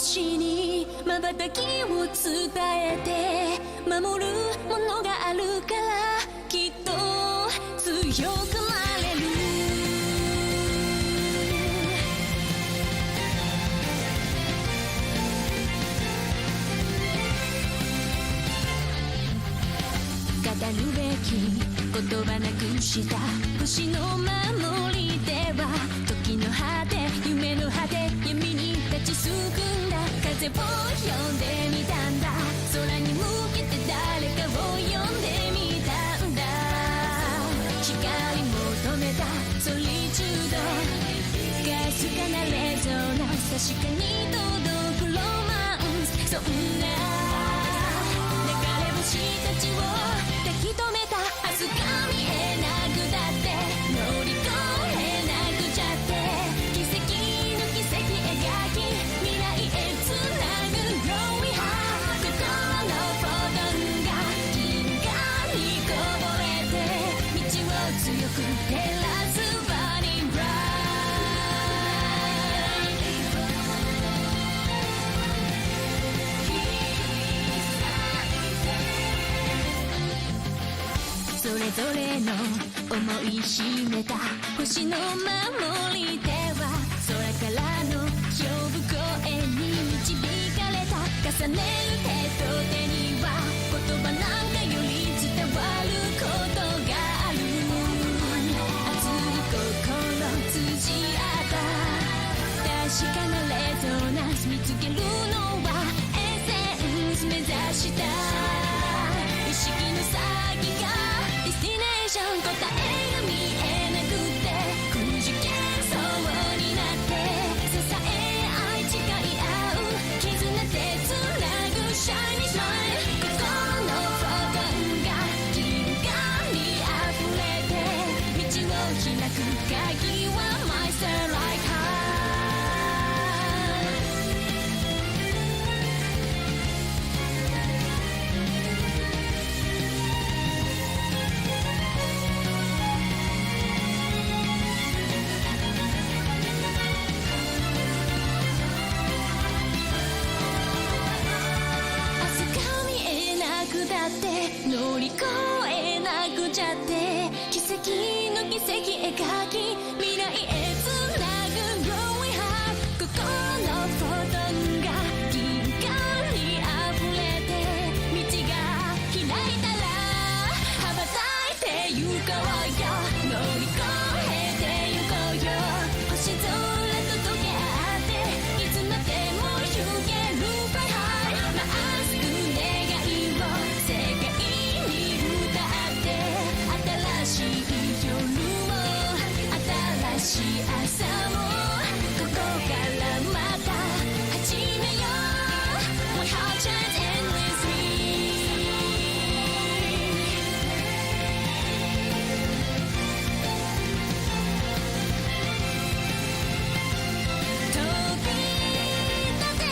星に瞬きを伝えて守るものがあるからきっと強くなれる。語るべき言葉なくした星の守りでは時の果て夢の果て闇に立ちすくんだ風を呼んでみたんだ空に向けて誰かを呼んでみたんだ光求めたソリチュードかすかなレゾナンス確かに届くロマンスそんな流れ星たちを抱き留めた明日が見えなくだって乗り越えなくちゃって奇跡の奇跡描き未来へつなぐ Growing High 心のフォトンが銀河にこぼれて道を強く照らすバニーブラそれぞれの思い秘めた星の守り手は空からの呼ぶ声に導かれた重ねる手と手には言葉なんかより伝わることがある熱い心通じ合った確かなレゾナンス見つけるのはエッセンス目指した意識の先がディスティネーション答えが見えなくてくじけそうになって支え合い誓い合う絆でつなぐシャイニースマイル心のフォトンが銀河に溢れて道を開く鍵は My Starlight Heart乗り越えなくちゃって奇跡の奇跡描き未来へつなぐ Growing High 心のフォトンが銀河に溢れて道が開いたら羽ばたいて行こうよ乗り越えて行こうよ星空と溶け合っていつまでも行ける Fly High まっすぐ願いを世界新しい夜も新しい朝もここからまた始めよう My heart shines endlessly 飛び立て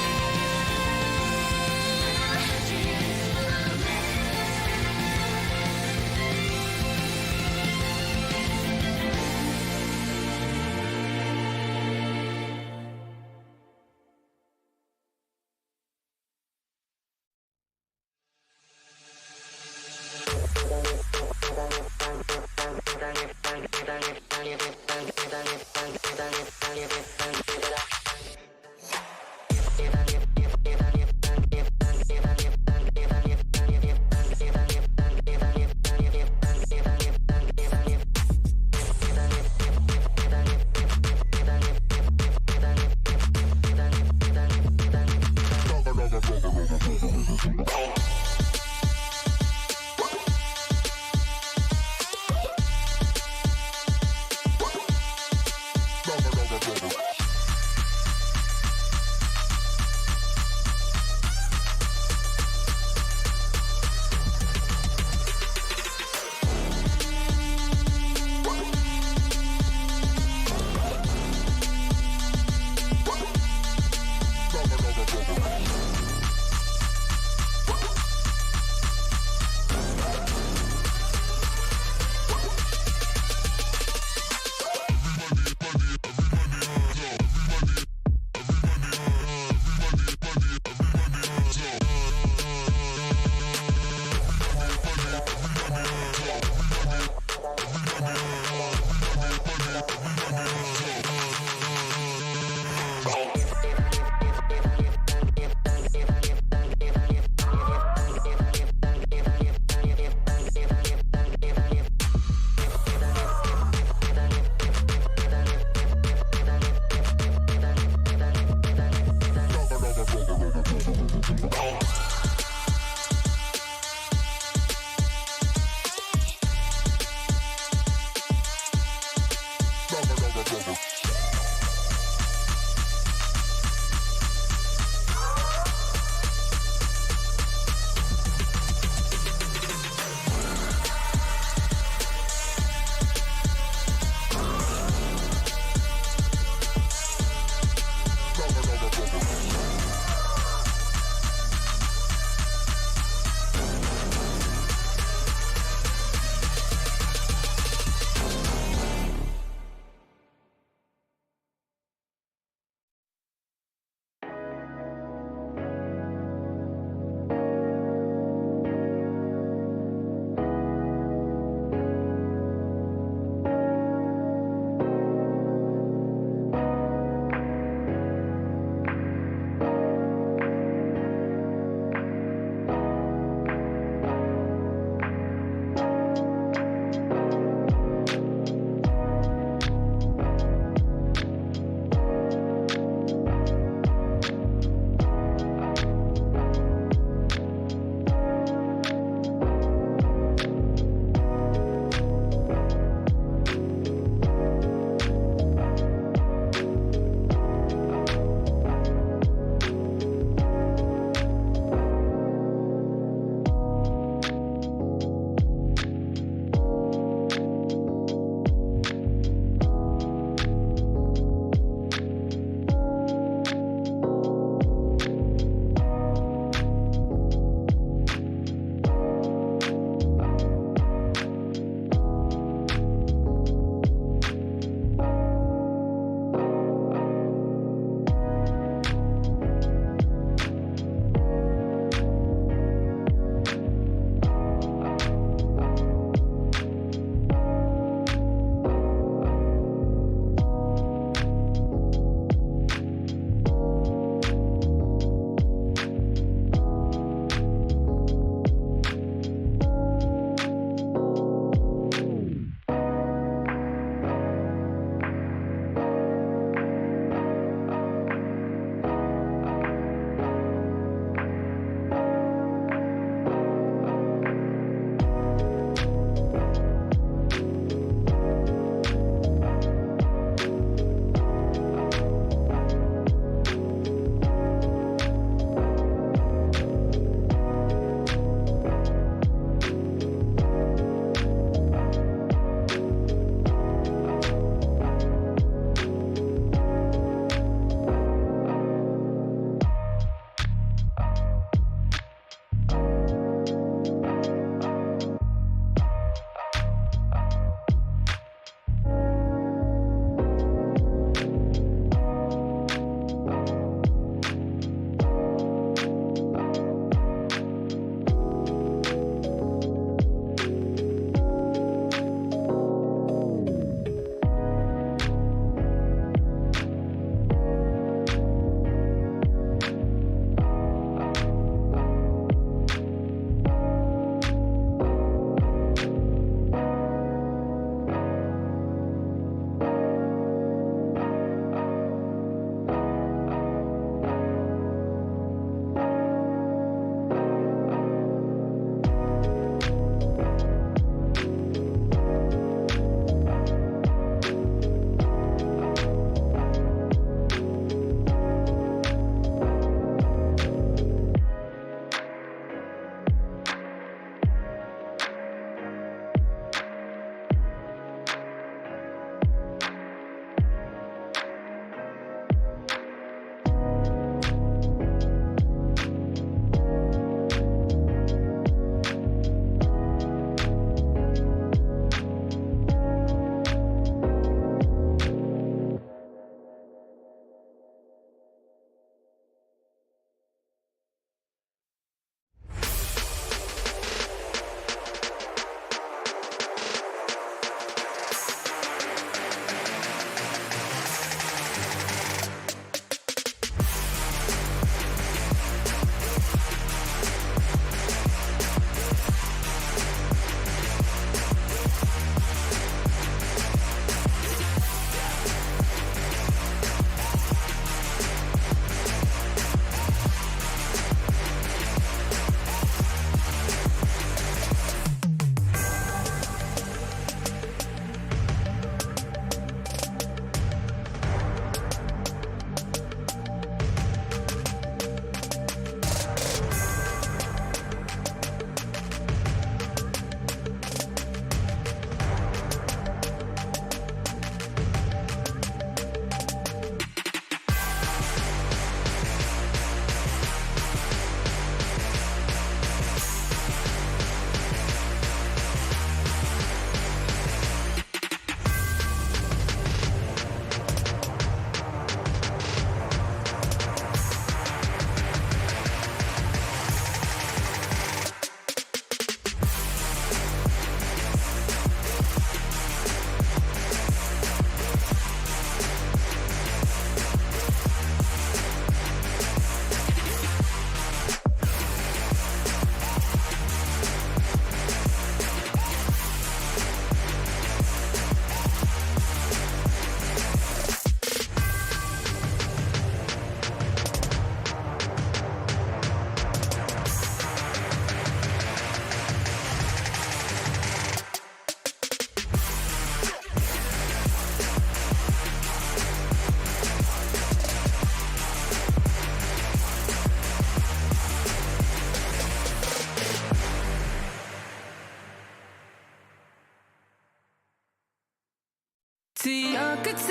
く強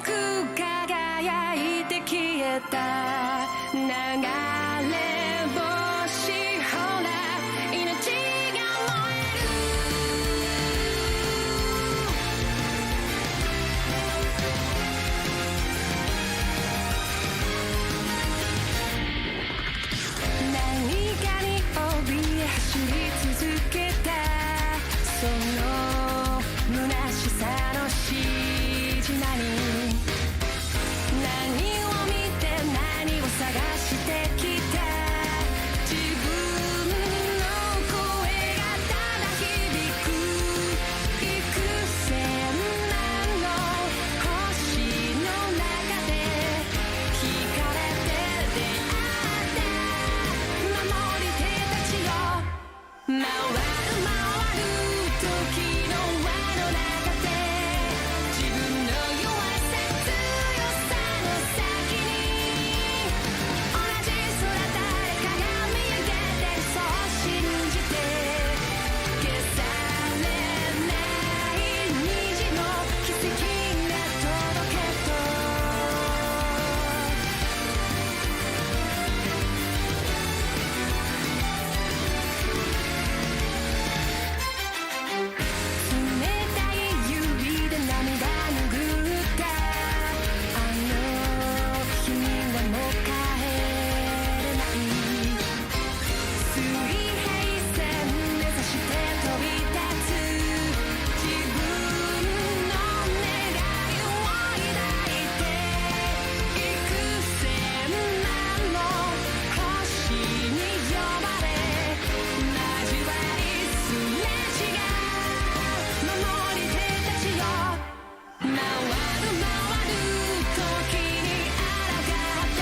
く輝いて消えた流れ星ほら命が燃える何かに怯え走り続けたその虚しさのしじまに何を見て何を探してきた自分の声がただ響く幾千万の星の中で惹かれて出会った守り手たちよ回る回る時の輪の中で自分の弱さ強さの先に同じ空誰かが見上げてそう信じて消されない虹の奇跡が届けと冷たい指で涙拭ったあの日にはもう帰れない水平線目指して飛び立つ自分の願いを抱いて幾千万の星に呼ばれ交わりすれ違う守り手たちよ回る回る時に抗って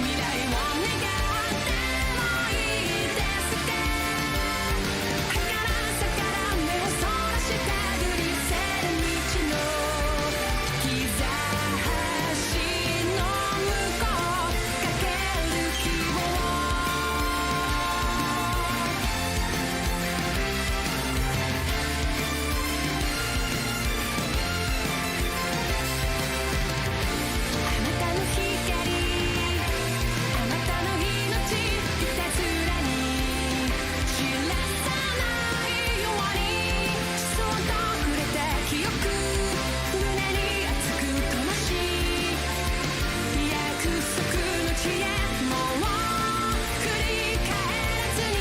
未来を願ってもいいですか儚さから目をそらしたぐりせる道の兆しの向こうかける希望あなたの光あなたの命いたずらに知らさないようにそっと触れた記憶胸に熱く灯し約束の地へもう振り返らずに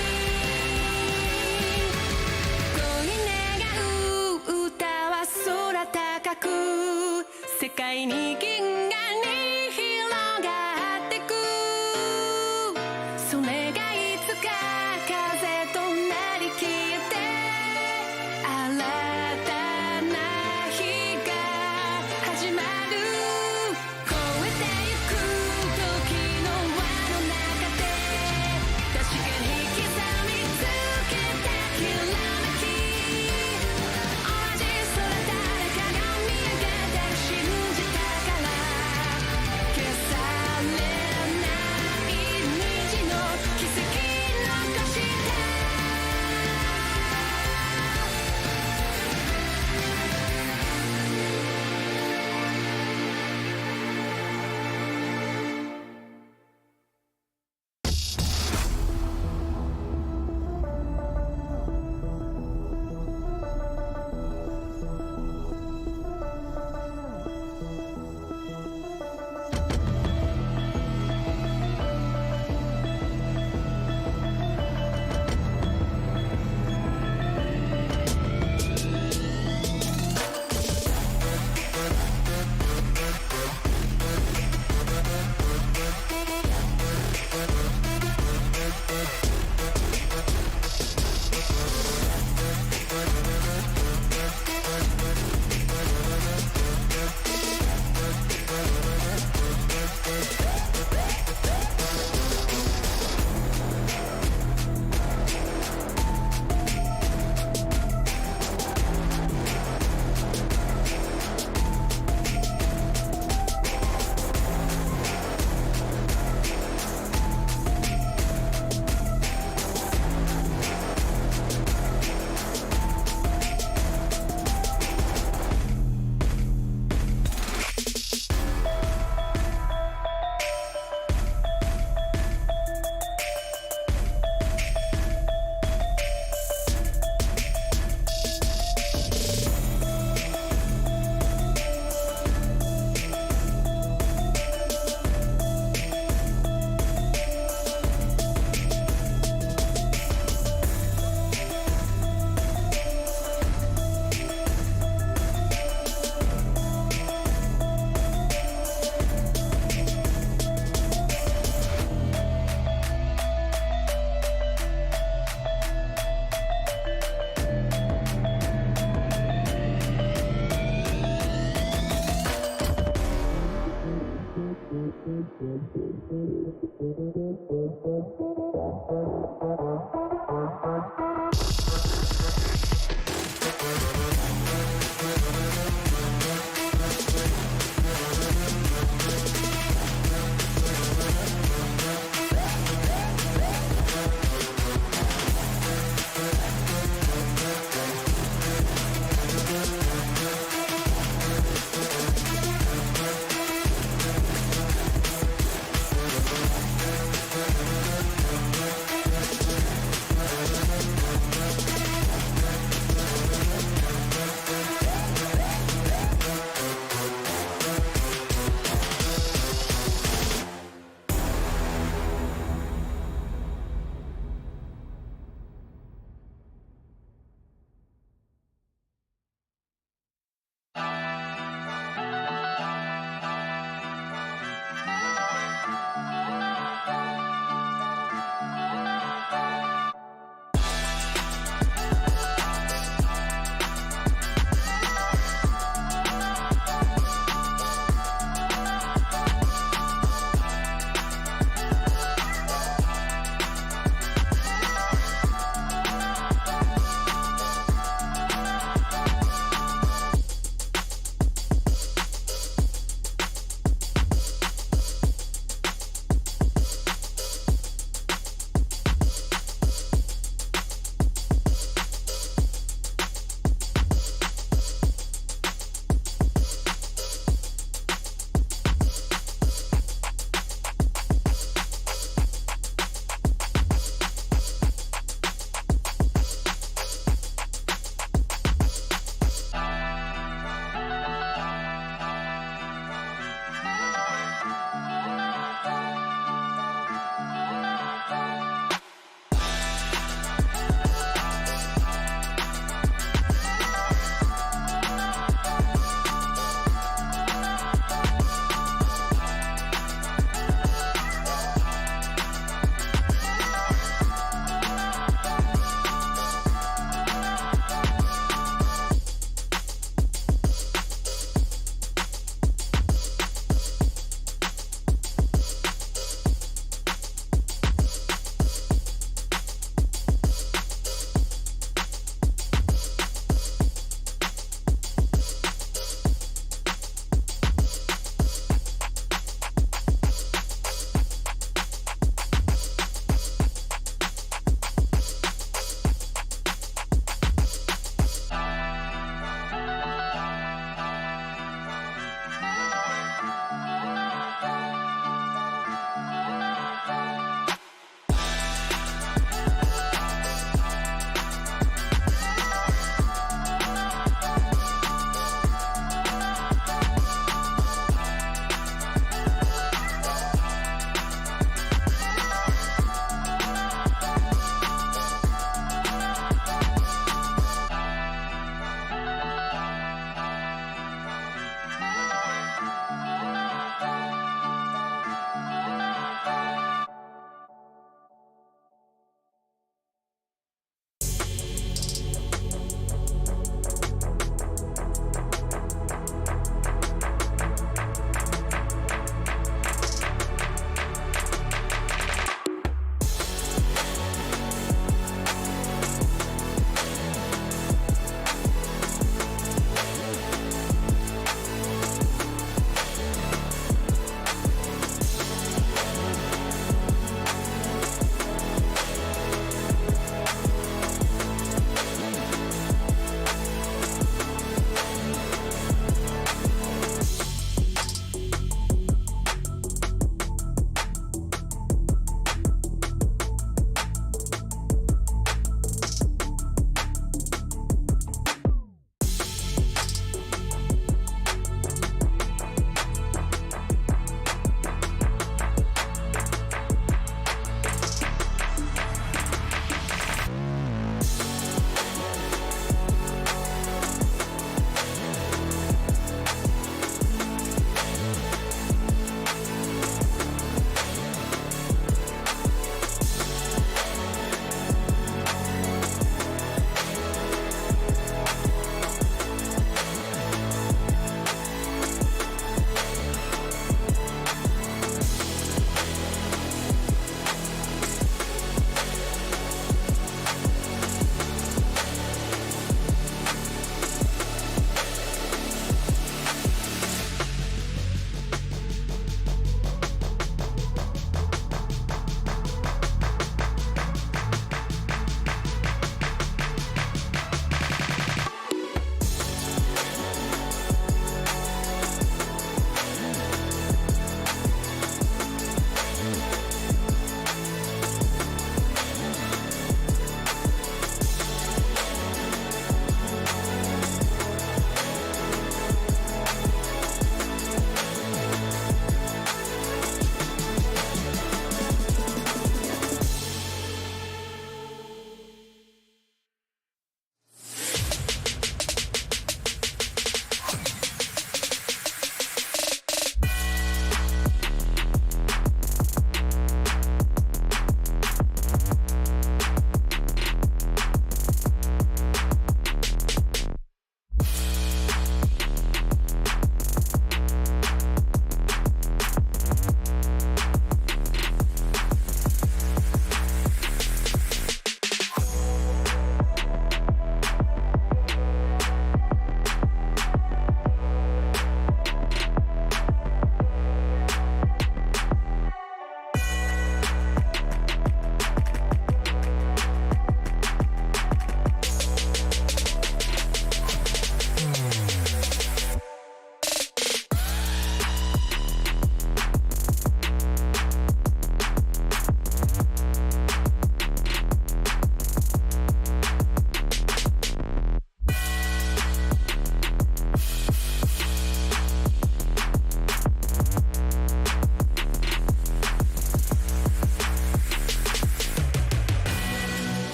恋願う歌は空高く世界に銀河に広がってくそれがいつか風となり消えて新たな日が始まる越えてゆく時の輪の中で確かに刻みつけたきらめき同じ空誰かが見上げて信じたから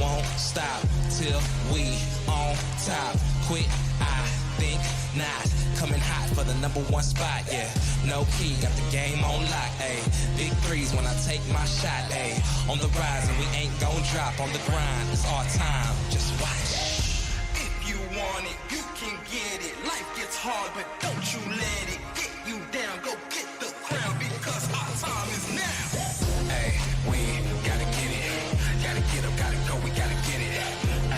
won't stop till we on top. Quit, I think not. Coming hot for the #1 spot, yeah. No key, got the game on lock, ayy. Big threes when I take my shot, ayy. On the rise and we ain't gon' drop. On the grind, it's our time, just watch. If you want it, you can get it. Life gets hard, but don't you let it get you down. Go get the crown because our time is now. Ayy, we gotta get it. Gotta get up, gotta go, we gotta get it.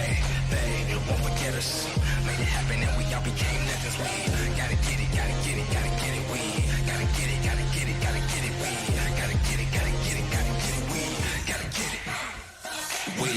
Ayy, they won't forget us. Made it happen and we all became legends. We gotta get it, gotta get it, gotta get it. We gotta get it, gotta get it, gotta get it. We gotta get it, gotta get it, gotta get it. We gotta get it. We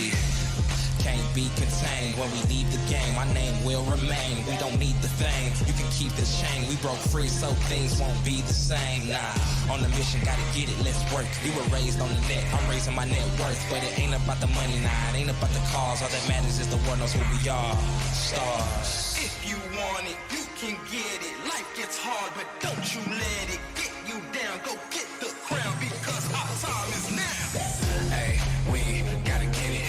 can't be contained when we leave the game. My name will remain. We don't need the fame. You can keep this chain. We broke free so things won't be the same. Nah, on the mission, gotta get it, let's work. We were raised on the net, I'm raising my net worth. But it ain't about the money, nah, it ain't about the cause. All that matters is the world knows who we are. Stars. If you want it, you can get it. Life gets hard, but don't you let it get you down. Go get the crown because our time is now. Hey, we gotta get it.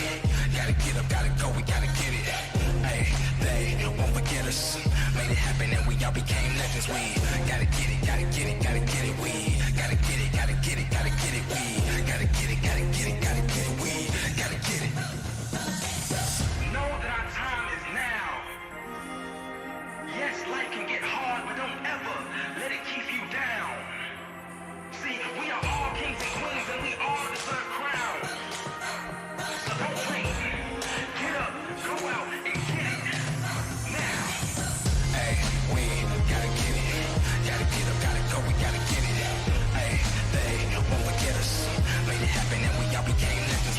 Gotta get up, gotta go, we gotta get it. Hey, they won't forget us. Made it happen and we all became legends. We gotta get it, gotta get it, gotta get it. We gotta get it, gotta get it, gotta get it. We gotta get it, gotta get it, gotta get it. We gotta get it. Know that our time is now. Yes, life can get hard, but don't ever let it keep you down. See, we are all kings and queens and we all deserve crowns. So don't wait. Get up, go out and get it. Now. Hey, we gotta get it. Gotta get up, gotta go, we gotta get it. Hey, they won't forget us. Made it happen and we all became legends.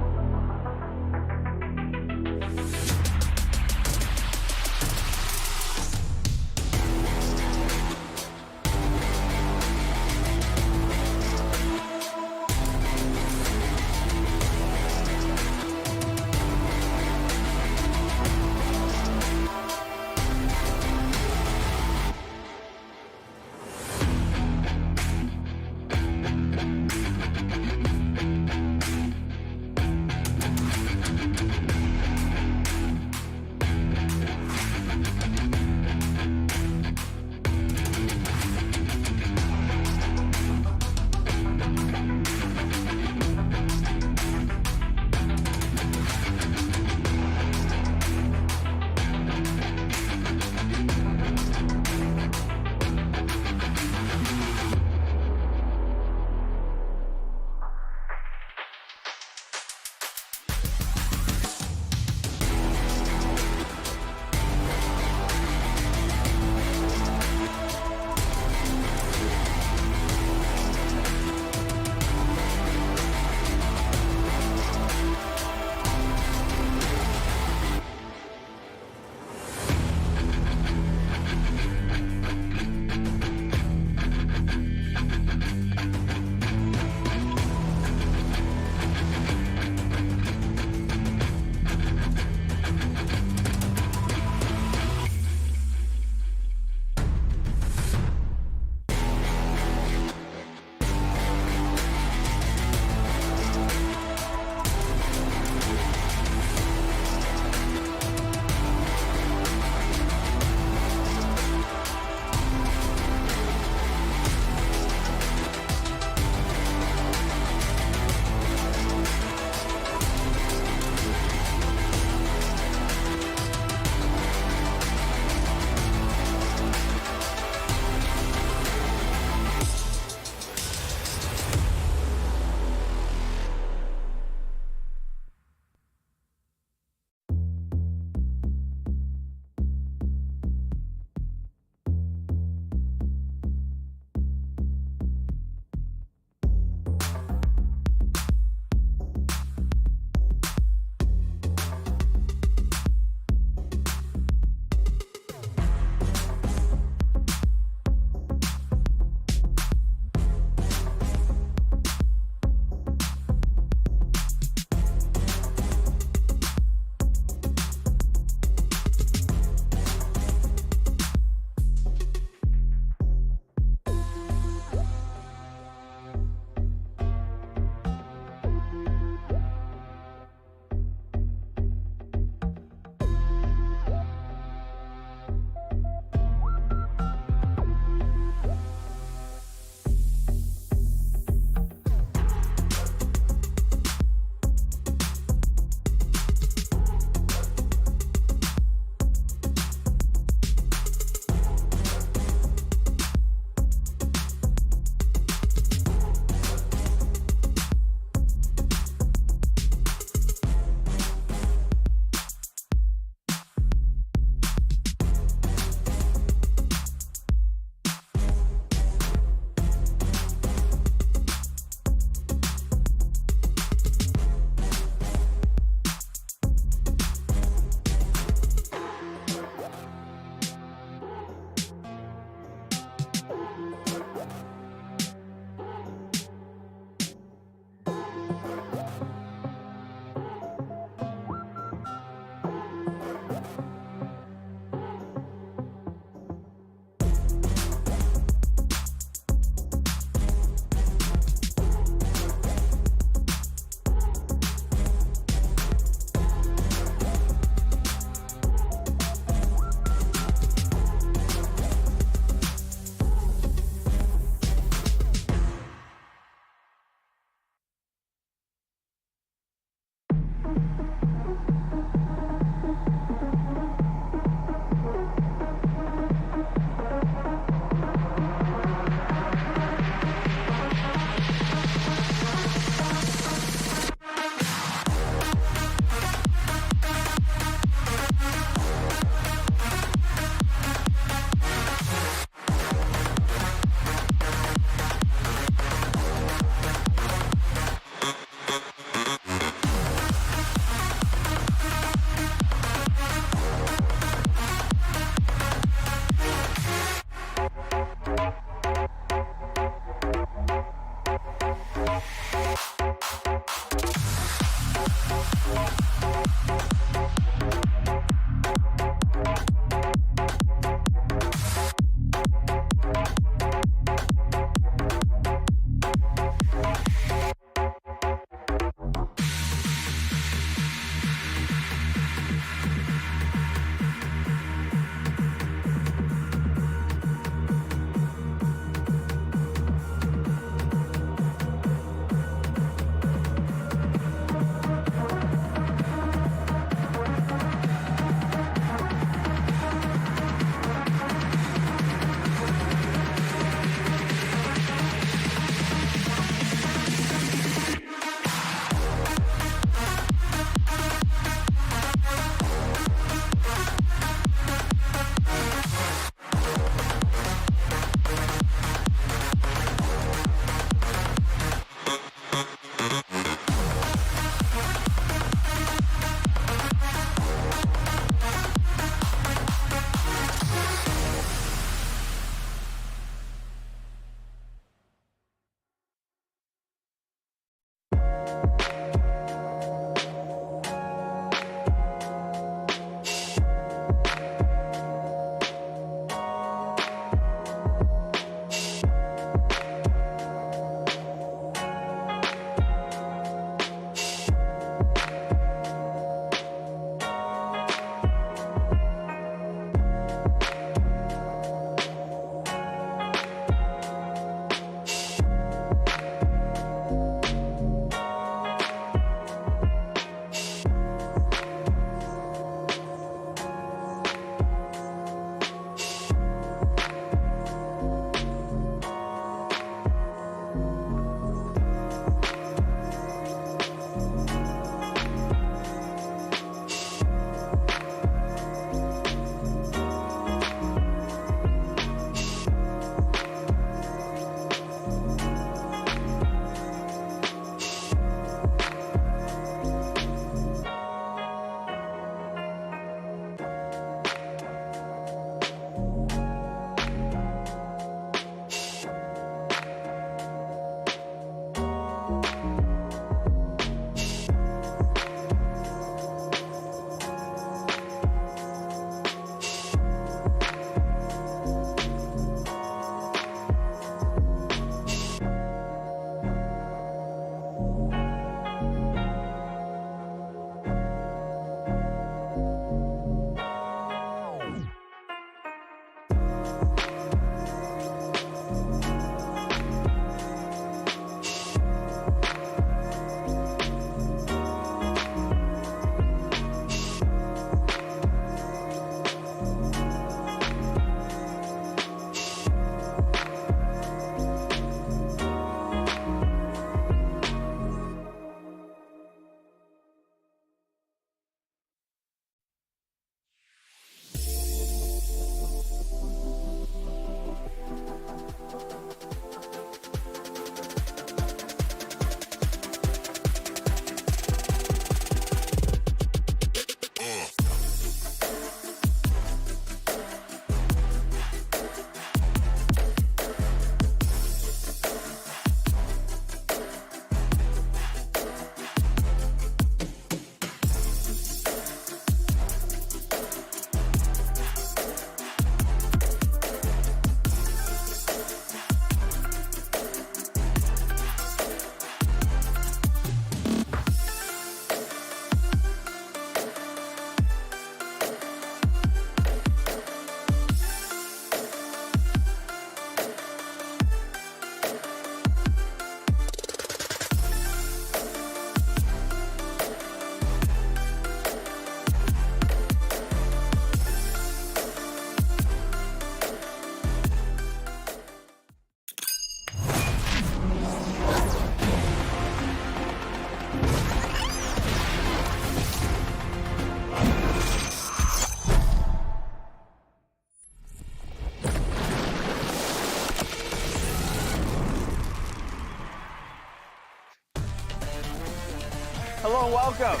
everyone, welcome.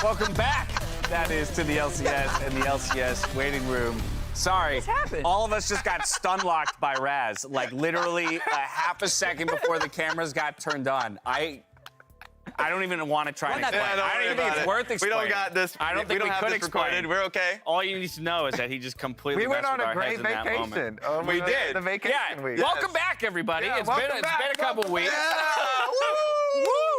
Welcome back, that is, to the LCS and the LCS waiting room. Sorry, all of us just got stun-locked by Raz, like literally a half a second before the cameras got turned on. I don't even want to try and explain. Yeah, I don't even think it's worth explaining. We don't got this. I don't think we have could this explain. recorded. We're okay. All you need to know is that he just completely We went messed on with a our great heads in that vacation. moment. We did. The vacation Yeah, week. welcome back, everybody. Yeah, It's been welcome back. a couple weeks.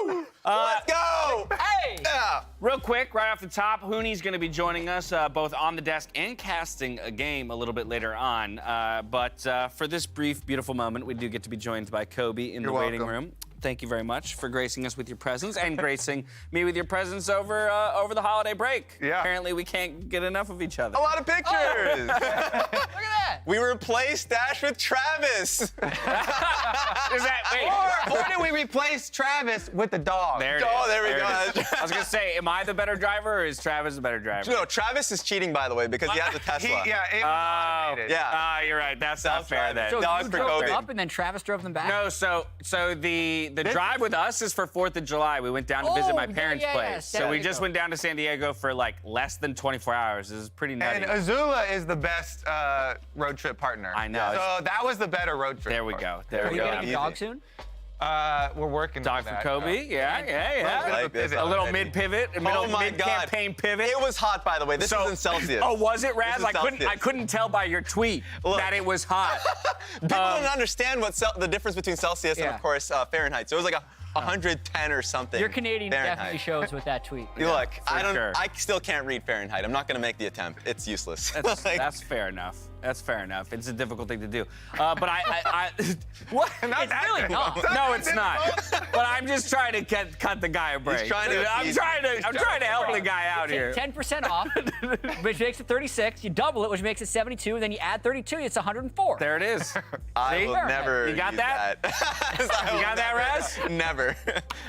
Woo! Let's go! Hey! Yeah. Real quick, right off the top, Hooney's going to be joining us both on the desk and casting a game a little bit later on. But for this brief, beautiful moment, we do get to be joined by Kobe in the waiting room. Thank you very much for gracing us with your presence and gracing me with your presence over the holiday break. Yeah. Apparently, we can't get enough of each other. A lot of pictures. Look at that. We replaced Dash with Travis. Is that, wait. Or did we replace Travis with the dog? There it Oh, is. there we go. it is. I was going to say, am I the better driver or is Travis the better driver? No, Travis is cheating, by the way, because he has a Tesla. Yeah. You're right. That's not fair then. So Dog you for drove Kobe. them up and then Travis drove them back? No, so the drive with us is for 4th of July. We went down to visit my parents' place. So we just went down to San Diego for like less than 24 hours. This is pretty nutty. And Azula is the best road trip partner. I know. So that was the better road trip. There we go. There Are we you go. getting a dog soon? We're working Dog on for that. Kobe. Yeah. I like this A little already. mid-pivot, a Oh my mid-campaign pivot. It was hot, by the way. This is in Celsius. Oh, was it, Raz? This is Celsius. I couldn't tell by your tweet Look. that it was hot. People don't understand what the difference between Celsius and, Yeah. of course, Fahrenheit. So it was like 110 or something. Your Canadian Fahrenheit. definitely shows with that tweet. Look, sure. I still can't read Fahrenheit. I'm not gonna make the attempt. It's useless. That's fair enough. That's fair enough. It's a difficult thing to do. But I what? Not that really bad. not. No, it's not. But I'm just trying to cut the guy a break. trying to I'm appease trying him. to help the guy out here. 10% off, which makes it 36. You double it, which makes it 72. Then you add 32, it's 104. There it is. I See? will never. You got use that? You got that, Raz? Never.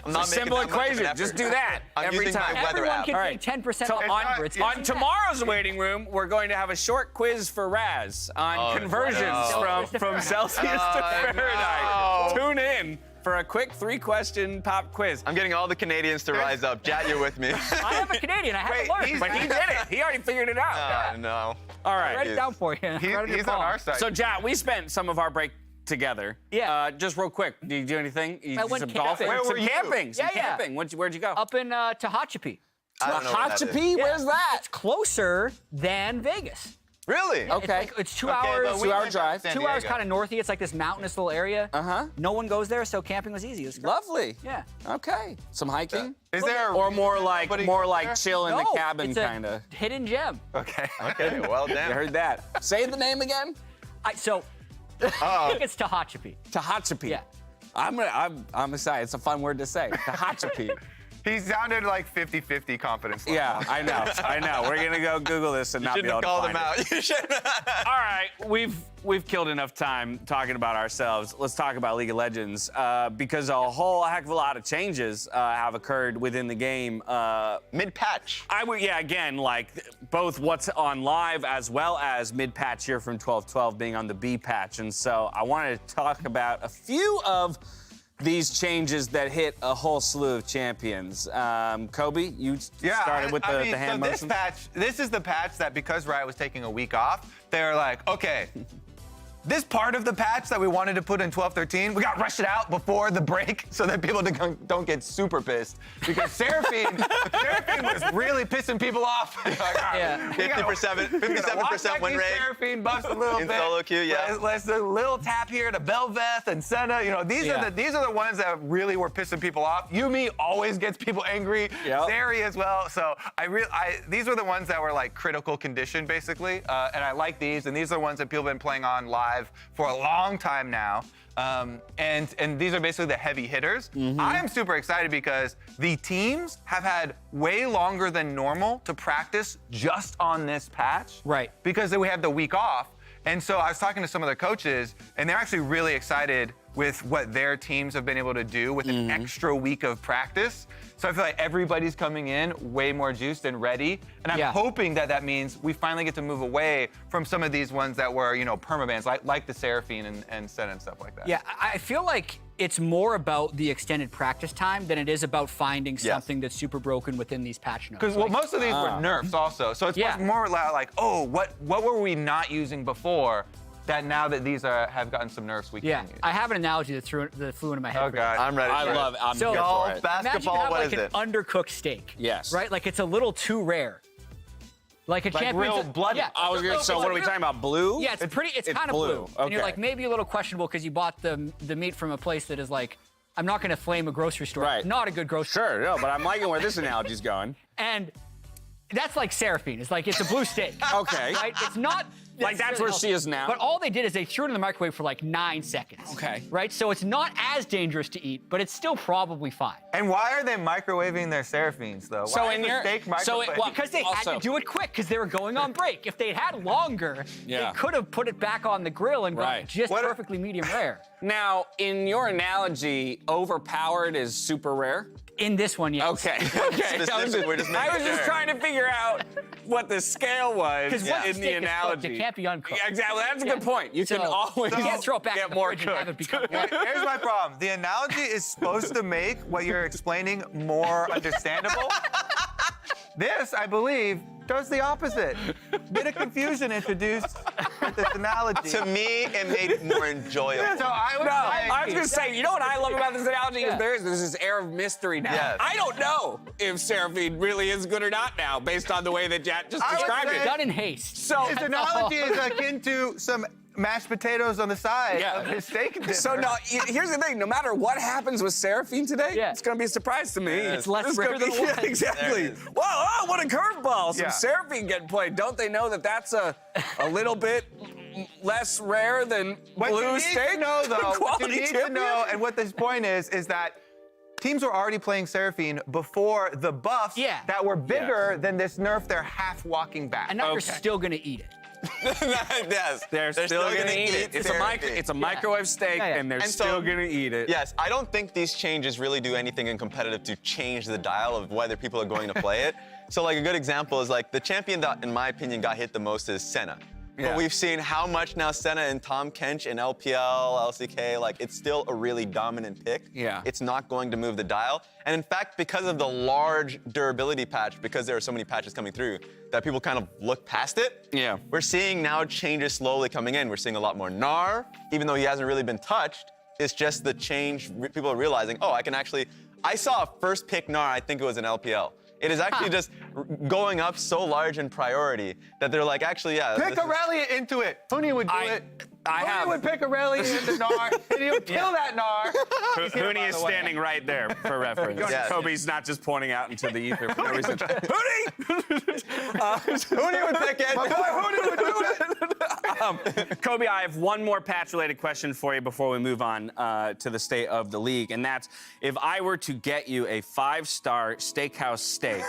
I'm not It's a simple making that much of an equation. effort. Just do that I'm every using time. my weather Everyone app. can All take right. 10% So off hundreds. on tomorrow's waiting room, we're going to have a short quiz for Raz on conversions from Celsius to Fahrenheit. Tune in for a quick 3-question pop quiz. I'm getting all the Canadians to rise up. Jat, you're with me. I am a Canadian. I haven't learned. But he did it. He already figured it out. No. All right. Write it down for you. He's on our side. So, Jat, we spent some of our break together. Yeah. Just real quick, did you do anything? You I did went some camping. golfing? Where Some were you? camping. Some Yeah. camping. Where'd you go? Up in Tehachapi. I don't know what that is. Tehachapi? Where's that? It's closer than Vegas. Really? Okay. It's 2 Okay, hours. but we 2 hour went to drive. San 2 hours Diego. kind of northy. It's like this mountainous little area. Uh-huh. No one goes there, so camping was easy. It was great. Lovely. Yeah. Okay. Some hiking? Is there Or more like Nobody- chill in the No, cabin it's a kind of. hidden gem. Okay. Okay, well, damn. You heard that. Say the name again. I think it's Tehachapi. Tehachapi. Yeah. I'm excited. It's a fun word to say. Tehachapi. He sounded like 50-50 confidence level. Yeah, I know. We're gonna go Google this and not be Shouldn't able have to called find him it. out. You should. All right, we've killed enough time talking about ourselves. Let's talk about League of Legends because a whole heck of a lot of changes have occurred within the game. Mid-patch. Again, like both what's on live as well as mid-patch here from 12-12 being on the B patch. And so I wanted to talk about a few of these changes that hit a whole slew of champions. Kobe, you started with the hand so motion. this is the patch that because Riot was taking a week off, they were like, okay, this part of the patch that we wanted to put in 12-13, we got rushed it out before the break so that people don't get super pissed. Because Seraphine was really pissing people off. Like, Yeah. 57% win rate. Seraphine buffs a little In bit. solo queue, yeah. Let's do a little tap here to Belveth and Senna. You know, these are the ones that really were pissing people off. Yumi always gets people angry. Yep. Zeri as well. So these were the ones that were like critical condition basically, and I like these. And these are the ones that people have been playing on live for a long time now. And these are basically the heavy hitters. I am super excited because the teams have had way longer than normal to practice just on this patch. Right. Because we have the week off. And so I was talking to some of the coaches, and they're actually really excited with what their teams have been able to do with an extra week of practice. So I feel like everybody's coming in way more juiced and ready. And I'm hoping that that means we finally get to move away from some of these ones that were, permabans, like the Seraphine and Senna and stuff like that. Yeah, I feel like it's more about the extended practice time than it is about finding something that's super broken within these patch notes. Because most of these were nerfs also. So it's more like, oh, what were we not using before that now that these have gotten some nerfs we can use? I have an analogy that flew into my head. Oh, God. I'm ready. I love it. I'm So, here for it. Basketball, what is imagine you have like an undercooked steak. Yes. Right? Like it's a little too rare. Like a real bloody. Yeah. So what are we talking about? Blue? Yeah, it's kind of blue. Okay. And you're like maybe a little questionable because you bought the meat from a place that is like, I'm not going to flame a grocery store. Right. Not a good grocery store. Sure, no, but I'm liking where this analogy's going. And that's like Seraphine. It's like it's a blue steak. Okay. Right? It's not. Like that's where she is now. But all they did is they threw it in the microwave for like 9 seconds. Okay. Right? So it's not as dangerous to eat, but it's still probably fine. And why are they microwaving their Seraphines, though? So why in is the your- steak so microwave? Because they had to do it quick because they were going on break. If they'd had longer, they could have put it back on the grill and got it just perfectly medium rare. Now, in your analogy, overpowered is super rare? In this one, yes. Okay. Okay. We're just I was making just sure. trying to figure out what the scale was Because once the in steak the is cooked, analogy. it can't be uncooked. Yeah, exactly. That's a good point. You can So, always you can't throw it back get in the more fridge and have it cooked. become Here's my problem. The analogy is supposed to make what you're explaining more understandable. This, I believe, does the opposite. Bit of confusion introduced with this analogy. To me, it made it more enjoyable. So I would I was gonna say, you know what I love about this analogy is there's this air of mystery now. Yes. I don't know if Seraphine really is good or not now, based on the way that Jack just I would described say- it. Done in haste. So his analogy is akin to some mashed potatoes on the side of his steak dinner. So no, here's the thing. No matter what happens with Seraphine today, Yeah. it's gonna be a surprise to me. It's less It's gonna rare than be- it was. Yeah, exactly. There it is. Whoa, oh, what a curveball! Some Yeah. Seraphine getting played. Don't they know that that's a little bit less rare than What blue you need steak? to know, though, what you Quality need to champion? know, and what this point is that teams were already playing Seraphine before the buffs that were bigger than this nerf they're half walking back. And now you're still going to eat it. Yes, They're still gonna eat it. It's a microwave steak, and they're And so- still gonna eat it. Yes, I don't think these changes really do anything in competitive to change the dial of whether people are going to play it. So like a good example is like the champion that, in my opinion, got hit the most is Senna. Yeah. But we've seen how much now Senna and Tom Kench in LPL, LCK, like it's still a really dominant pick. Yeah. It's not going to move the dial. And in fact, because of the large durability patch, because there are so many patches coming through, that people kind of look past it. Yeah. We're seeing now changes slowly coming in. We're seeing a lot more Gnar, even though he hasn't really been touched. It's just the change, people are realizing, oh, I can actually, I saw a first pick Gnar, I think it was an LPL. It is actually just going up so large in priority that they're like, actually, yeah. Pick Aurelia into it. Huni would do it. Huni would pick Aurelia into Gnar, and he would kill that Gnar. Huni is standing right there for reference. Yes. Kobe's not just pointing out into the ether for no reason. Huni! Huni would pick it. My boy Huni would do it. Kobe, I have one more patch-related question for you before we move on to the state of the league, and that's if I were to get you a 5-star steakhouse steak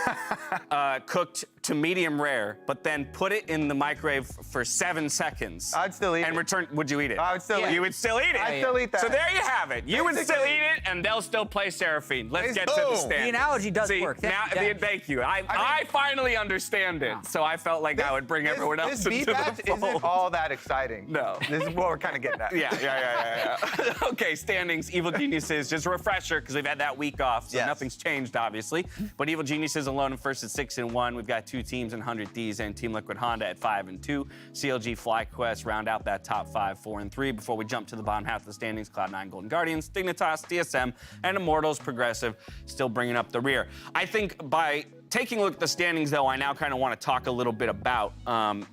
cooked to medium rare, but then put it in the microwave for 7 seconds. I'd still eat and it. return. Would you eat it? I would still eat it. You would still eat it. I'd still eat that. So there you have it. You would still Basically- eat it, and they'll still play Seraphine. Let's get to the Boom. standings. The analogy does See, work. Now, thank you. I finally understand it, so I felt like I would bring everyone else This into the B-patch fold. isn't all that exciting. No. This is what we're kind of getting at. Yeah. Okay, standings. Evil Geniuses. Just a refresher because they've had that week off, so Yes. nothing's changed, obviously. But Evil Geniuses alone in first at 6-1. We've got 2 teams in 100Ds and Team Liquid Honda at 5-2. CLG FlyQuest round out that top 5, 4-3. Before we jump to the bottom half of the standings, Cloud9 Golden Guardians, Dignitas, DSM, and Immortals Progressive still bringing up the rear. I think by taking a look at the standings, though, I now kind of want to talk a little bit about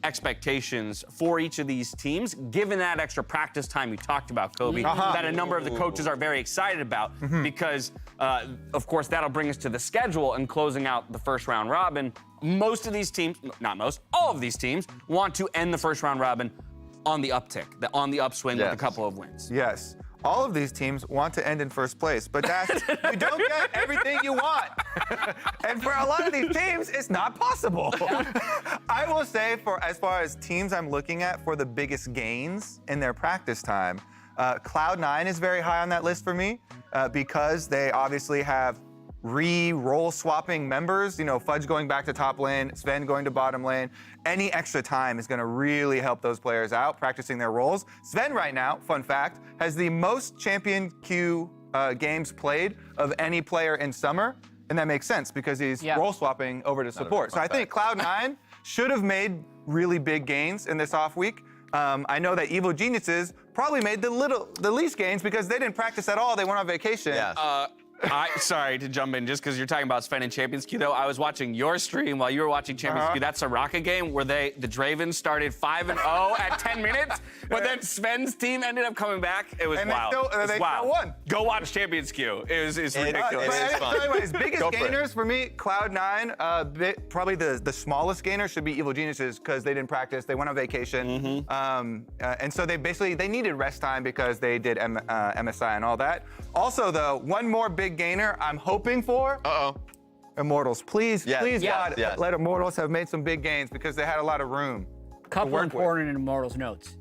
expectations for each of these teams, given that extra practice time you talked about, Kobe, that a number of the coaches are very excited about because, of course, that'll bring us to the schedule and closing out the first round robin. Most of these teams, not most, all of these teams want to end the first round robin on the uptick, on the upswing with a couple of wins. Yes. All of these teams want to end in first place, but that's, you don't get everything you want. And for a lot of these teams, it's not possible. I will say, for as far as teams I'm looking at for the biggest gains in their practice time, Cloud9 is very high on that list for me because they obviously have role swapping members, Fudge going back to top lane, Sven going to bottom lane. Any extra time is going to really help those players out practicing their roles. Sven right now, fun fact, has the most champion queue games played of any player in Summer, and that makes sense because he's role swapping over to support. So I think Cloud9 should have made really big gains in this off week. I know that Evil Geniuses probably made the least gains because they didn't practice at all. They went on vacation. Yeah. Sorry to jump in, just because you're talking about Sven and Champions Queue, though. I was watching your stream while you were watching Champions Queue. That Soraka game where the Dravens started 5-0 at 10 minutes, but then Sven's team ended up coming back. It was wild. They still won. Go watch Champions Queue. It's ridiculous. It is fun. Anyways, biggest gainers for me, Cloud9. Probably the smallest gainer should be Evil Geniuses because they didn't practice. They went on vacation, and so they needed rest time because they did MSI and all that. Also, though, one more big gainer I'm hoping for. Immortals, please, God, let Immortals have made some big gains because they had a lot of room. Couple important Immortals notes.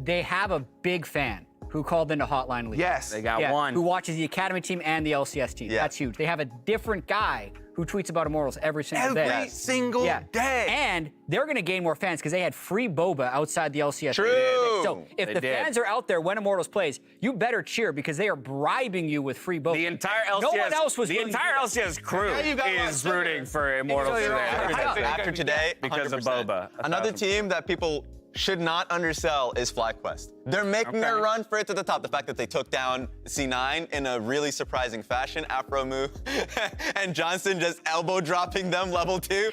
They have a big fan who called into Hotline League. Yes. They got one. Who watches the Academy team and the LCS team. Yeah. That's huge. They have a different guy who tweets about Immortals every single day. Every single day. And they're going to gain more fans because they had free boba outside the LCS. True. So if the fans are out there when Immortals plays, you better cheer because they are bribing you with free boba. The entire LCS, no one else was the entire LCS crew is rooting for Immortals today. After today, because of 100%. boba. Another team that people should not undersell is FlyQuest. They're making their run for it to the top. The fact that they took down C9 in a really surprising fashion, Afro move, and Johnson just elbow dropping them level 2,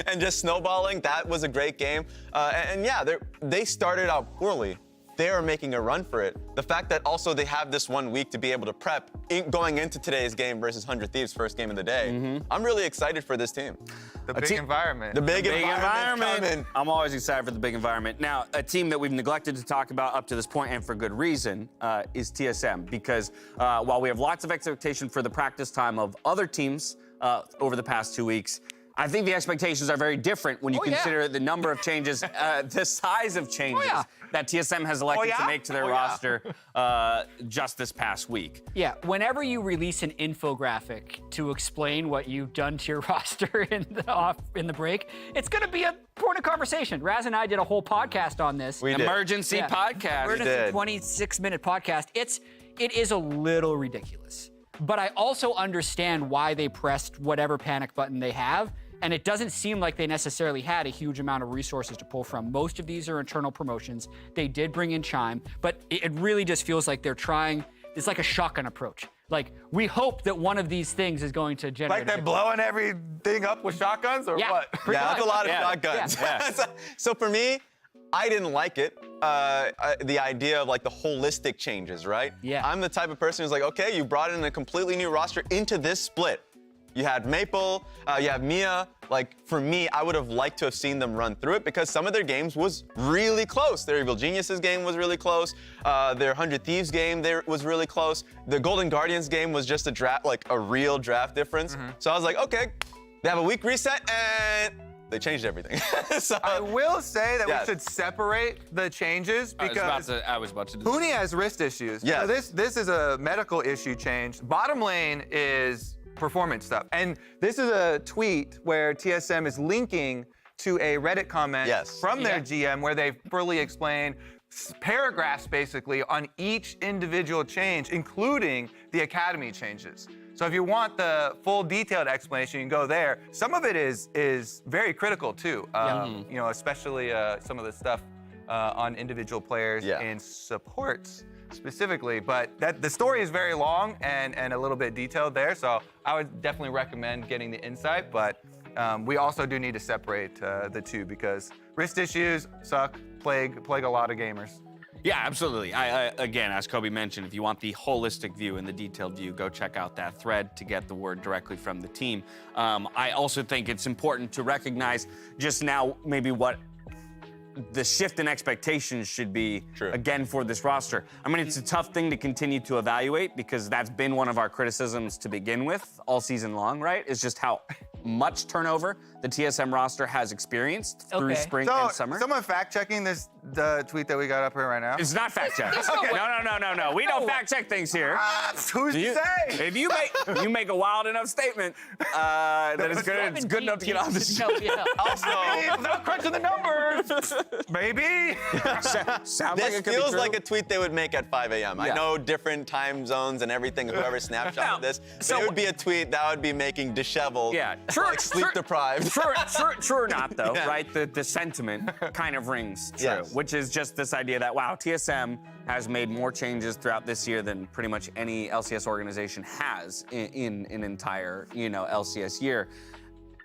and just snowballing. That was a great game. They started out poorly. They are making a run for it. The fact that also they have this 1 week to be able to prep going into today's game versus 100 Thieves, first game of the day. I'm really excited for this team. The big environment. The big environment. I'm always excited for the big environment. Now, a team that we've neglected to talk about up to this point, and for good reason, is TSM. Because while we have lots of expectation for the practice time of other teams over the past 2 weeks, I think the expectations are very different when you consider the number of changes, the size of changes that TSM has elected to make to their roster just this past week. Yeah, whenever you release an infographic to explain what you've done to your roster in the break, it's going to be a point of conversation. Raz and I did a whole podcast on this. Emergency podcast. Emergency 26-minute podcast. It is a little ridiculous. But I also understand why they pressed whatever panic button they have, and it doesn't seem like they necessarily had a huge amount of resources to pull from. Most of these are internal promotions. They did bring in Chime, but it really just feels like they're trying, it's like a shotgun approach. Like, we hope that one of these things is going to generate. Like they're blowing everything up with shotguns, or what? Yeah, that's a lot of shotguns. So for me, I didn't like it. The idea of like the holistic changes, right? Yeah. I'm the type of person who's like, okay, you brought in a completely new roster into this split. You had Maple, you have Mia. Like, for me, I would have liked to have seen them run through it because some of their games was really close. Their Evil Geniuses game was really close. Their 100 Thieves game was really close. The Golden Guardians game was just a draft, like a real draft difference. So I was like, okay, they have a week reset and they changed everything. So, I will say that we should separate the changes because I was about to do Huni has wrist issues. Yeah. So this is a medical issue change. Bottom lane is performance stuff. And this is a tweet where TSM is linking to a Reddit comment from their GM where they fully explain paragraphs basically on each individual change, including the academy changes. So if you want the full detailed explanation, you can go there. Some of it is very critical too. You know, especially some of the stuff on individual players and supports specifically. But the story is very long and a little bit detailed there. So I would definitely recommend getting the insight. But we also do need to separate the two because wrist issues suck, plague a lot of gamers. Yeah, absolutely. Again, as Kobe mentioned, if you want the holistic view and the detailed view, go check out that thread to get the word directly from the team. I also think it's important to recognize just now maybe what the shift in expectations should be, again, for this roster. I mean, it's a tough thing to continue to evaluate because that's been one of our criticisms to begin with all season long, right? It's just how much turnover the TSM roster has experienced through Okay. spring So, and summer. someone fact-checking the tweet that we got up here right now? It's not fact check. No. We don't fact check things here. Who's to say? If you make a wild enough statement that it's good enough to get off the show. Yeah. Without crunching the numbers. Maybe. Sounds like This it could be feels true. like a tweet they would make at 5 a.m. I Yeah. know different time zones and everything, whoever snapshotted this, but so- it would be a tweet that would be making disheveled, Yeah, like sleep-deprived. True or not, though, Yeah. right? The sentiment kind of rings true, Yes. which is just this idea that, wow, TSM has made more changes throughout this year than pretty much any LCS organization has in an entire, LCS year.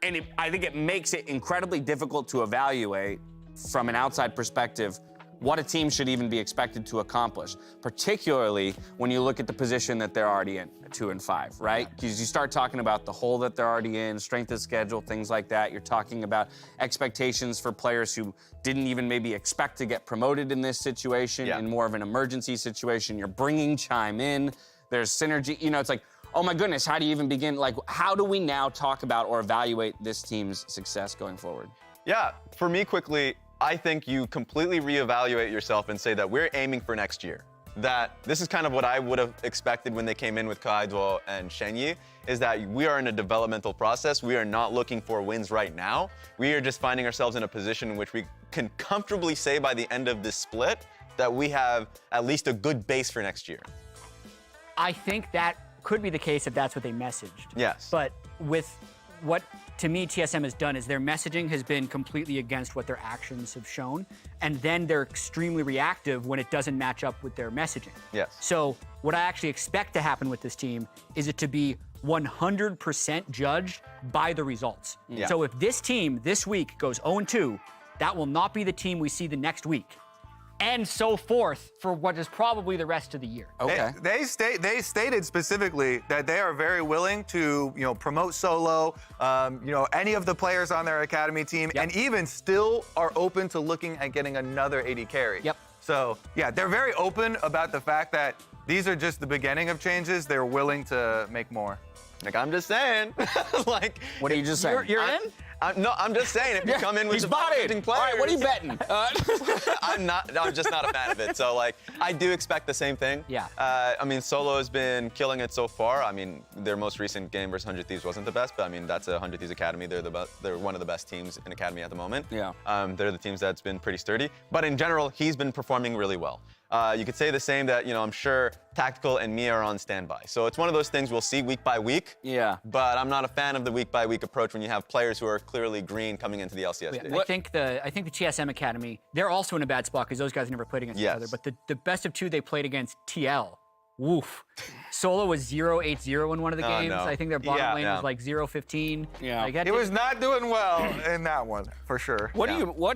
And I think it makes it incredibly difficult to evaluate from an outside perspective what a team should even be expected to accomplish, particularly when you look at the position that they're already in, 2 and 5, right? Because you start talking about the hole that they're already in, strength of schedule, things like that. You're talking about expectations for players who didn't even maybe expect to get promoted in this situation, Yeah. in more of an emergency situation. You're bringing Chime in. There's synergy. It's like, oh my goodness, how do you even begin? Like, how do we now talk about or evaluate this team's success going forward? Yeah, for me, quickly, I think you completely reevaluate yourself and say that we're aiming for next year. That this is kind of what I would have expected when they came in with Kaido and Shenyi, is that we are in a developmental process. We are not looking for wins right now. We are just finding ourselves in a position in which we can comfortably say by the end of this split that we have at least a good base for next year. I think that could be the case if that's what they messaged. Yes. But with what, to me, TSM has done is their messaging has been completely against what their actions have shown, and then they're extremely reactive when it doesn't match up with their messaging. Yes. So what I actually expect to happen with this team is it to be 100% judged by the results. Yeah. So if this team this week goes 0-2, that will not be the team we see the next week. And so forth for what is probably the rest of the year. Okay. They stated specifically that they are very willing to, promote solo, any of the players on their academy team, Yep. and even still are open to looking at getting another AD carry. Yep. So yeah, they're very open about the fact that these are just the beginning of changes. They're willing to make more. Like, I'm just saying. Like, What are you just saying? You're in? I'm just saying, if you come in with He's some bought it. interesting All players. right, what are you betting? I'm just not a fan of it. So, like, I do expect the same thing. Yeah. Solo has been killing it so far. Their most recent game versus 100 Thieves wasn't the best, but that's a 100 Thieves Academy. They're one of the best teams in Academy at the moment. Yeah. They're the teams that's been pretty sturdy. But in general, he's been performing really well. You could say the same that, I'm sure Tactical and Mia are on standby. So it's one of those things we'll see week by week. Yeah. But I'm not a fan of the week by week approach when you have players who are clearly green coming into the LCS stage. I think the TSM Academy, they're also in a bad spot because those guys never played against each Yes. other. But the best of two they played against TL. Woof. Solo was 0-8-0 in one of the Oh, games. no. I think their bottom Yeah, lane yeah. was like 0-15. Yeah. Like, that He was didn't- not doing well in that one, for sure. What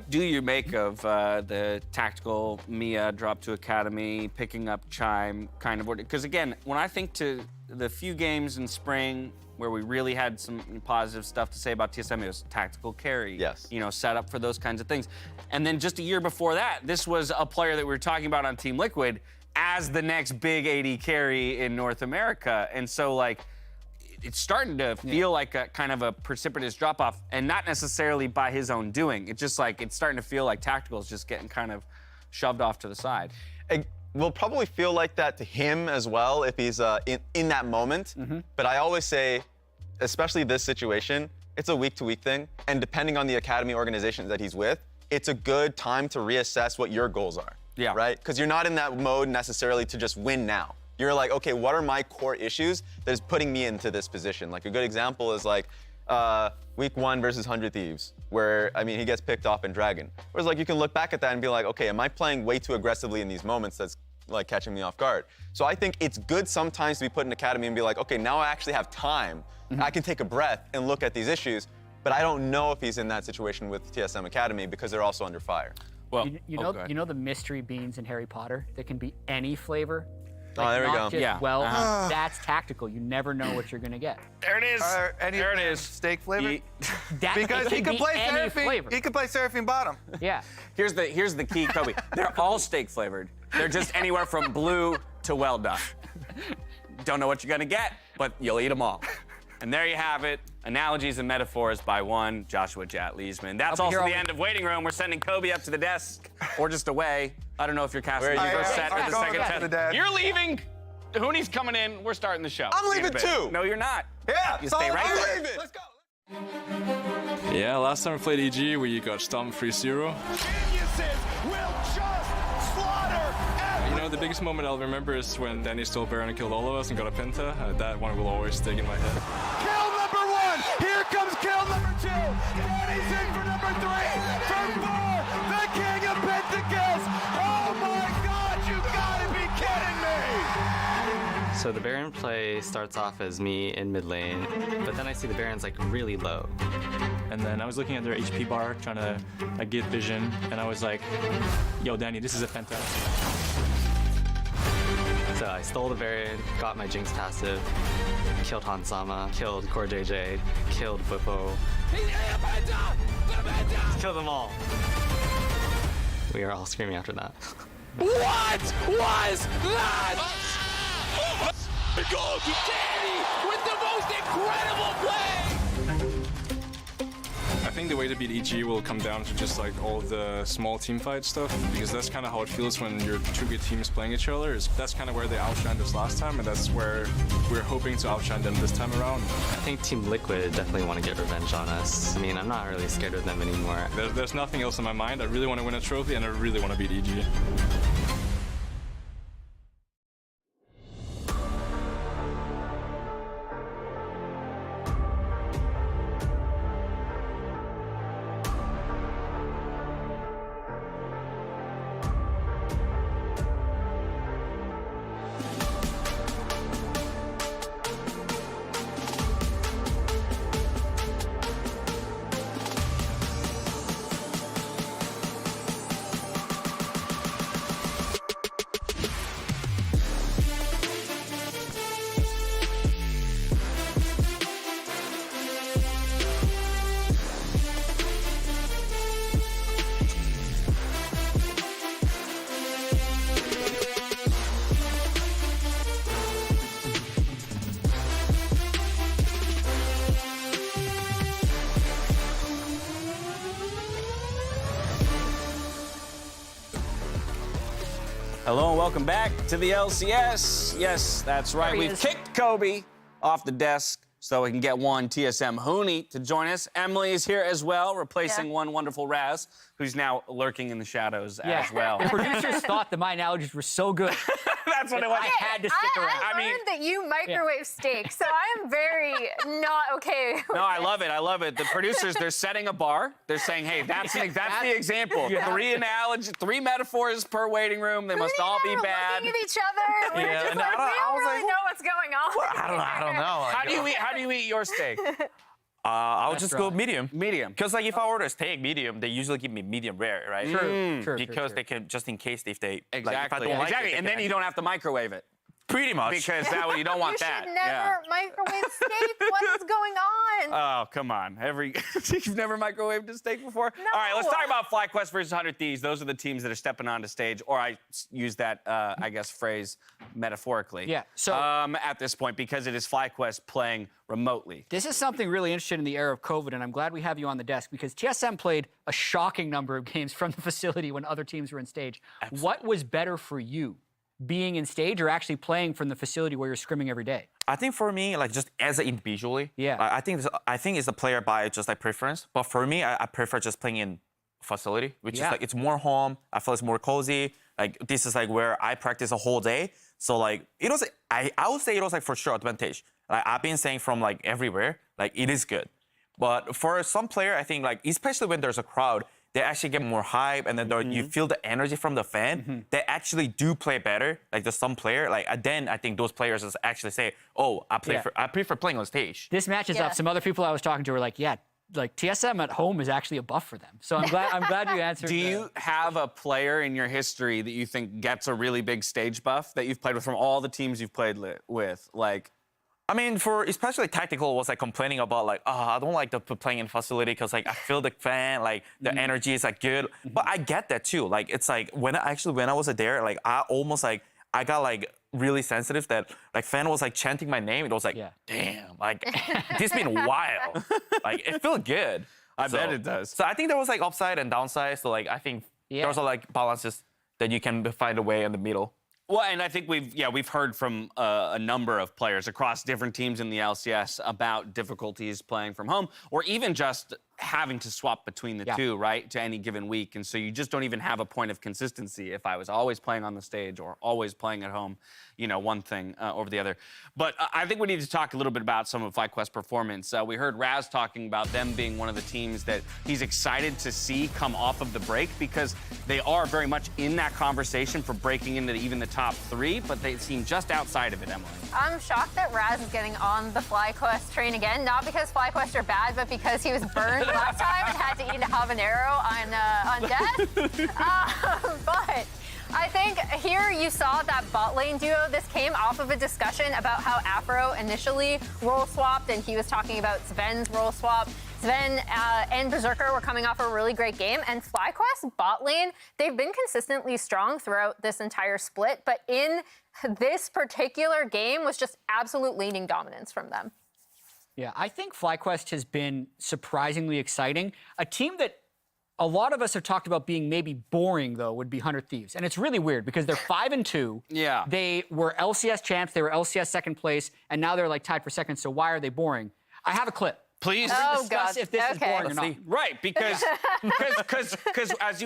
do you make of the Tactical Mia drop to Academy, picking up Chime, kind of? Because again, when I think to the few games in spring where we really had some positive stuff to say about TSM, it was Tactical carry. Yes. Set up for those kinds of things. And then just a year before that, this was a player that we were talking about on Team Liquid as the next big AD carry in North America. And so, like, it's starting to feel like a kind of a precipitous drop-off, and not necessarily by his own doing. It's just like, it's starting to feel like Tactical is just getting kind of shoved off to the side. It will probably feel like that to him as well if he's in that moment. But I always say, especially this situation, it's a week-to-week thing. And depending on the academy organization that he's with, it's a good time to reassess what your goals are. Yeah. Right? Because you're not in that mode necessarily to just win now. You're like, okay, what are my core issues that is putting me into this position? Like, a good example is like week 1 versus 100 Thieves, where, he gets picked off in Dragon. Whereas, like, you can look back at that and be like, okay, am I playing way too aggressively in these moments that's, like, catching me off guard? So I think it's good sometimes to be put in Academy and be like, okay, now I actually have time. I can take a breath and look at these issues. But I don't know if he's in that situation with TSM Academy because they're also under fire. Well, You know the mystery beans in Harry Potter that can be any flavor? Oh, there we not go. Just, Yeah. Well, that's Tactical. You never know what you're gonna get. there it is. There it is. Steak flavor? That, Because it he can could be play any Seraphine. flavor. He could play Seraphine bottom. Yeah. Here's the key, Kobe. They're all steak flavored. They're just anywhere from blue to well done. Don't know what you're gonna get, but you'll eat them all. And there you have it. Analogies and metaphors by one Joshua Jat Leesman. That's I'll be also here the all end of Waiting Room. We're sending Kobe up to the desk or just away. I don't know if you're casting the first set or the second back to the set. desk. You're leaving. Hooney's coming in. We're starting the show. I'm See you in a leaving bit. too. No, you're not. Yeah, You stay right I'm there. leaving. Let's go. Yeah, last time we played EG, we got stomped 3-0. Geniuses will just slaughter You know, the biggest moment I'll remember is when Danny stole Baron and killed all of us and got a penta. That one will always stick in my head. Kill number 1. Here comes kill number 2. Danny's in for number 3. From 4, the king of pentakills. Oh my God, you gotta be kidding me. So the Baron play starts off as me in mid lane, but then I see the Baron's like really low. And then I was looking at their HP bar, trying to get vision, and I was like, yo, Danny, this is a penta. So I stole the Baron, got my Jinx passive, killed Hansama, killed Core JJ, killed Bwipo. Killed them all. We are all screaming after that. What was that? Goal to Danny with the most incredible play. I think the way to beat EG will come down to just like all the small team fight stuff, because that's kind of how it feels when you're two good teams playing each other. That's kind of where they outshined us last time, and that's where we're hoping to outshine them this time around. I think Team Liquid definitely want to get revenge on us. I mean, I'm not really scared of them anymore. There's nothing else in my mind. I really want to win a trophy, and I really want to beat EG. Hello and welcome back to the LCS. Yes, that's right. There he We've is. kicked Kobe off the desk so we can get one TSM Hooney to join us. Emily is here as well, replacing one wonderful Raz, who's now lurking in the shadows as well. The producers thought that my analogies were so good. That's what it was. I had to stick around. I learned that you microwave steak, so I am very not okay with No, I love it. I love it. The producers, they're setting a bar. They're saying, hey, that's the example. Three metaphors per waiting room. They must all be bad. Looking at each other. We're just and like, I we don't was really like, know what's going on. I don't know. How do you eat your steak? I would just go medium. Medium. Because like if I order a steak medium, they usually give me medium rare, right? True. Because they can, just in case if they Exactly. like, if I don't like exactly. it, they and can then you don't have to microwave it. pretty much. Because that way you don't want You that. should never microwave steak. What is going on? Oh, come on. You've never microwaved a steak before? No. All right, let's talk about FlyQuest versus 100 Thieves. Those are the teams that are stepping onto stage, or I use that, I guess, phrase metaphorically. Yeah, so- at this point, because it is FlyQuest playing remotely. This is something really interesting in the era of COVID, and I'm glad we have you on the desk because TSM played a shocking number of games from the facility when other teams were in stage. Absolutely. What was better for you, being in stage or actually playing from the facility where you're scrimming every day? I think for me, like just as an individually, Yeah. I think it's a player by just like preference. But for me, I prefer just playing in facility, which is Yeah. like it's more home. I feel it's more cozy. Like this is like where I practice a whole day. So like it was, I would say it was like for sure advantage. Like I've been saying from like everywhere, like it is good. But for some player, I think like especially when there's a crowd, they actually get more hype, and then you feel the energy from the fan. They actually do play better. Like the some player, like then I think those players just actually say, "Oh, I prefer playing on stage." This matches Yeah. up. Some other people I was talking to were like, yeah, like TSM at home is actually a buff for them. So I'm glad you answered. Do you have a player in your history that you think gets a really big stage buff that you've played with from all the teams you've played with? Like, I mean, for especially tactical, was like complaining about like, oh, I don't like the playing in facility because like I feel the fan, like the energy is like good. But I get that too. Like it's like when I was there, like I almost like I got like really sensitive that like fan was like chanting my name. It was like, damn, like this been a while. Like it felt good. I bet it does. So I think there was like upside and downside. So like I think there's a like balances that you can find a way in the middle. Well, and I think we've heard from a number of players across different teams in the LCS about difficulties playing from home, or even just having to swap between the two, right, to any given week. And so you just don't even have a point of consistency if I was always playing on the stage or always playing at home, you know, one thing over the other. But I think we need to talk a little bit about some of FlyQuest's performance. We heard Raz talking about them being one of the teams that he's excited to see come off of the break because they are very much in that conversation for breaking into even the top 3, but they seem just outside of it, Emily. I'm shocked that Raz is getting on the FlyQuest train again, not because FlyQuest are bad, but because he was burned last time and had to eat a habanero on death. But I think here you saw that bot lane duo. This came off of a discussion about how Afro initially role swapped, and he was talking about Sven's role swap. Sven and Berserker were coming off a really great game, and FlyQuest bot lane, they've been consistently strong throughout this entire split, but in this particular game was just absolute laning dominance from them. Yeah, I think FlyQuest has been surprisingly exciting. A team that a lot of us have talked about being maybe boring, though, would be 100 Thieves. And it's really weird because they're 5-2. Yeah. They were LCS champs. They were LCS second place. And now they're like tied for second. So why are they boring? I have a clip. Please discuss if this is boring or not. Right, because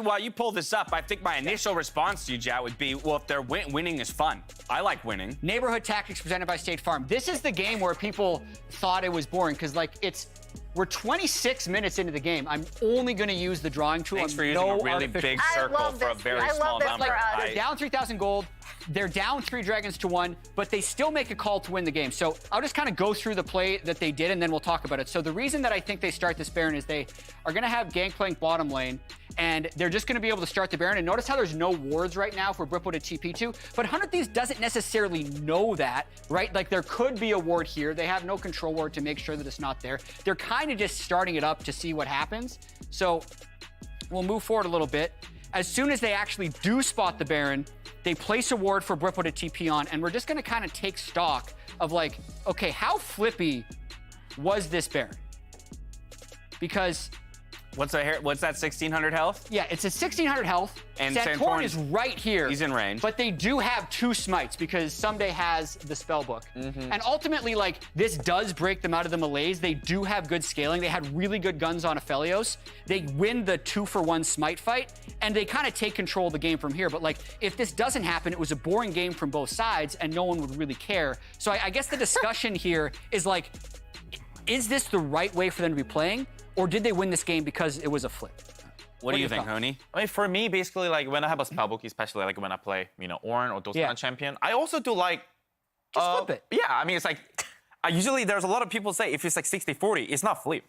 while you pull this up, I think my initial response to you, Jat, would be, well, if they're winning is fun. I like winning. Neighborhood Tactics presented by State Farm. This is the game where people thought it was boring because, like, we're 26 minutes into the game. I'm only going to use the drawing tool. Thanks for using a really big circle for a very small number. They're down 3,000 gold. They're down 3 dragons to 1, but they still make a call to win the game. So I'll just kind of go through the play that they did, and then we'll talk about it. So the reason that I think they start this Baron is they are going to have Gangplank bottom lane, and they're just going to be able to start the Baron. And notice how there's no wards right now for Brippo to TP to. But 100 Thieves doesn't necessarily know that, right? Like, there could be a ward here. They have no control ward to make sure that it's not there. They're kind of just starting it up to see what happens. So we'll move forward a little bit. As soon as they actually do spot the Baron, they place a ward for Brippo to TP on, and we're just going to kind of take stock of, like, okay, how flippy was this Baron? Because what's that 1,600 health? Yeah, it's a 1,600 health. And Santorin is right here. He's in range. But they do have 2 smites because Someday has the spellbook. And ultimately, like, this does break them out of the malaise. They do have good scaling. They had really good guns on Aphelios. They win the 2-for-1 smite fight, and they kind of take control of the game from here. But, like, if this doesn't happen, it was a boring game from both sides, and no one would really care. So I guess the discussion here is, like, is this the right way for them to be playing? Or did they win this game because it was a flip? What do you think, Honey? I mean, for me, basically, like, when I have a spellbook, especially, like, when I play, you know, Ornn or those kind of champion, I also do, like... Just flip it. Yeah, I mean, it's like... usually, there's a lot of people say if it's, like, 60-40, it's not flip.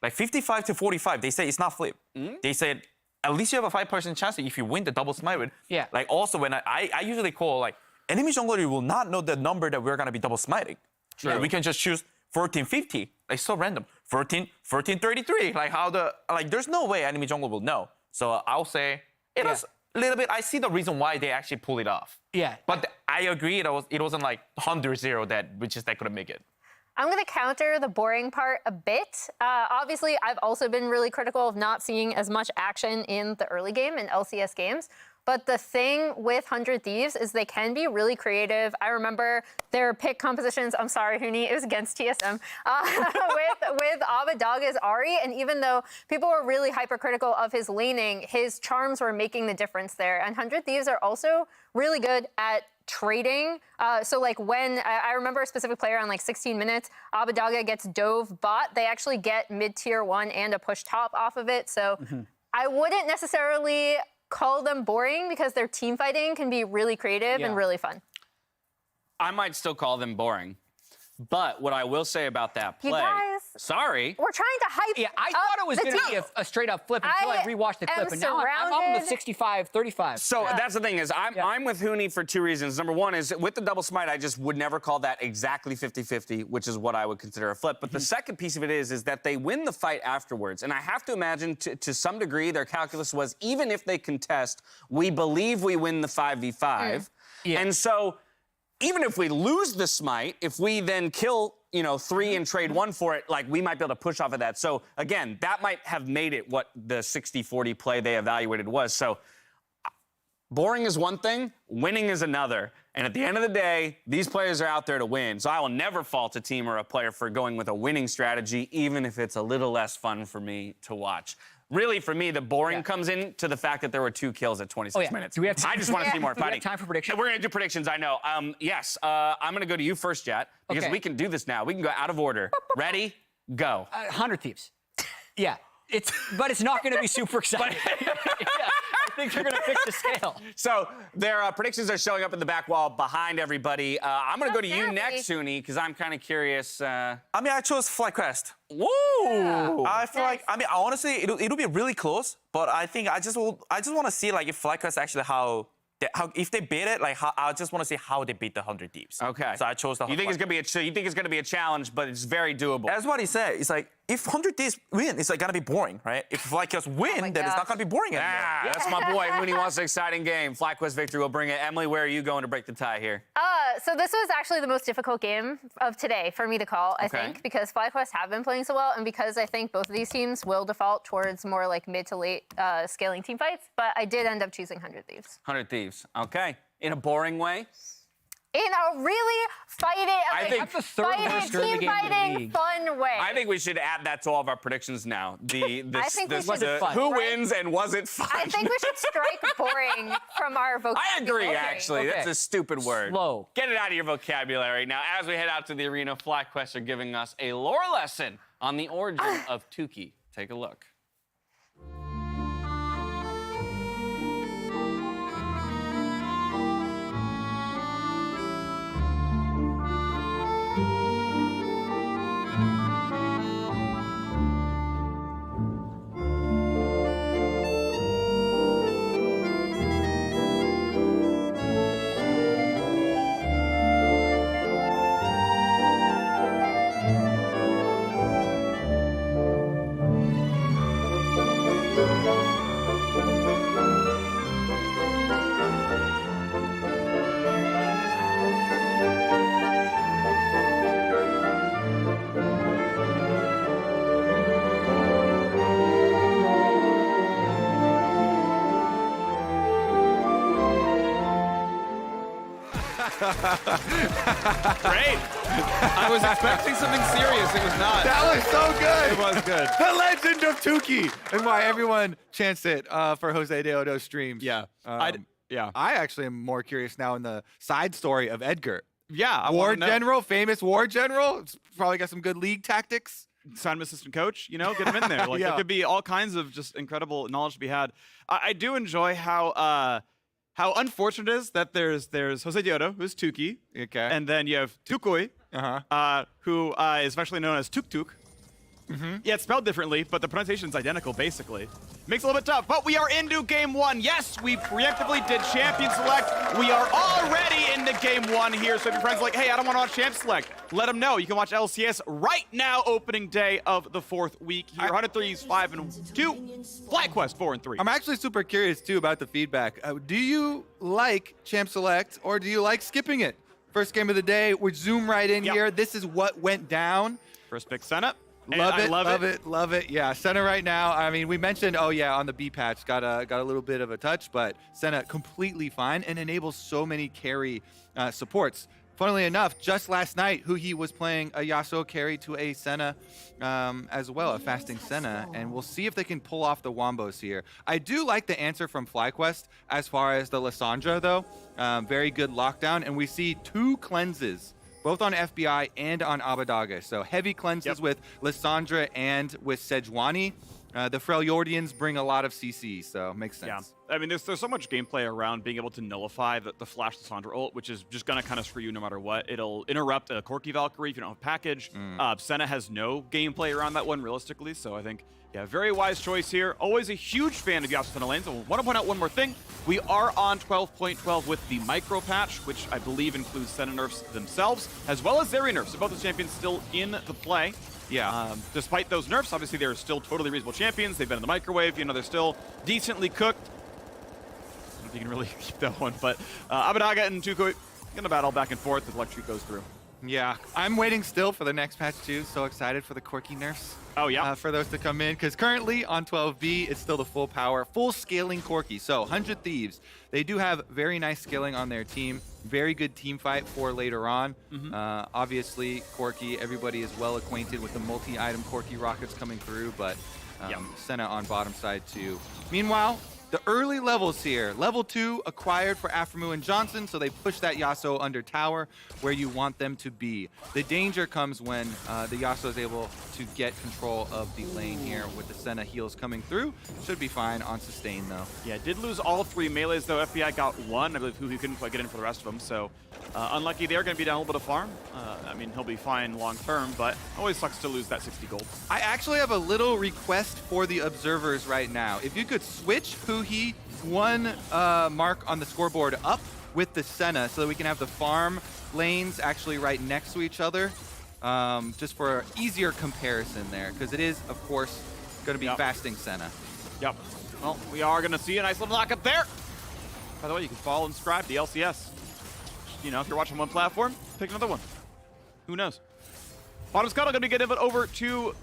Like, 55-45, they say it's not flip. They said, at least you have a 5% chance if you win the double smite with... Yeah. Like, also, when I usually call, like, enemy jungler will not know the number that we're going to be double smiting. True. We can just choose 1450, like, so random. 1433, like, there's no way enemy jungle will know. So I'll say it was a little bit, I see the reason why they actually pulled it off. Yeah. But I agree, it wasn't like 100-0 that they couldn't make it. I'm going to counter the boring part a bit. Obviously, I've also been really critical of not seeing as much action in the early game in LCS games. But the thing with 100 Thieves is they can be really creative. I remember their pick compositions, I'm sorry, Huni, it was against TSM, with Abadaga's Ahri. And even though people were really hypercritical of his laning, his charms were making the difference there. And 100 Thieves are also really good at trading. So, like, when I remember a specific player on, like, 16 minutes, Abadaga gets dove bot, they actually get mid-tier 1 and a push top off of it. So I wouldn't necessarily call them boring because their team fighting can be really creative and really fun. I might still call them boring. But what I will say about that play... You guys... Sorry. We're trying to hype Yeah, I thought it was going to be a straight-up flip until I rewatched the clip. And now I'm on with 65-35. So that's the thing is, I'm with Huni for 2 reasons. Number one is, with the double smite, I just would never call that exactly 50-50, which is what I would consider a flip. But the second piece of it is that they win the fight afterwards. And I have to imagine, to some degree, their calculus was, even if they contest, we believe we win the 5v5. And so... even if we lose the smite, if we then kill, 3 and trade 1 for it, like, we might be able to push off of that. So, again, that might have made it what the 60-40 play they evaluated was. So, boring is one thing, winning is another. And at the end of the day, these players are out there to win. So I will never fault a team or a player for going with a winning strategy, even if it's a little less fun for me to watch. Really, for me, the boring comes in to the fact that there were 2 kills at 26 minutes. Do we have I just want to see more fighting. Do we have time for predictions? We're going to do predictions, I know. Yes, I'm going to go to you first, Jet, because we can do this now. We can go out of order. Ready? Go. 100 Thieves. Yeah. But it's not going to be super exciting. I think they're going to fix the scale. So their predictions are showing up in the back wall behind everybody. I'm going to go to you next, Huni, because I'm kind of curious. I chose FlyQuest. Woo! Yeah. I feel like, honestly, it'll be really close, but I think I just want to see, like, if FlyQuest actually if they beat it, like, I just want to see how they beat the 100 Thieves. Okay. So I chose the. You think it's gonna be a challenge, but it's very doable. That's what he said. It's like, if 100 Thieves win, it's like gonna be boring, right? If FlyQuest win, then it's not gonna be boring anymore. That's my boy. Huni wants an exciting game. FlyQuest victory will bring it. Emily, where are you going to break the tie here? So this was actually the most difficult game of today for me to call, I think, because FlyQuest have been playing so well, and because I think both of these teams will default towards more like mid to late scaling team fights, but I did end up choosing 100 Thieves. 100 Thieves. Okay. In a boring way? In a really that's the third worst early game in the team-fighting, league. fun way. I think we should add that to all of our predictions now. I think we should. Who wins and was it fun? I think we should strike boring from our vocabulary. I agree, actually. That's a stupid word. Slow. Get it out of your vocabulary. Now, as we head out to the arena, FlyQuest are giving us a lore lesson on the origin of Tuki. Take a look. Great. I was expecting something serious. It was not. That was so good. It was good. The Legend of Tuki, and why everyone chants it for Jose Deodo's streams. Yeah. I actually am more curious now in the side story of Edgar. Yeah. War general, famous war general. It's probably got some good league tactics. Sign him assistant coach, get him in there. Like there could be all kinds of just incredible knowledge to be had. I do enjoy how unfortunate it is that there's Jose Deodo, who's Tuki, and then you have Tukui, who is affectionately known as Tuk Tuk. Yeah, it's spelled differently, but the pronunciation's identical, basically. Makes it a little bit tough, but we are into game 1. Yes, we preemptively did champion select. We are already into game 1 here, so if your friends are like, hey, I don't want to watch champ select, let them know. You can watch LCS right now, opening day of the 4th week here. 103 is 5-2, FlyQuest 4-3. I'm actually super curious, too, about the feedback. Do you like champ select, or do you like skipping it? First game of the day, we zoom right in here. This is what went down. First pick, Senna. Love it. Yeah, Senna right now. I mean, we mentioned, on the B patch, got a little bit of a touch, but Senna completely fine and enables so many carry supports. Funnily enough, just last night, Huhi was playing a Yasuo carry to a Senna as well, a fasting Senna, and we'll see if they can pull off the wombos here. I do like the answer from FlyQuest as far as the Lissandra, though. Very good lockdown, and we see 2 cleanses, both on FBI and on Abadaga. So heavy cleanses with Lissandra and with Sejuani. The Freljordians bring a lot of CC, so makes sense. Yeah, I mean, there's so much gameplay around being able to nullify the flash Lissandra ult, which is just gonna kind of screw you no matter what. It'll interrupt a Corki Valkyrie if you don't have package. Senna has no gameplay around that one realistically, so I think, very wise choice here. Always a huge fan of Yasuo Senna lanes. I want to point out one more thing. We are on 12.12 with the micro patch, which I believe includes Senna nerfs themselves, as well as Zeri nerfs. So both the champions still in the play. Despite those nerfs, obviously they're still totally reasonable champions. They've been in the microwave. They're still decently cooked. I don't know if you can really keep that one, but Abadaga and Tukui gonna battle back and forth as Electric goes through. Yeah, I'm waiting still for the next patch too. So excited for the Corki nerfs. Oh yeah. For those to come in, because currently on 12B, it's still the full power, full scaling Corki. So 100 Thieves, they do have very nice scaling on their team. Very good team fight for later on. Obviously, Corki, everybody is well acquainted with the multi-item Corki rockets coming through, but Senna on bottom side too. Meanwhile, the early levels here. Level 2 acquired for Aphromoo and Johnson, so they push that Yasuo under tower where you want them to be. The danger comes when the Yasuo is able to get control of the lane here with the Senna heals coming through. Should be fine on sustain though. Yeah, did lose all 3 melees though. FBI got 1. I believe he couldn't quite get in for the rest of them, so unlucky there. Going to be down a little bit of farm. I mean, he'll be fine long term, but always sucks to lose that 60 gold. I actually have a little request for the observers right now. If you could switch Huhi one mark on the scoreboard up with the Senna so that we can have the farm lanes actually right next to each other, just for easier comparison there, because it is, of course, going to be fasting Senna. Yep. Well, we are going to see a nice little knockup there. By the way, you can follow and subscribe to LCS. You know, if you're watching one platform, pick another one. Who knows? Bottom Scuttle going to get it over to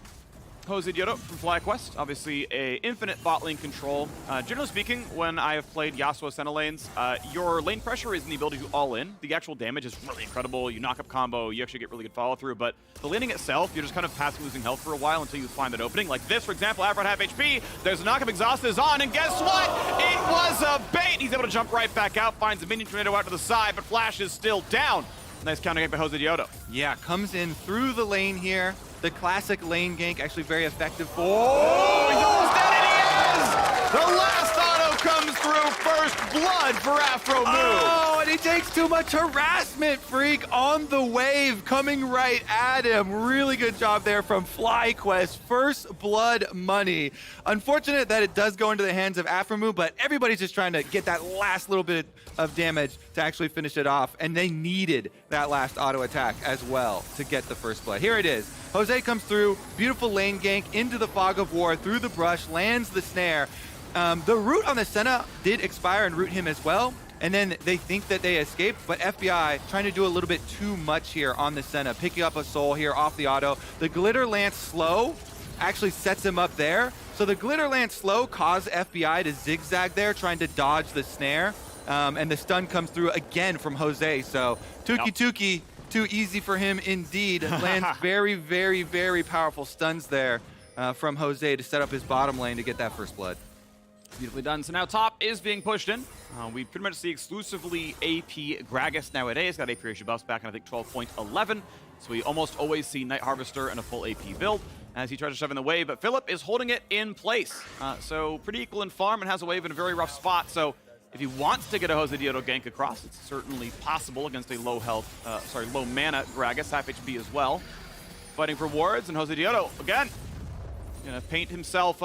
Jose Diodo from FlyQuest. Obviously, a infinite bot lane control. Generally speaking, when I have played Yasuo Senna lanes, your lane pressure is in the ability to all in. The actual damage is really incredible. You knock up combo, you actually get really good follow through. But the laning itself, you're just kind of passing losing health for a while until you find that opening. Like this, for example, Aphro half HP. There's a knock up, exhaust is on, and guess what? It was a bait. He's able to jump right back out, finds a minion tornado out to the side, but Flash is still down. Nice counter gank by Jose Diodo. Yeah, comes in through the lane here. The classic lane gank, actually very effective for... Oh, he's almost dead, and he is! The last auto comes through, first blood for Aphromoo. Oh, and he takes too much harassment, Freak, on the wave, coming right at him. Really good job there from FlyQuest. First blood money. Unfortunate that it does go into the hands of Aphromoo, but everybody's just trying to get that last little bit of damage to actually finish it off, and they needed that last auto attack as well to get the first blood. Here it is. Jose comes through, beautiful lane gank into the fog of war, through the brush, lands the snare. The root on the Senna did expire and root him as well, and then they think that they escaped, but FBI trying to do a little bit too much here on the Senna, picking up a soul here off the auto. The Glitter Lance slow actually sets him up there, so the Glitter Lance slow caused FBI to zigzag there, trying to dodge the snare, and the stun comes through again from Jose, so Tuki, too easy for him indeed. Lands very, very, very powerful stuns there from Jose to set up his bottom lane to get that first blood. Beautifully done. So now top is being pushed in. We pretty much see exclusively AP Gragas nowadays. Got AP ratio buffs back in, I think, 12.11. So we almost always see Night Harvester and a full AP build as he tries to shove in the wave. But Philip is holding it in place. So pretty equal in farm and has a wave in a very rough spot. So if he wants to get a Jose Diodo gank across, it's certainly possible against a low mana Gragas, half HP as well. Fighting for wards, and Jose Diodo, again, gonna paint himself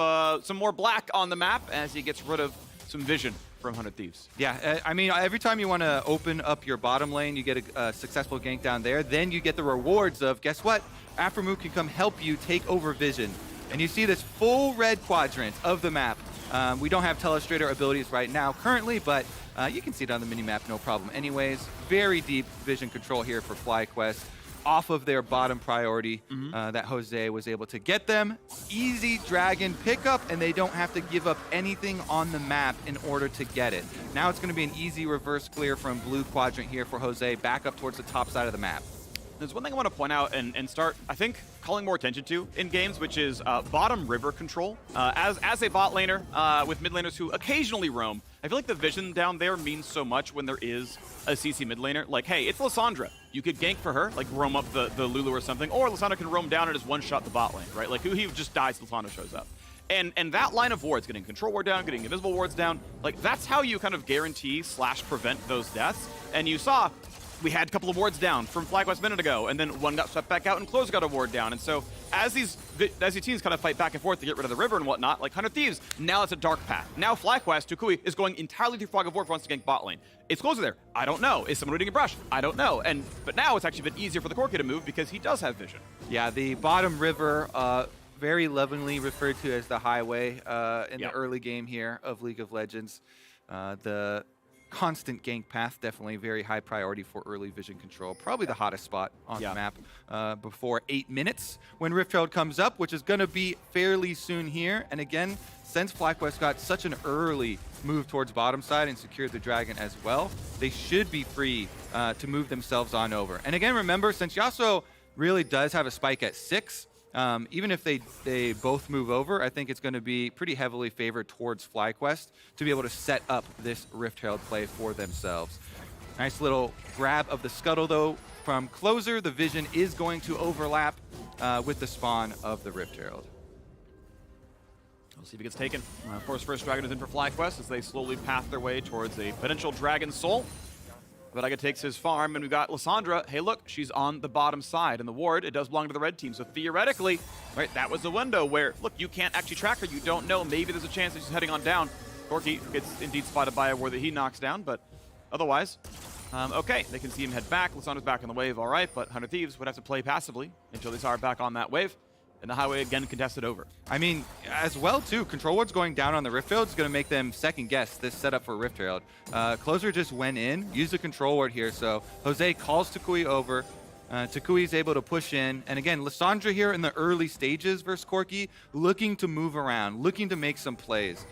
some more black on the map as he gets rid of some vision from 100 Thieves. Yeah, I mean, every time you want to open up your bottom lane, you get a successful gank down there, then you get the rewards of, guess what? Aphromoo can come help you take over vision. And you see this full red quadrant of the map. We don't have Telestrator abilities right now currently, but you can see it on the mini-map, no problem anyways. Very deep vision control here for FlyQuest off of their bottom priority that Jose was able to get them. Easy dragon pickup, and they don't have to give up anything on the map in order to get it. Now it's going to be an easy reverse clear from blue quadrant here for Jose, back up towards the top side of the map. There's one thing I want to point out and start, I think, calling more attention to in games, which is bottom river control. As a bot laner with mid laners who occasionally roam, I feel like the vision down there means so much when there is a CC mid laner. Like, hey, it's Lissandra. You could gank for her, like roam up the Lulu or something, or Lissandra can roam down and just one-shot the bot lane, right? Like, he just dies, Lissandra shows up. And that line of wards, getting control ward down, getting invisible wards down, like, that's how you kind of guarantee / prevent those deaths. And you saw we had a couple of wards down from FlyQuest a minute ago, and then one got swept back out and Close got a ward down. And so as these teams kind of fight back and forth to get rid of the river and whatnot, like 100 Thieves, now it's a dark path. Now FlyQuest, Tukui, is going entirely through Fog of War if he wants to gank bot lane. It's Closer there. I don't know. Is someone reading a brush? I don't know. But now it's actually been easier for the Corki to move because he does have vision. Yeah, the bottom river, very lovingly referred to as the highway in the early game here of League of Legends. The constant gank path, definitely very high priority for early vision control. Probably the hottest spot on the map before 8 minutes when Rift Herald comes up, which is going to be fairly soon here. And again, since FlyQuest got such an early move towards bottom side and secured the Dragon as well, they should be free to move themselves on over. And again, remember, since Yasuo really does have a spike at 6, even if they both move over, I think it's going to be pretty heavily favored towards FlyQuest to be able to set up this Rift Herald play for themselves. Nice little grab of the scuttle, though, from Closer. The vision is going to overlap with the spawn of the Rift Herald. We'll see if it gets taken. Of course, first Dragon is in for FlyQuest as they slowly path their way towards a potential Dragon Soul. Vadaga takes his farm, and we've got Lissandra. Hey, look, she's on the bottom side. And the ward, it does belong to the red team. So theoretically, right, that was the window where, look, you can't actually track her. You don't know. Maybe there's a chance that she's heading on down. Corki gets indeed spotted by a ward that he knocks down, but otherwise, okay, they can see him head back. Lissandra's back on the wave, all right, but 100 Thieves would have to play passively until they are back on that wave. And the highway again contested over. I mean, as well, too, Control Ward's going down on the Rift Herald is going to make them second guess this setup for Rift Herald. Closer just went in, used a Control Ward here, so Jose calls Takui over. Takui is able to push in. And again, Lissandra here in the early stages versus Corki, looking to move around, looking to make some plays.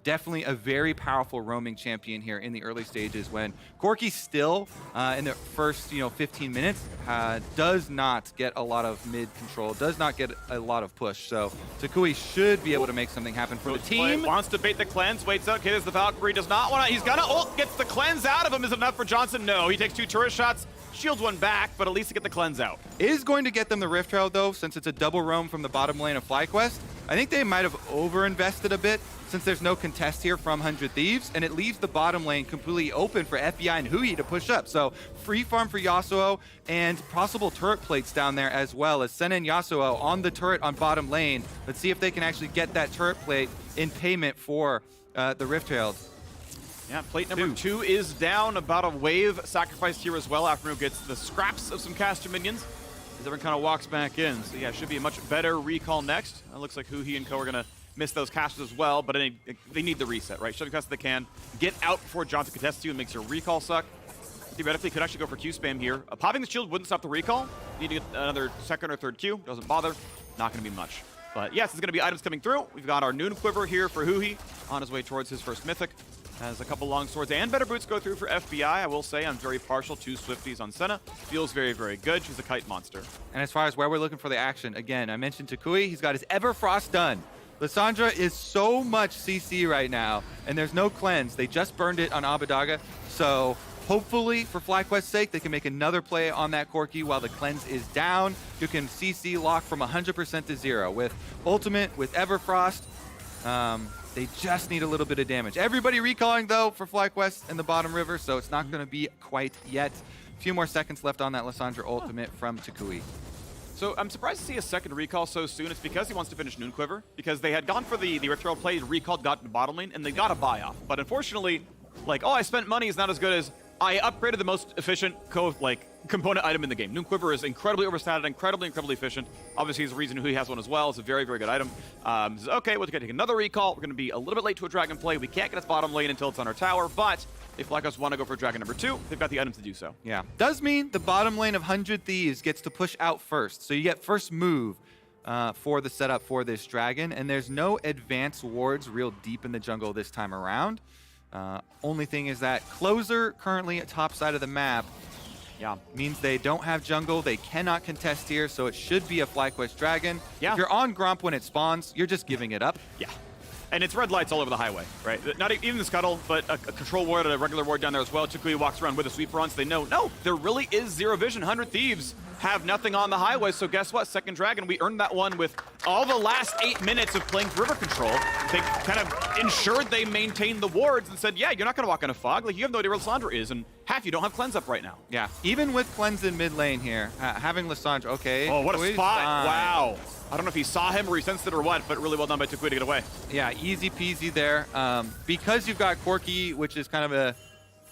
Definitely a very powerful roaming champion here in the early stages when Corki still, in the first 15 minutes, does not get a lot of mid control, does not get a lot of push. So Takui should be able to make something happen for the team. Wants to bait the cleanse, waits out. Okay, there's the Valkyrie, does not want to. He's gonna ult, gets the cleanse out of him. Is it enough for Johnson? No, he takes 2 turret shots. Shields one back, but at least to get the cleanse out. It is going to get them the Rift Herald, though, since it's a double roam from the bottom lane of FlyQuest. I think they might have over-invested a bit since there's no contest here from 100 Thieves, and it leaves the bottom lane completely open for FBI and Hui to push up. So free farm for Yasuo and possible turret plates down there as well as Senna and Yasuo on the turret on bottom lane. Let's see if they can actually get that turret plate in payment for the Rift Herald. Yeah, plate number 2 is down. About a wave sacrificed here as well. Afternoon gets the scraps of some caster minions as everyone kind of walks back in. So yeah, should be a much better recall next. It looks like Hui and co are going to miss those casters as well, but they need the reset, right? Shove the cast they can. Get out before Johnson contests you and makes your recall suck. Theoretically, could actually go for Q spam here. Popping the shield wouldn't stop the recall. Need to get another second or third Q. Doesn't bother. Not going to be much. But yes, there's going to be items coming through. We've got our Noon Quiver here for Hui on his way towards his first Mythic. Has a couple long swords and better boots go through for FBI. I will say I'm very partial to Swifties on Senna. Feels very, very good. She's a kite monster. And as far as where we're looking for the action, again, I mentioned Takui. He's got his Everfrost done. Lissandra is so much CC right now, and there's no cleanse. They just burned it on Abadaga. So hopefully, for FlyQuest's sake, they can make another play on that Corki while the cleanse is down. You can CC lock from 100% to 0. With Ultimate, with Everfrost, they just need a little bit of damage. Everybody recalling, though, for FlyQuest in the bottom river, so it's not going to be quite yet. A few more seconds left on that Lissandra ultimate from Takui. So I'm surprised to see a second recall so soon. It's because he wants to finish Noon Quiver, because they had gone for the Rift Herald play, recalled, got to the bottom lane, and they got a buy-off. But unfortunately, like, oh, I spent money is not as good as I upgraded the most efficient component item in the game. Noon Quiver is incredibly overstated, incredibly efficient. Obviously, there's a reason he has one as well. It's a very, very good item. Says, okay, we're going to take another recall. We're going to be a little bit late to a dragon play. We can't get its bottom lane until it's on our tower, but if FlyQuest want to go for dragon number 2, they've got the items to do so. Yeah. Does mean the bottom lane of 100 Thieves gets to push out first. So you get first move for the setup for this dragon, and there's no advanced wards real deep in the jungle this time around. Only thing is that Closer currently at top side of the map means they don't have jungle. They cannot contest here, so it should be a FlyQuest dragon. Yeah. If you're on Gromp when it spawns, you're just giving it up. Yeah. And it's red lights all over the highway, right? Not even the scuttle, but a control ward and a regular ward down there as well. Takui walks around with a sweeper on, so they know, no, there really is zero vision. 100 Thieves have nothing on the highway, so guess what? Second dragon, we earned that one with all the last 8 minutes of playing river control. They kind of ensured they maintained the wards and said, yeah, you're not going to walk in a fog. Like, you have no idea where Lissandra is, and half you don't have cleanse up right now. Yeah, even with cleanse in mid lane here, having Lissandra, okay. Oh, what a Takui's spot. fine. Wow. I don't know if he saw him or he sensed it or what, but really well done by Takui to get away. Yeah, easy peasy there. Because you've got Corki, which is kind of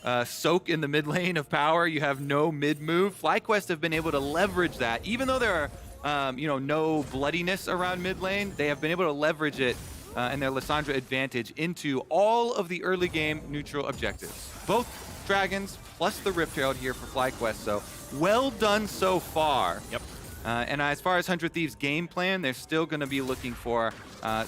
a soak in the mid lane of power, you have no mid move. FlyQuest have been able to leverage that. Even though there are no bloodiness around mid lane, they have been able to leverage it and their Lissandra advantage into all of the early game neutral objectives. Both dragons plus the Rift Herald here for FlyQuest, so well done so far. Yep. And as far as 100 Thieves' game plan, they're still going to be looking for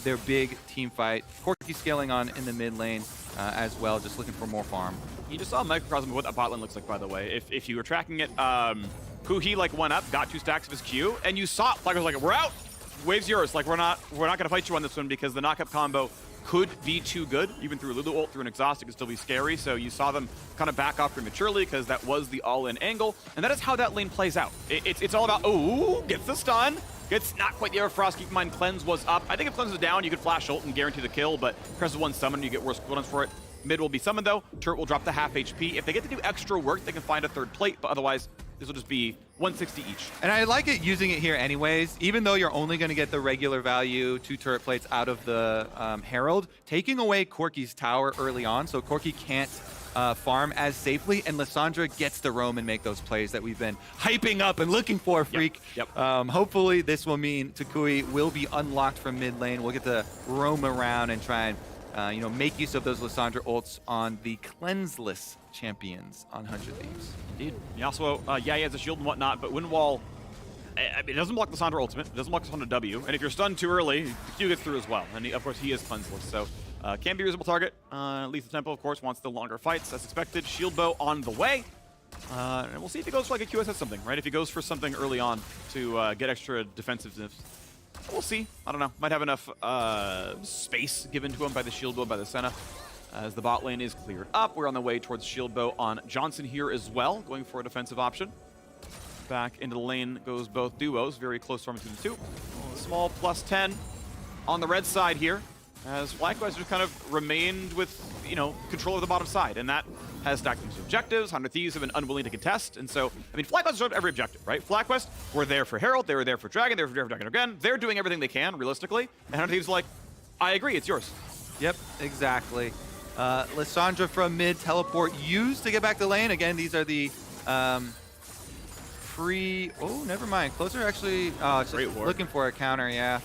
their big team fight. Corki scaling on in the mid lane as well, just looking for more farm. You just saw a microcosm of what that bot lane looks like, by the way. If you were tracking it, Kuhi like went up, got 2 stacks of his Q, and you saw like was like, we're out. Wave's yours. Like we're not gonna fight you on this one because the knockup combo could be too good. Even through Lulu ult, through an exhaust, it could still be scary. So you saw them kind of back off prematurely because that was the all-in angle, and that is how that lane plays out. It's all about gets the stun. Gets not quite the Aerofrost. Keep in mind, Cleanse was up. I think if Cleanse was down, you could flash ult and guarantee the kill, but presses 1 summon, you get worse cooldowns for it. Mid will be summoned though. Turret will drop the half HP. If they get to do extra work, they can find a 3rd plate, but otherwise, this will just be 160 each. And I like it using it here anyways, even though you're only going to get the regular value 2 turret plates out of the Herald, taking away Corki's tower early on, so Corki can't farm as safely, and Lissandra gets to roam and make those plays that we've been hyping up and looking for, Freak. Yep. Hopefully this will mean Takui will be unlocked from mid lane. We'll get to roam around and try and make use of those Lissandra ults on the cleanseless champions on 100 Thieves. Indeed. Yasuo, he has a shield and whatnot, but Windwall, it doesn't block Lissandra ultimate, it doesn't block Lissandra W, and if you're stunned too early, the Q gets through as well, and of course he is cleanseless, so can be a reasonable target. Lethal Tempo, of course, wants the longer fights, as expected. Shield Bow on the way. And we'll see if he goes for like a QSS something, right? If he goes for something early on to get extra defensiveness. We'll see. I don't know. Might have enough space given to him by the Shield Bow, by the Senna. As the bot lane is cleared up, we're on the way towards Shield Bow on Johnson here as well, going for a defensive option. Back into the lane goes both duos, very close farm between the two. Small plus 10 on the red side here, as FlyQuest just kind of remained with, control of the bottom side, and that has stacked these objectives. 100 Thieves have been unwilling to contest, and so, FlyQuest served every objective, right? FlyQuest were there for Herald, they were there for Dragon, they were there for Dragon again. They're doing everything they can, realistically, and 100 Thieves like, I agree, it's yours. Yep, exactly. Lissandra from mid, teleport used to get back to lane. Again, these are the oh, never mind. Closer actually, just looking for a counter, yeah.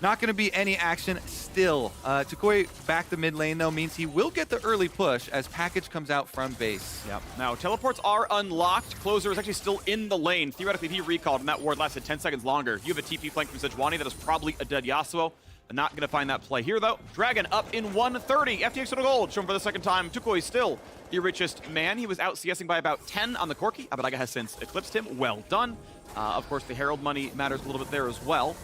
Not going to be any action still. Takui back to mid lane, though, means he will get the early push as package comes out from base. Yep. Now, teleports are unlocked. Closer is actually still in the lane. Theoretically, if he recalled and that ward lasted 10 seconds longer, you have a TP flank from Sejuani that is probably a dead Yasuo. Not going to find that play here, though. Dragon up in 130. FTX to the gold, shown for the second time. Tukoi still the richest man. He was out CSing by about 10 on the Corki. Abbedagge has since eclipsed him. Well done. Of course, the Herald money matters a little bit there as well,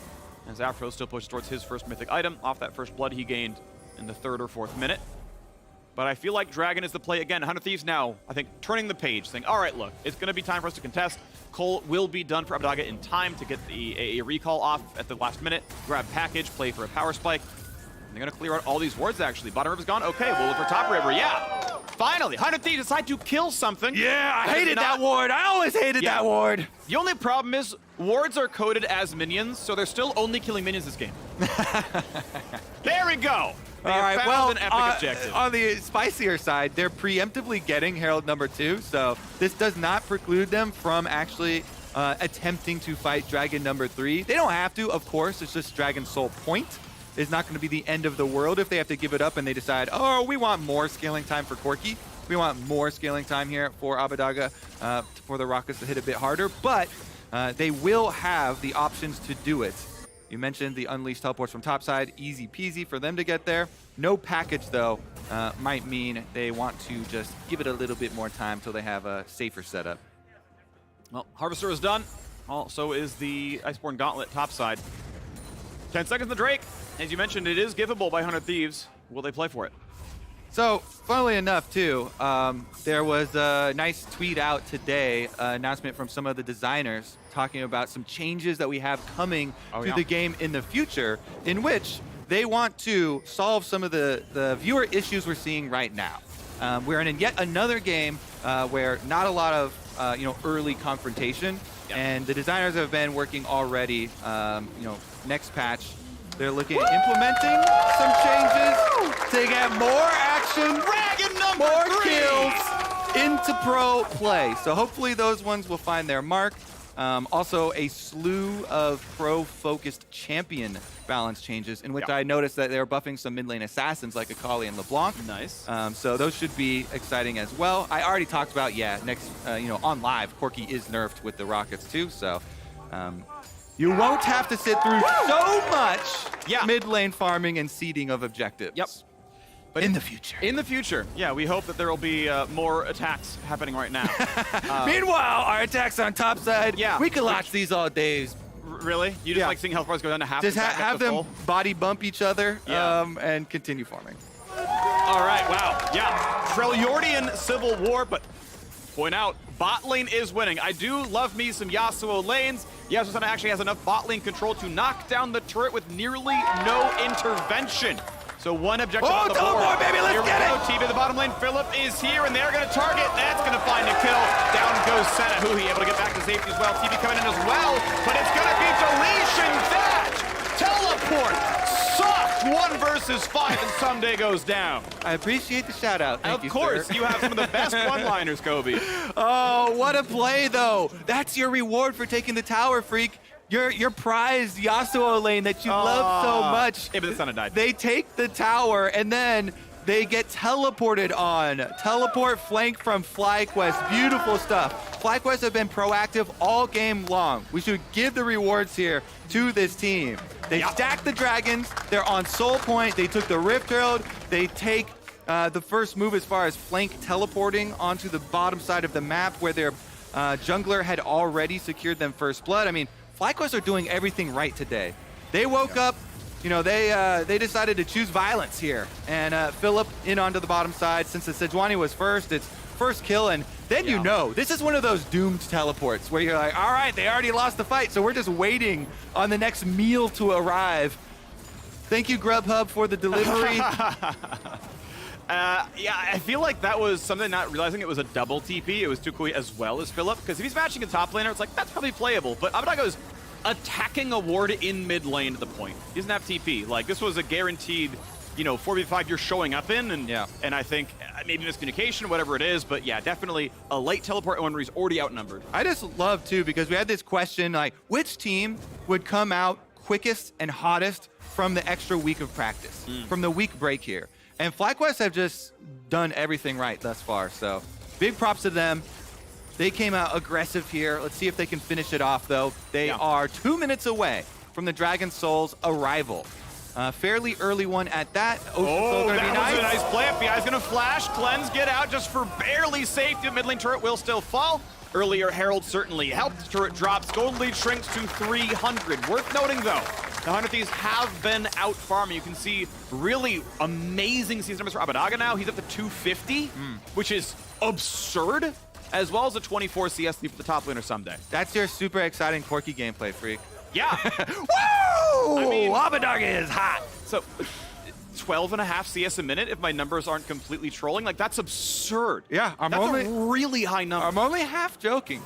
as Afro still pushes towards his first mythic item off that first blood he gained in the 3rd or 4th minute. But I feel like Dragon is the play again. 100 Thieves now, I think, turning the page, saying, all right, look, it's going to be time for us to contest. Cole will be done for Abbedagge in time to get a recall off at the last minute, grab package, play for a power spike. And they're going to clear out all these wards, actually. Bottom river's gone. Okay, we'll look for top river. Yeah. Finally, 100 Thieves decide to kill something. Yeah, I hated that ward. I always hated that ward. The only problem is wards are coded as minions, so they're still only killing minions this game. There we go. They all right, well, an epic objective. On the spicier side, they're preemptively getting Herald number 2, so this does not preclude them from actually attempting to fight Dragon number 3. They don't have to, of course. It's just Dragon's sole point. It's not going to be the end of the world if they have to give it up and they decide, oh, we want more scaling time for Corki. We want more scaling time here for Abbedagge for the Rockets to hit a bit harder, but they will have the options to do it. You mentioned the unleashed teleports from topside, easy peasy for them to get there. No package, though, might mean they want to just give it a little bit more time till they have a safer setup. Well, Harvester is done. So is the Iceborne Gauntlet topside. 10 seconds in the Drake. As you mentioned, it is giveable by 100 Thieves. Will they play for it? So, funnily enough, too, there was a nice tweet out today, announcement from some of the designers talking about some changes that we have coming to the game in the future, in which they want to solve some of the viewer issues we're seeing right now. We're in yet another game where not a lot of early confrontation, and the designers have been working already. Next patch, they're looking at implementing some changes to get more action, more kills into pro play. So hopefully those ones will find their mark. Also, a slew of pro-focused champion balance changes, in which I noticed that they were buffing some mid lane assassins like Akali and LeBlanc. Nice. So those should be exciting as well. I already talked about, next, on live, Corki is nerfed with the Rockets too. So you won't have to sit through so much mid lane farming and seeding of objectives. Yep. But in the future. In the future, yeah, we hope that there will be more attacks happening right now. Meanwhile, our attacks on top side, we can watch these all days. Really? You just like seeing health bars go down to half? Just and back up have to them full? body bump each other and continue farming. All right, wow. Yeah, Trilliordian Civil War, but point out, bot lane is winning. I do love me some Yasuo lanes. Yasuo actually has enough bot lane control to knock down the turret with nearly no intervention. So one objective on the board. Teleport, baby, let's get it! TB the bottom lane. Philip is here, and they're going to target. That's going to find a kill. Down goes Senna. Huhi able to get back to safety as well. TB coming in as well, but it's going to be deletion dash. Teleport. Soft 1 versus 5, and someday goes down. I appreciate the shout out. Thank you, Of course, sir. you have some of the best one-liners, Kobe. Oh, what a play, though. That's your reward for taking the tower, freak. Your prized Yasuo lane that you love so much. Yeah, but the Senna died. They take the tower, and then they get teleported on. Teleport flank from FlyQuest. Beautiful stuff. FlyQuest have been proactive all game long. We should give the rewards here to this team. They stack the dragons. They're on soul point. They took the Rift Herald. They take the first move as far as flank teleporting onto the bottom side of the map where their jungler had already secured them first blood. I mean, FlyQuest are doing everything right today. They woke up, they decided to choose violence here. And Philip in onto the bottom side. Since the Sejuani was first, it's first kill. And then this is one of those doomed teleports where you're like, all right, they already lost the fight, so we're just waiting on the next meal to arrive. Thank you, Grubhub, for the delivery. I feel like that was something not realizing it was a double TP. It was Tukui as well as Philip, because if he's matching a top laner, it's like, that's probably playable. But Abadago's attacking a ward in mid lane to the point. He doesn't have TP. Like, this was a guaranteed, 4v5 you're showing up in, and I think maybe miscommunication, whatever it is, but yeah, definitely a late teleport when he's already outnumbered. I just love, too, because we had this question, like, which team would come out quickest and hottest from the extra week of practice, from the week break here? And FlyQuest have just done everything right thus far, so big props to them. They came out aggressive here. Let's see if they can finish it off, though. They are 2 minutes away from the Dragon Soul's arrival. Fairly early one at that. Ocean Soul gonna be nice. Was a nice play. FBI's gonna flash. Cleanse, get out just for barely safety. Mid lane turret will still fall. Earlier, Herald certainly helped. Turret drops. Gold lead shrinks to 300. Worth noting, though, the 100 Thieves have been out farming. You can see really amazing season numbers for Abadaga now. He's up to 250, which is absurd, as well as a 24 CS lead for the top laner someday. That's your super exciting Corki gameplay, freak. Yeah. Woo! I mean, Abadaga is hot. So 12.5 CS a minute if my numbers aren't completely trolling. Like, that's absurd. Yeah, that's a really high number. I'm only half joking.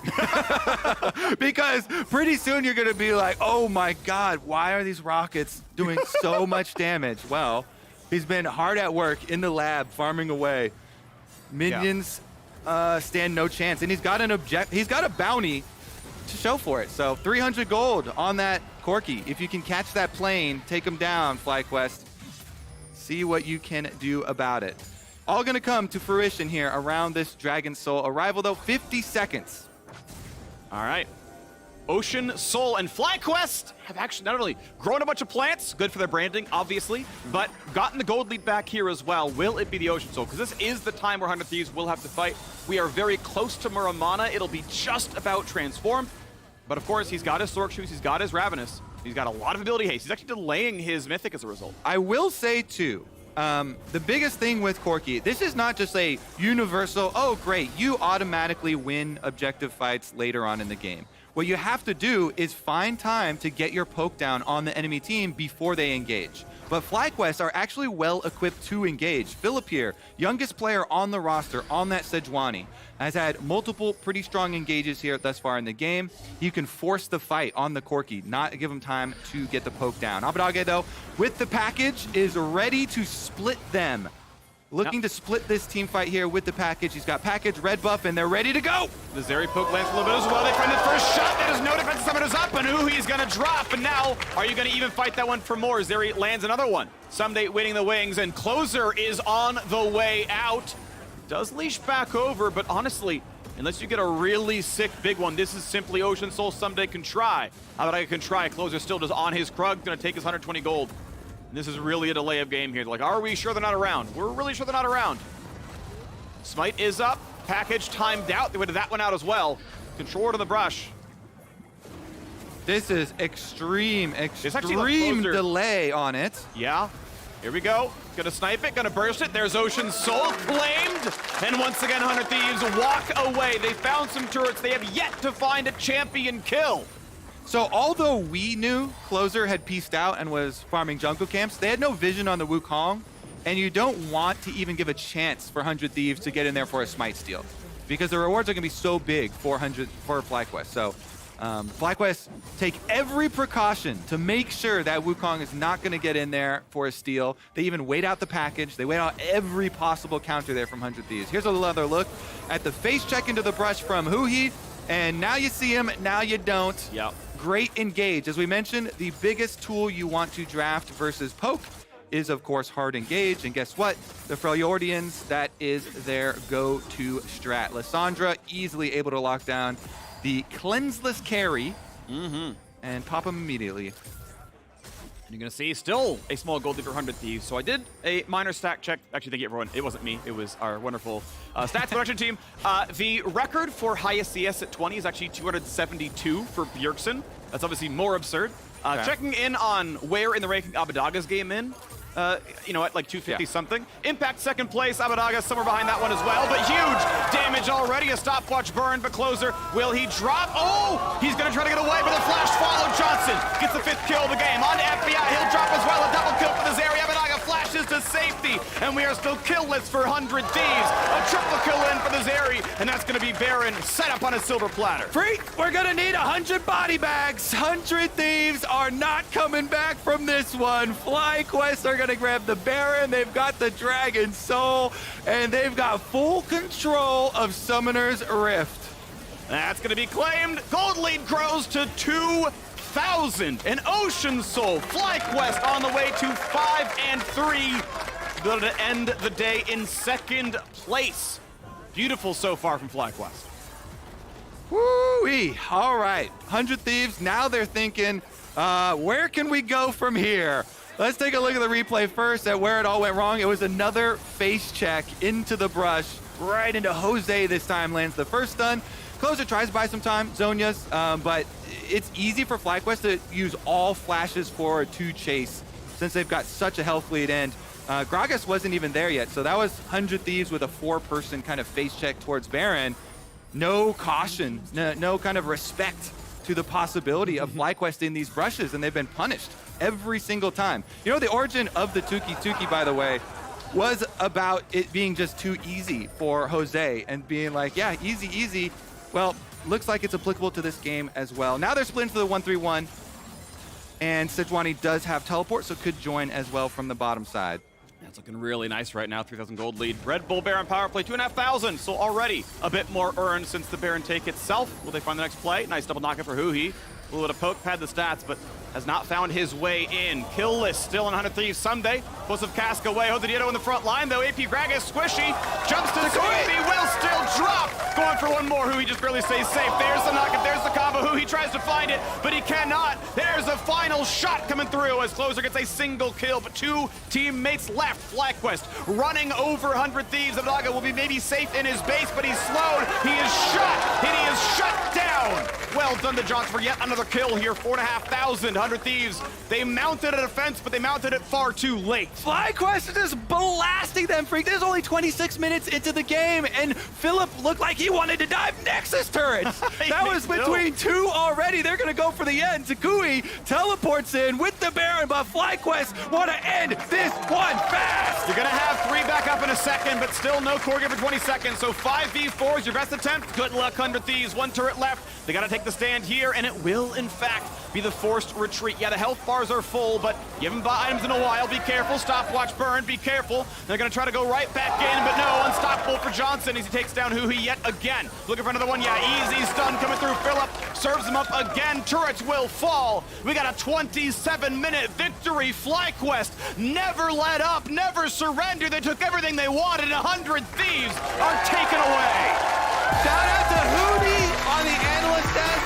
Because pretty soon you're going to be like, oh my God, why are these rockets doing so much damage? Well, he's been hard at work in the lab, farming away. Minions stand no chance. And he's got a bounty to show for it. So 300 gold on that Corki. If you can catch that plane, take him down, FlyQuest. See what you can do about it. All going to come to fruition here around this Dragon Soul arrival, though. 50 seconds. All right. Ocean Soul and FlyQuest have actually not only grown a bunch of plants, good for their branding, obviously, but gotten the gold lead back here as well. Will it be the Ocean Soul? Because this is the time where 100 Thieves will have to fight. We are very close to Muramana. It'll be just about transformed. But of course, he's got his Sork Shoes, he's got his Ravenous. He's got a lot of ability haste. He's actually delaying his Mythic as a result. I will say, too, the biggest thing with Corki, this is not just a universal, oh, great, you automatically win objective fights later on in the game. What you have to do is find time to get your poke down on the enemy team before they engage. But FlyQuest are actually well equipped to engage. Philip here, youngest player on the roster on that Sejuani, has had multiple pretty strong engages here thus far in the game. You can force the fight on the Corki, not give him time to get the poke down. Abadage, though, with the package, is ready to split them. looking to split this team fight here with the package. He's got package, red buff, and they're ready to go. The Zeri poke lands a little bit as well. They find the first shot. There's no defense. Summoner's up, and he's going to drop. And now, are you going to even fight that one for more? Zeri lands another one. Someday waiting the wings, and Closer is on the way out. Does leash back over, but honestly, unless you get a really sick big one, this is simply Ocean Soul Someday can try. How about I can try? Closer still just on his Krug, going to take his 120 gold. And this is really a delay of game here. They're like, are we sure they're not around? We're really sure they're not around. Smite is up. Package timed out. They went to that one out as well. Controller to the brush. This is extreme delay on it. Yeah. Here we go. Gonna snipe it, gonna burst it. There's Ocean Soul claimed. And once again, 100 Thieves walk away. They found some turrets. They have yet to find a champion kill. So although we knew Closer had pieced out and was farming jungle camps, they had no vision on the Wukong, and you don't want to even give a chance for 100 Thieves to get in there for a smite steal, because the rewards are going to be so big for FlyQuest. So FlyQuest take every precaution to make sure that Wukong is not going to get in there for a steal. They even wait out the package. They wait out every possible counter there from 100 Thieves. Here's another look at the face check into the brush from Huhi, and now you see him, now you don't. Yep. Great engage. As we mentioned, the biggest tool you want to draft versus poke is, of course, hard engage. And guess what? The Freljordians, that is their go-to strat. Lissandra easily able to lock down the cleanseless carry and pop him immediately. And you're going to see still a small gold lead for 100 Thieves. So I did a minor stack check. Actually, thank you, everyone. It wasn't me. It was our wonderful stats production team. The record for highest CS at 20 is actually 272 for Bjergsen. That's obviously more absurd. Checking in on where in the ranking Abadaga's game in. You know, at like 250 something. Impact second place, Abadaga somewhere behind that one as well, but huge damage already. A stopwatch burn, but Closer, will he drop? Oh, he's gonna try to get away, but a flash follow. Johnson gets the 5th kill of the game. On to FBI, he'll drop as well. A double kill for the Zeri. Abadaga flashes to safety, and we are still killless for 100 Thieves. A triple kill in for the Zeri, and that's gonna be Baron set up on a silver platter. Freak, we're gonna need 100 body bags. 100 Thieves are not coming back from this one. FlyQuest are gonna grab the Baron, they've got the Dragon Soul, and they've got full control of Summoner's Rift. That's gonna be claimed. Gold lead grows to 2,000. And Ocean Soul, FlyQuest on the way to 5 and 3. Able to end the day in second place. Beautiful so far from FlyQuest. Woo-wee. All right, 100 Thieves, now they're thinking, where can we go from here? Let's take a look at the replay first at where it all went wrong. It was another face check into the brush, right into Jose this time, lands the first stun. Closer tries to buy some time, Zhonya's, but it's easy for FlyQuest to use all flashes forward to chase since they've got such a health lead, and Gragas wasn't even there yet, so that was 100 Thieves with a 4-person kind of face check towards Baron. No caution, no kind of respect to the possibility of FlyQuest in these brushes, and they've been punished every single time. You know, the origin of the Tuki, by the way, was about it being just too easy for Jose and being like, yeah, easy, easy. Well, looks like it's applicable to this game as well. Now they're split into the 1-3-1, and Sejuani does have teleport, so could join as well from the bottom side. That's looking really nice right now. 3,000 gold lead. Red Bull Baron power play, 2,500. So already a bit more earned since the Baron take itself. Will they find the next play? Nice double knockout for Huhi. A little bit of poke, pad the stats, but has not found his way in. Kill list still on 100 Thieves Someday. Explosive cask away. Jose in the front line, though. AP Gragas squishy. Jumps to safety. Will still drop. Going for one more. Huhi just barely stays safe. There's the knockup. There's the combo. Huhi tries to find it, but he cannot. There's a final shot coming through as Closer gets a single kill, but 2 teammates left. FlyQuest running over 100 Thieves. Abadaga will be maybe safe in his base, but he's slowed. He is shot, and he is shut down. Well done to Johnson for yet another kill here. 4,500. 100 Thieves. They mounted a defense, but they mounted it far too late. FlyQuest is just blasting them, Freak. There's only 26 minutes into the game, and Philip looked like he wanted to dive Nexus turrets. That was between 2 already. They're going to go for the end. Takui teleports in with the Baron, but FlyQuest want to end this one fast. You're going to have 3 back up in a second, but still no Corgi for 20 seconds. So 5v4 is your best attempt. Good luck, 100 Thieves. 1 turret left. They got to take the stand here, and it will, in fact, be the forced retreat. Yeah, the health bars are full, but you haven't bought items in a while. Be careful. Stopwatch burn. Be careful. They're going to try to go right back in, but no. Unstoppable for Johnson as he takes down Huhi yet again. Looking for another one. Yeah, easy stun coming through. Philip serves him up again. Turrets will fall. We got a 27-minute victory. FlyQuest never let up, never surrender. They took everything they wanted. 100 Thieves are taken away. Shout out to Hootie on the analyst desk.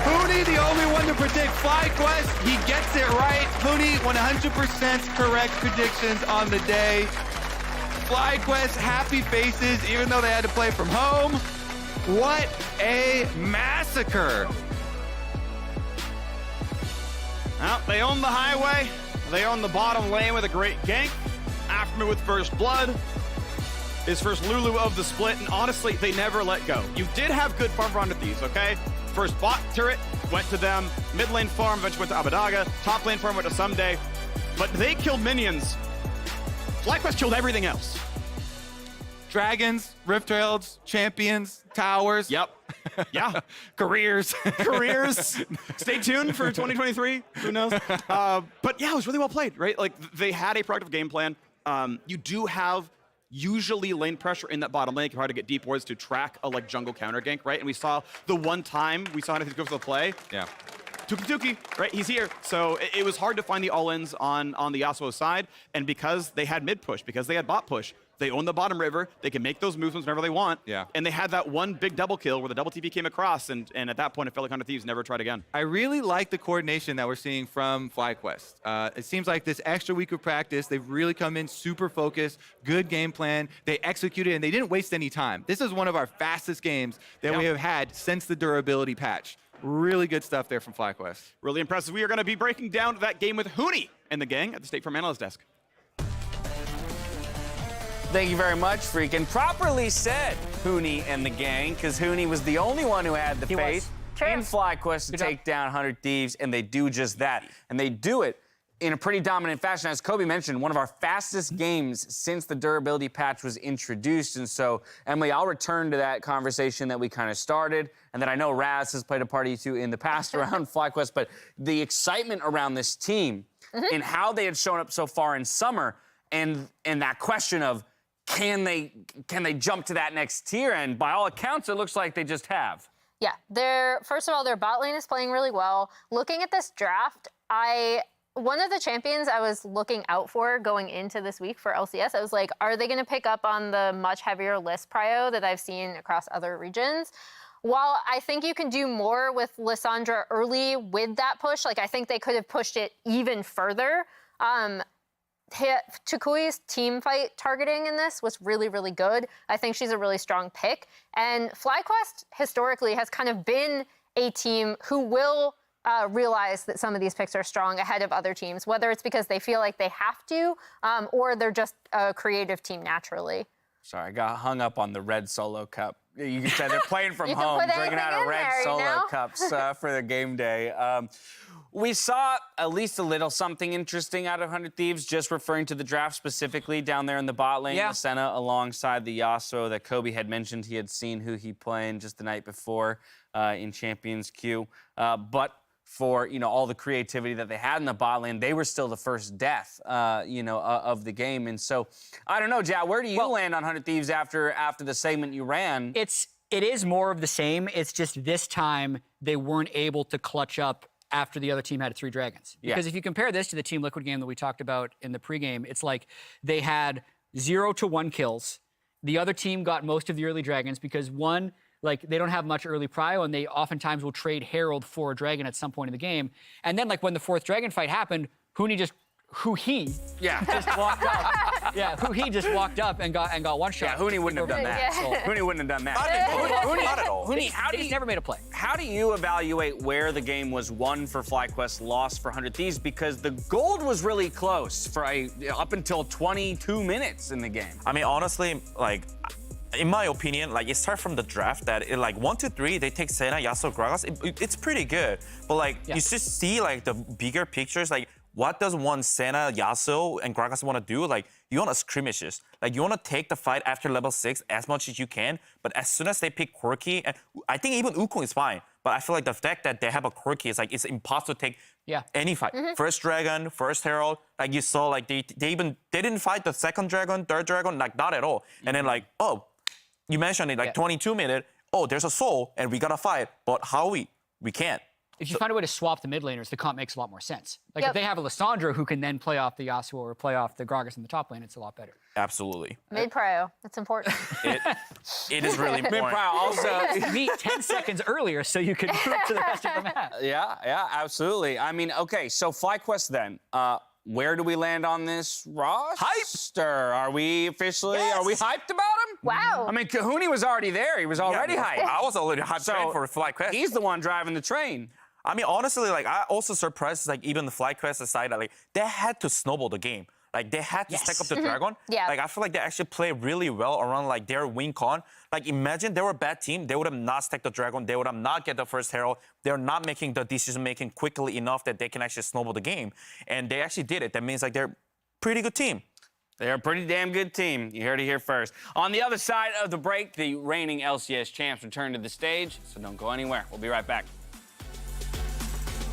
Hootie, the only one to predict FlyQuest. He gets it right. Hootie, 100% correct predictions on the day. FlyQuest, happy faces, even though they had to play from home. What a massacre. Well, they own the highway. They own the bottom lane with a great gank. Aftermath with first blood. His first Lulu of the split, and honestly, they never let go. You did have good farm for 100 Thieves, okay? First bot turret went to them. Mid lane farm eventually went to Abadaga. Top lane farm went to Someday. But they killed minions. FlyQuest killed everything else. Dragons, Rift Heralds, champions, towers. Yep. Yeah. Careers. Careers. Stay tuned for 2023. Who knows? But yeah, it was really well played, right? Like, they had a productive game plan. You do have usually lane pressure in that bottom lane. You can try to get deep wards to track a jungle counter gank, right? And we saw the one time we saw anything go for the play. Yeah. Tuki, right? He's here. So it was hard to find the all-ins on the Yasuo side. And because they had mid push, because they had bot push, they own the bottom river. They can make those movements whenever they want. Yeah. And they had that one big double kill where the double TP came across. And at that point, it felt like 100 Thieves never tried again. I really like the coordination that we're seeing from FlyQuest. It seems like this extra week of practice, they've really come in super focused, good game plan. They executed, and they didn't waste any time. This is one of our fastest games that we have had since the durability patch. Really good stuff there from FlyQuest. Really impressive. We are going to be breaking down that game with Huni and the gang at the State Farm Analyst Desk. Thank you very much, Freakin'. Properly said, Huni and the gang, because Huni was the only one who had the faith in FlyQuest to take down 100 Thieves, and they do just that. And they do it in a pretty dominant fashion. As Kobe mentioned, one of our fastest games since the durability patch was introduced. And so, Emily, I'll return to that conversation that we kind of started, and that I know Raz has played a party to in the past around FlyQuest, but the excitement around this team and how they had shown up so far in summer, and that question of, can they jump to that next tier? And by all accounts, it looks like they just have. Yeah, first of all, their bot lane is playing really well. Looking at this draft, one of the champions I was looking out for going into this week for LCS, I was like, are they going to pick up on the much heavier list prio that I've seen across other regions? While I think you can do more with Lissandra early with that push, I think they could have pushed it even further. Chukui's team fight targeting in this was really, really good. I think she's a really strong pick. And FlyQuest historically has kind of been a team who will realize that some of these picks are strong ahead of other teams, whether it's because they feel like they have to or they're just a creative team naturally. Sorry, I got hung up on the red solo cup. You said they're playing from home, put bringing out a red solo cups for the game day. We saw at least a little something interesting out of 100 Thieves, just referring to the draft specifically down there in the bot lane. Yeah. Senna alongside the Yasuo that Kobe had mentioned he had seen who he playing just the night before in Champions Queue. But for all the creativity that they had in the bot lane, they were still the first death of the game. And so I don't know, Ja, where do you land on 100 Thieves after the segment you ran? It is more of the same. It's just this time they weren't able to clutch up after the other team had 3 dragons. Because if you compare this to the Team Liquid game that we talked about in the pregame, it's like they had 0 to 1 kills. The other team got most of the early dragons because one, they don't have much early prio, and they oftentimes will trade Herald for a dragon at some point in the game. And then, when the 4th dragon fight happened, Huni just walked up. Yeah, Huni just walked up and got one shot. Yeah, Huni wouldn't have done that. Huni wouldn't have done that. Not at all. Huni, he's never made a play. How do you evaluate where the game was won for FlyQuest, lost for 100 Thieves? Because the gold was really close for up until 22 minutes in the game. I mean, honestly, in my opinion, it starts from the draft that 1 to 3, they take Senna, Yasuo, Gragas. It's pretty good, but you just see the bigger pictures. What does one Senna, Yasuo, and Gragas want to do? You want to skirmishes. You want to take the fight after level 6 as much as you can, but as soon as they pick Quirky, and I think even Wukong is fine, But I feel like the fact that they have a quirky is like it's impossible to take any fight. First dragon, first herald, like you saw, like they didn't fight the second dragon, third dragon, like not at all. And then like, oh, you mentioned it, like 22 minutes. Oh, there's a soul, and we gotta fight. But how we can't. If you find a way to swap the mid laners, the comp makes a lot more sense. Like if they have a Lissandra who can then play off the Yasuo or play off the Gragas in the top lane, it's a lot better. Absolutely. Mid-prio, it's important. It is really important. Mid-prio also. Meet 10 seconds earlier so you can move to the rest of the map. Yeah, absolutely. I mean, okay, so FlyQuest then. Where do we land on this roster? Are we officially, are we hyped about him? Wow. I mean, Kahuni was already there. He was already hyped. I was already hyped for FlyQuest. He's the one driving the train. I mean, honestly, like I also surprised, like even the FlyQuest aside, like they had to snowball the game. Like they had to stack up the dragon. Yeah. Like I feel like they actually play really well around like their win con. Like imagine they were a bad team, they would have not stacked the dragon, they would have not get the first herald. They're not making the decision making quickly enough that they can actually snowball the game. And they actually did it. That means like they're a pretty good team. They're a pretty damn good team. You heard it here first. On the other side of the break, the reigning LCS champs return to the stage, so don't go anywhere. We'll be right back.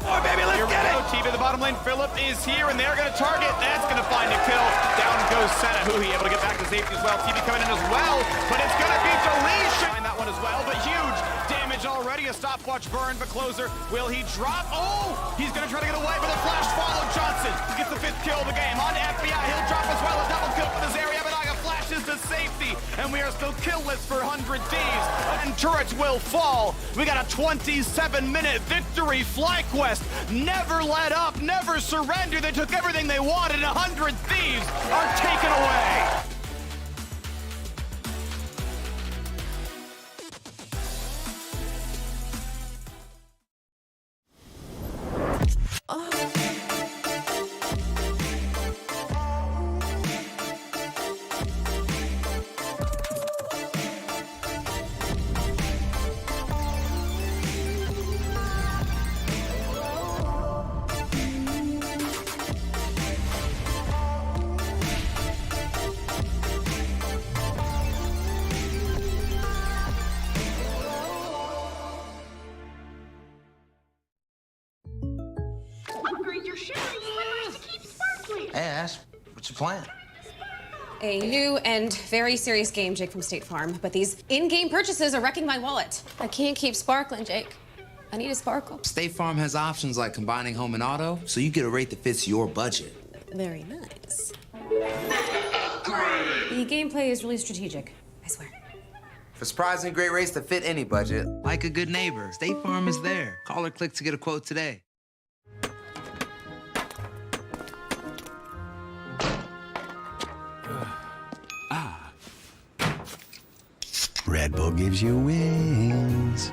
Oh, baby, let's get it! Team in the bottom lane, Philip is here, and they're going to target. That's going to find a kill. Down goes Senna, who he able to get back to safety as well. TV coming in as well, but it's going to be deletion. Find that one as well, but huge damage already. A stopwatch burn, but closer. Will he drop? Oh, he's going to try to get away, but a flash follow. Johnson gets the 5th kill of the game. On FBI, he'll drop as well. A double kill for this area. Abanaga flashes to safety, and we are still killless for 100 Thieves. And turrets will fall. We got a 27-minute victory. FlyQuest never let up, never surrender. They took everything they wanted, and 100 Thieves are taken away. Hey, Ash, what's your plan? A new and very serious game, Jake from State Farm, but these in-game purchases are wrecking my wallet. I can't keep sparkling, Jake. I need a sparkle. State Farm has options like combining home and auto, so you get a rate that fits your budget. Very nice. The gameplay is really strategic, I swear. For surprisingly great rates that fit any budget, like a good neighbor, State Farm is there. Call or click to get a quote today. Red Bull gives you wings.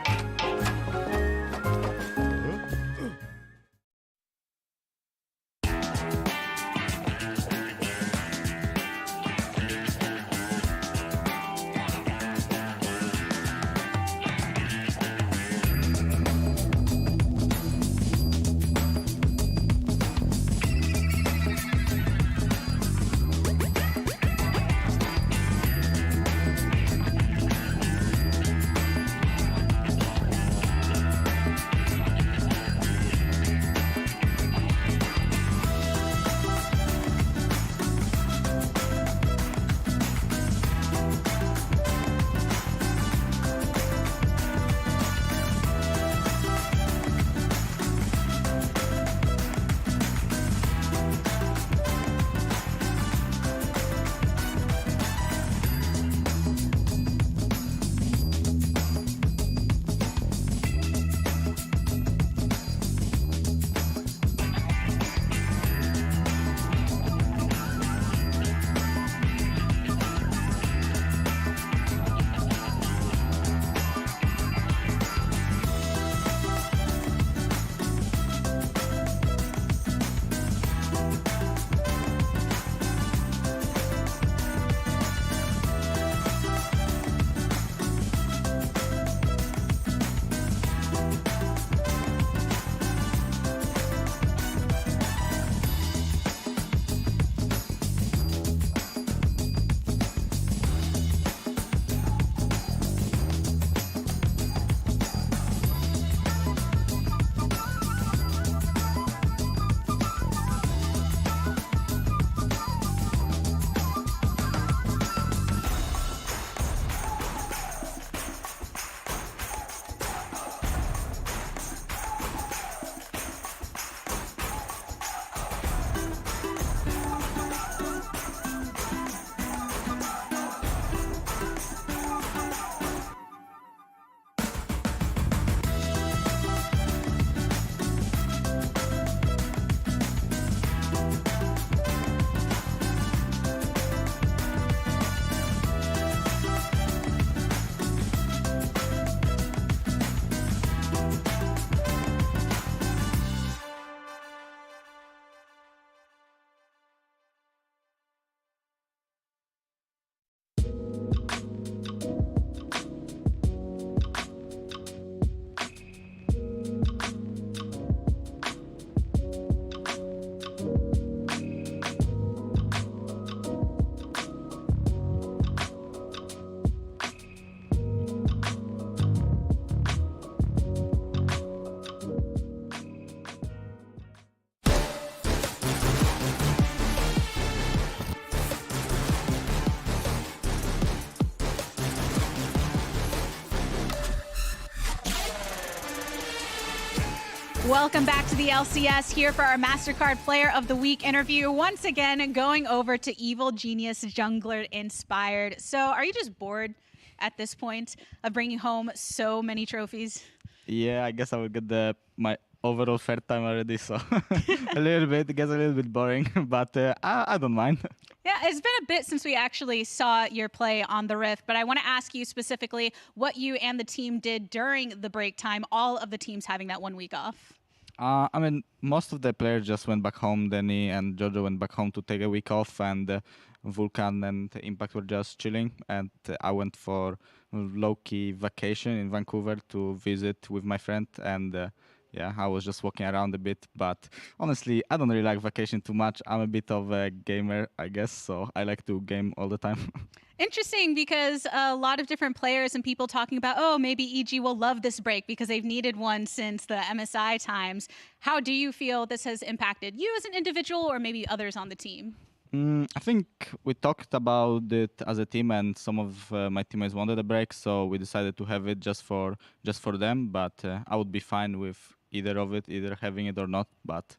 Welcome back to the LCS, here for our MasterCard Player of the Week interview. Once again, going over to Evil Genius Jungler Inspired. So are you just bored at this point of bringing home so many trophies? Yeah, I guess I will get my overall fair time already, so it gets a little bit boring, but I don't mind. Yeah, it's been a bit since we actually saw your play on the Rift, but I want to ask you specifically what you and the team did during the break time, all of the teams having that 1 week off. I mean, most of the players just went back home. Danny and Jojo went back home to take a week off, and Vulcan and Impact were just chilling. And I went for low-key vacation in Vancouver to visit with my friend. And yeah, I was just walking around a bit. But honestly, I don't really like vacation too much. I'm a bit of a gamer, I guess, so I like to game all the time. Interesting, because a lot of different players and people talking about, oh, maybe EG will love this break because they've needed one since the MSI times. How do you feel this has impacted you as an individual or maybe others on the team? I think we talked about it as a team, and some of my teammates wanted a break, so we decided to have it just for them. But I would be fine with either of it, either having it or not. But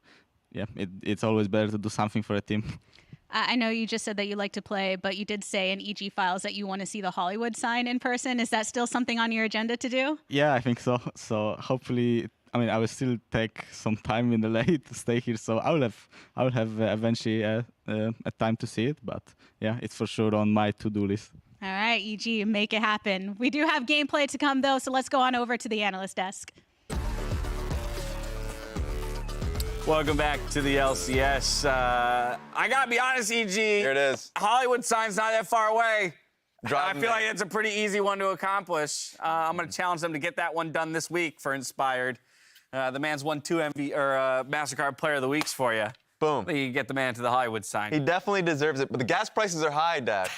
yeah, it's always better to do something for a team. I know you just said that you like to play, but you did say in EG Files that you want to see the Hollywood sign in person. Is that still something on your agenda to do? Yeah, I think so. So hopefully, I mean, I will still take some time in LA to stay here. So I will have eventually a time to see it. But yeah, it's for sure on my to-do list. All right, EG, make it happen. We do have gameplay to come, though, so let's go on over to the analyst desk. Welcome back to the LCS. I gotta be honest, EG. Here it is. Hollywood sign's not that far away. Driving I feel like it's a pretty easy one to accomplish. I'm gonna challenge them to get that one done this week for Inspired. The man's won 2 MasterCard Player of the Weeks for you. Boom. You get the man to the Hollywood sign. He definitely deserves it, but the gas prices are high, Dad.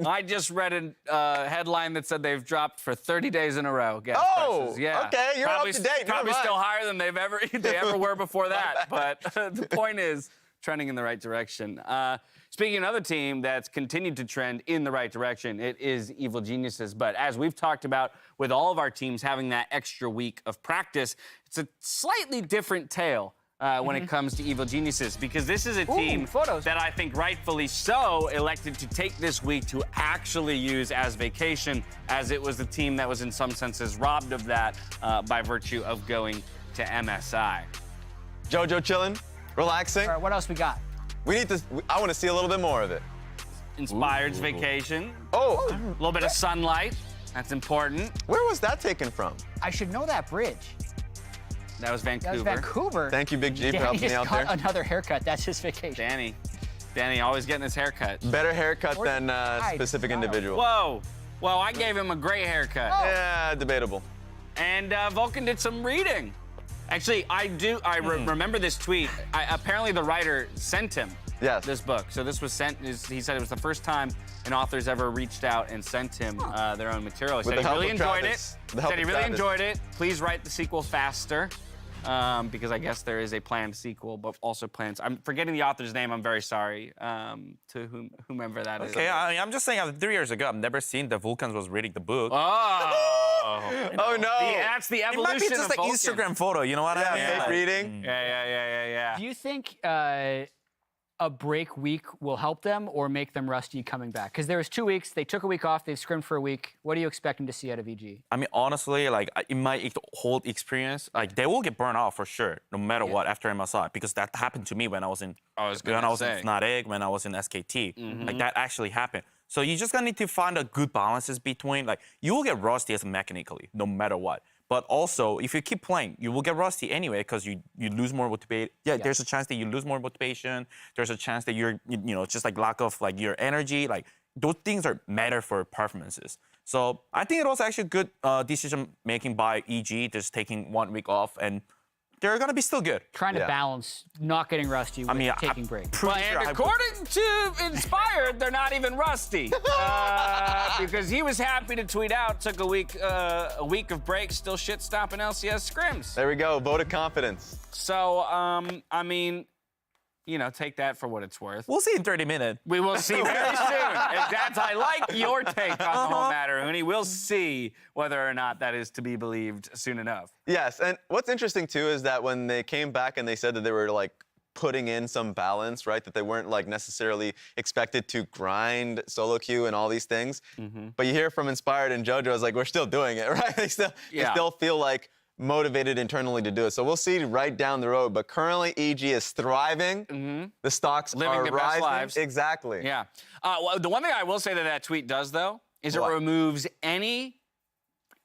I just read a headline that said they've dropped for 30 days in a row. Gas prices. Yeah. Okay, you're probably, up to date. Probably still higher than they ever were before that. But the point is, trending in the right direction. Speaking of another team that's continued to trend in the right direction, it is Evil Geniuses. But as we've talked about with all of our teams having that extra week of practice, it's a slightly different tale. When it comes to Evil Geniuses, because this is a team that I think rightfully so elected to take this week to actually use as vacation, as it was the team that was in some senses robbed of that by virtue of going to MSI. Jojo chilling, relaxing. All right, what else we got? I want to see a little bit more of it. Inspired's vacation. Oh, a little bit of sunlight. That's important. Where was that taken from? I should know that bridge. That was Vancouver. That was Vancouver. Thank you, Big G, for helping me out there. Another haircut. That's his vacation. Danny always getting his haircut. Better haircut than specific individual. Whoa. Well, I gave him a great haircut. Oh. Yeah, debatable. And Vulcan did some reading. Actually, I remember this tweet. Apparently, the writer sent him this book. So this was sent. He said it was the first time an author's ever reached out and sent him their own material. He said he really enjoyed it. Please write the sequel faster. Because I guess there is a planned sequel, but also plans. I'm forgetting the author's name. I'm very sorry to whomever that is. Okay, I'm just saying, 3 years ago, I've never seen that Vulcans was reading the book. Oh, oh no! That's the evolution. It might be just of like Instagram photo. You know what I mean? Fake reading. Yeah. Do you think a break week will help them or make them rusty coming back? Because there was 2 weeks, they took a week off, they've scrimmed for a week. What are you expecting to see out of EG? I mean, honestly, like in my whole experience, like they will get burned out for sure, no matter what after MSI, because that happened to me when I was in Fnatic, when I was in SKT. Like that actually happened. So you just gonna need to find a good balances between, like, you will get rusty as mechanically, no matter what. But also, if you keep playing, you will get rusty anyway because you lose more motivation. Yeah, there's a chance that you lose more motivation. There's a chance that you're, just like lack of like your energy. Like those things matter for performances. So I think it was actually good decision making by EG, just taking 1 week off, and they're gonna be still good. Trying to balance not getting rusty with taking breaks. And according to Inspired, they're not even rusty because he was happy to tweet out. Took a week of breaks, still shit stopping LCS scrims. There we go. Vote of confidence. So I mean, you know, take that for what it's worth. We'll see in 30 minutes. We will see very soon. I like your take on the whole matter, Uni. We'll see whether or not that is to be believed soon enough. Yes, and what's interesting too is that when they came back and they said that they were like putting in some balance, right? That they weren't like necessarily expected to grind solo queue and all these things. But you hear from Inspired and JoJo, it's like, we're still doing it, right? They still feel like motivated internally to do it. So we'll see right down the road. But currently, EG is thriving. The stocks Living are their rising. best lives. Exactly. Yeah. Well, the one thing I will say that tweet does, though, is it removes any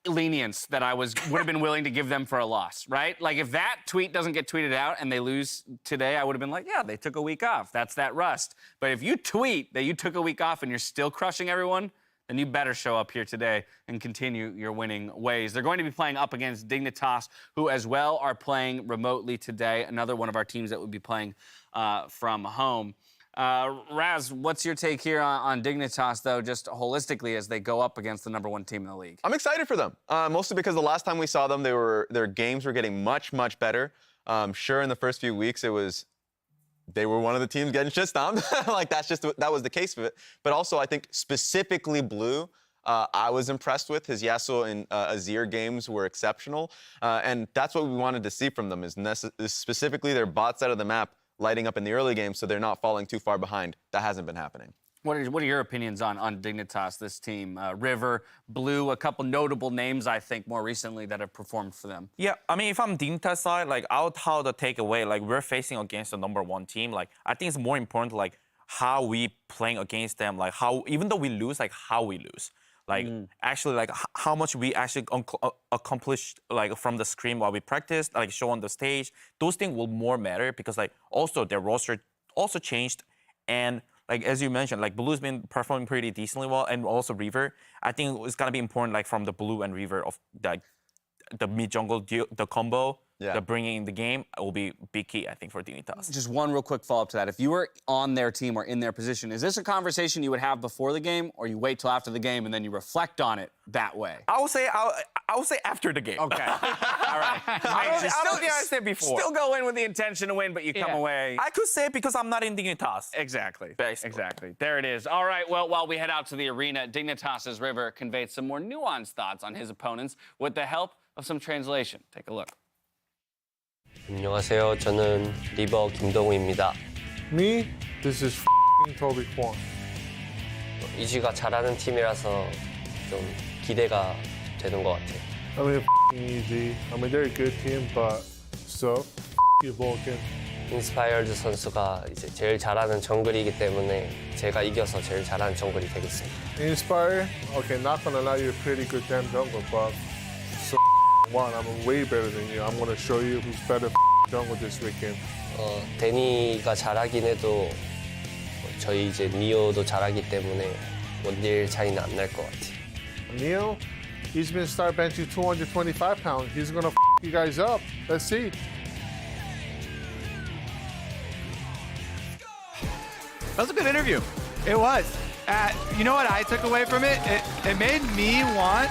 lenience that I would have been willing to give them for a loss, right? Like, if that tweet doesn't get tweeted out and they lose today, I would have been like, yeah, they took a week off. That's that rust. But if you tweet that you took a week off and you're still crushing everyone, then you better show up here today and continue your winning ways. They're going to be playing up against Dignitas, who as well are playing remotely today, another one of our teams that would be playing from home. Raz, what's your take here on Dignitas, though, just holistically as they go up against the #1 team in the league? I'm excited for them, mostly because the last time we saw them, their games were getting much, much better. Sure, in the first few weeks, they were one of the teams getting shit stomped. Like, that was the case of it. But also, I think specifically Blue, I was impressed with. His Yasuo and Azir games were exceptional. And that's what we wanted to see from them, is specifically their bot side of the map lighting up in the early game so they're not falling too far behind. That hasn't been happening. What are your opinions on Dignitas, this team? River, Blue, a couple notable names, I think, more recently that have performed for them. Yeah, I mean, if I'm Dignitas side, like, I'll tell the takeaway, like, we're facing against the #1 team. Like, I think it's more important, like, how we playing against them, like, how, even though we lose, like, how we lose. Like, actually, like, how much we actually accomplished, like, from the screen while we practiced, like, show on the stage. Those things will more matter because, like, also their roster also changed. And, like, as you mentioned, like, Blue's been performing pretty decently well, and also River. I think it's gonna be important, like, from the Blue and River of the mid-jungle, the combo, the bringing in the game will be big key, I think, for Dignitas. Just one real quick follow-up to that. If you were on their team or in their position, is this a conversation you would have before the game, or you wait till after the game and then you reflect on it that way? I would say after the game. Okay. All right. I don't think I said before. Still go in with the intention to win, but you come away. I could say because I'm not in Dignitas. Exactly. Basically. Exactly. There it is. All right. Well, while we head out to the arena, Dignitas' River conveyed some more nuanced thoughts on his opponents with the help of some translation. Take a look. 안녕하세요. 저는 리버 김동우입니다. Me, this is Toby Kwon. 이지가 잘하는 팀이라서 좀 기대가 되는 것 같아요. I mean, easy. I mean, they're a good team, but so you Vulcan. 인스파이어드 선수가 이제 제일 잘하는 정글이기 때문에 제가 이겨서 제일 잘하는 정글이 되겠습니다. Inspire, okay, not gonna lie, you're a pretty good damn jungle, but so what? I'm way better than you. I'm gonna show you who's better jungle this weekend. 데니가 잘하긴 해도 저희 이제 니오도 잘하기 때문에 원딜 차이는 안 날 것 같아요. Neo, he's been star bench 225 pounds. He's gonna you guys up. Let's see. That was a good interview. It was. You know what I took away from it? It made me want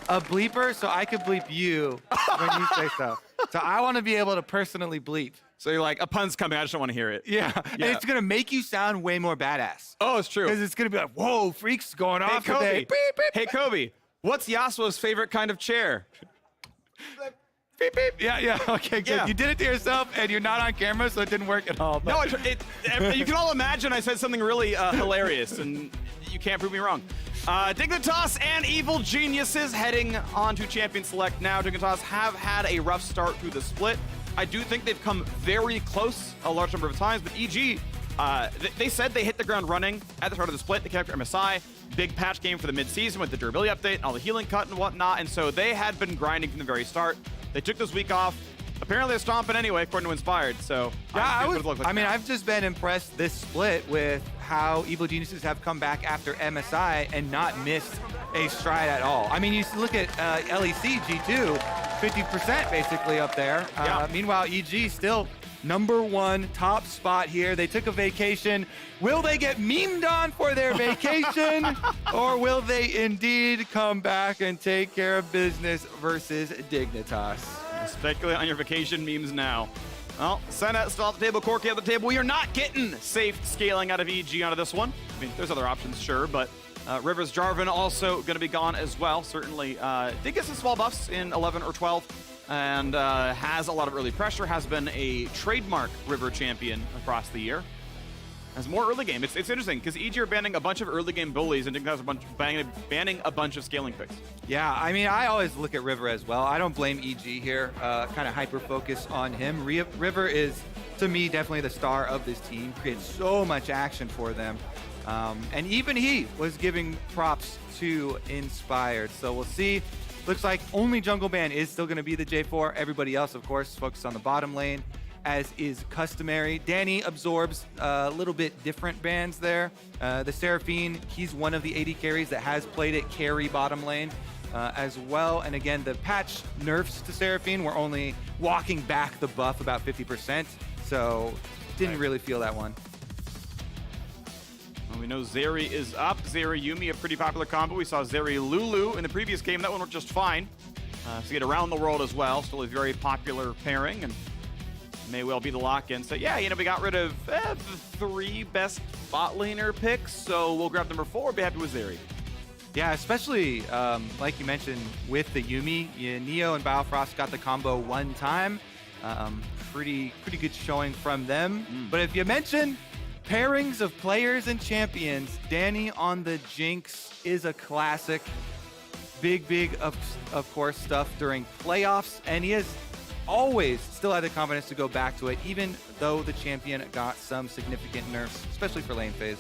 a bleeper so I could bleep you when you say stuff. So I want to be able to personally bleep. So you're like, a pun's coming, I just don't want to hear it. Yeah. And it's going to make you sound way more badass. Oh, it's true. Because it's going to be like, whoa, freaks going off today. Beep, beep. Hey, Kobe, what's Yasuo's favorite kind of chair? Beep, beep. Yeah, okay, good. Yeah. You did it to yourself, and you're not on camera, so it didn't work at all. No, you can all imagine I said something really hilarious, and you can't prove me wrong. Dignitas and Evil Geniuses heading on to Champion Select now. Dignitas have had a rough start through the split. I do think they've come very close a large number of times, but EG, they said they hit the ground running at the start of the split. They kept MSI, big patch game for the mid-season with the durability update, all the healing cut and whatnot, and so they had been grinding from the very start. They took this week off. Apparently they're stomping anyway, according to Inspired, so I've just been impressed this split with how Evil Geniuses have come back after MSI and not missed a stride at all. I mean, you look at LEC G2, 50% basically up there. Meanwhile, EG still #1 top spot here. They took a vacation. Will they get memed on for their vacation? Or will they indeed come back and take care of business versus Dignitas? Speculate on your vacation memes now. Well, Senna still at the table, Corki at the table. We are not getting safe scaling out of EG onto this one. I mean, there's other options, sure, but Rivers Jarvan also going to be gone as well. Certainly did get some small buffs in 11 or 12 and has a lot of early pressure, has been a trademark River champion across the year. Has more early game. It's interesting because EG are banning a bunch of early game bullies and Dignitas banning a bunch of scaling picks. Yeah, I mean, I always look at River as well. I don't blame EG here. Kind of hyper-focus on him. River is, to me, definitely the star of this team. Creates so much action for them. And even he was giving props to Inspired. So we'll see. Looks like only jungle ban is still going to be the J4. Everybody else, of course, focused on the bottom lane, as is customary. Danny absorbs a little bit different bans there. The Seraphine, he's one of the AD carries that has played it carry bottom lane as well. And again, the patch nerfs to Seraphine were only walking back the buff about 50%. So didn't really feel that one. Well, we know Zeri is up. Zeri Yumi, a pretty popular combo. We saw Zeri Lulu in the previous game. That one worked just fine. So get around the world as well. Still a very popular pairing and may well be the lock-in. So yeah, we got rid of the 3 best bot laner picks. So we'll grab number 4. Be happy with Zeri. Yeah, especially like you mentioned with the Yumi, Neo and Biofrost got the combo one time. Pretty good showing from them. But if you mention pairings of players and champions, Danny on the Jinx is a classic. Big of course stuff during playoffs, and he has always still had the confidence to go back to it, even though the champion got some significant nerfs, especially for lane phase.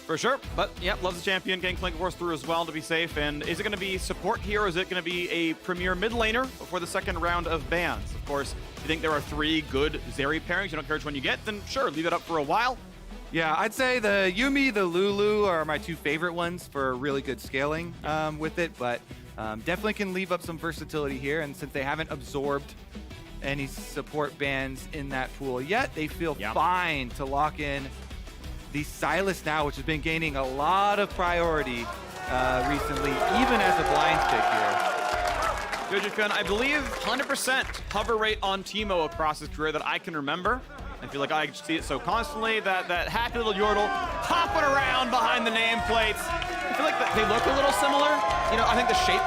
For sure, but yeah, loves the champion, getting Flank Force through as well to be safe. And is it going to be support here, or is it going to be a premier mid laner before the second round of bans? Of course, if you think there are 3 good Zeri pairings, you don't care which one you get, then sure, leave it up for a while. Yeah, I'd say the Yumi, the Lulu are my 2 favorite ones for really good scaling with it, but definitely can leave up some versatility here. And since they haven't absorbed any support bans in that pool yet, they feel fine to lock in the Sylas now, which has been gaining a lot of priority recently, even as a blind pick here. Jojo, I believe 100% hover rate on Teemo across his career that I can remember. I feel like I see it so constantly, that happy little Yordle hopping around behind the nameplates. I feel like they look a little similar. I think the shape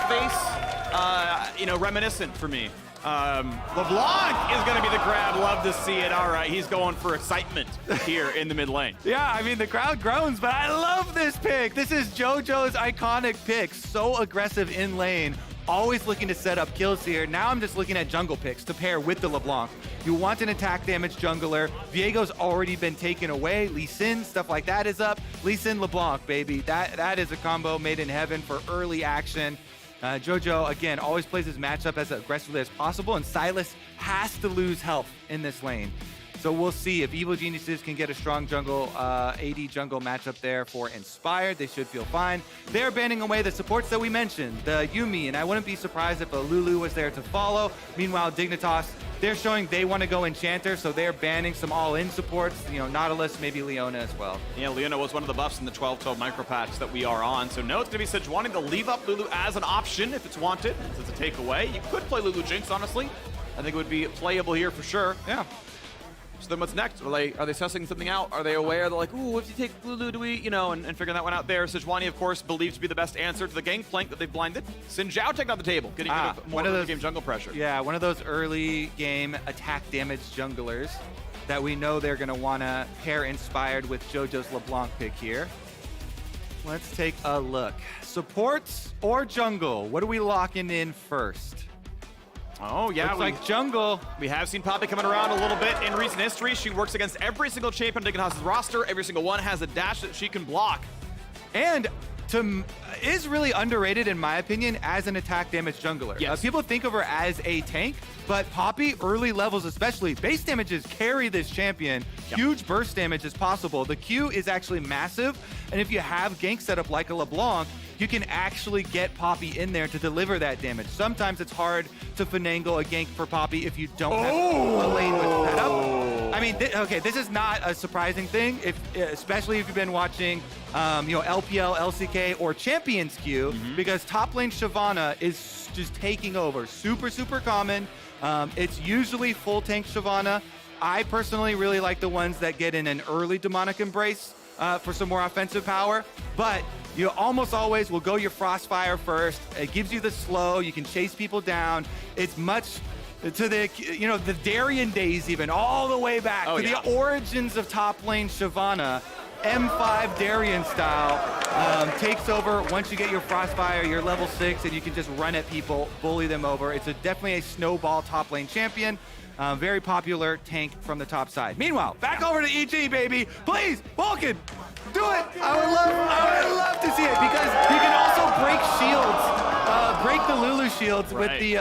face, reminiscent for me. LeBlanc is going to be the grab. Love to see it. All right, he's going for excitement here in the mid lane. Yeah, I mean, the crowd groans, but I love this pick. This is JoJo's iconic pick. So aggressive in lane. Always looking to set up kills here. Now I'm just looking at jungle picks to pair with the LeBlanc. You want an attack damage jungler. Viego's already been taken away. Lee Sin, stuff like that is up. Lee Sin, LeBlanc, baby. That is a combo made in heaven for early action. JoJo, again, always plays his matchup as aggressively as possible, and Sylas has to lose health in this lane. So we'll see if Evil Geniuses can get a strong jungle, AD jungle matchup there for Inspired. They should feel fine. They're banning away the supports that we mentioned, the Yumi, and I wouldn't be surprised if a Lulu was there to follow. Meanwhile, Dignitas, they're showing they want to go Enchanter, so they're banning some all-in supports, Nautilus, maybe Leona as well. Yeah, Leona was one of the buffs in the 12-12 micro patch that we are on, so no, it's going to be Sejuani to leave up Lulu as an option if it's wanted. It's a takeaway. You could play Lulu Jinx, honestly. I think it would be playable here for sure. Yeah. So then what's next? Are they sussing something out? Are they aware? They're like, ooh, if you take Lulu, do we, and figuring that one out there. Sejuani, of course, believed to be the best answer to the gangplank that they've blinded. Xin Zhao taking on the table, getting more early game jungle pressure. Yeah, one of those early game attack damage junglers that we know they're going to want to pair Inspired with JoJo's LeBlanc pick here. Let's take a look. Supports or jungle? What are we locking in first? Oh, yeah. Looks like jungle. We have seen Poppy coming around a little bit in recent history. She works against every single champion on Dignitas' roster. Every single one has a dash that she can block. And is really underrated, in my opinion, as an attack damage jungler. Yes. People think of her as a tank, but Poppy, early levels especially, base damages carry this champion. Yep. Huge burst damage is possible. The Q is actually massive, and if you have gank setup like a LeBlanc, you can actually get Poppy in there to deliver that damage. Sometimes it's hard to finagle a gank for Poppy if you don't have a lane with setup. I mean, this is not a surprising thing, especially if you've been watching LPL, LCK, or Champions Queue, because top lane Shyvana is just taking over. Super common. It's usually full tank Shyvana. I personally really like the ones that get in an early demonic embrace for some more offensive power, but you almost always will go your Frostfire first. It gives you the slow. You can chase people down. It's much to the, the Darien days even, all the way back to the origins of top lane Shyvana. M5 Darien style takes over once you get your Frostfire. You're level 6 and you can just run at people, bully them over. It's definitely a snowball top lane champion. Very popular tank from the top side. Meanwhile, back over to EG, baby. Please, Vulcan, do it. I would love to see it because you can also break shields, break the Lulu shields with the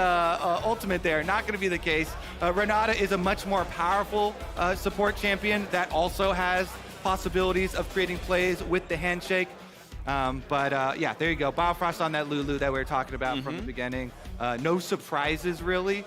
ultimate there. Not going to be the case. Renata is a much more powerful support champion that also has possibilities of creating plays with the handshake. Yeah, there you go. Biofrost on that Lulu that we were talking about from the beginning. No surprises, really.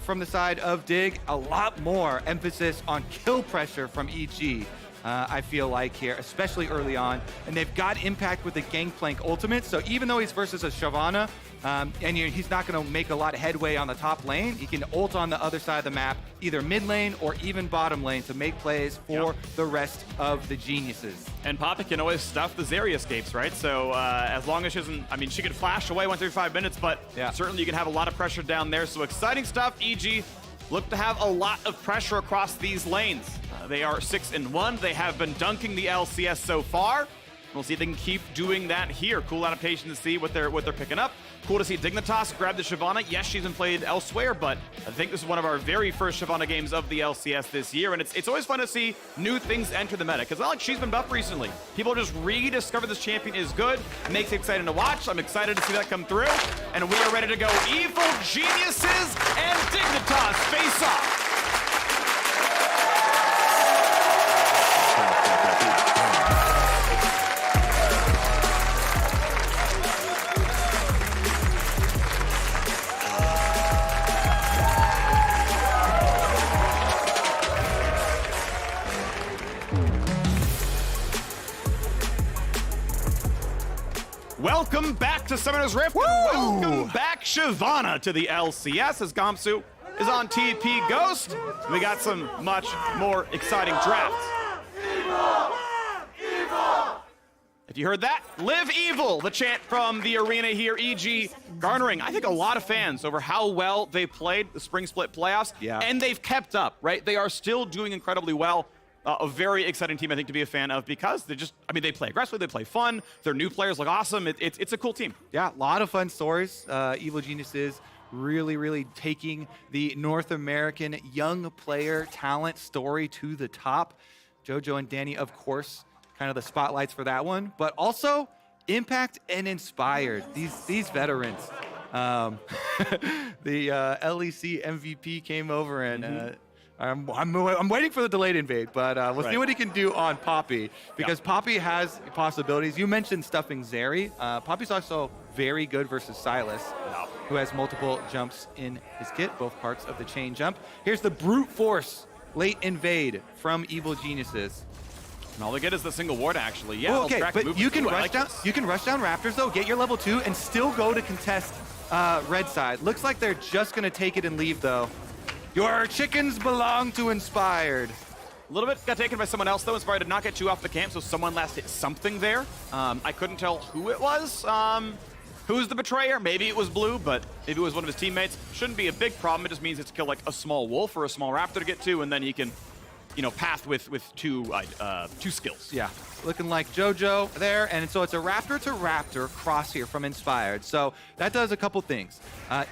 From the side of Dig, a lot more emphasis on kill pressure from EG, I feel like here, especially early on. And they've got impact with the Gangplank ultimate, so even though he's versus a Shyvana, and he's not going to make a lot of headway on the top lane, he can ult on the other side of the map, either mid lane or even bottom lane to make plays for the rest of the geniuses. And Poppy can always stuff the Zarya escapes, right? So as long as she doesn't, I mean, she could flash away once every 5 minutes, but certainly you can have a lot of pressure down there. So exciting stuff. EG look to have a lot of pressure across these lanes. They are 6-1. They have been dunking the LCS so far. We'll see if they can keep doing that here. Cool adaptation to see what they're picking up. Cool to see Dignitas grab the Shyvana. Yes, she's been played elsewhere, but I think this is one of our very first Shyvana games of the LCS this year, and it's always fun to see new things enter the meta, because not like she's been buffed recently. People just rediscover this champion is good. Makes it exciting to watch. I'm excited to see that come through, and we are ready to go. Evil Geniuses and Dignitas face off. Welcome back to Summoner's Rift. And welcome back, Shyvana, to the LCS as Gamsu is on TP Ghost. We got some much more exciting drafts. If you heard that, live evil, the chant from the arena here. EG garnering, I think, a lot of fans over how well they played the Spring Split playoffs. And they've kept up, right? They are still doing incredibly well. A very exciting team, I think, to be a fan of because they just, I mean, they play aggressively, they play fun. Their new players look awesome. It's a cool team. Yeah, a lot of fun stories. Evil Geniuses really taking the North American young player talent story to the top. Jojo and Danny, of course, kind of the spotlights for that one, but also Impact and Inspired. These veterans. The LEC MVP came over and I'm waiting for the delayed invade, but we'll see what he can do on Poppy, because Poppy has possibilities. You mentioned stuffing Zeri. Poppy's also very good versus Silas, who has multiple jumps in his kit, both parts of the chain jump. Here's the brute force late invade from Evil Geniuses. And all they get is the single ward, actually. Yeah, well, okay, but you can rush down. You can rush down Raptors though, get your level 2, and still go to contest red side. Looks like they're just gonna take it and leave though. Your chickens belong to Inspired. A little bit got taken by someone else, though. Inspired did not get 2 off the camp, so someone last hit something there. I couldn't tell who it was. Who's the betrayer? Maybe it was Blue, but maybe it was one of his teammates. Shouldn't be a big problem. It just means it's kill like a small wolf or a small raptor to get to, and then he can, path with two skills. Yeah, looking like JoJo there, and so it's a raptor to raptor cross here from Inspired. So that does a couple things.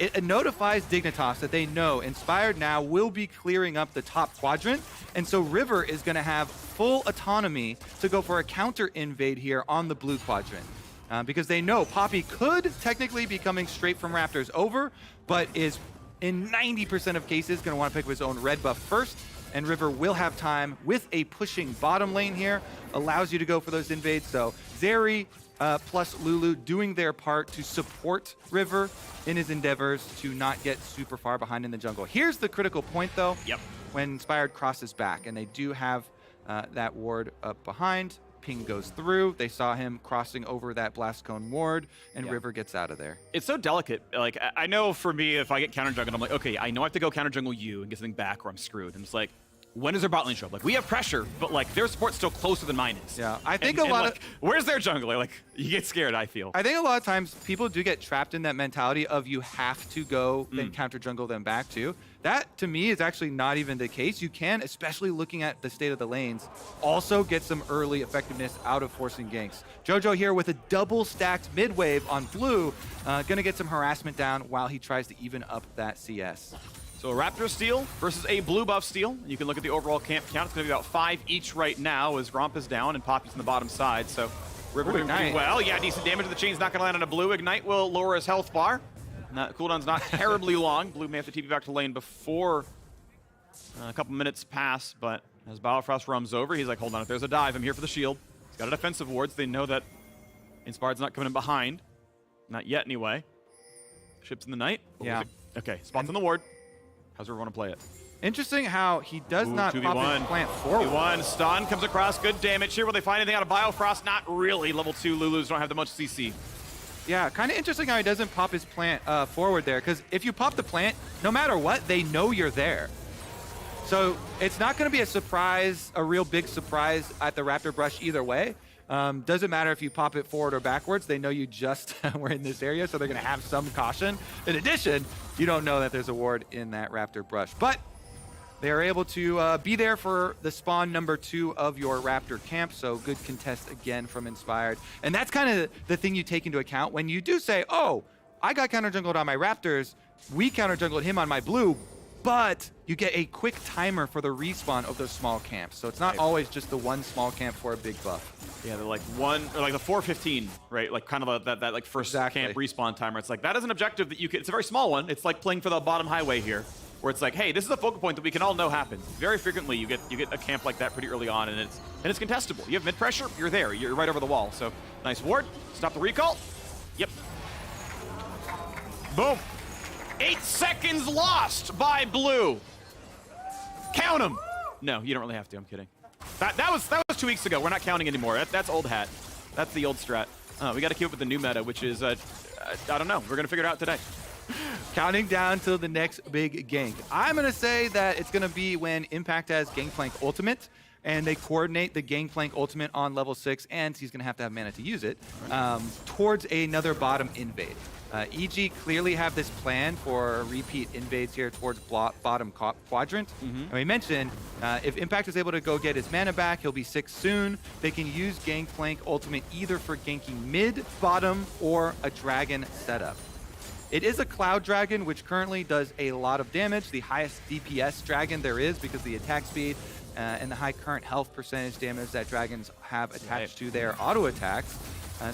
It notifies Dignitas that they know Inspired now will be clearing up the top quadrant, and so River is going to have full autonomy to go for a counter invade here on the blue quadrant. Because they know Poppy could technically be coming straight from Raptors over, but is in 90% of cases going to want to pick up his own red buff first. And River will have time with a pushing bottom lane here, allows you to go for those invades. So Zeri plus Lulu doing their part to support River in his endeavors to not get super far behind in the jungle. Here's the critical point though, when Inspired crosses back, and they do have that ward up behind. Ping goes through. They saw him crossing over that blast cone ward, and River gets out of there. It's so delicate. Like, I know for me, if I get counter jungled, I'm like, okay, I know I have to go counter jungle you and get something back or I'm screwed. And it's like, when does their bot lane show up? Like, we have pressure, but like their support's still closer than mine is. Yeah, I think a lot of where's their jungler? Like, you get scared, I feel. I think a lot of times people do get trapped in that mentality of you have to go then counter jungle then back too. That to me is actually not even the case. You can, especially looking at the state of the lanes, also get some early effectiveness out of forcing ganks. Jojo here with a double stacked mid wave on blue, gonna get some harassment down while he tries to even up that CS. So a Raptor steal versus a blue buff steal. You can look at the overall camp count. It's going to be about 5 each right now as Gromp is down and Poppy's on the bottom side. So River doing pretty well. Yeah, decent damage to the chain's not going to land on a blue. Ignite will lower his health bar. Cooldown's not terribly long. Blue may have to TP back to lane before a couple minutes pass, but as Bifrost roams over, he's like, hold on, if there's a dive, I'm here for the shield. He's got a defensive wards. They know that Inspired's not coming in behind. Not yet, anyway. Ships in the night. Yeah. Okay, spots on the ward. How's everyone want to play it? Interesting how he does not 2v1. pop his plant forward. 2v1, stun comes across, good damage here. Will they find anything out of Bifrost? Not really. Level 2 Lulus don't have that much CC. Yeah, kind of interesting how he doesn't pop his plant forward there, because if you pop the plant, no matter what, they know you're there. So it's not going to be a surprise, a real big surprise at the Raptor Brush either way. Doesn't matter if you pop it forward or backwards. They know you just were in this area, so they're going to have some caution. In addition, you don't know that there's a ward in that Raptor Brush. But they are able to be there for the spawn number 2 of your Raptor camp, so good contest again from Inspired. And that's kind of the thing you take into account when you do say, oh, I got counter-jungled on my Raptors, we counter-jungled him on my blue, but you get a quick timer for the respawn of those small camps. So it's not always just the one small camp for a big buff. Yeah, they're like one, or like the 4:15, right? Like kind of that like first camp respawn timer. It's like that is an objective that you can. It's a very small one. It's like playing for the bottom highway here, where it's like, hey, this is a focal point that we can all know happens. Very frequently, you get a camp like that pretty early on, and it's contestable. You have mid pressure, you're there, you're right over the wall. So nice ward. Stop the recall. Yep. Boom. 8 seconds lost by blue. Count them. No, you don't really have to. I'm kidding. That was 2 weeks ago. We're not counting anymore. That's old hat. That's the old strat. We got to keep up with the new meta, which is I don't know. We're gonna figure it out today. Counting down to the next big gank. I'm gonna say that it's gonna be when Impact has Gangplank Ultimate, and they coordinate the Gangplank Ultimate on level 6, and he's gonna have to have mana to use it, towards another bottom invade. EG clearly have this plan for repeat invades here towards bottom quadrant. And we mentioned, if Impact is able to go get his mana back, he'll be 6 soon. They can use Gangplank Ultimate either for ganking mid, bottom, or a dragon setup. It is a Cloud Dragon, which currently does a lot of damage, the highest DPS dragon there is because of the attack speed and the high current health percentage damage that dragons have attached to their auto attacks.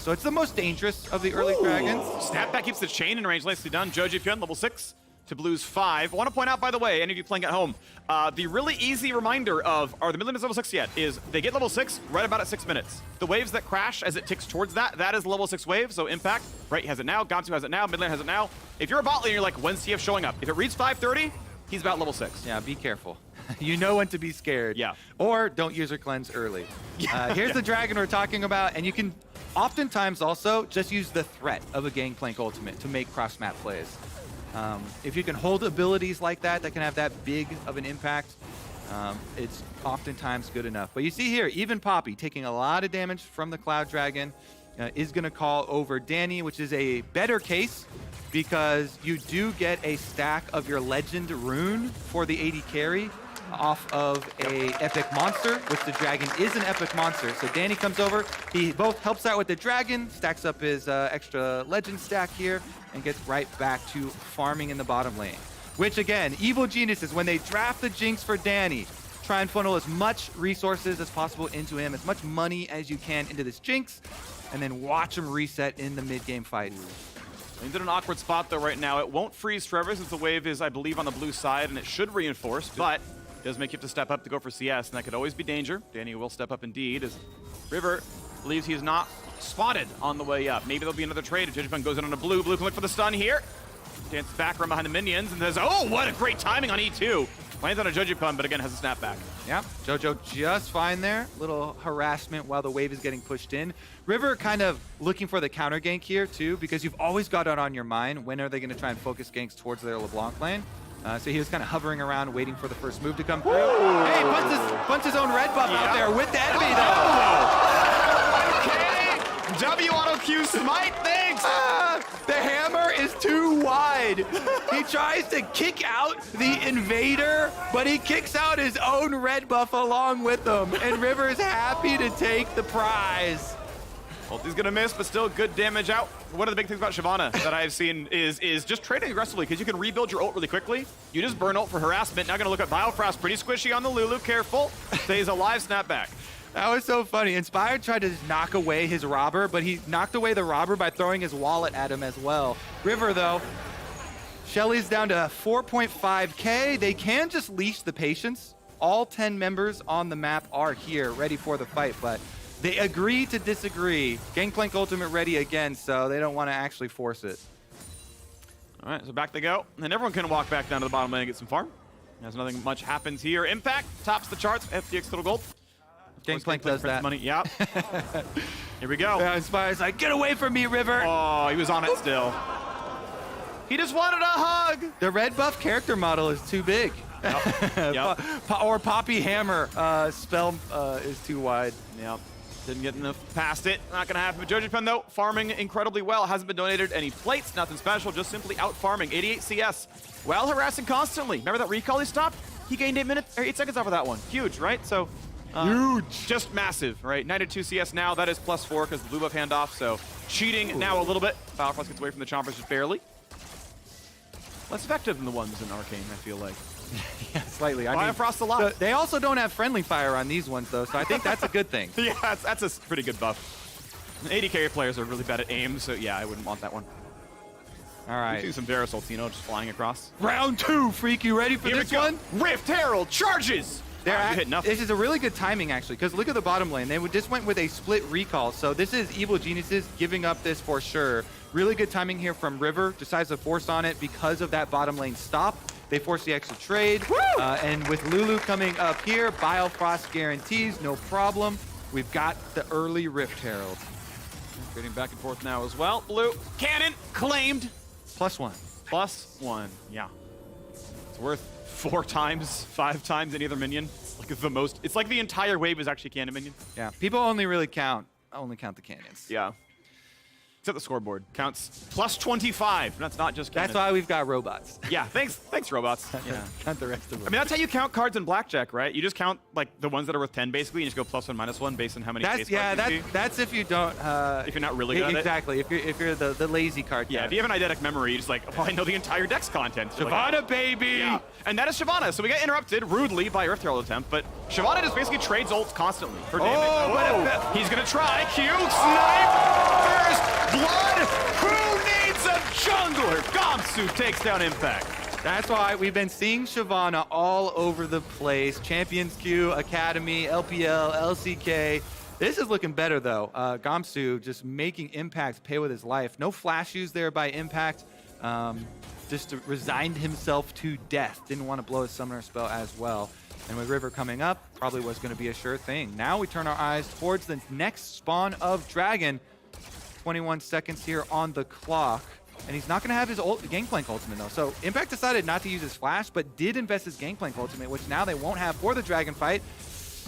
So it's the most dangerous of the early dragons. Snapback keeps the chain in range. Nicely done. Joji Pyun, level 6 to Blue's 5. I want to point out, by the way, any of you playing at home, the really easy reminder of, are the mid laners level 6 yet, is they get level 6 right about at 6 minutes. The waves that crash as it ticks towards that is level 6 wave, so Impact, right, has it now, Gamsu has it now, mid lane has it now. If you're a bot lane, you're like, when's TF showing up? If it reads 5:30, he's about level 6. Yeah, be careful. You know when to be scared. Yeah. Or don't user cleanse early. Here's the dragon we're talking about, and you can oftentimes also just use the threat of a Gangplank Ultimate to make cross-map plays. If you can hold abilities like that can have that big of an impact, it's oftentimes good enough. But you see here, even Poppy taking a lot of damage from the Cloud Dragon is going to call over Danny, which is a better case because you do get a stack of your Legend Rune for the AD carry off of a epic monster, which the dragon is an epic monster. So Danny comes over, he both helps out with the dragon, stacks up his extra legend stack here, and gets right back to farming in the bottom lane. Which again, evil geniuses, when they draft the Jinx for Danny, try and funnel as much resources as possible into him, as much money as you can into this Jinx, and then watch him reset in the mid-game fight. He's in an awkward spot though right now. It won't freeze forever since the wave is, I believe, on the blue side, and it should reinforce, but it does make you have to step up to go for CS, and that could always be danger. Danny will step up indeed, as River believes he is not spotted on the way up. Maybe there'll be another trade if Jejipun goes in on a blue. Blue can look for the stun here. Dances back around behind the minions, and says, oh, what a great timing on E2. Lands on a Jejipun, but again has a snapback. Yeah, Jojo just fine there. Little harassment while the wave is getting pushed in. River kind of looking for the counter gank here too, because you've always got it on your mind. When are they going to try and focus ganks towards their LeBlanc lane? So he was kind of hovering around, waiting for the first move to come through. Hey, punts his own red buff out there with the enemy, though. Okay. W auto Q smite, thanks. The hammer is too wide. He tries to kick out the invader, but he kicks out his own red buff along with him. And River is happy to take the prize. Ulti's gonna miss, but still good damage out. One of the big things about Shyvana that I've seen is just trading aggressively, because you can rebuild your ult really quickly. You just burn ult for harassment. Now gonna look at Biofrost, pretty squishy on the Lulu, careful. Stays alive, snap back. That was so funny. Inspired tried to just knock away his robber, but he knocked away the robber by throwing his wallet at him as well. River, though, Shelly's down to 4.5K. They can just leash the patience. All 10 members on the map are here, ready for the fight, but they agree to disagree. Gangplank ultimate ready again, so they don't want to actually force it. All right, so back they go. And everyone can walk back down to the bottom lane and get some farm. As nothing much happens here. Impact tops the charts. FTX total gold. Gangplank does that. Money. Yep. Here we go. Yeah, Inspired's like, get away from me, River. Oh, he was on it still. He just wanted a hug. The red buff character model is too big. Yep. Or Poppy Hammer spell is too wide. Yep. Didn't get enough past it. Not gonna happen. But Jojo Pen, though, farming incredibly well. Hasn't been donated any plates. Nothing special. Just simply out farming. 88 CS while harassing constantly. Remember that recall he stopped? He gained 8 seconds off of that one. Huge, right? So huge. Just massive, right? 92 CS now. That is +4 because the blue buff handoff. So cheating now a little bit. Biofrost gets away from the chompers just barely. Less effective than the ones in Arcane, I feel like. Yeah, slightly. I mean, Biofrost a lot. They also don't have friendly fire on these ones, though, so I think that's a good thing. Yeah, that's a pretty good buff. 80 carry players are really bad at aim, so yeah, I wouldn't want that one. All right. You see some Varus Ultino just flying across. Round 2, Freak. You ready for this one? Rift Herald charges! This is a really good timing, actually, because look at the bottom lane. They just went with a split recall, so this is Evil Geniuses giving up this for sure. Really good timing here from River. Decides to force on it because of that bottom lane stop. They force the extra trade. And with Lulu coming up here, Biofrost guarantees, no problem. We've got the early Rift Herald. Trading back and forth now as well. Blue cannon claimed. +1. +1, yeah. It's worth 4 times, 5 times any other minion. It's like the most. It's like the entire wave is actually cannon minion. Yeah, people only count the cannons. Yeah. Except the scoreboard counts +25. That's not just cannons. That's why we've got robots. Yeah, thanks robots. Yeah. Count the rest of them. I mean, that's how you count cards in blackjack, right? You just count like the ones that are worth 10 basically, and you just go +1, -1 based on how many face cards you see. That's if you don't. If you're not really good at it. Exactly. If you're the lazy card. Yeah. If you have an eidetic memory, you just like, oh, I know the entire deck's content. So Shyvana, like, baby. Yeah. And that is Shyvana. So we get interrupted rudely by Earth Herald attempt, but Shyvana just basically trades ults constantly for damage. He's gonna try. Q snipe. First blood. Who needs a jungler? Gamsu takes down Impact. That's why we've been seeing Shyvana all over the place. Champions Queue, Academy, LPL, LCK. This is looking better, though. Gamsu just making Impact pay with his life. No flash use there by Impact. Just resigned himself to death. Didn't want to blow his summoner spell as well. And with River coming up, probably was going to be a sure thing. Now we turn our eyes towards the next spawn of Dragon. 21 seconds here on the clock. And he's not going to have his Gangplank ultimate, though. So Impact decided not to use his flash, but did invest his Gangplank ultimate, which now they won't have for the Dragon fight.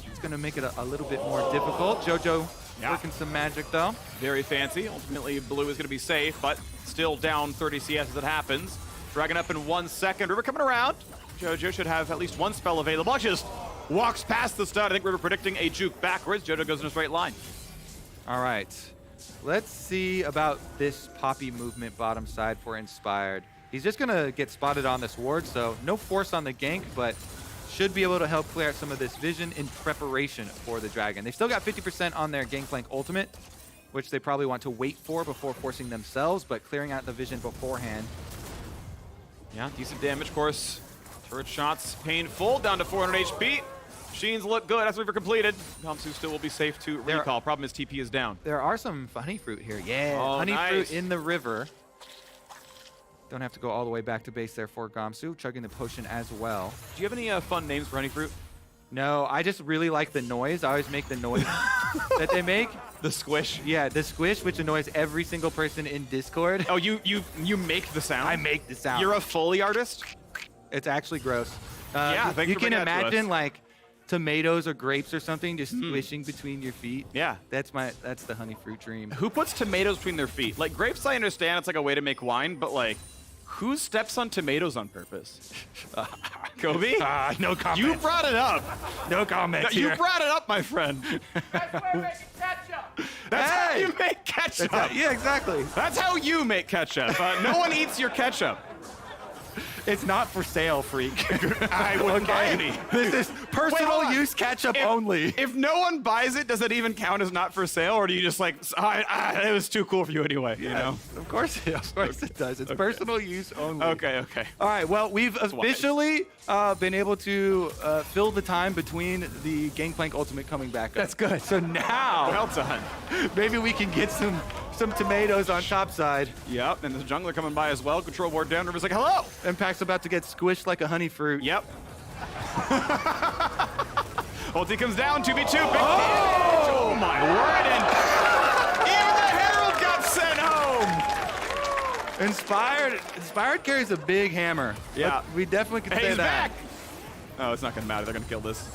It's going to make it a little bit more difficult. Jojo working some magic, though. Very fancy. Ultimately, Blue is going to be safe, but still down 30 CS as it happens. Dragon up in 1 second. River coming around. Jojo should have at least one spell available. Just walks past the stud. I think River predicting a juke backwards. Jojo goes in a straight line. All right. Let's see about this Poppy movement bottom side for Inspired. He's just going to get spotted on this ward, so no force on the gank, but should be able to help clear out some of this vision in preparation for the Dragon. They've still got 50% on their Gangplank ultimate, which they probably want to wait for before forcing themselves, but clearing out the vision beforehand. Yeah, decent damage course. Turret shots painful, down to 400 HP. Machines look good. That's River completed. Gamsu still will be safe to recall. Problem is TP is down. There are some honey fruit here. Yeah, honey fruit in the river. Don't have to go all the way back to base there for Gamsu. Chugging the potion as well. Do you have any fun names for honey fruit? No, I just really like the noise. I always make the noise that they make. The squish? Yeah, the squish, which annoys every single person in Discord. Oh, you make the sound? I make the sound. You're a Foley artist? It's actually gross. Yeah, thanks you for can bringing that to imagine us. like tomatoes or grapes or something just squishing between your feet. Yeah. That's the honey fruit dream. Who puts tomatoes between their feet? Like grapes, I understand it's like a way to make wine, but like, who steps on tomatoes on purpose? Kobe? No comment. You brought it up. No comment. You brought it up, my friend. That's how you make ketchup. Yeah, exactly. That's how you make ketchup. No one eats your ketchup. It's not for sale, freak. I wouldn't buy any. This is personal use ketchup only. If no one buys it, does it even count as not for sale, or do you just like, it was too cool for you anyway? You know? Of course it does. It's personal use only. Okay. All right, well, we've officially been able to fill the time between the Gangplank Ultimate coming back up. That's good. So now, Well done. maybe we can get some tomatoes on top side. Yep, and the jungler coming by as well. Control board down. River's like, hello. Impact's about to get squished like a honey fruit. Yep. Ulti comes down, 2v2. Big damage. Oh my word. And even the Herald got sent home. Inspired carries a big hammer. Yeah. We definitely can say He's that. back. Oh, it's not going to matter. They're going to kill this.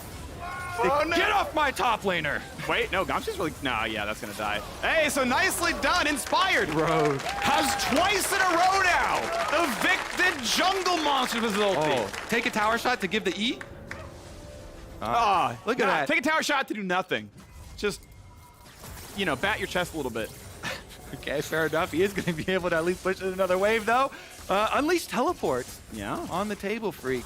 Oh, no. Get off my top laner. Wait, no, Gamsu's really... Nah, yeah, that's going to die. Hey, so nicely done. Inspired. Road. Has twice in a row now evicted jungle monster with his ulti. Oh, take a tower shot to give the E. Look at that. Take a tower shot to do nothing. Just, bat your chest a little bit. Okay, fair enough. He is going to be able to at least push another wave, though. Unleash teleport. Yeah. On the table, freak.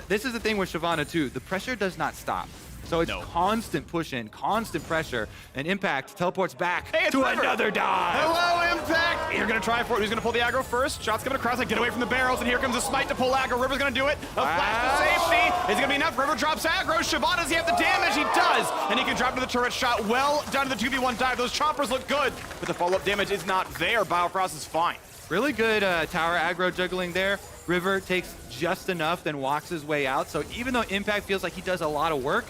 This is the thing with Shyvana, too. The pressure does not stop. So it's constant push in, constant pressure, and Impact teleports back to another dive. Hello, Impact. You're going to try for it. Who's going to pull the aggro first? Shot's coming across. Get away from the barrels, and here comes a smite to pull aggro. River's going to do it. A flash to safety. Is it going to be enough? River drops aggro. Shyvana, does he have the damage? He does. And he can drop to the turret shot. Well done to the 2v1 dive. Those choppers look good, but the follow-up damage is not there. Biofrost is fine. Really good tower aggro juggling there. River takes just enough, then walks his way out. So even though Impact feels like he does a lot of work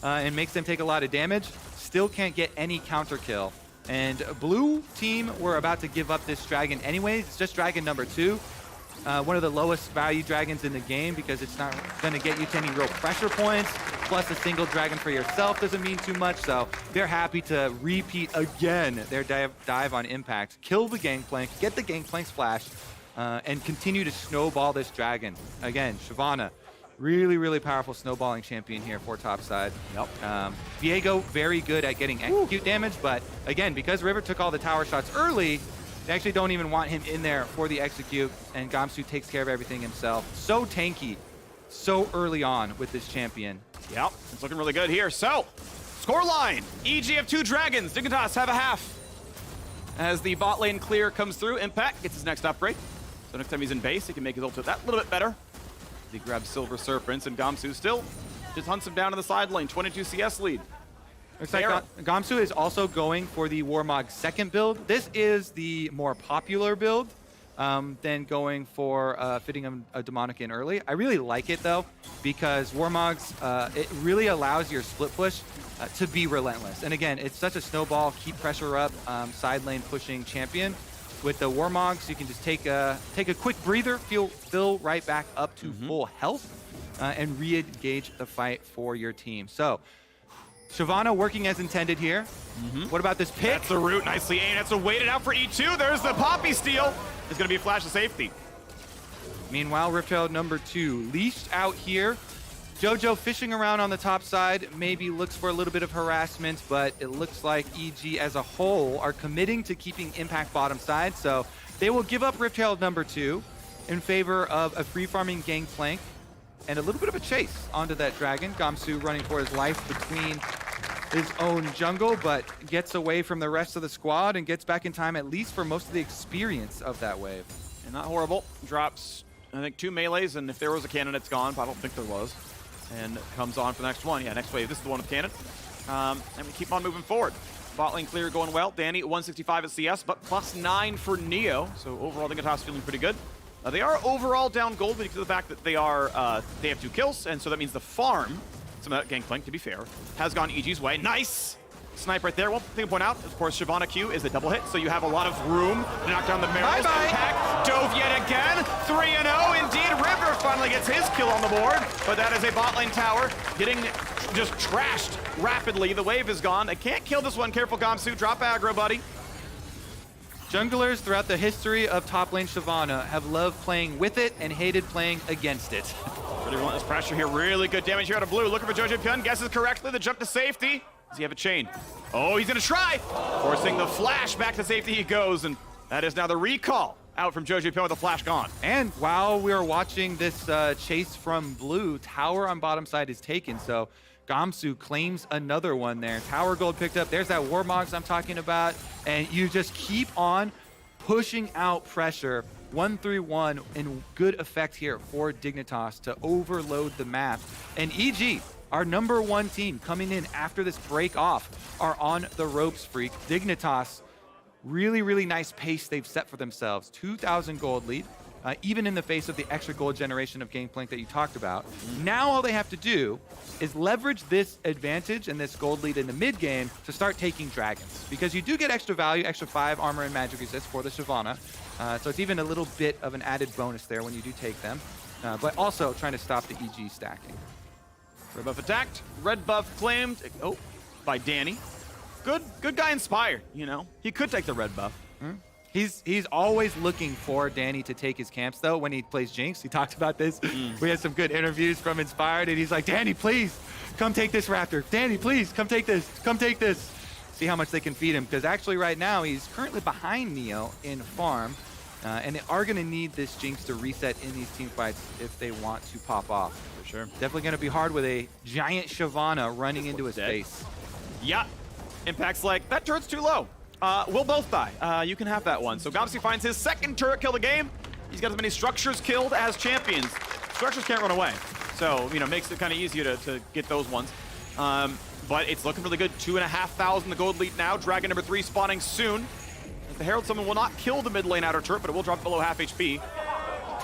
and makes them take a lot of damage, still can't get any counter kill. And blue team were about to give up this dragon anyway. It's just dragon number 2. One of the lowest value dragons in the game because it's not going to get you to any real pressure points. Plus a single dragon for yourself doesn't mean too much. So they're happy to repeat again their dive on Impact, kill the Gangplank, get the Gangplank splash, and continue to snowball this dragon. Again, Shyvana, really, really powerful snowballing champion here for topside. Yep. Viego, very good at getting execute damage, but again, because River took all the tower shots early, they actually don't even want him in there for the execute, and Gamsu takes care of everything himself. So tanky, so early on with this champion. Yep, it's looking really good here. So, scoreline. EG have 2 dragons. Dignitas have a half. As the bot lane clear comes through, Impact gets his next upgrade. So next time he's in base, he can make his ult that little bit better. He grabs Silver Serpents, and Gamsu still just hunts him down to the side lane. 22 CS lead. Looks like Gamsu is also going for the Warmog second build. This is the more popular build than going for fitting a demonic in early. I really like it though, because Warmogs, it really allows your split push to be relentless. And again, it's such a snowball, keep pressure up, side lane pushing champion. With the Warmogs, you can just take a quick breather, fill right back up to full health, and re-engage the fight for your team. So, Shyvana working as intended here. What about this pick? That's the root, nicely aimed. That's a waited out for E2. There's the Poppy steal. It's going to be a flash of safety. Meanwhile, Riftchild number 2 leashed out here. Jojo fishing around on the top side, maybe looks for a little bit of harassment, but it looks like EG as a whole are committing to keeping Impact bottom side, so they will give up Riftchild number 2 in favor of a free-farming Gangplank and a little bit of a chase onto that dragon. Gamsu running for his life between his own jungle, but gets away from the rest of the squad and gets back in time at least for most of the experience of that wave. And not horrible. Drops, I think, 2 melees, and if there was a cannon, it's gone, but I don't think there was. And comes on for the next one. Yeah, next wave. This is the one with cannon. And we keep on moving forward. Bot lane clear going well. Danny at 165 at CS, but +9 for Neo. So overall, Dignitas feeling pretty good. They are overall down gold because of the fact that they have 2 kills, and so that means the farm, some of that Gangplank, to be fair, has gone EG's way. Nice! Snipe right there. One thing to point out, of course, Shyvana Q is a double hit, so you have a lot of room to knock down the barrels. Impact dove yet again. 3-0 indeed. River finally gets his kill on the board, but that is a bot lane tower getting just trashed rapidly. The wave is gone. I can't kill this one. Careful, Gamsu. Drop aggro, buddy. Junglers throughout the history of top lane Shyvana have loved playing with it and hated playing against it. Pretty relentless pressure here. Really good damage here out of blue. Looking for Jojo Pyun. Guesses correctly. The jump to safety. Does he have a chain? Oh, he's going to try. Forcing the flash back to safety he goes. And that is now the recall out from Jojo Pyun with the flash gone. And while we are watching this chase from blue, tower on bottom side is taken. So Gamsu claims another one there. Tower gold picked up. There's that Warmogs I'm talking about. And you just keep on pushing out pressure. 1-3-1 in good effect here for Dignitas to overload the map. And EG, our #1 team coming in after this break off, are on the ropes, Freak. Dignitas, really, really nice pace they've set for themselves. 2,000 gold lead. Even in the face of the extra gold generation of Gangplank that you talked about. Now all they have to do is leverage this advantage and this gold lead in the mid game to start taking dragons. Because you do get extra value, extra 5 armor and magic resist for the Shyvana. So it's even a little bit of an added bonus there when you do take them. But also trying to stop the EG stacking. Red buff attacked, red buff claimed, oh, by Danny. Good guy inspired, you know. He could take the red buff. He's always looking for Danny to take his camps, though, when he plays Jinx. He talked about this. We had some good interviews from Inspired, and he's like, Danny, please, come take this Raptor. Danny, please, come take this. Come take this. See how much they can feed him, because actually right now he's currently behind Neo in farm, and they are going to need this Jinx to reset in these team fights if they want to pop off. For sure. Definitely going to be hard with a giant Shyvana running into his face. Yeah. Impact's like, that turret's too low. We'll both die. You can have that one. So Gamsu finds his second turret kill of the game. He's got as many structures killed as champions. Structures can't run away. So, you know, makes it kind of easier to get those ones. But it's looking really good. 2,500 the gold lead now. Dragon number 3 spawning soon. The Herald Summon will not kill the mid lane outer turret, but it will drop below half HP.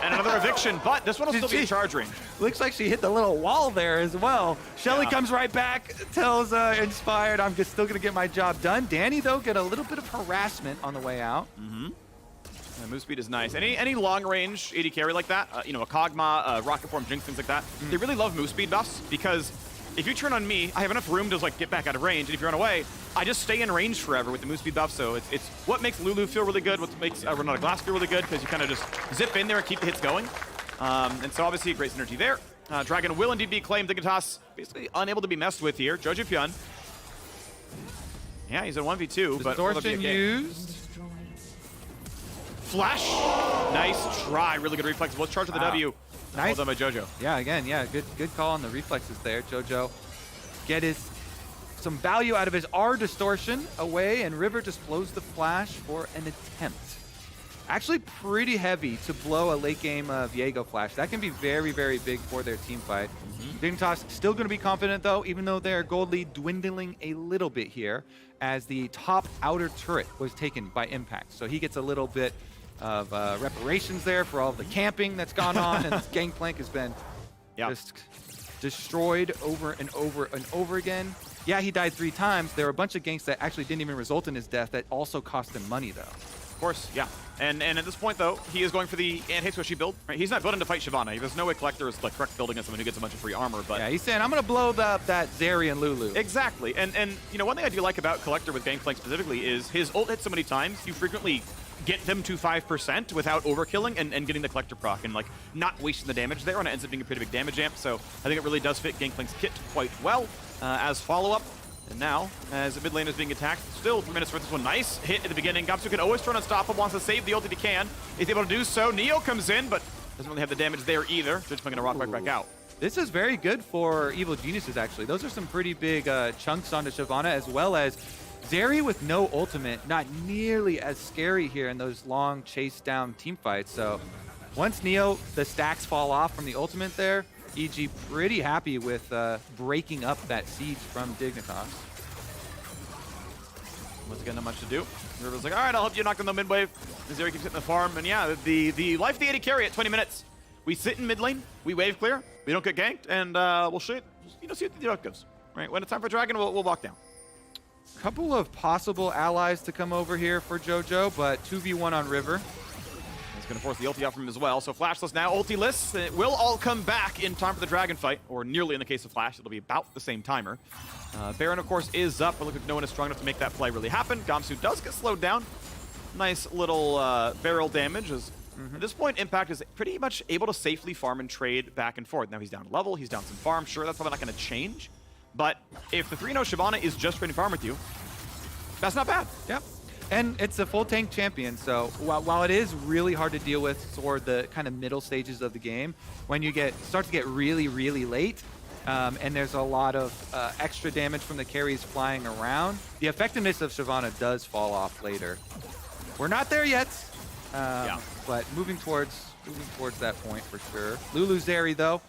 And another eviction, but this one will still be in charge range. Looks like she hit the little wall there as well. Shelly comes right back, tells Inspired, I'm just still going to get my job done. Danny, though, get a little bit of harassment on the way out. Move speed is nice. Any long range AD carry like that, you know, a Kog'Maw, Rocket Form, Jinx, things like that, they really love move speed buffs because if you turn on me, I have enough room to like get back out of range, and if you run away, I just stay in range forever with the move speed buff. So it's what makes Lulu feel really good, what makes Renata Glass feel really good, because you kind of just zip in there and keep the hits going. And so obviously great synergy there. Dragon will indeed be claimed. Dignitas basically unable to be messed with here. Jojo Pyun. Yeah, he's a 1v2, but Distortion used. Flash. Nice try. Really good reflex. Let's charge with the W. Nice. Well done by Jojo. Yeah, again, good call on the reflexes there. Jojo get some value out of his R distortion away, and River just blows the flash for an attempt. Actually pretty heavy to blow a late game Viego flash. That can be very, very big for their team fight. Dignitas still going to be confident, though, even though their gold lead dwindling a little bit here, as the top outer turret was taken by Impact. So he gets a little bit of reparations there for all of the camping that's gone on, and this Gangplank has been just destroyed over and over and over again. Yeah, he died 3 times. There were a bunch of ganks that actually didn't even result in his death that also cost him money, though. Of course, yeah. And at this point, though, he is going for the anti-squishy build. Right? He's not building to fight Shyvana. There's no way Collector is the correct building as someone who gets a bunch of free armor. But yeah, he's saying, I'm going to blow up that Zeri and Lulu. Exactly. And you know, one thing I do like about Collector with Gangplank specifically is his ult hits so many times, you frequently get them to 5% without overkilling and getting the Collector proc and like not wasting the damage there, and it ends up being a pretty big damage amp. So I think it really does fit Gangplank's kit quite well as follow-up. And now, as the mid lane is being attacked, still 3 minutes for this one. Nice hit at the beginning. Gamsu can always turn unstoppable, wants to save the ult if he can. He's able to do so. Neo comes in, but doesn't really have the damage there either. Just going to rock right back out. This is very good for Evil Geniuses, actually. Those are some pretty big chunks onto Shyvana, as well as Zeri with no ultimate, not nearly as scary here in those long chase down team fights. So once Neo, the stacks fall off from the ultimate there, EG pretty happy with breaking up that siege from Dignitas. Once again, not much to do. River's like, all right, I'll help you knock on the mid wave. Zeri keeps hitting the farm, and yeah, the life of the AD carry at 20 minutes. We sit in mid lane, we wave clear, we don't get ganked, and we'll see what the outcomes. Right, when it's time for Dragon, we'll walk down. Couple of possible allies to come over here for JoJo, but 2v1 on River. That's gonna force the ulti out from him as well. So flashless now, ultiless. It will all come back in time for the dragon fight, or nearly in the case of Flash. It'll be about the same timer. Baron, of course, is up, but look like no one is strong enough to make that play really happen. Gamsu does get slowed down. Nice little barrel damage. At this point, Impact is pretty much able to safely farm and trade back and forth. Now he's down level, he's down some farm. Sure, that's probably not going to change. But if the 3-0 Shyvana is just trading farm with you, that's not bad. Yeah. And it's a full tank champion, so while it is really hard to deal with toward the kind of middle stages of the game, when you start to get really, really late, and there's a lot of extra damage from the carries flying around, the effectiveness of Shyvana does fall off later. We're not there yet, but moving towards that point for sure. Lulu Zeri, though,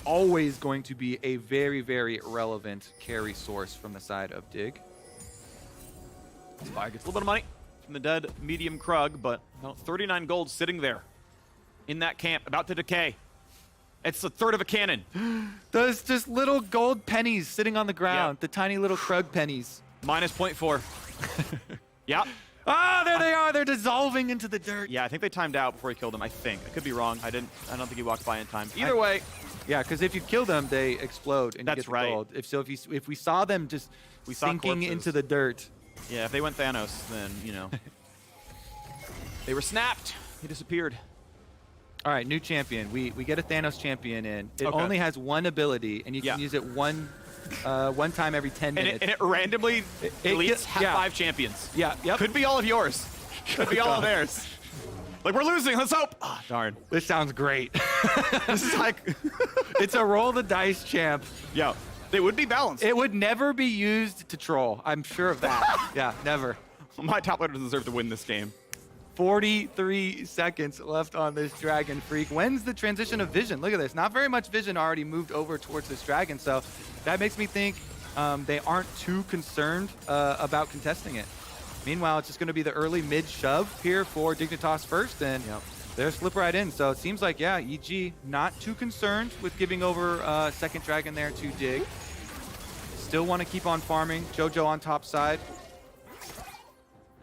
always going to be a very, very relevant carry source from the side of Dig. Spy gets a little bit of money from the dead medium Krug, but about 39 gold sitting there in that camp, about to decay. It's a third of a cannon. Those just little gold pennies sitting on the ground, the tiny little Krug pennies. Minus 0.4. Yep. Ah, there they are. They're dissolving into the dirt. Yeah, I think they timed out before he killed him. I think. I could be wrong. I don't think he walked by in time. Either way. Yeah, because if you kill them, they explode and you get the gold. If we saw them just sinking into the dirt. Yeah, if they went Thanos, then, you know. They were snapped. He disappeared. All right, new champion. We get a Thanos champion in. It only has one ability, and you can use it one time every 10 minutes. And it randomly deletes 5 champions. Yeah, yep. Could be all of yours. Could be all of theirs. Like, we're losing. Let's hope. Oh, darn. This sounds great. This is like... It's a roll the dice champ. Yeah. They would be balanced. It would never be used to troll. I'm sure of that. Yeah, never. My top laner deserve to win this game. 43 seconds left on this Dragon Freak. When's the transition of vision? Look at this. Not very much vision already moved over towards this Dragon, so that makes me think they aren't too concerned about contesting it. Meanwhile, it's just going to be the early mid shove here for Dignitas first, and they'll slip right in. So it seems like, yeah, EG not too concerned with giving over second Dragon there to Dig. Still want to keep on farming. JoJo on top side.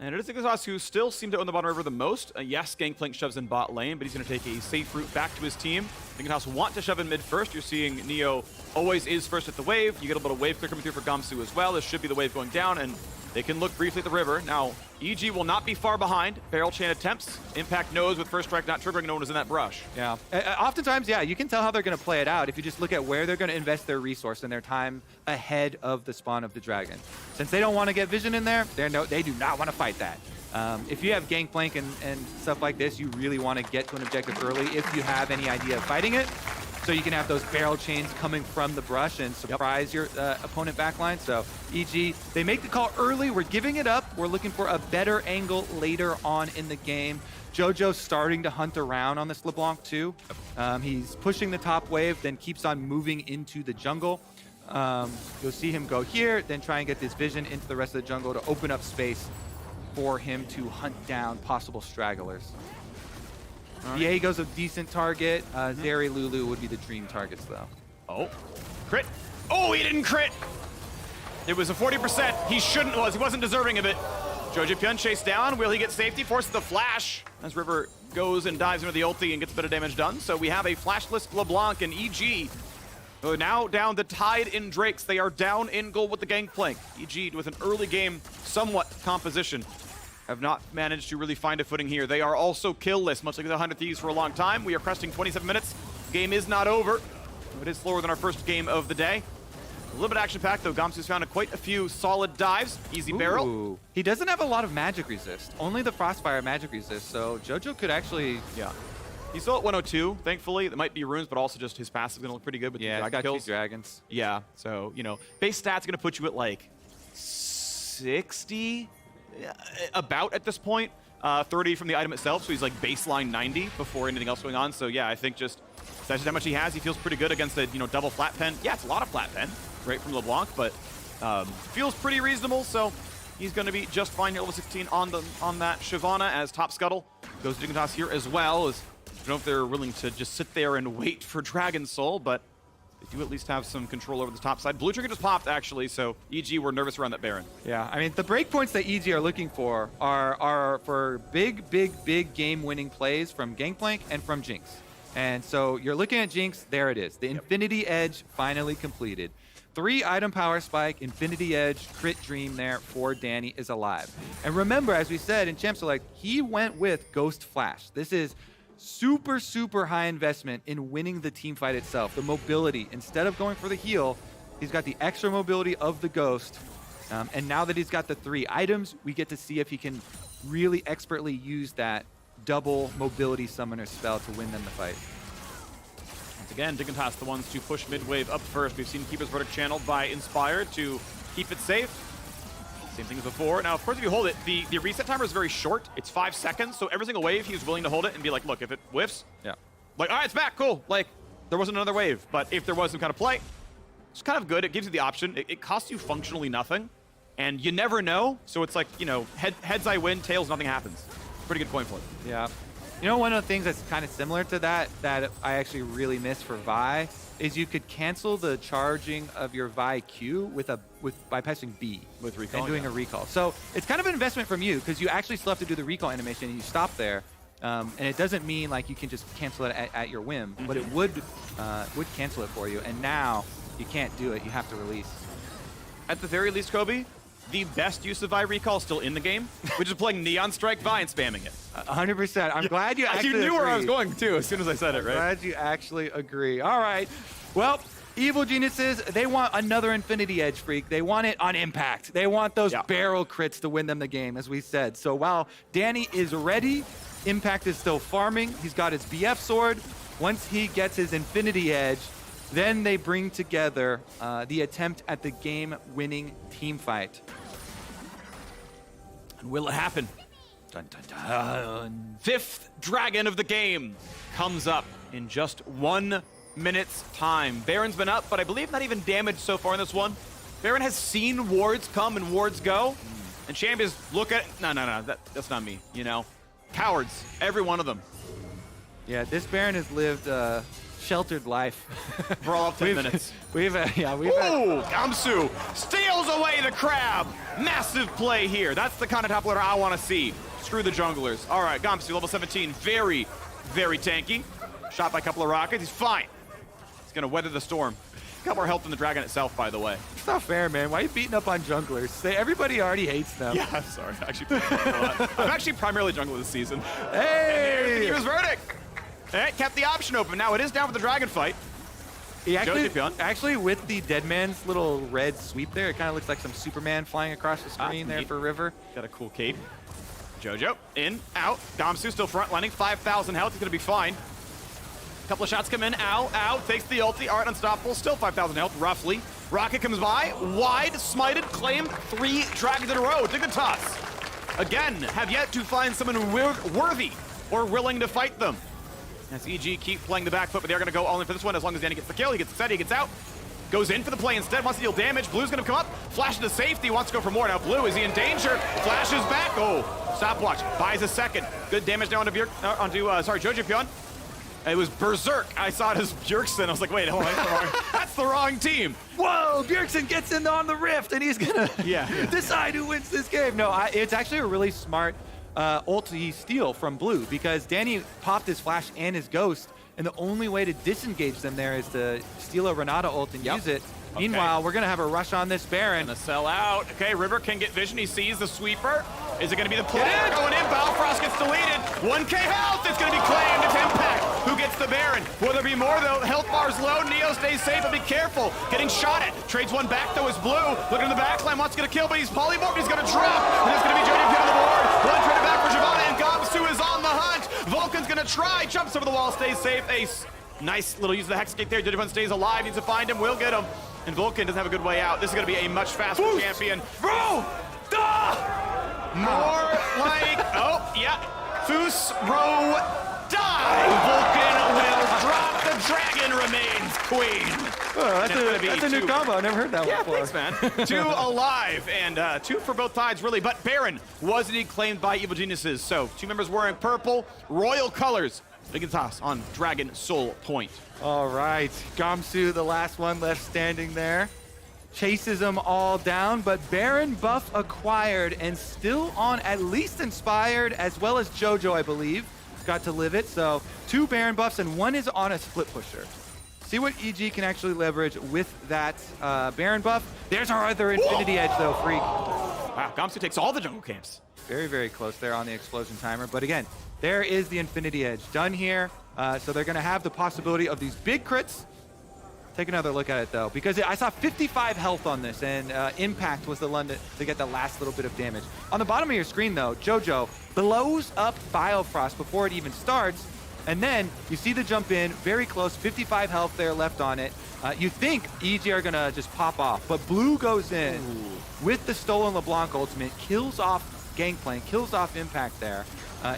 And it is Dignitas who still seem to own the bottom river the most. Yes, Gangplank shoves in bot lane, but he's going to take a safe route back to his team. Dignitas want to shove in mid first. You're seeing Neo always is first at the wave. You get a little wave clear coming through for Gamsu as well. This should be the wave going down, and they can look briefly at the river. Now, EG will not be far behind. Barrel chain attempts. Impact knows with first strike not triggering, no one is in that brush. Yeah. Oftentimes, yeah, you can tell how they're going to play it out if you just look at where they're going to invest their resource and their time ahead of the spawn of the dragon. Since they don't want to get vision in there, they do not want to fight that. If you have Gangplank and stuff like this, you really want to get to an objective early if you have any idea of fighting it. So you can have those barrel chains coming from the brush and surprise your opponent backline. So EG, they make the call early. We're giving it up. We're looking for a better angle later on in the game. JoJo's starting to hunt around on this LeBlanc too. He's pushing the top wave, then keeps on moving into the jungle. You'll see him go here, then try and get this vision into the rest of the jungle to open up space for him to hunt down possible stragglers. Diego's a decent target. Zeri, Lulu would be the dream targets, though. Oh, crit. Oh, he didn't crit. It was a 40%. He shouldn't was. He wasn't deserving of it. Jojo Pyun chased down. Will he get safety? Forces the flash as River goes and dives into the ulti and gets a bit of damage done. So we have a flashless LeBlanc and EG. Now down the tide in Drakes. They are down in goal with the Gangplank. EG with an early game somewhat composition have not managed to really find a footing here. They are also killless, much like the 100 Thieves for a long time. We are cresting 27 minutes. Game is not over. It is slower than our first game of the day. A little bit action-packed, though. Gamsu's found quite a few solid dives. Easy barrel. He doesn't have a lot of magic resist. Only the Frostfire magic resist, so JoJo could actually... Yeah. He's still at 102, thankfully. There might be runes, but also just his passive is going to look pretty good with the dragon kills. 2 dragons. Yeah, so, you know, base stats going to put you at, like, 60? About at this point. 30 from the item itself, so he's like baseline 90 before anything else going on. So yeah, I think just that's just how much he has. He feels pretty good against the double flat pen. Yeah, it's a lot of flat pen, right, from LeBlanc, but feels pretty reasonable. So he's going to be just fine here, level 16 on that Shyvana as top scuttle goes to Dignitas here as well. I don't know if they're willing to just sit there and wait for Dragon Soul, but They do at least have some control over the top side. Blue trigger just popped, actually, so EG were nervous around that Baron. Yeah, I mean, the breakpoints that EG are looking for are for big game-winning plays from Gangplank and from Jinx. And so you're looking at Jinx, there it is. The Infinity Edge finally completed. 3 item power spike, Infinity Edge, crit dream there for Danny is alive. And remember, as we said in Champ Select, he went with Ghost Flash. This is super high investment in winning the team fight itself. The mobility, instead of going for the heal, he's got the extra mobility of the Ghost. And now that he's got the 3 items, we get to see if he can really expertly use that double mobility summoner spell to win them the fight. Once again, Dignitas the ones to push mid-wave up first. We've seen Keeper's Verdict channeled by Inspire to keep it safe. Same thing as before. Now, of course, if you hold it, the reset timer is very short. It's 5 seconds, so every single wave, he's willing to hold it and be like, look, if it whiffs, like, all right, it's back, cool. Like, there wasn't another wave. But if there was some kind of play, it's kind of good. It gives you the option. It costs you functionally nothing, and you never know. So it's like, you know, heads I win, tails nothing happens. Pretty good coin flip. Yeah. You know, one of the things that's kind of similar to that I actually really miss for Vi is you could cancel the charging of your Vi Q by pressing B with recall and doing a recall. So it's kind of an investment from you because you actually still have to do the recall animation and you stop there. And it doesn't mean like you can just cancel it at your whim, but it would cancel it for you. And now you can't do it. You have to release. At the very least, Kobe, the best use of Vi recall still in the game, which is playing Neon Strike Vi and spamming it. 100%. I'm glad you actually You knew where I was agree. going, too, as soon as I said it, right? Glad you actually agree. All right. Well, Evil Geniuses, they want another Infinity Edge Freak. They want it on impact. They want those barrel crits to win them the game, as we said. So while Danny is ready, Impact is still farming. He's got his BF sword. Once he gets his Infinity Edge, then they bring together the attempt at the game-winning team fight. And will it happen? Dun, dun, dun. 5th dragon of the game comes up in just 1 minute's time. Baron's been up, but I believe not even damaged so far in this one. Baron has seen wards come and wards go, and Champions look at no, that's not me, you know. Cowards, every one of them. Yeah, this Baron has lived a sheltered life for all of 10 minutes. We've Gamsu steals away the crab. Massive play here. That's the kind of top laner I want to see. Screw the junglers. All right, Gamsu, level 17, very tanky. Shot by a couple of rockets. He's fine. He's gonna weather the storm. Got more health than the dragon itself, by the way. It's not fair, man. Why are you beating up on junglers? Everybody already hates them. Yeah, I'm sorry. I'm actually primarily jungler this season. Hey! He was verdict. It kept the option open. Now it is down for the dragon fight. He actually, with the dead man's little red sweep there, it kind of looks like some Superman flying across the screen there for River. Got a cool cape. Jojo, in, out. Gamsu still front lining, 5,000 health. He's gonna be fine. Couple of shots come in. Ow, takes the ulti. All right, unstoppable. Still 5,000 health, roughly. Rocket comes by. Wide, smited, claimed 3 dragons in a row. Dignitas, again, have yet to find someone worthy or willing to fight them. As EG keep playing the back foot, but they're going to go all in for this one as long as Danny gets the kill. He gets the set, he gets out. Goes in for the play instead, wants to deal damage. Blue's going to come up, flash into safety, wants to go for more. Now Blue, is he in danger? Flashes back. Oh, stopwatch. Buys a second. Good damage now onto Jojo Pion. It was Berserk. I saw it as Bjergsen. I was like, wait, hold on, that's the wrong team. Whoa, Bjergsen gets in on the rift, and he's gonna decide who wins this game. No, it's actually a really smart ulti steal from Blue because Danny popped his flash and his ghost, and the only way to disengage them there is to steal a Renata ult and use it. Okay. Meanwhile, we're gonna have a rush on this Baron. Gonna sell out. Okay, River can get vision. He sees the sweeper. Is it gonna be the play? Going in. Balfrost gets deleted. 1K health. It's gonna be claimed. It's Impact who gets the Baron. Will there be more though? Health bar's low. Neo stays safe, but be careful. Getting shot at. Trades one back though. Is Blue looking in the backline. Wants to get a kill, but he's polymorphed. He's gonna drop. And it's gonna be Jojo Pion on the board. One traded back for Giovanna, and Gamsu is on the hunt. Vulcan's gonna try. Jumps over the wall. Stays safe. Ace. Nice little use of the Hex Gate there. Jojo Pion stays alive. Needs to find him. Will get him. And Vulcan doesn't have a good way out. This is going to be a much faster champion. Bro! More like... Oh, yeah. Foos, Ro, die! Vulcan will drop. The dragon remains queen. Oh, that's a new combo. I've never heard that one before. Thanks, man. 2 alive, and 2 for both sides, really. But Baron was indeed claimed by Evil Geniuses. So 2 members wearing purple, royal colors. Dignitas on Dragon Soul Point. All right, Gamsu, the last one left standing there. Chases them all down, but Baron buff acquired and still on at least Inspired, as well as JoJo, I believe, got to live it. So 2 Baron buffs and 1 is on a split pusher. See what EG can actually leverage with that Baron buff. There's our other Infinity Edge though, Freak. Wow, Gamsu takes all the jungle camps. Very, very close there on the explosion timer. But again, there is the Infinity Edge done here. So they're gonna have the possibility of these big crits. Take another look at it though, because I saw 55 health on this, and Impact was the one to get the last little bit of damage. On the bottom of your screen though, JoJo blows up Biofrost before it even starts, and then you see the jump in, very close, 55 health there left on it. You think EG are gonna just pop off, but Blue goes in with the stolen LeBlanc ultimate, kills off Gangplank, kills off Impact there,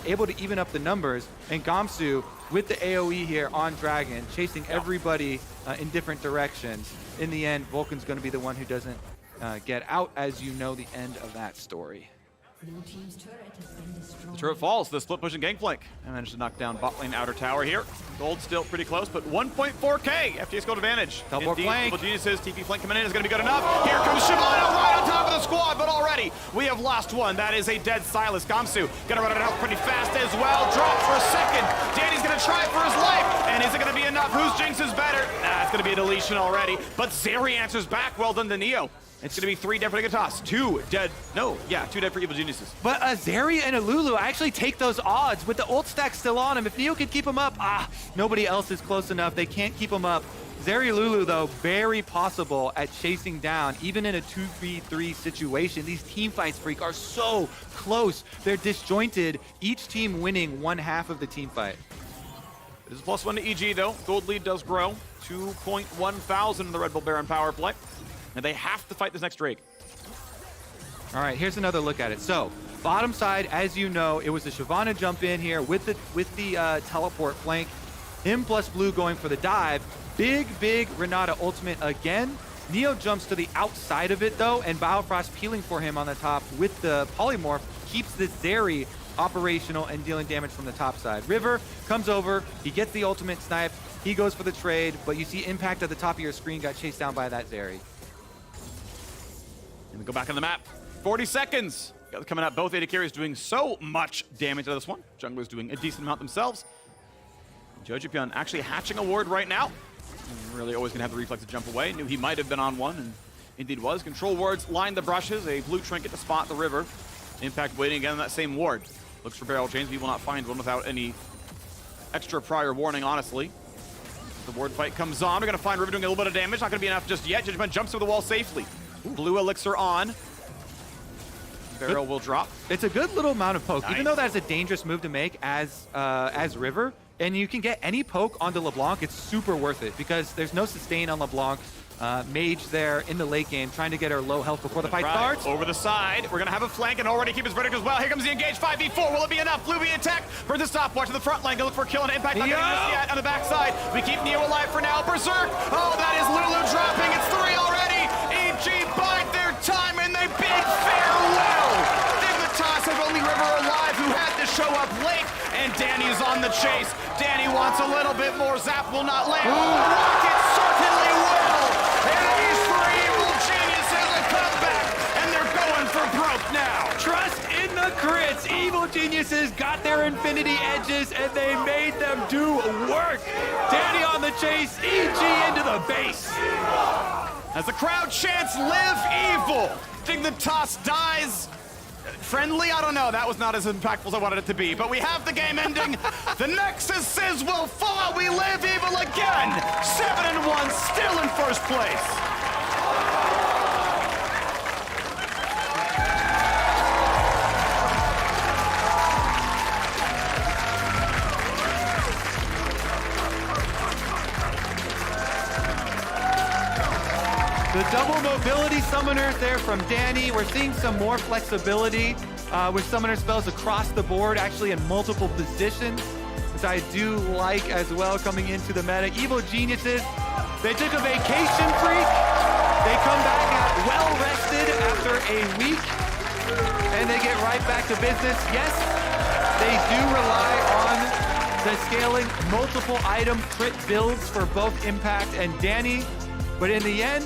able to even up the numbers, and Gamsu with the AoE here on Dragon, chasing everybody in different directions. In the end, Vulcan's gonna be the one who doesn't get out, as you know the end of that story. The turret falls, the split push and Gangplank. I managed to knock down bot lane outer tower here. Gold still pretty close, but 1.4k FTX gold advantage. Teleport flank. Evil Geniuses, TP flank coming in is going to be good enough. Here comes Shyvana right on top of the squad, but already we have lost one. That is a dead Silas. Gamsu going to run it out pretty fast as well. Drop for a second. Danny's going to try for his life, and is it going to be enough? Whose Jinx is better? It's going to be a deletion already, but Zeri answers back. Well done to Neo. It's gonna be 3 dead for Dignitas, 2 dead. No, yeah, 2 dead for Evil Geniuses. But Zeri and a Lulu actually take those odds with the ult stack still on him. If Neo can keep him up, nobody else is close enough. They can't keep him up. Zeri Lulu, though, very possible at chasing down, even in a 2v3 situation. These team fights, Freak, are so close. They're disjointed, each team winning one half of the team fight. It is +1 to EG, though. Gold lead does grow. 2.1 thousand in the Red Bull Baron power play. And they have to fight this next Drake. All right, here's another look at it. So, bottom side, as you know, it was a Shyvana jump in here with the teleport flank. Him plus Blue going for the dive. Big Renata ultimate again. Neo jumps to the outside of it, though, and Biofrost peeling for him on the top with the polymorph keeps this Zeri operational and dealing damage from the top side. River comes over, he gets the ultimate snipe, he goes for the trade, but you see Impact at the top of your screen got chased down by that Zeri. And we go back on the map. 40 seconds. Coming up, both AD carriers doing so much damage to this one. Junglers doing a decent amount themselves. Jojipyeon actually hatching a ward right now. Really always gonna have the reflex to jump away. Knew he might have been on one, and indeed was. Control wards line the brushes. A blue trinket to spot the river. Impact waiting again on that same ward. Looks for barrel chains, but he will not find one without any extra prior warning, honestly. The ward fight comes on. We're gonna find River doing a little bit of damage. Not gonna be enough just yet. Jojipyeon jumps over the wall safely. Blue elixir on. Barrel will drop. It's a good little amount of poke, Nice. even though that's a dangerous move to make as River. And you can get any poke onto LeBlanc, it's super worth it because there's no sustain on LeBlanc. Mage there in the late game trying to get her low health before the fight starts. Over the side, we're gonna have a flank and already keep his verdict as well. Here comes the engage, 5v4. Will it be enough? Blue being attacked for the stopwatch to the front line. Gonna look for a kill and Impact. Not getting this yet on the backside. We keep Neo alive for now. Berserk. Oh, that is Lulu dropping. It's 3 already. EG bide their time and they bid farewell. Dignitas have only River alive who had to show up late, and Danny is on the chase. Danny wants a little bit more. Zap will not land. Rocket certainly will. And these 3 Evil Geniuses have come back, and they're going for broke now. Trust in the crits. Evil Geniuses got their Infinity Edges, and they made them do work. Danny on the chase, EG into the base. As the crowd chants, "Live Evil!" Dignitas dies. Friendly? I don't know. That was not as impactful as I wanted it to be. But we have the game ending. The Nexus will fall. We live evil again. 7-1, still in first place. The double mobility summoners there from Danny. We're seeing some more flexibility with summoner spells across the board, actually in multiple positions, which I do like as well coming into the meta. Evil Geniuses, they took a vacation Freak. They come back out well rested after a week, and they get right back to business. Yes, they do rely on the scaling, multiple item crit builds for both Impact and Danny. But in the end,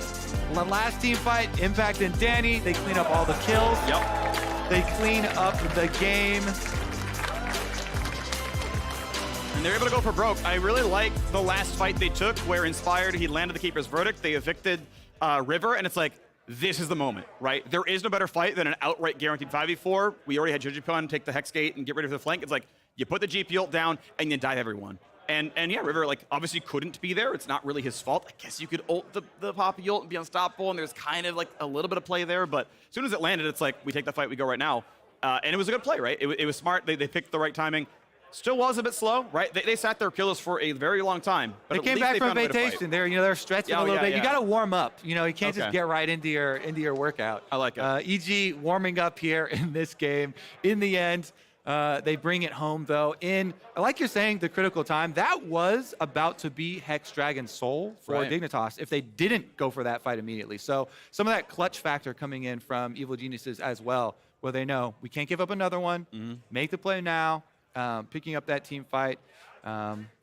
the last team fight, Impact and Danny, they clean up all the kills. Yep. They clean up the game. And they're able to go for broke. I really like the last fight they took where Inspired, he landed the Keeper's Verdict. They evicted River, and it's like, this is the moment, right? There is no better fight than an outright guaranteed 5v4. We already had Jujipon take the Hex Gate and get rid of the flank. It's like, you put the GP ult down and you dive everyone. And yeah, River like obviously couldn't be there. It's not really his fault. I guess you could ult the Poppy ult and be unstoppable, and there's kind of like a little bit of play there, but as soon as it landed, it's like, we take the fight, we go right now. And it was a good play, right? It was smart. They picked the right timing. Still was a bit slow, right? They sat their killers for a very long time. But they came back from vacation. They're stretching a little bit. You got to warm up. You can't just get right into your workout. I like it. EG warming up here in this game. In the end, they bring it home though. Like you're saying, the critical time that was about to be Hex Dragon Soul for Dignitas if they didn't go for that fight immediately. So some of that clutch factor coming in from Evil Geniuses as well, where they know we can't give up another one. Make the play now. Picking up that team fight.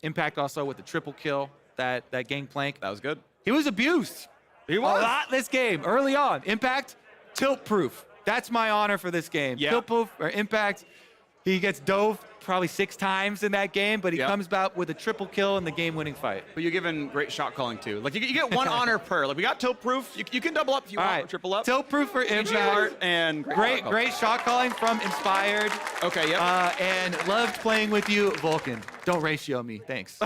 Impact also with the triple kill, that Gangplank. That was good. He was abused. He was. A lot this game, early on. Impact, tilt-proof. That's my honor for this game. Yeah. Tilt-proof or Impact, he gets dove probably 6 times in that game, but he comes back with a triple kill in the game-winning fight. But you're given great shot calling too. Like you get one honor per. Like we got tilt proof. You can double up if you want or triple up. Tilt proof for Impact. And great shot calling from Inspired. Okay, yep. And loved playing with you, Vulcan. Don't ratio me, thanks.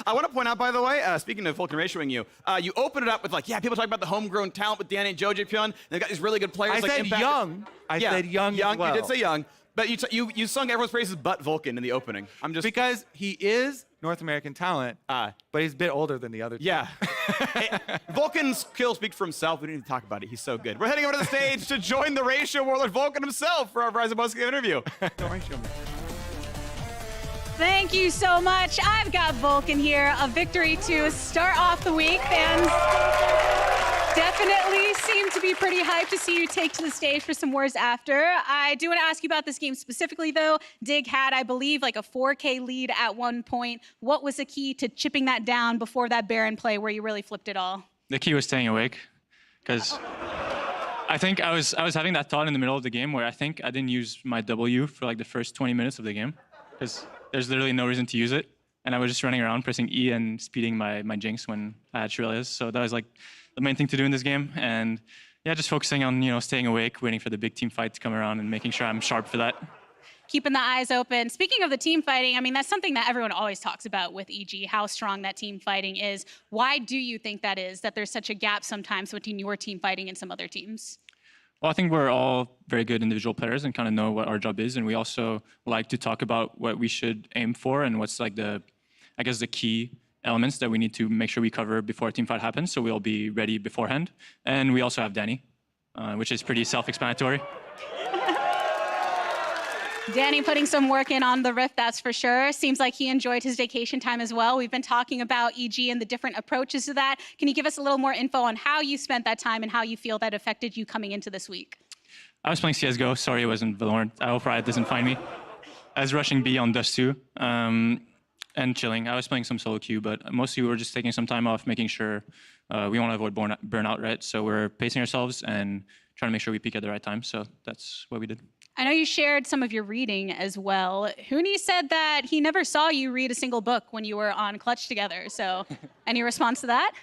I want to point out, by the way, speaking of Vulcan ratioing you, you open it up with like, people talk about the homegrown talent with Danny and Jojipyeon. They've got these really good players. I like said Impact. young. I said young as well. You did say young. But you sung everyone's praises but Vulcan in the opening. I'm just because he is North American talent, but he's a bit older than the other two. Yeah. Vulcan's kill speaks for himself. We don't need to talk about it. He's so good. We're heading over to the stage to join the ratio warlord Vulcan himself for our Verizon Post Game interview. Don't ratio me. Thank you so much. I've got Vulcan here. A victory to start off the week. Fans definitely seem to be pretty hyped to see you take to the stage for some words after. I do want to ask you about this game specifically, though. Dig had, I believe, like a 4K lead at one point. What was the key to chipping that down before that Baron play where you really flipped it all? The key was staying awake, because I think I was having that thought in the middle of the game where I think I didn't use my W for like the first 20 minutes of the game, because there's literally no reason to use it. And I was just running around pressing E and speeding my Jinx when I had Shrillias. So that was like the main thing to do in this game. And yeah, just focusing on, staying awake, waiting for the big team fight to come around and making sure I'm sharp for that. Keeping the eyes open. Speaking of the team fighting, I mean, that's something that everyone always talks about with EG, how strong that team fighting is. Why do you think that is, that there's such a gap sometimes between your team fighting and some other teams? Well, I think we're all very good individual players and kind of know what our job is. And we also like to talk about what we should aim for and what's like the key elements that we need to make sure we cover before a team fight happens. So we'll be ready beforehand. And we also have Danny, which is pretty self-explanatory. Danny putting some work in on the Rift, that's for sure. Seems like he enjoyed his vacation time as well. We've been talking about EG and the different approaches to that. Can you give us a little more info on how you spent that time and how you feel that affected you coming into this week? I was playing CSGO. Sorry it wasn't Valorant. I hope Riot doesn't find me. I was rushing B on Dust 2 and chilling. I was playing some solo queue, but mostly we were just taking some time off, making sure we want to avoid burnout, right? So we're pacing ourselves and trying to make sure we peak at the right time. So that's what we did. I know you shared some of your reading as well. Huni said that he never saw you read a single book when you were on Clutch together. So any response to that?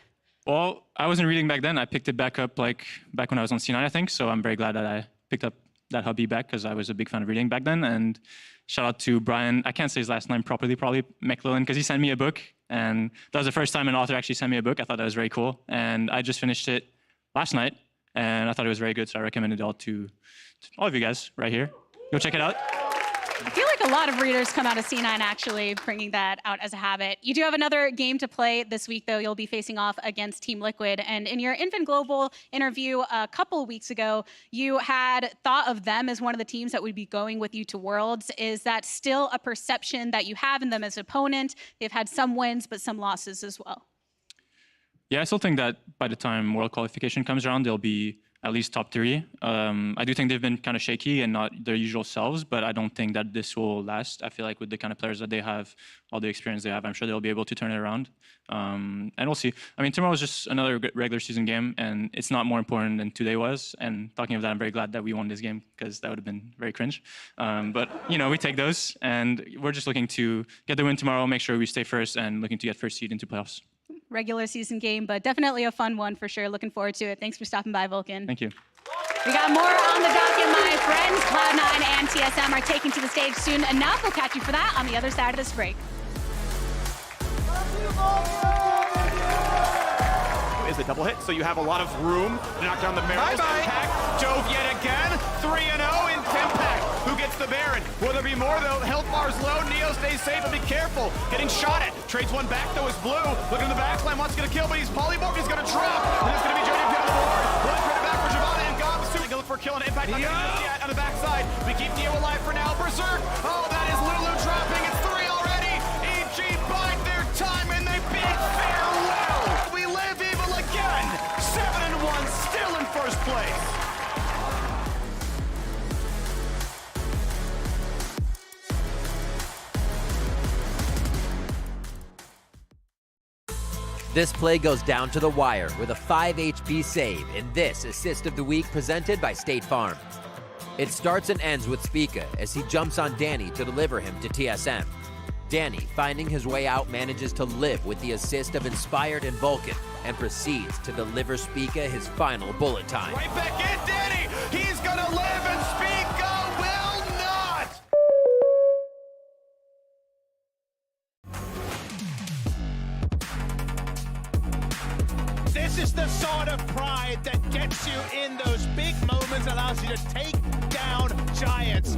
Well, I wasn't reading back then. I picked it back up back when I was on C9, I think. So I'm very glad that I picked up that hobby back because I was a big fan of reading back then. And shout out to Brian. I can't say his last name properly, probably McLellan, because he sent me a book. And that was the first time an author actually sent me a book. I thought that was very cool. And I just finished it last night. And I thought it was very good. So I recommended it to all of you guys right here. Go check it out. I feel like a lot of readers come out of C9 actually bringing that out as a habit. You do have another game to play this week, though. You'll be facing off against Team Liquid. And in your Infant Global interview a couple of weeks ago, you had thought of them as one of the teams that would be going with you to Worlds. Is that still a perception that you have in them as an opponent? They've had some wins, but some losses as well. Yeah, I still think that by the time World Qualification comes around, they'll be at least top 3. I do think they've been kind of shaky and not their usual selves, but I don't think that this will last. I feel like with the kind of players that they have, all the experience they have, I'm sure they'll be able to turn it around. And we'll see. I mean, tomorrow is just another regular season game, and it's not more important than today was. And talking of that, I'm very glad that we won this game, because that would have been very cringe. But, you know, we take those, and we're just looking to get the win tomorrow, make sure we stay first, and looking to get first seed into playoffs. Regular season game, but definitely a fun one for sure. Looking forward to it. Thanks for stopping by, Vulcan. Thank you. We got more on the docket, my friends. Cloud9 and TSM are taking to the stage soon enough. We'll catch you for that on the other side of this break. Is a double hit, so you have a lot of room to knock down the barrels. Impact dove yet again. 3-0 in Impact. Who gets the Baron? Will there be more though? Health bar's low. Neo stays safe, but be careful. Getting shot at. Trades one back though is Blue. Looking in the backline, wants to get a kill, but he's polymorph. He's gonna drop. And it's gonna be Jody on the board. One credit back for Giovanna and Gob. Assuming gonna look for a kill on Impact. Not gonna get yet on the backside. We keep Neo alive for now. Berserk. Oh, that is Lulu dropping. It's 3 already. EG bide their time and they bid farewell. We live evil again. 7-1, still in first place. This play goes down to the wire with a 5 HP save in this Assist of the Week presented by State Farm. It starts and ends with Spica as he jumps on Danny to deliver him to TSM. Danny, finding his way out, manages to live with the assist of Inspired and Vulcan and proceeds to deliver Spica his final bullet time. Right back in, Danny. He's gonna live and Spica will not. This is the sort of pride that gets you in those big moments, allows you to take down giants.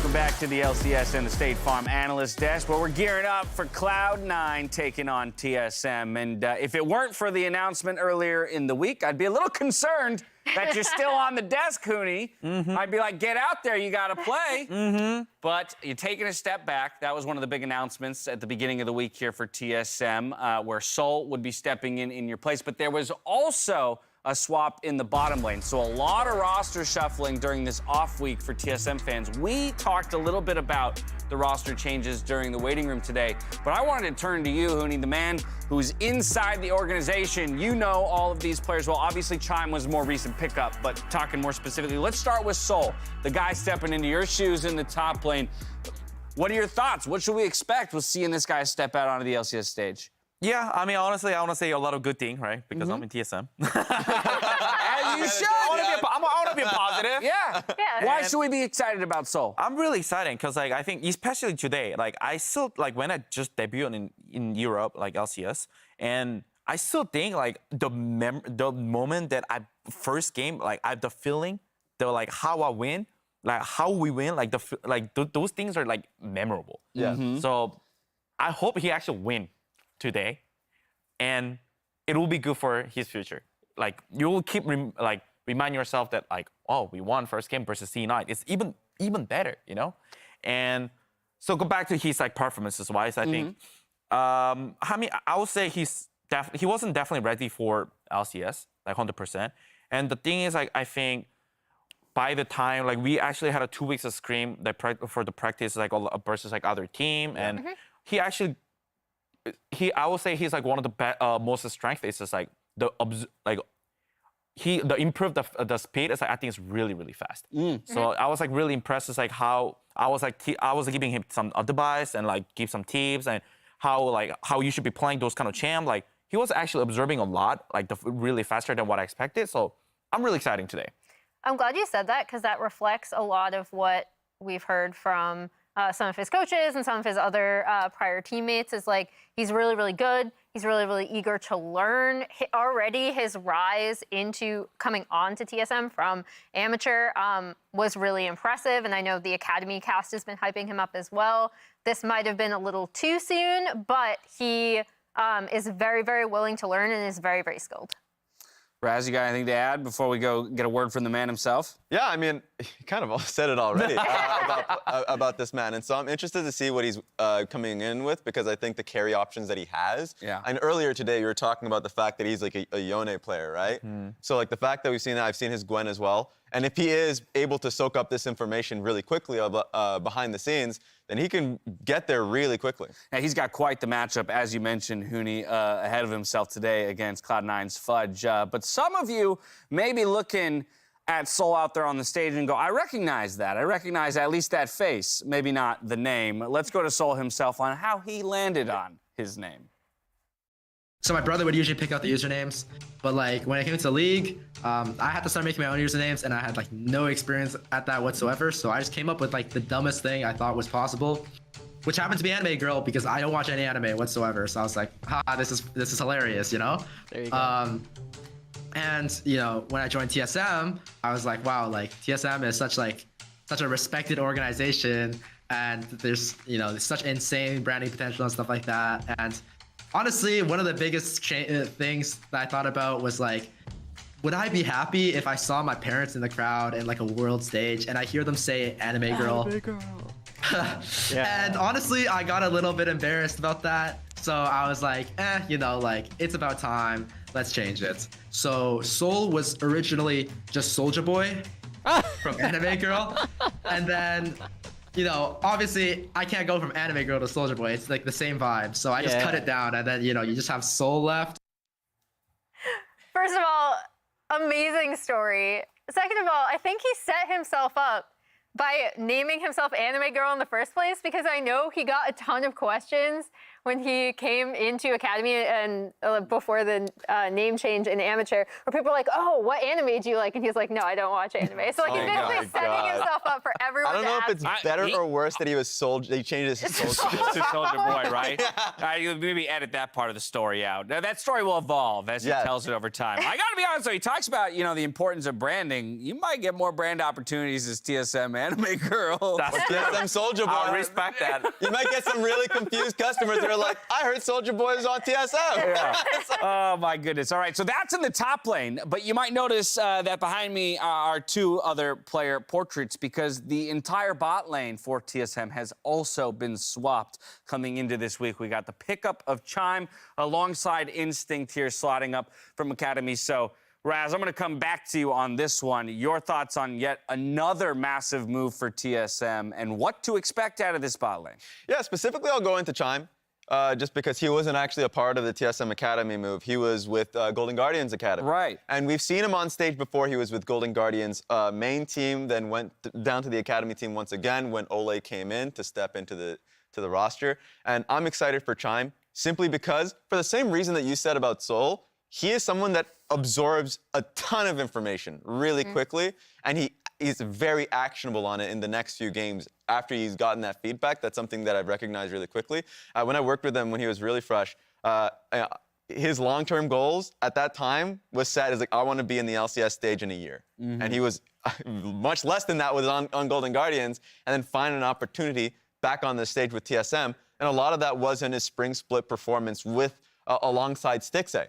welcome back to the LCS and the State Farm Analyst Desk, where we're gearing up for Cloud9 taking on TSM. And if it weren't for the announcement earlier in the week, I'd be a little concerned that you're still on the desk, Hooney. I'd be like, get out there, you gotta play. But you're taking a step back. That was one of the big announcements at the beginning of the week here for TSM, where Seoul would be stepping in your place. But there was also a swap in the bottom lane. So a lot of roster shuffling during this off week for TSM fans. We talked a little bit about the roster changes during the waiting room today, but I wanted to turn to you, Hooney, the man who's inside the organization. You know all of these players well. Obviously, Chime was a more recent pickup, but talking more specifically, let's start with Seoul, the guy stepping into your shoes in the top lane. What are your thoughts? What should we expect with seeing this guy step out onto the LCS stage? Yeah, I mean, honestly, I want to say a lot of good things, right? Because I'm in TSM. As you should. I want to be positive. Yeah. Why should we be excited about Seoul? I'm really excited because, like, I think especially today, like, I still, like, when I just debuted in Europe, like LCS, and I still think, like, the moment that I first game, like, I have the feeling, like, how I win, like, how we win, like, those things are, like, memorable. Yeah. So I hope he actually win today, and it will be good for his future. Like, you will keep remind yourself that, like, oh, we won first game versus C9. It's even better, you know. And so go back to his, like, performances wise. I think, I mean, I would say he wasn't definitely ready for LCS, like 100%. And the thing is, like, I think by the time, like, we actually had a 2 weeks of scrim for the practice, like, versus, like, other team, and he actually. I would say he's like one of the most strength is just like the improved the speed is like, I think it's really fast. So I was like really impressed with like how I was giving him some advice and like give some tips and how you should be playing those kind of champ. Like he was actually observing a lot, like really faster than what I expected. So I'm really excited today. I'm glad you said that because that reflects a lot of what we've heard from some of his coaches and some of his other prior teammates is like, he's really good. He's really eager to learn. Already his rise into coming on to TSM from amateur was really impressive. And I know the Academy cast has been hyping him up as well. This might have been a little too soon, but he is very willing to learn and is very skilled. Raz, you got anything to add before we go get a word from the man himself? Yeah, I mean, you kind of all said it already about this man. And so I'm interested to see what he's coming in with because I think the carry options that he has. Yeah. And earlier today, you were talking about the fact that he's like a Yone player, right? So like the fact that I've seen his Gwen as well. And if he is able to soak up this information really quickly behind the scenes, then he can get there really quickly. Now, he's got quite the matchup, as you mentioned, Hooney, ahead of himself today against Cloud9's Fudge. But some of you may be looking at Seoul out there on the stage and go, I recognize that. I recognize at least that face, maybe not the name. Let's go to Seoul himself on how he landed on his name. So my brother would usually pick out the usernames, but like when it came to League, I had to start making my own usernames and I had like no experience at that whatsoever. So I just came up with like the dumbest thing I thought was possible, which happened to be Anime Girl because I don't watch any anime whatsoever. So I was like, this is hilarious, you know? There you go. And you know, when I joined TSM, I was like, wow, like TSM is such a respected organization and there's, you know, there's such insane branding potential and stuff like that. And honestly, one of the biggest things that I thought about was like, would I be happy if I saw my parents in the crowd in like a world stage and I hear them say Anime Girl? Anime Girl. Yeah. And honestly, I got a little bit embarrassed about that. So I was like, you know, like it's about time. Let's change it. So Seoul was originally just Soulja Boy from Anime Girl. And then, you know, obviously I can't go from Anime Girl to Soulja Boy. It's like the same vibe. So I just cut it down and then, you know, you just have Soul left. First of all, amazing story. Second of all, I think he set himself up by naming himself Anime Girl in the first place because I know he got a ton of questions when he came into Academy and before the name change in Amateur, where people were like, "Oh, what anime do you like?" And he's like, "No, I don't watch anime." So like, he's basically setting himself up for everyone. I don't to know if ask it's him. better or worse that he was Soldier. He changed his Soldier. To Soldier Boy, right? You maybe edit that part of the story out. Now, that story will evolve as he tells it over time. I gotta be honest though, he talks about, you know, the importance of branding. You might get more brand opportunities as TSM anime girl. That's TSM Soldier Boy. I respect that. You might get some really confused customers that are like, I heard Soldier Boy is on TSM. Yeah. Oh my goodness. All right, so that's in the top lane, but you might notice that behind me are two other player portraits because the entire bot lane for TSM has also been swapped coming into this week. We got the pickup of Chime alongside Instinct here slotting up from Academy. So Raz, I'm going to come back to you on this one. Your thoughts on yet another massive move for TSM and what to expect out of this bot lane? Yeah, specifically I'll go into Chime. Just because he wasn't actually a part of the TSM Academy move. He was with Golden Guardians Academy. Right. And we've seen him on stage before. He was with Golden Guardians main team, then went down to the Academy team once again when Ole came in to step into the roster. And I'm excited for Chime simply because, for the same reason that you said about Sol, he is someone that absorbs a ton of information really quickly, and he's very actionable on it in the next few games after he's gotten that feedback. That's something that I've recognized really quickly. When I worked with him when he was really fresh, his long-term goals at that time was set as like, I want to be in the LCS stage in a year. And he was much less than that was on Golden Guardians, and then find an opportunity back on the stage with TSM. And a lot of that was in his spring split performance with alongside Stixxay.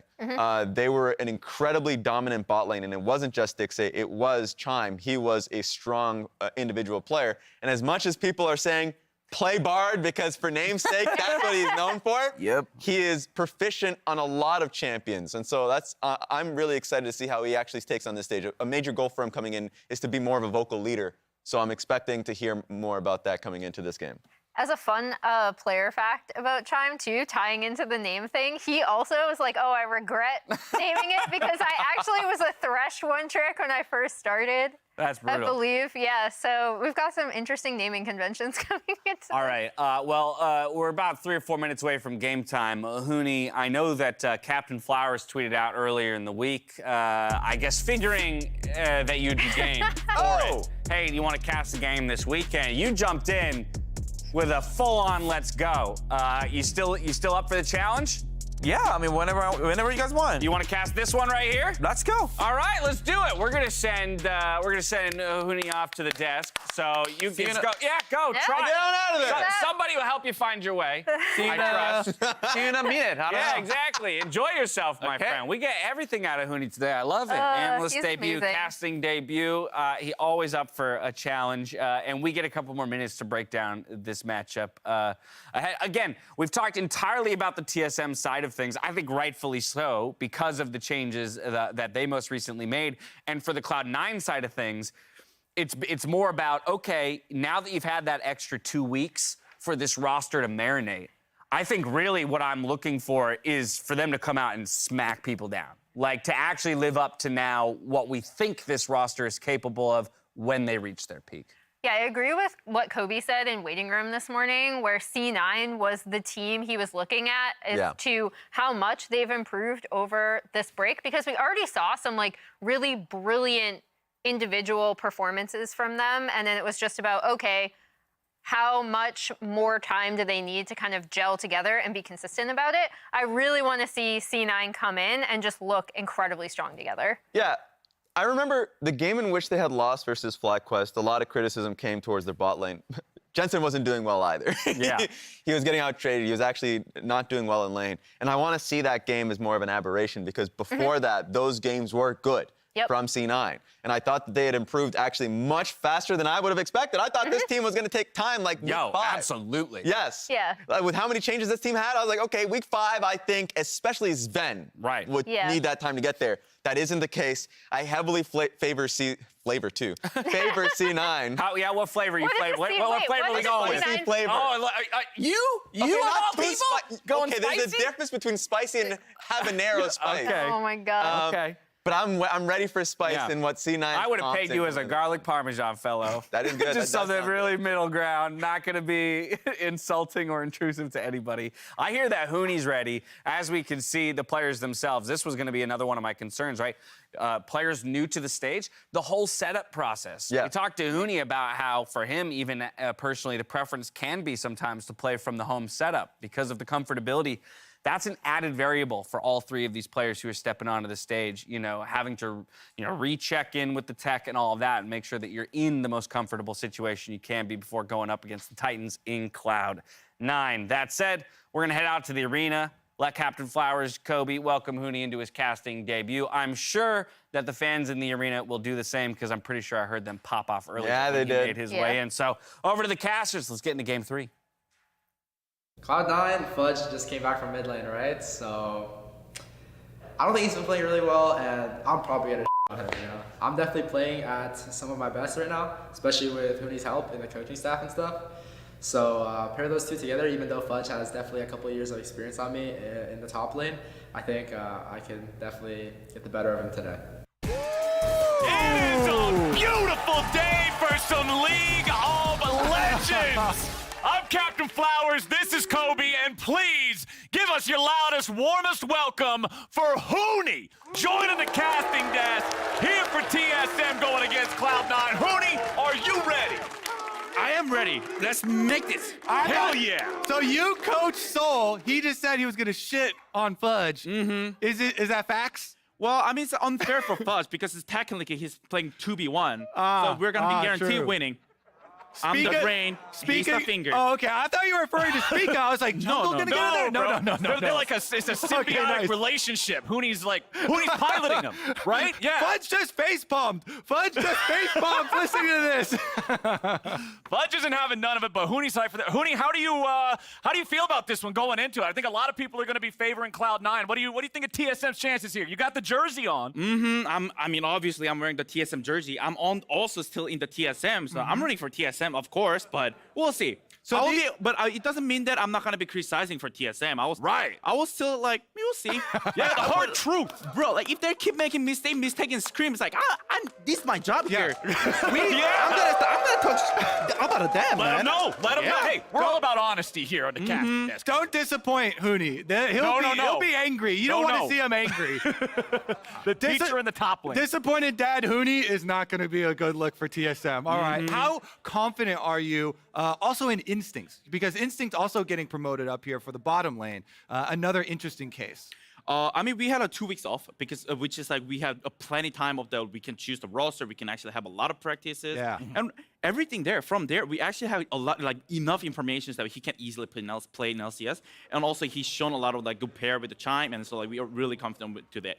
They were an incredibly dominant bot lane, and it wasn't just Stixxay, it was Chime. He was a strong individual player. And as much as people are saying, play Bard because for name's sake, that's what he's known for, he is proficient on a lot of champions. And so that's, I'm really excited to see how he actually takes on this stage. A major goal for him coming in is to be more of a vocal leader. So I'm expecting to hear more about that coming into this game. As a fun player fact about Chime, too, tying into the name thing, he also was like, oh, I regret naming it because I actually was a Thresh one-trick when I first started. That's brutal. I believe, yeah. So we've got some interesting naming conventions coming into All right. We're about 3 or 4 minutes away from game time. Hooney, I know that Captain Flowers tweeted out earlier in the week, I guess figuring that you'd be game for it. Hey, do you want to cast a game this weekend? You jumped in with a full-on let's go. You still up for the challenge? Yeah, I mean, whenever you guys want. You want to cast this one right here? Let's go. All right, let's do it. We're gonna send Hooney off to the desk. So you can go. Yeah, go. Yeah, Try. get on out of there. Somebody will help you find your way. See you in a minute. I don't Yeah, know. exactly. Enjoy yourself, my friend. We get everything out of Hooney today. I love it. Analyst he's debut, amazing. casting debut. He always up for a challenge, and we get a couple more minutes to break down this matchup. Again, we've talked entirely about the TSM side of things. I think rightfully so because of the changes that they most recently made. And for the Cloud9 side of things, it's more about, okay, now that you've had that extra 2 weeks for this roster to marinate, I think really what I'm looking for is for them to come out and smack people down. Like to actually live up to now what we think this roster is capable of when they reach their peak. Yeah, I agree with what Kobe said in Waiting Room this morning, where C9 was the team he was looking at as to how much they've improved over this break, because we already saw some like really brilliant individual performances from them, and then it was just about, okay, how much more time do they need to kind of gel together and be consistent about it? I really want to see C9 come in and just look incredibly strong together. Yeah. I remember the game in which they had lost versus FlyQuest, a lot of criticism came towards their bot lane. Jensen wasn't doing well either. Yeah. He was getting out-traded. He was actually not doing well in lane. And I want to see that game as more of an aberration because before that, those games were good from C9. And I thought that they had improved actually much faster than I would have expected. I thought this team was going to take time like week 5. Absolutely. Yes. Yeah. With how many changes this team had, I was like, okay, week 5, I think, especially Sven would need that time to get there. That isn't the case. I heavily favor C9. What flavor you flavor? What flavor are we going with? Spicy flavor. Oh, you of all people going okay, spicy? there's a difference between spicy and habanero spice. Okay. Oh my God. Okay. But I'm ready for spice in what C9. I would have pegged you as a garlic parmesan fellow. That is good. Just something really middle ground, not going to be insulting or intrusive to anybody. I hear that Hooney's ready. As we can see, the players themselves, this was going to be another one of my concerns, right? Players new to the stage, the whole setup process. Yeah. We talked to Hooney about how, for him, even personally, the preference can be sometimes to play from the home setup because of the comfortability. That's an added variable for all three of these players who are stepping onto the stage, having to, recheck in with the tech and all of that and make sure that you're in the most comfortable situation you can be before going up against the Titans in Cloud9. That said, we're going to head out to the arena. Let Captain Flowers, Kobe, welcome Hooney into his casting debut. I'm sure that the fans in the arena will do the same because I'm pretty sure I heard them pop off earlier. Yeah, they when he did. made his way in. So over to the casters. Let's get into game 3. Cloud9, Fudge just came back from mid lane, right? So I don't think he's been playing really well, and I'm probably gonna on him. I'm definitely playing at some of my best right now, especially with Hooney's help in the coaching staff and stuff. So pair those two together, even though Fudge has definitely a couple of years of experience on me in the top lane, I think I can definitely get the better of him today. It is a beautiful day for some League of Legends. I'm Captain Flowers, this is Kobe, and please give us your loudest, warmest welcome for Hooney joining the casting desk here for TSM going against Cloud9. Hooney, are you ready? I am ready. Let's make this. Hell yeah. So you coach Soul. He just said he was going to shit on Fudge. Mm-hmm. Is that facts? Well, I mean, it's unfair for Fudge because it's technically he's playing 2v1. So we're going to be guaranteed true. winning. I'm the brain, he's the finger. Oh, okay. I thought you were referring to Spica. I was like, Jungle gonna get in there? No. They're like it's a symbiotic relationship. Hooney's piloting them, right? Yeah. Fudge just face palmed. Listening to this. Fudge isn't having none of it, but Hooney's hyped for that. Hooney, how do you feel about this one going into it? I think a lot of people are going to be favoring Cloud9. What do you think of TSM's chances here? You got the jersey on. Mm-hmm. Obviously, I'm wearing the TSM jersey. I'm also still in the TSM, so I'm rooting for TSM. Of course, but we'll see. So, it doesn't mean that I'm not gonna be criticizing for TSM. I was still like, we'll see. Yeah, the hard truth, bro. Like if they keep making mistake and screams, like, this is my job here. I'm gonna talk about them, Let man. him know. Let him know. Hey, we're all about honesty here on the casting desk. Don't disappoint Hooney. He'll be angry. You don't want to see him angry. The teacher in the top lane. Disappointed dad Hooney is not going to be a good look for TSM. All right. How confident are you also in Instincts? Because Instinct also getting promoted up here for the bottom lane. Another interesting case. We had 2 weeks off because which is like we had plenty time of that we can choose the roster. We can actually have a lot of practices. Yeah. And everything there. From there, we actually have a lot, enough information that he can easily play in LCS. And also he's shown a lot of good pair with the Chime, and so we are really confident with today.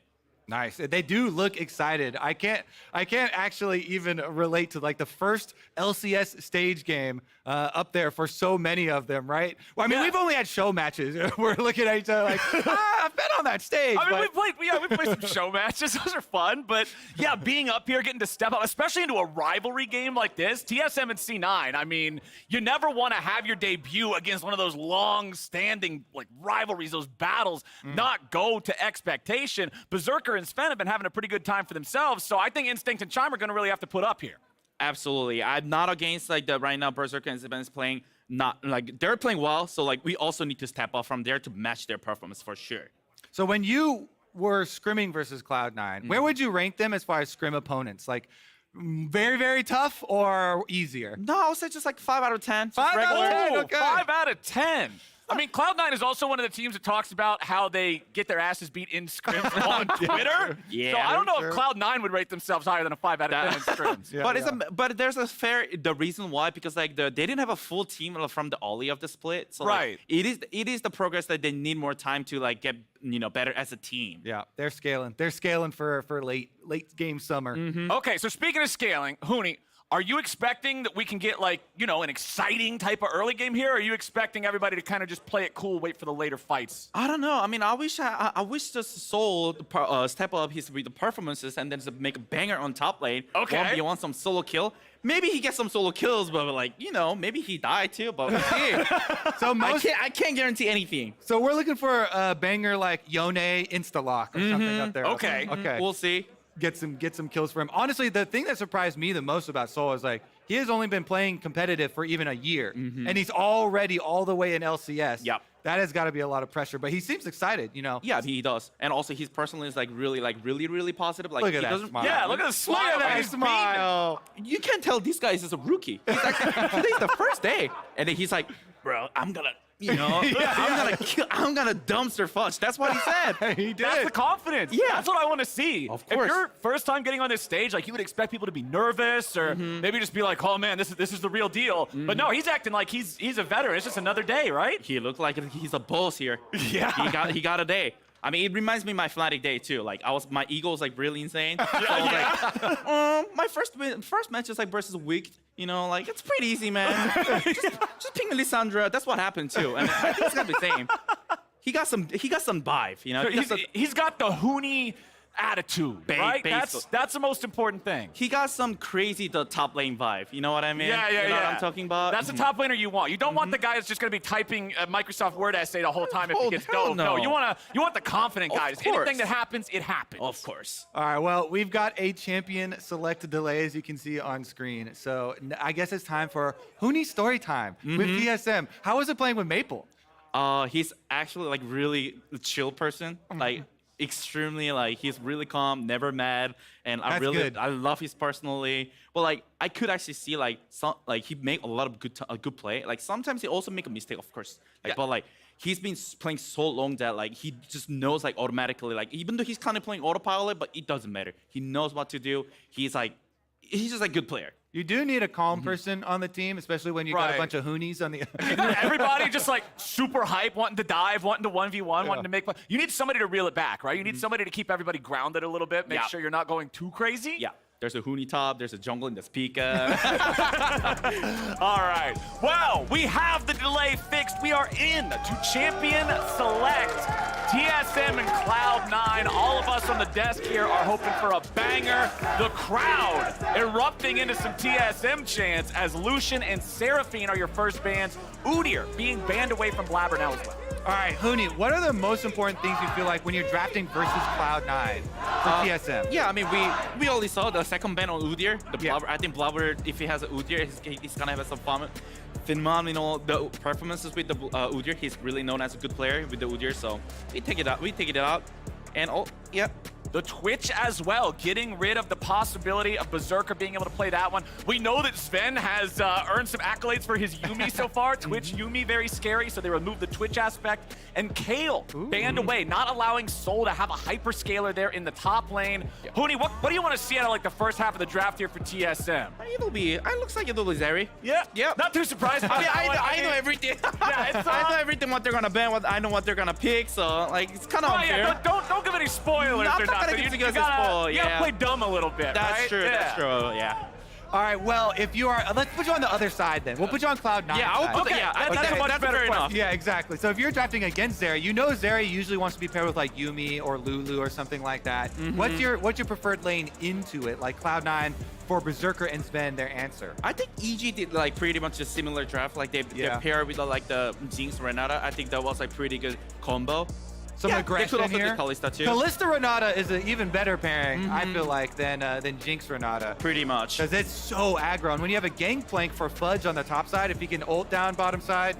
Nice. They do look excited. I can't actually even relate to the first LCS stage game up there for so many of them, right? Well, I mean, we've only had show matches. We're looking at each other like, I've been on that stage. I mean, we played some show matches. Those are fun, but yeah, being up here, getting to step up, especially into a rivalry game like this, TSM and C9. I mean, you never want to have your debut against one of those long-standing rivalries, those battles, not go to expectation. Berserker and Sven have been having a pretty good time for themselves, so I think Instinct and Chime are going to really have to put up here. Absolutely. I'm not against right now Berserker and Sven is playing they're playing well, so we also need to step up from there to match their performance for sure. So when you were scrimming versus Cloud9, where would you rank them as far as scrim opponents? Very, very tough or easier? No, I would say just 5 out of 10. 5 out of 10, okay. 5 out of 10. I mean, Cloud9 is also one of the teams that talks about how they get their asses beat in scrims on Twitter. Yeah, so I don't know if Cloud9 would rate themselves higher than a 5 out of 10 in scrims. But there's the reason why, because they didn't have a full team from the Ollie of the split. So it is the progress that they need more time to get better as a team. Yeah, they're scaling. They're scaling for late game summer. Okay, so speaking of scaling, Hooney, are you expecting that we can get an exciting type of early game here? Or are you expecting everybody to kind of just play it cool, wait for the later fights? I don't know. I mean, I wish just Soul step up his with the performances and then just make a banger on top lane. Okay. 1v1 some solo kill. maybe he gets some solo kills, but like, you know, maybe he died too, but we'll see. So I can't guarantee anything. So we're looking for a banger like Yone insta-lock or something up there. Okay. Okay. We'll see. Get some kills for him. Honestly, the thing that surprised me the most about Sol is like he has only been playing competitive for even a year, and he's already all the way in LCS. Yep. That has got to be a lot of pressure, but he seems excited, you know. Yeah, he does. And also his personally is like really positive. Like Look at he that doesn't smile. Yeah, look at the smile. Look at that He's smile. You can't tell this guy is a rookie. He's actually, today's the first day. And then he's like, bro, I'm gonna, you know, I'm gonna dumpster fudge. That's what he said. He did. That's the confidence. Yeah. That's what I want to see. Of If course. you're first time getting on this stage, like you would expect people to be nervous or maybe just be like, oh man, this is the real deal. But no, he's acting like he's a veteran. It's just another day, right? He looked like he's a boss here. Yeah. He got a day. I mean, it reminds me of my Fnatic day too. Like my ego was like really insane. So I was like, my first match is like versus Wicked. You know, like it's pretty easy, man. just ping Lissandra. That's what happened too, and I think it's gonna be the same. He got some vibe. You know, He's got the Huni attitude, right? basically. That's the most important thing. He got some crazy the top lane vibe. You know what I mean? Yeah. You know what I'm talking about? That's the top laner you want. You don't want the guy that's just going to be typing a Microsoft Word essay the whole time if he gets hell dove. no. You want the confident guys. course. Anything that happens, it happens. Of course. All right, well, we've got a champion select delay, as you can see on screen. So I guess it's time for Huni story time with TSM. How was it playing with Maple? He's actually like really a chill person. Like extremely like he's really calm, never mad, and That's good. I love his personally. But like I could actually see like some like he make a lot of good play. Like sometimes he also make a mistake, of course. Like but like he's been playing so long that like he just knows like automatically. Like even though he's kind of playing autopilot, but it doesn't matter. He knows what to do. He's just a good player. You do need a calm person on the team, especially when you got a Right. bunch of Hoonies on the. Everybody just like super hype, wanting to dive, wanting to 1v1, wanting to make fun. You need somebody to reel it back, right? You need somebody to keep everybody grounded a little bit, make sure you're not going too crazy. Yeah. There's a Huni top, there's a jungle in the speaker. All right. Well, we have the delay fixed. We are in to Champion Select. TSM and Cloud9. All of us on the desk here are hoping for a banger. The crowd erupting into some TSM chants as Lucian and Seraphine are your first bans. Udyr being banned away from Blabber now as well. All right, Huni, what are the most important things you feel like when you're drafting versus Cloud9 for TSM? Yeah, I mean, we already saw the second ban on Udyr. Blabber, I think Blabber, if he has an Udyr, he's gonna have some phenomenal performances with the Udyr. He's really known as a good player with the Udyr, so we take it out. And The Twitch as well, getting rid of the possibility of Berserker being able to play that one. We know that Sven has earned some accolades for his Yuumi so far. Twitch Yuumi, very scary, so they removed the Twitch aspect. And Kale banned away, not allowing Sol to have a hyperscaler there in the top lane. Huni, what do you want to see out of like the first half of the draft here for TSM? it looks like it'll be Zeri. Yeah. Not too surprised. I mean, I know everything. Yeah, I know everything what they're gonna ban, I know what they're gonna pick, so like it's kind of unfair. Yeah, don't give any spoilers or nothing. You gotta play dumb a little bit, That's right? true, that's true, yeah. All right, well, if you are, let's put you on the other side then. We'll put you on Cloud9. Yeah, I'll put that's a much better fair enough. Yeah, exactly. So if you're drafting against Zeri, you know Zeri usually wants to be paired with like Yuumi or Lulu or something like that. What's your preferred lane into it? Like Cloud9 for Berserker and Sven, their answer. I think EG did like pretty much a similar draft. Like they pair with like the Jinx Renata. I think that was like pretty good combo. Some aggression they could also here. do Kalista too. Kalista Renata is an even better pairing, I feel like, than Jinx Renata. Pretty much. Because it's so aggro. And when you have a Gangplank for Fudge on the top side, if he can ult down bottom side,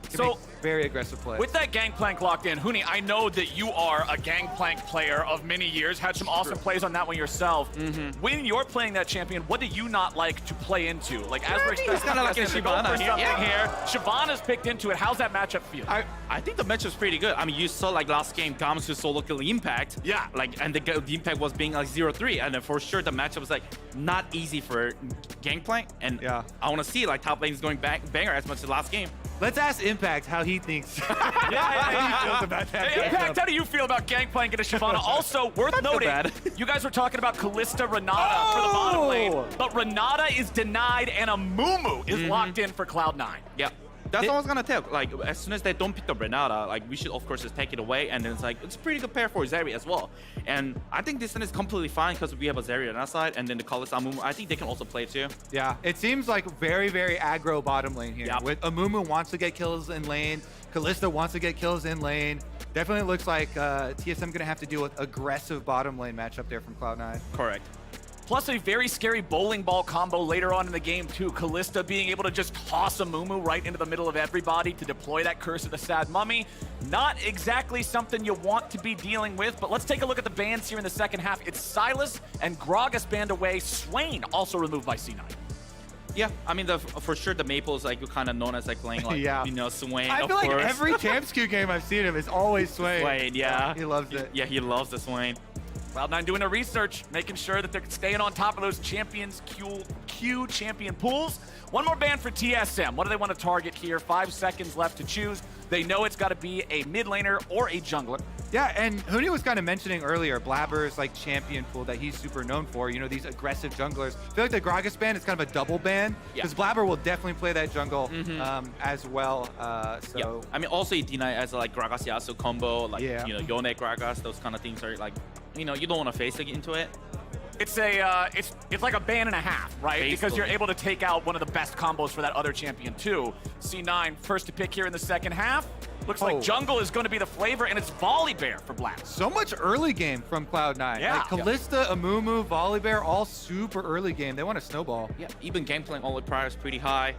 So very aggressive play. With that Gangplank locked in, Huni, I know that you are a Gangplank player of many years, had some awesome plays on that one yourself. When you're playing that champion, what do you not like to play into? Like as we're expecting kinda like a Shyvana. here, Shyvana's picked into it. How's that matchup feel? I think the match was pretty good. I mean, you saw like last game, Gamsu solo kill impact. Yeah. Like, and the impact was being like 0-3, and then for sure the matchup was like not easy for Gangplank. And I want to see like top lane is going banger as much as last game. Let's ask Impact how he thinks. How he feels about that. Hey, Impact, how do you feel about Gangplank into Shyvana? Also, worth noting, you guys were talking about Kalista Renata for the bottom lane, but Renata is denied and a Mumu is locked in for Cloud9. Yep. That's what I was gonna tell. Like, as soon as they don't pick the Renata, like, we should of course just take it away. And then it's like, it's a pretty good pair for Zeri as well. And I think this is completely fine because we have a Zeri on our side, and then the Kalista Amumu. I think they can also play too. Yeah, it seems like very, very aggro bottom lane here. Yep. With Amumu wants to get kills in lane, Kalista wants to get kills in lane. Definitely looks like TSM gonna have to deal with aggressive bottom lane matchup there from Cloud9. Correct. Plus a very scary bowling ball combo later on in the game too. Kalista being able to just toss a Mumu right into the middle of everybody to deploy that Curse of the Sad Mummy. Not exactly something you want to be dealing with, but let's take a look at the bans here in the second half. It's Sylas and Gragas banned away. Swain also removed by C9. Yeah, I mean, for sure the Maple is like kind of known as like playing like, Yeah. you know, Swain. I feel like every Champs Q game I've seen him is always Swain. Swain, yeah. He loves it. Yeah, he loves the Swain. Cloud9 doing their research, making sure that they're staying on top of those Q champion pools. One more ban for TSM. What do they want to target here? 5 seconds left to choose. They know it's got to be a mid laner or a jungler. Yeah, and Huni was kind of mentioning earlier Blabber's like champion pool that he's super known for. You know, these aggressive junglers. I feel like the Gragas ban is kind of a double ban because Blabber will definitely play that jungle as well. So I mean, also Deny as a, like Gragas Yasuo combo, like you know, Yone Gragas, those kind of things are like, you know, you don't want to face into it. It's a it's like a ban and a half, right? Basically. Because you're able to take out one of the best combos for that other champion too. C9 first to pick here in the second half. Looks like jungle is going to be the flavor, and it's Volibear for Black. So much early game from Cloud9. Yeah. Like Kalista, Amumu, Volibear, all super early game. They want to snowball. Yeah, even game playing all the prior is pretty high.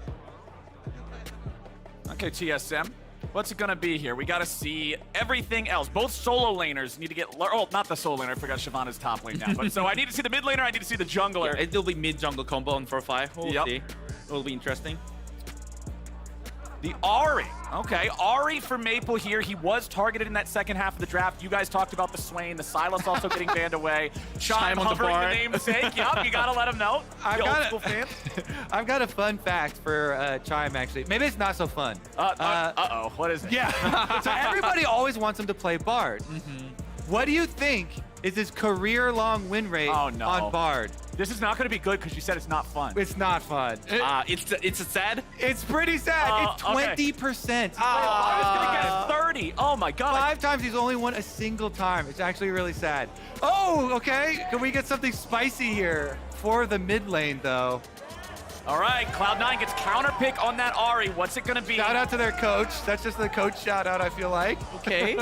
Okay, TSM. What's it gonna be here? We gotta see everything else. Both solo laners need to get, oh, not the solo laner, I forgot Shyvana's top lane now. But so I need to see the mid laner, I need to see the jungler. Yeah, it'll be mid jungle combo on 4-5. We'll see. It'll be interesting. The Ahri. Okay, Ahri for Maple here. He was targeted in that second half of the draft. You guys talked about the Swain, the Sylas also getting banned away. Chime on the hovering bar. the namesake. Yup, you gotta let him know. I've got a fun fact for Chime, actually. Maybe it's not so fun. Uh-oh, what is it? Yeah, so everybody always wants him to play Bard. What do you think is his career-long win rate on Bard? This is not going to be good because you said it's not fun. It's not fun. It's sad. It's pretty sad. It's 20%. I was going to guess 30. Oh my god. 5 times he's only won a single time. It's actually really sad. Oh, okay. Can we get something spicy here for the mid lane, though? All right, Cloud9 gets counter pick on that Ahri. What's it going to be? Shout out to their coach. That's just the coach shout out, I feel like. Okay.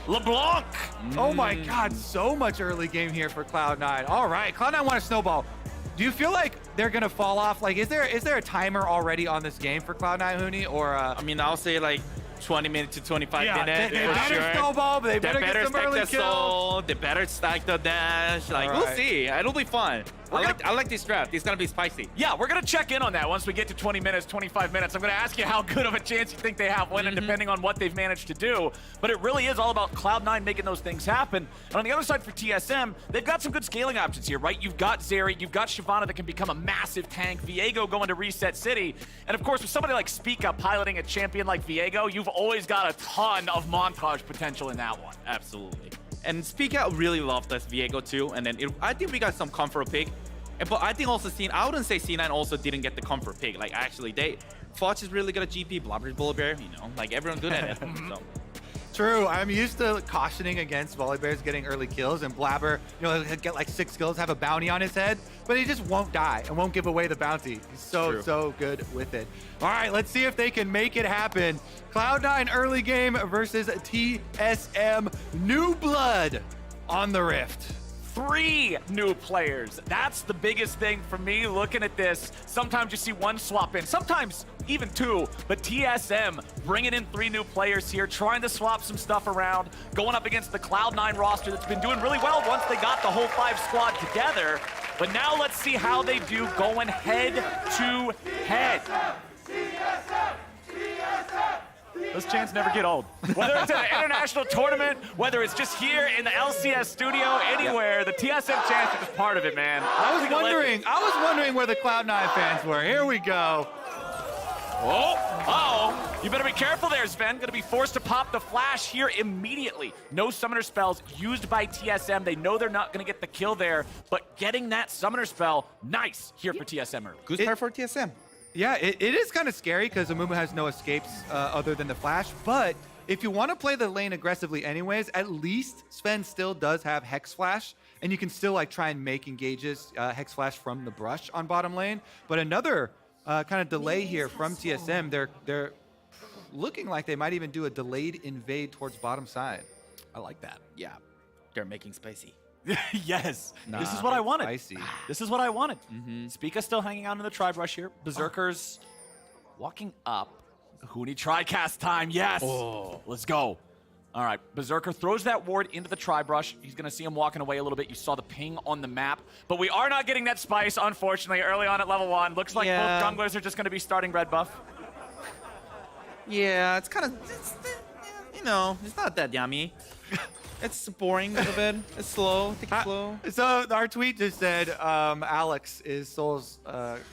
LeBlanc. Oh my god, so much early game here for Cloud9. All right, Cloud9 want to snowball. Do you feel like they're gonna fall off? Like, is there a timer already on this game for Cloud9, Huni? Or I mean, I'll say like 20 minutes to 25 minutes. They better snowball, but they better get some early kills. They better stack the dash. Like, we'll see. It'll be fun. I like this draft. It's gonna be spicy. Yeah, we're gonna check in on that once we get to 20 minutes, 25 minutes. I'm gonna ask you how good of a chance you think they have winning, depending on what they've managed to do. But it really is all about Cloud9 making those things happen. And on the other side for TSM, they've got some good scaling options here, right? You've got Zeri, you've got Shyvana that can become a massive tank, Viego going to Reset City. And of course, with somebody like Spica piloting a champion like Viego, you've always got a ton of montage potential in that one. Absolutely. And Spica really loved this Viego too. And then I think we got some comfort pick. But I think also I wouldn't say C9 also didn't get the comfort pick. Like, actually, Foch is really good at GP, Blabber's Volibear, you know, like everyone's good at it. So. True. I'm used to cautioning against Volibears getting early kills, and Blabber, you know, he'll get like 6 kills, have a bounty on his head, but he just won't die and won't give away the bounty. He's so good with it. All right, let's see if they can make it happen. Cloud9 early game versus TSM. New blood on the Rift. 3 new players. That's the biggest thing for me looking at this. Sometimes you see 1 swap in, sometimes even 2, but TSM bringing in 3 new players here, trying to swap some stuff around, going up against the Cloud9 roster that's been doing really well once they got the whole 5 squad together. But now let's see how they do going head to head. Those chants never get old. Whether it's at an international tournament, whether it's just here in the LCS studio, anywhere, the TSM chants are just part of it, man. I was wondering where the Cloud9 fans were. Here we go. Oh, uh-oh. You better be careful there, Sven. Gonna be forced to pop the flash here immediately. No summoner spells used by TSM. They know they're not gonna get the kill there, but getting that summoner spell, nice here for TSM early. Good start for TSM. Yeah, it is kind of scary because Amumu has no escapes other than the flash, but if you want to play the lane aggressively anyways, at least Sven still does have Hex Flash, and you can still like try and make engages Hex Flash from the brush on bottom lane. But another kind of delay here from TSM, they're looking like they might even do a delayed invade towards bottom side. I like that. Yeah, they're making spicy. Yes, this is what I wanted. Spicy. This is what I wanted. Spica still hanging out in the tri brush here. Berserkers walking up. Huni tri-cast time, yes. Let's go. All right, Berserker throws that ward into the tri-brush. He's going to see him walking away a little bit. You saw the ping on the map. But we are not getting that spice, unfortunately, early on at level 1. Looks like both junglers are just going to be starting red buff. Yeah, it's kind of, you know, it's not that yummy. It's boring a little bit. It's slow. Take it slow. So our tweet just said Alex is Soul's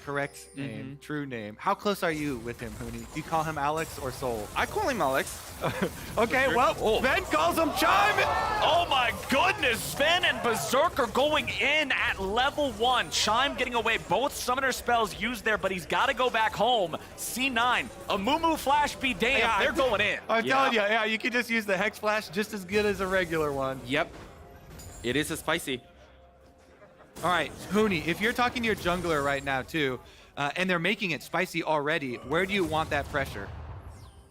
correct name, true name. How close are you with him, Huni? Do you call him Alex or Soul? I call him Alex. Okay, well, Sven calls him Chime. Oh my goodness, Sven and Berserker going in at level 1. Chime getting away. Both summoner spells used there, but he's got to go back home. C9, Amumu Flash be damned. They're going in. I'm telling you, yeah, you can just use the Hex Flash just as good as a regular one. Yep. It is a spicy. All right, Huni, if you're talking to your jungler right now too, and they're making it spicy already, where do you want that pressure?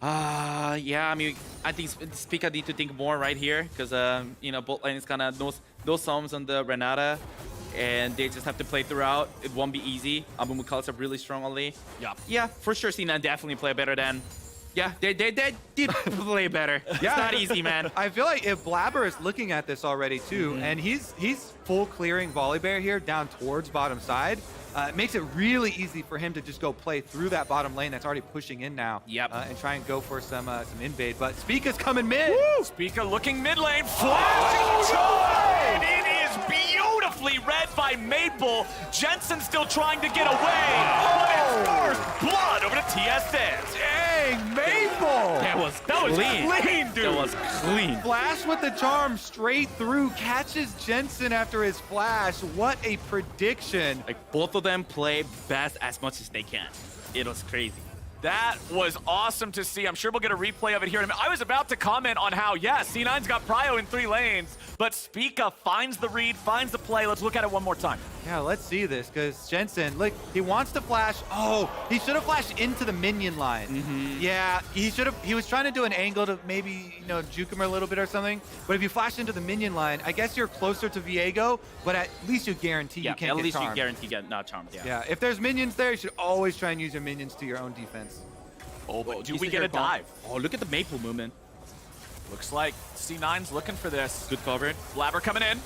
Yeah, I mean, I think Spica need to think more right here because, you know, bot lane is kind of no sums on the Renata, and they just have to play throughout. It won't be easy. Amumu calls up really strongly. Yeah, for sure, C9 definitely play better than. Yeah, they did play better. It's not easy, man. I feel like if Blabber is looking at this already too, and he's full clearing Volibear here down towards bottom side, it makes it really easy for him to just go play through that bottom lane that's already pushing in now. And try and go for some invade. But Spica's coming mid. Woo! Spica looking mid lane. Flash! It is beautifully read by Maple. Jensen still trying to get away. But it's first blood over to TSM. Dang, Maple! That was clean, dude. That was clean. Flash with the charm straight through, catches Jensen after his flash. What a prediction. Like, both of them play best as much as they can. It was crazy. That was awesome to see. I'm sure we'll get a replay of it here in a minute. I was about to comment on how, yeah, C9's got prio in 3 lanes, but Spica finds the read, finds the play. Let's look at it one more time. Yeah, let's see this, because Jensen, look, he wants to flash. Oh, he should have flashed into the minion line. Yeah, he was trying to do an angle to maybe, you know, juke him a little bit or something. But if you flash into the minion line, I guess you're closer to Viego, but at least you guarantee you can't get charmed. At least you guarantee get not charmed, Yeah, if there's minions there, you should always try and use your minions to your own defense. Oh, but do we get a dive? Oh, look at the Maple movement. Looks like C9's looking for this. Good coverage. Blabber coming in.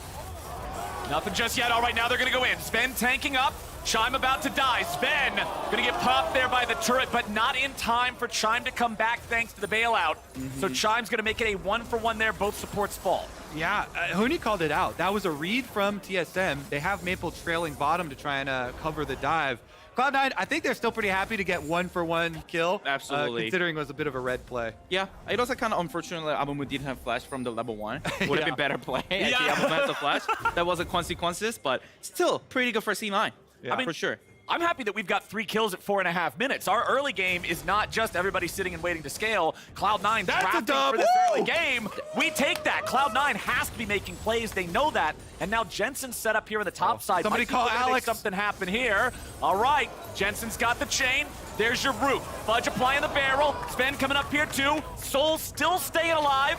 Nothing just yet. All right, now they're going to go in. Sven tanking up. Chime about to die. Sven going to get popped there by the turret, but not in time for Chime to come back thanks to the bailout. So Chime's going to make it a 1-for-1 there. Both supports fall. Yeah, Huni called it out. That was a read from TSM. They have Maple trailing bottom to try and cover the dive. Cloud9, I think they're still pretty happy to get 1-for-1 kill. Absolutely. Considering it was a bit of a red play. Yeah, it was kind of unfortunate that Amumu didn't have flash from the level 1. Would have been better play. Yeah. Amumu has a flash. That was a consequences, but still pretty good for C9. I mean, for sure. I'm happy that we've got 3 kills at 4.5 minutes. Our early game is not just everybody sitting and waiting to scale. Cloud9 drafting for this early game. We take that. Cloud9 has to be making plays. They know that. And now Jensen's set up here on the top side. Somebody call Alex. Make something happen here. All right, Jensen's got the chain. There's your root. Fudge applying the barrel. Sven coming up here too. Soul still staying alive.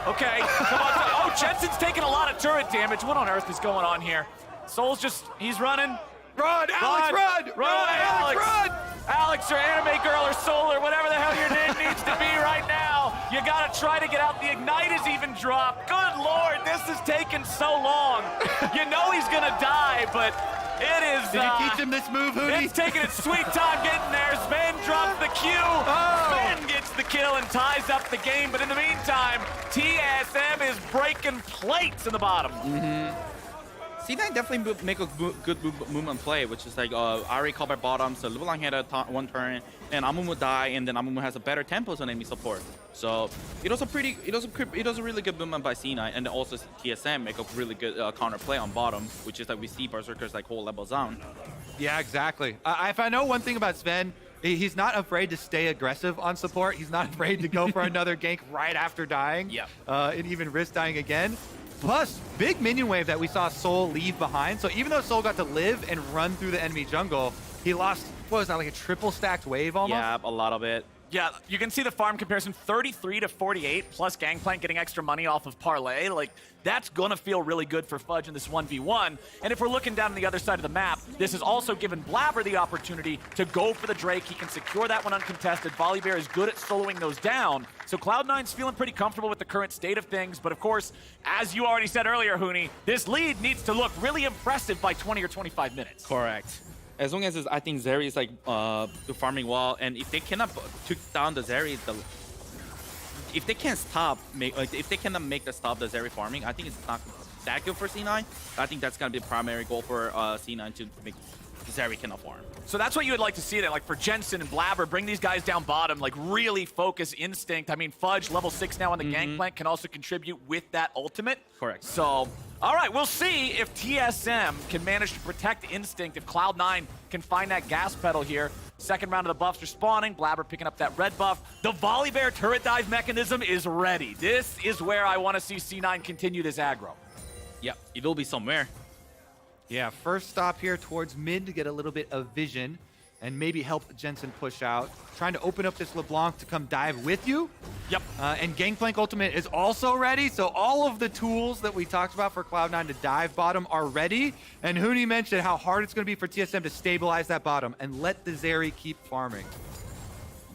Okay, come on. Oh, Jensen's taking a lot of turret damage. What on earth is going on here? Soul's just, he's running. Run, Alex, run! Run, Alex! Run! Alex or Anime Girl or Soul or whatever the hell your name needs to be right now. You gotta try to get out. The Ignite is even dropped. Good Lord, this is taking so long. You know he's gonna die, but it is... Did you teach him this move, Huni? It's taking its sweet time getting there. Sven drops the Q. Sven gets the kill and ties up the game, but in the meantime, TSM is breaking plates in the bottom. C9 definitely make a good movement play, which is like Ari called by bottom, so LeBlanc had a 1 turn, and Amumu die, and then Amumu has a better tempos on enemy support. So it was a really good movement by C9, and then also TSM make a really good counter play on bottom, which is like we see Berserkers like whole level down. Yeah, exactly. If I know one thing about Sven, he's not afraid to stay aggressive on support. He's not afraid to go for another gank right after dying. Yeah. And even risk dying again. Plus, big minion wave that we saw Soul leave behind. So even though Soul got to live and run through the enemy jungle, he lost, what was that, like a triple stacked wave almost? Yeah, a lot of it. Yeah, you can see the farm comparison, 33 to 48, plus Gangplank getting extra money off of Parlay. Like, that's gonna feel really good for Fudge in this 1v1. And if we're looking down on the other side of the map, this has also given Blabber the opportunity to go for the Drake. He can secure that one uncontested. Volibear is good at soloing those down. So Cloud9's feeling pretty comfortable with the current state of things. But of course, as you already said earlier, Hooney, this lead needs to look really impressive by 20 or 25 minutes. Correct. As long as I think Zeri is like farming well, and if they cannot took down the Zeri, if they can't stop, if they cannot make the stop the Zeri farming, I think it's not that good for C9. I think that's gonna be the primary goal for C9 to make Zeri cannot farm. So that's what you would like to see then, like for Jensen and Blabber, bring these guys down bottom, like really focus Instinct. I mean, Fudge, level 6 now on the Gangplank, can also contribute with that ultimate. Correct. So, all right, we'll see if TSM can manage to protect Instinct, if Cloud9 can find that gas pedal here. Second round of the buffs are spawning, Blabber picking up that red buff. The Volibear turret dive mechanism is ready. This is where I want to see C9 continue this aggro. Yep, it will be somewhere. Yeah, first stop here towards mid to get a little bit of vision and maybe help Jensen push out. Trying to open up this LeBlanc to come dive with you. Yep. And Gangplank Ultimate is also ready, so all of the tools that we talked about for Cloud9 to dive bottom are ready. And Hooney mentioned how hard it's going to be for TSM to stabilize that bottom and let the Zeri keep farming.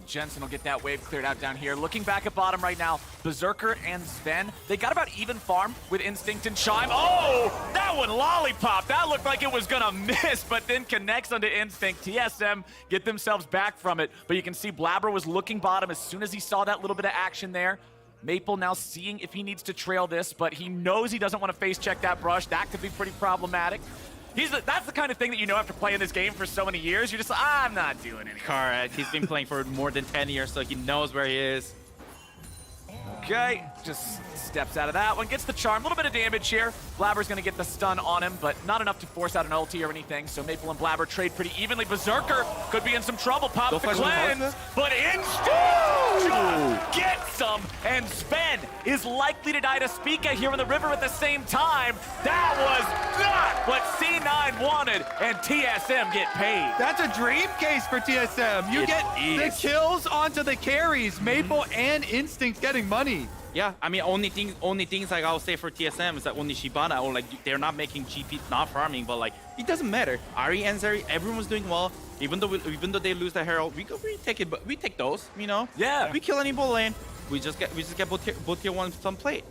Jensen will get that wave cleared out down here. Looking back at bottom right now, Berserker and Sven, they got about even farm with Instinct and Chime. Oh, that one lollipop. That looked like it was gonna miss, but then connects onto Instinct. TSM get themselves back from it, but you can see Blabber was looking bottom as soon as he saw that little bit of action there. Maple now seeing if he needs to trail this, but he knows he doesn't want to face check that brush. That could be pretty problematic. That's the kind of thing that you know after playing this game for so many years, you're just like, I'm not doing it. Correct. He's been playing for more than 10 years, so he knows where he is. Okay, just steps out of that one, gets the charm, a little bit of damage here. Blabber's gonna get the stun on him, but not enough to force out an ulti or anything, so Maple and Blabber trade pretty evenly. Berserker could be in some trouble, pops the cleanse, but Instinct gets some, and Sven is likely to die to Spica here in the river at the same time. That was not what C9 wanted, and TSM get paid. That's a dream case for TSM. You get the kills onto the carries, Maple and Instinct getting money. Yeah, I mean, only things like I'll say for TSM is that only Shibana, or like they're not making GP, not farming, but like it doesn't matter. Ari and Zeri, everyone's doing well. Even though they lose the Herald, we take it, but we take those, you know. Yeah. We kill any bot lane. We just get both tier 1 some plate.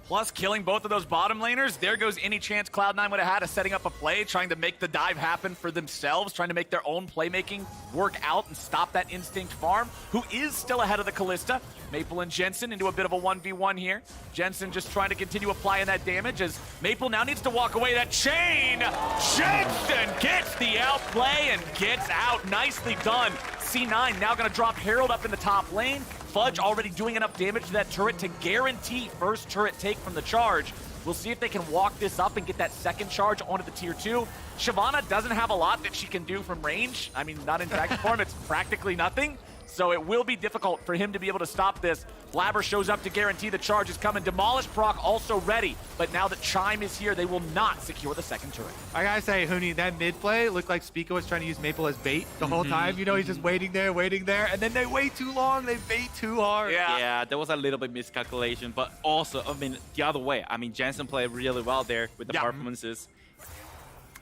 Plus, killing both of those bottom laners, there goes any chance Cloud9 would have had of setting up a play, trying to make the dive happen for themselves, trying to make their own playmaking work out and stop that Instinct farm, who is still ahead of the Kalista. Maple and Jensen into a bit of a 1v1 here. Jensen just trying to continue applying that damage as Maple now needs to walk away. That chain! Jensen gets the outplay and gets out. Nicely done. C9 now going to drop Herald up in the top lane. Fudge already doing enough damage to that turret to guarantee first turret take from the charge. We'll see if they can walk this up and get that second charge onto the tier 2. Shyvana doesn't have a lot that she can do from range. I mean, not in dragon form, it's practically nothing. So it will be difficult for him to be able to stop this. Blabber shows up to guarantee the charge is coming. Demolish Proc also ready, but now that Chime is here, they will not secure the second turret. I gotta say, Hooney, that mid play looked like Spica was trying to use Maple as bait the whole time. You know, he's just waiting there, and then they wait too long, they bait too hard. Yeah, there was a little bit miscalculation, but also, I mean, the other way. I mean, Jensen played really well there with the performances.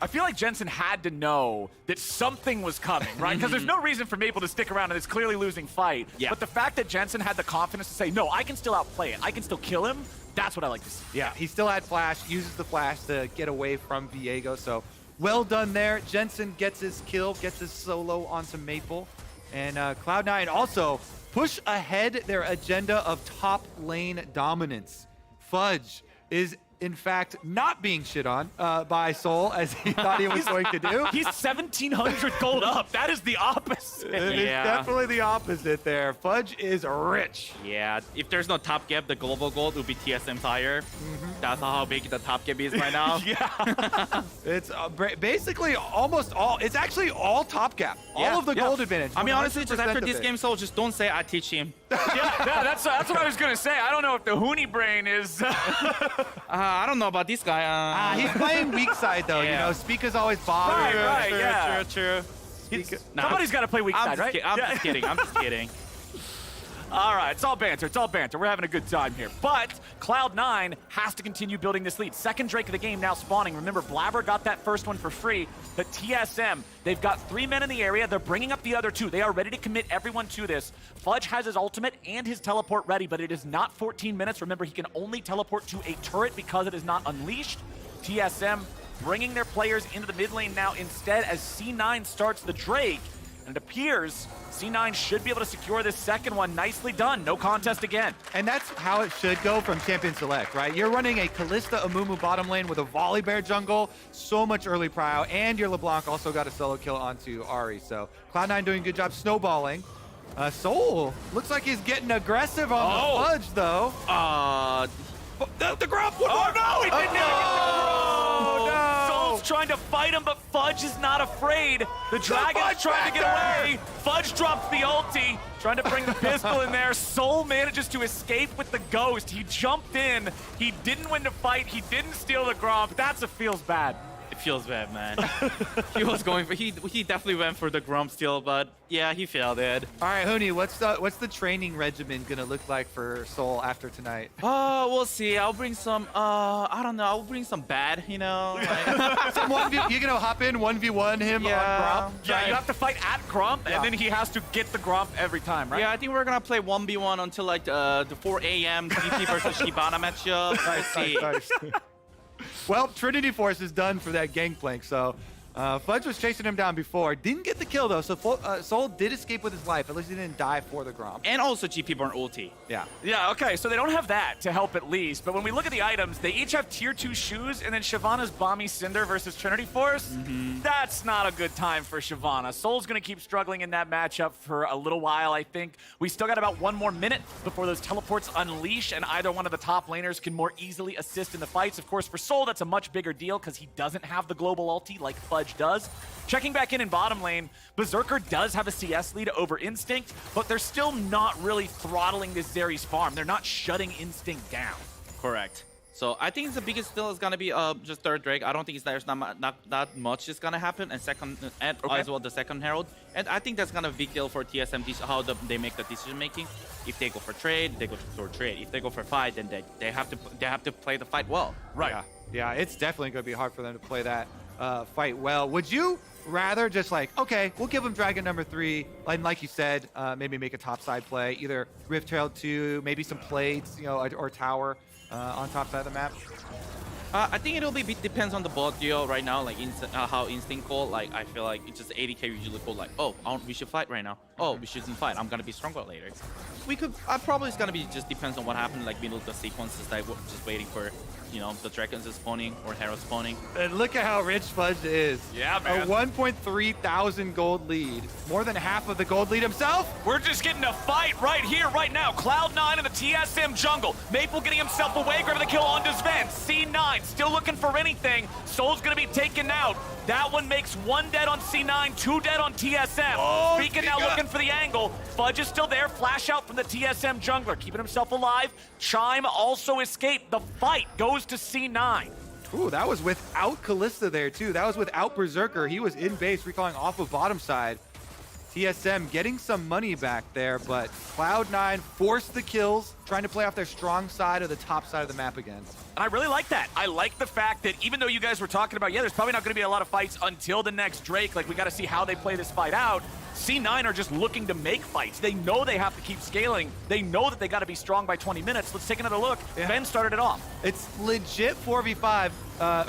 I feel like Jensen had to know that something was coming, right? Because there's no reason for Maple to stick around in this clearly losing fight. Yeah. But the fact that Jensen had the confidence to say, no, I can still outplay it, I can still kill him, that's what I like to see. Yeah, he still had flash, uses the flash to get away from Viego, so well done there. Jensen gets his kill, gets his solo onto Maple, and Cloud9 also push ahead their agenda of top lane dominance. Fudge is in fact, not being shit on by Soul as he thought he was going to do. He's 1,700 gold up. That is the opposite. It is definitely the opposite there. Fudge is rich. Yeah, if there's no top gap, the global gold would be TSM's higher. That's how big the top gap is right now. Yeah. It's basically almost all. It's actually all top gap. Yeah, All of the gold advantage. I mean, honestly, just 100% after of this it. game, so just don't say I teach him. Yeah, that's what I was going to say. I don't know if the Huni brain is... I don't know about this guy. He's playing weak side, though. Yeah. You know, Spica's always bothering. Right, true, yeah. true. Somebody's got to play weak side, right? I'm just kidding. I'm just kidding. All right, it's all banter. It's all banter. We're having a good time here. But Cloud9 has to continue building this lead. Second Drake of the game now spawning. Remember, Blabber got that first one for free. But TSM, they've got 3 men in the area. They're bringing up the other 2. They are ready to commit everyone to this. Fudge has his ultimate and his teleport ready, but it is not 14 minutes. Remember, he can only teleport to a turret because it is not unleashed. TSM bringing their players into the mid lane now instead as C9 starts the Drake. And it appears C9 should be able to secure this second one. Nicely done. No contest again. And that's how it should go from Champion Select, right? You're running a Kalista Amumu bottom lane with a Volley Bear jungle, so much early prio, and your LeBlanc also got a solo kill onto Ahri. So Cloud9 doing a good job snowballing. Soul looks like he's getting aggressive on the Fudge, though. The grab. Oh, no! He didn't no! Soul's trying to fight him, but Fudge is not afraid. The Dragon's trying to get away. Fudge drops the ulti, trying to bring the pistol in there. Soul manages to escape with the ghost. He jumped in. He didn't win the fight. He didn't steal the Gromp. That's a feels bad. It feels bad, man. He was going for he definitely went for the Grump steal, but yeah, he failed it. All right, Huni, what's the training regimen gonna look like for Soul after tonight? We'll see. I'll bring some. I don't know. I'll bring some bad. You know. Like... Some you're gonna hop in 1v1 him on Gromp. Yeah, you have to fight at Gromp, and then he has to get the Gromp every time, right? Yeah, I think we're gonna play 1v1 until like the 4 a.m. DP versus Shibana matchup. Let's see. Nice. Well, Trinity Force is done for that gangplank, so Fudge was chasing him down before. Didn't get the kill, though, so Soul did escape with his life. At least he didn't die for the Gromp. And also GP burn ulti. Yeah. Yeah, okay, so they don't have that to help at least, but when we look at the items, they each have tier 2 shoes, and then Shyvana's Balmy Cinder versus Trinity Force. That's not a good time for Shyvana. Soul's gonna keep struggling in that matchup for a little while, I think. We still got about 1 more minute before those teleports unleash, and either one of the top laners can more easily assist in the fights. Of course, for Soul, that's a much bigger deal because he doesn't have the global ulti like Fudge does. Checking back in bottom lane, Berserker does have a CS lead over Instinct, but they're still not really throttling this Zeri's farm. They're not shutting Instinct down. Correct. So I think the biggest deal is gonna be just third Drake. I don't think there's not much is gonna happen, and second and as well the second Herald. And I think that's gonna be a big deal for TSM how they make the decision making. If they go for trade, they go for trade. If they go for fight, then they have to play the fight well. Right. Yeah, it's definitely gonna be hard for them to play that fight well. Would you rather just like, okay, we'll give him Dragon number 3, and like you said, maybe make a top side play, either Rift Herald 2, maybe some plates, you know, or tower on top side of the map? I think it'll be depends on the bot deal right now, like how Instinct call. Like I feel like it's just 80k usually call like, oh, we should fight right now. Oh, we shouldn't fight. I'm gonna be stronger later. We could. Probably it's gonna be just depends on what happened. Like middle of the sequences, like just waiting for, you know, the dragons is spawning or Herald spawning. And look at how rich Fudge is. Yeah, man. A 1.3 thousand gold lead. More than half of the gold lead himself. We're just getting a fight right here, right now. Cloud9 in the TSM jungle. Maple getting himself away, grabbing the kill on Sven. C9 still looking for anything. Soul's gonna be taken out. That one makes 1 dead on C9, 2 dead on TSM. Oh, Speaking now looking for the angle. Fudge is still there. Flash out from the TSM jungler, keeping himself alive. Chime also escaped. The fight goes to C9. Ooh, that was without Kalista there too. That was without Berserker. He was in base, recalling off of bottom side. TSM getting some money back there, but Cloud9 forced the kills, trying to play off their strong side of the top side of the map again. And I really like that. I like the fact that even though you guys were talking about, yeah, there's probably not going to be a lot of fights until the next Drake. Like, we got to see how they play this fight out. C9 are just looking to make fights. They know they have to keep scaling. They know that they got to be strong by 20 minutes. Let's take another look. Yeah. Ben started it off. It's legit 4v5,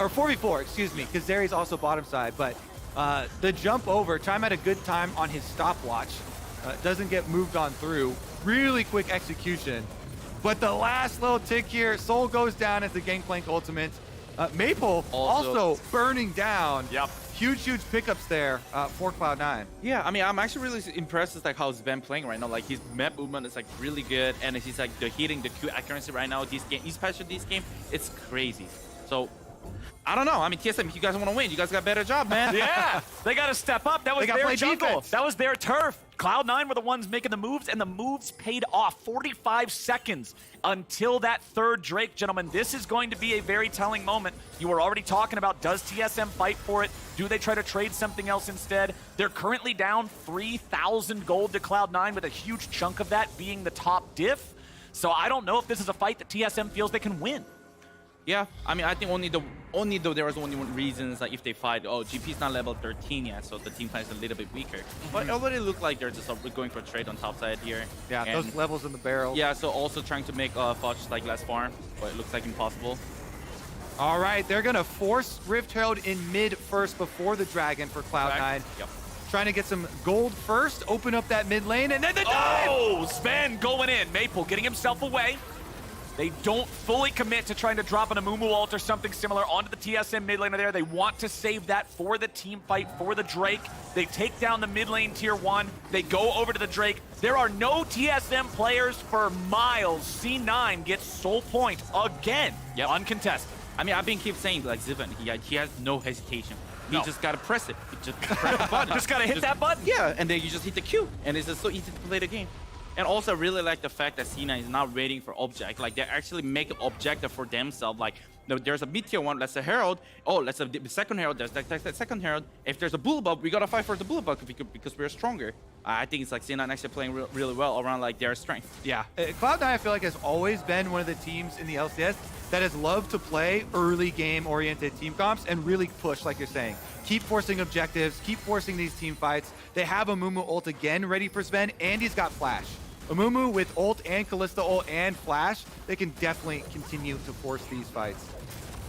or 4v4, excuse me, because Zeri's also bottom side, but the jump over, Chime had a good time on his stopwatch. Doesn't get moved on through. Really quick execution. But the last little tick here, Soul goes down as the Gangplank ultimate. Maple also burning down. Yep. Huge pickups there for Cloud9. Yeah, I mean, I'm actually really impressed with like how Sven playing right now. Like his map movement is like really good, and he's like the hitting, the Q accuracy right now. This game, especially this game, it's crazy. So I don't know. I mean, TSM, if you guys want to win, you guys got a better job, man. Yeah, they got to step up. That was their jungle. Defense. That was their turf. Cloud9 were the ones making the moves, and the moves paid off. 45 seconds until that third Drake, gentlemen. This is going to be a very telling moment. You were already talking about, does TSM fight for it? Do they try to trade something else instead? They're currently down 3,000 gold to Cloud9, with a huge chunk of that being the top diff. So I don't know if this is a fight that TSM feels they can win. Yeah, I mean, I think there was only one reason is like if they fight, GP's not level 13 yet, so the team fight is a little bit weaker. But it already looked like they're just going for a trade on top side here. Yeah, and those levels in the barrel. Yeah, so also trying to make Fudge like less farm, but it looks like impossible. All right, they're gonna force Rift Herald in mid first before the Dragon for Cloud9. Yep. Trying to get some gold first, open up that mid lane, and then the dive! Oh, Sven going in. Maple getting himself away. They don't fully commit to trying to drop an Amumu ult or something similar onto the TSM mid laner there. They want to save that for the team fight, for the Drake. They take down the mid lane tier 1. They go over to the Drake. There are no TSM players for miles. C9 gets Soul Point again, uncontested. I mean, I've been keep saying like Zivan, he has no hesitation. He just gotta press it. He just press the button. Just gotta hit that button. Yeah, and then you just hit the Q, and it's just so easy to play the game. And also, I really like the fact that C9 is not waiting for object. Like, they actually make an objective for themselves. Like, there's a mid-tier one, that's a Herald. Oh, that's a second Herald, there's that second Herald. If there's a Blue Buff, we gotta fight for the Blue Buff because we're stronger. I think it's like C9 actually playing really well around like their strength. Yeah, Cloud9 I feel like has always been one of the teams in the LCS that has loved to play early game-oriented team comps and really push, like you're saying. Keep forcing objectives, keep forcing these team fights. They have Amumu ult again ready for Sven, and he's got Flash. Amumu with ult and Kalista ult and Flash, they can definitely continue to force these fights.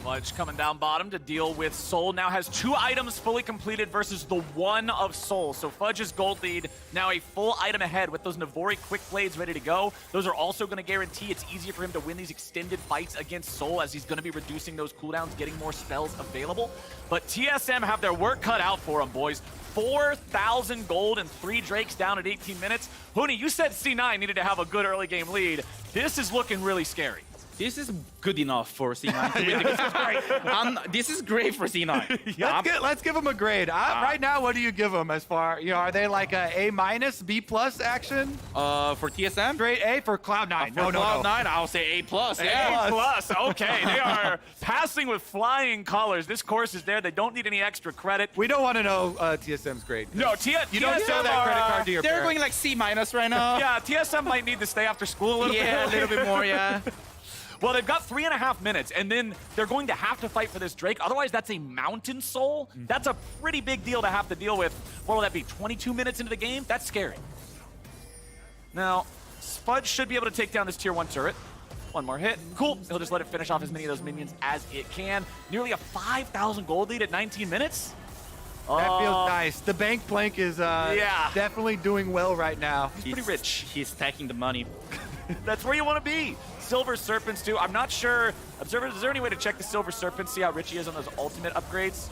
Fudge coming down bottom to deal with Soul. Now has 2 items fully completed versus the 1 of Soul. So Fudge's gold lead now a full item ahead with those Navori quick blades ready to go. Those are also going to guarantee it's easier for him to win these extended fights against Soul, as he's going to be reducing those cooldowns, getting more spells available. But TSM have their work cut out for them, boys. 4,000 gold and 3 Drakes down at 18 minutes. Huni, you said C9 needed to have a good early game lead. This is looking really scary. This is good enough for C9 to win. This is great. This is great for C9. Let's give them a grade. Right now, what do you give them as far, are they like a A-, B+ action? For TSM? Grade A for Cloud9. For Cloud9, I'll say A+. A+, okay. They are passing with flying colors. This course is there. They don't need any extra credit. We don't want to know TSM's grade. No, you don't sell that credit card to your They're parents. going like C- right now. Yeah, TSM might need to stay after school a little bit. Yeah, a little bit more, yeah. Well, they've got 3.5 minutes, and then they're going to have to fight for this Drake. Otherwise, that's a Mountain Soul. That's a pretty big deal to have to deal with. What will that be, 22 minutes into the game? That's scary. Now, Fudge should be able to take down this tier 1 turret. One more hit. Cool. He'll just let it finish off as many of those minions as it can. Nearly a 5,000 gold lead at 19 minutes. That feels nice. The bank blank is definitely doing well right now. He's pretty rich. He's stacking the money. That's where you want to be. Silver Serpents too. I'm not sure. Observers, is there any way to check the Silver Serpents, see how rich he is on those ultimate upgrades?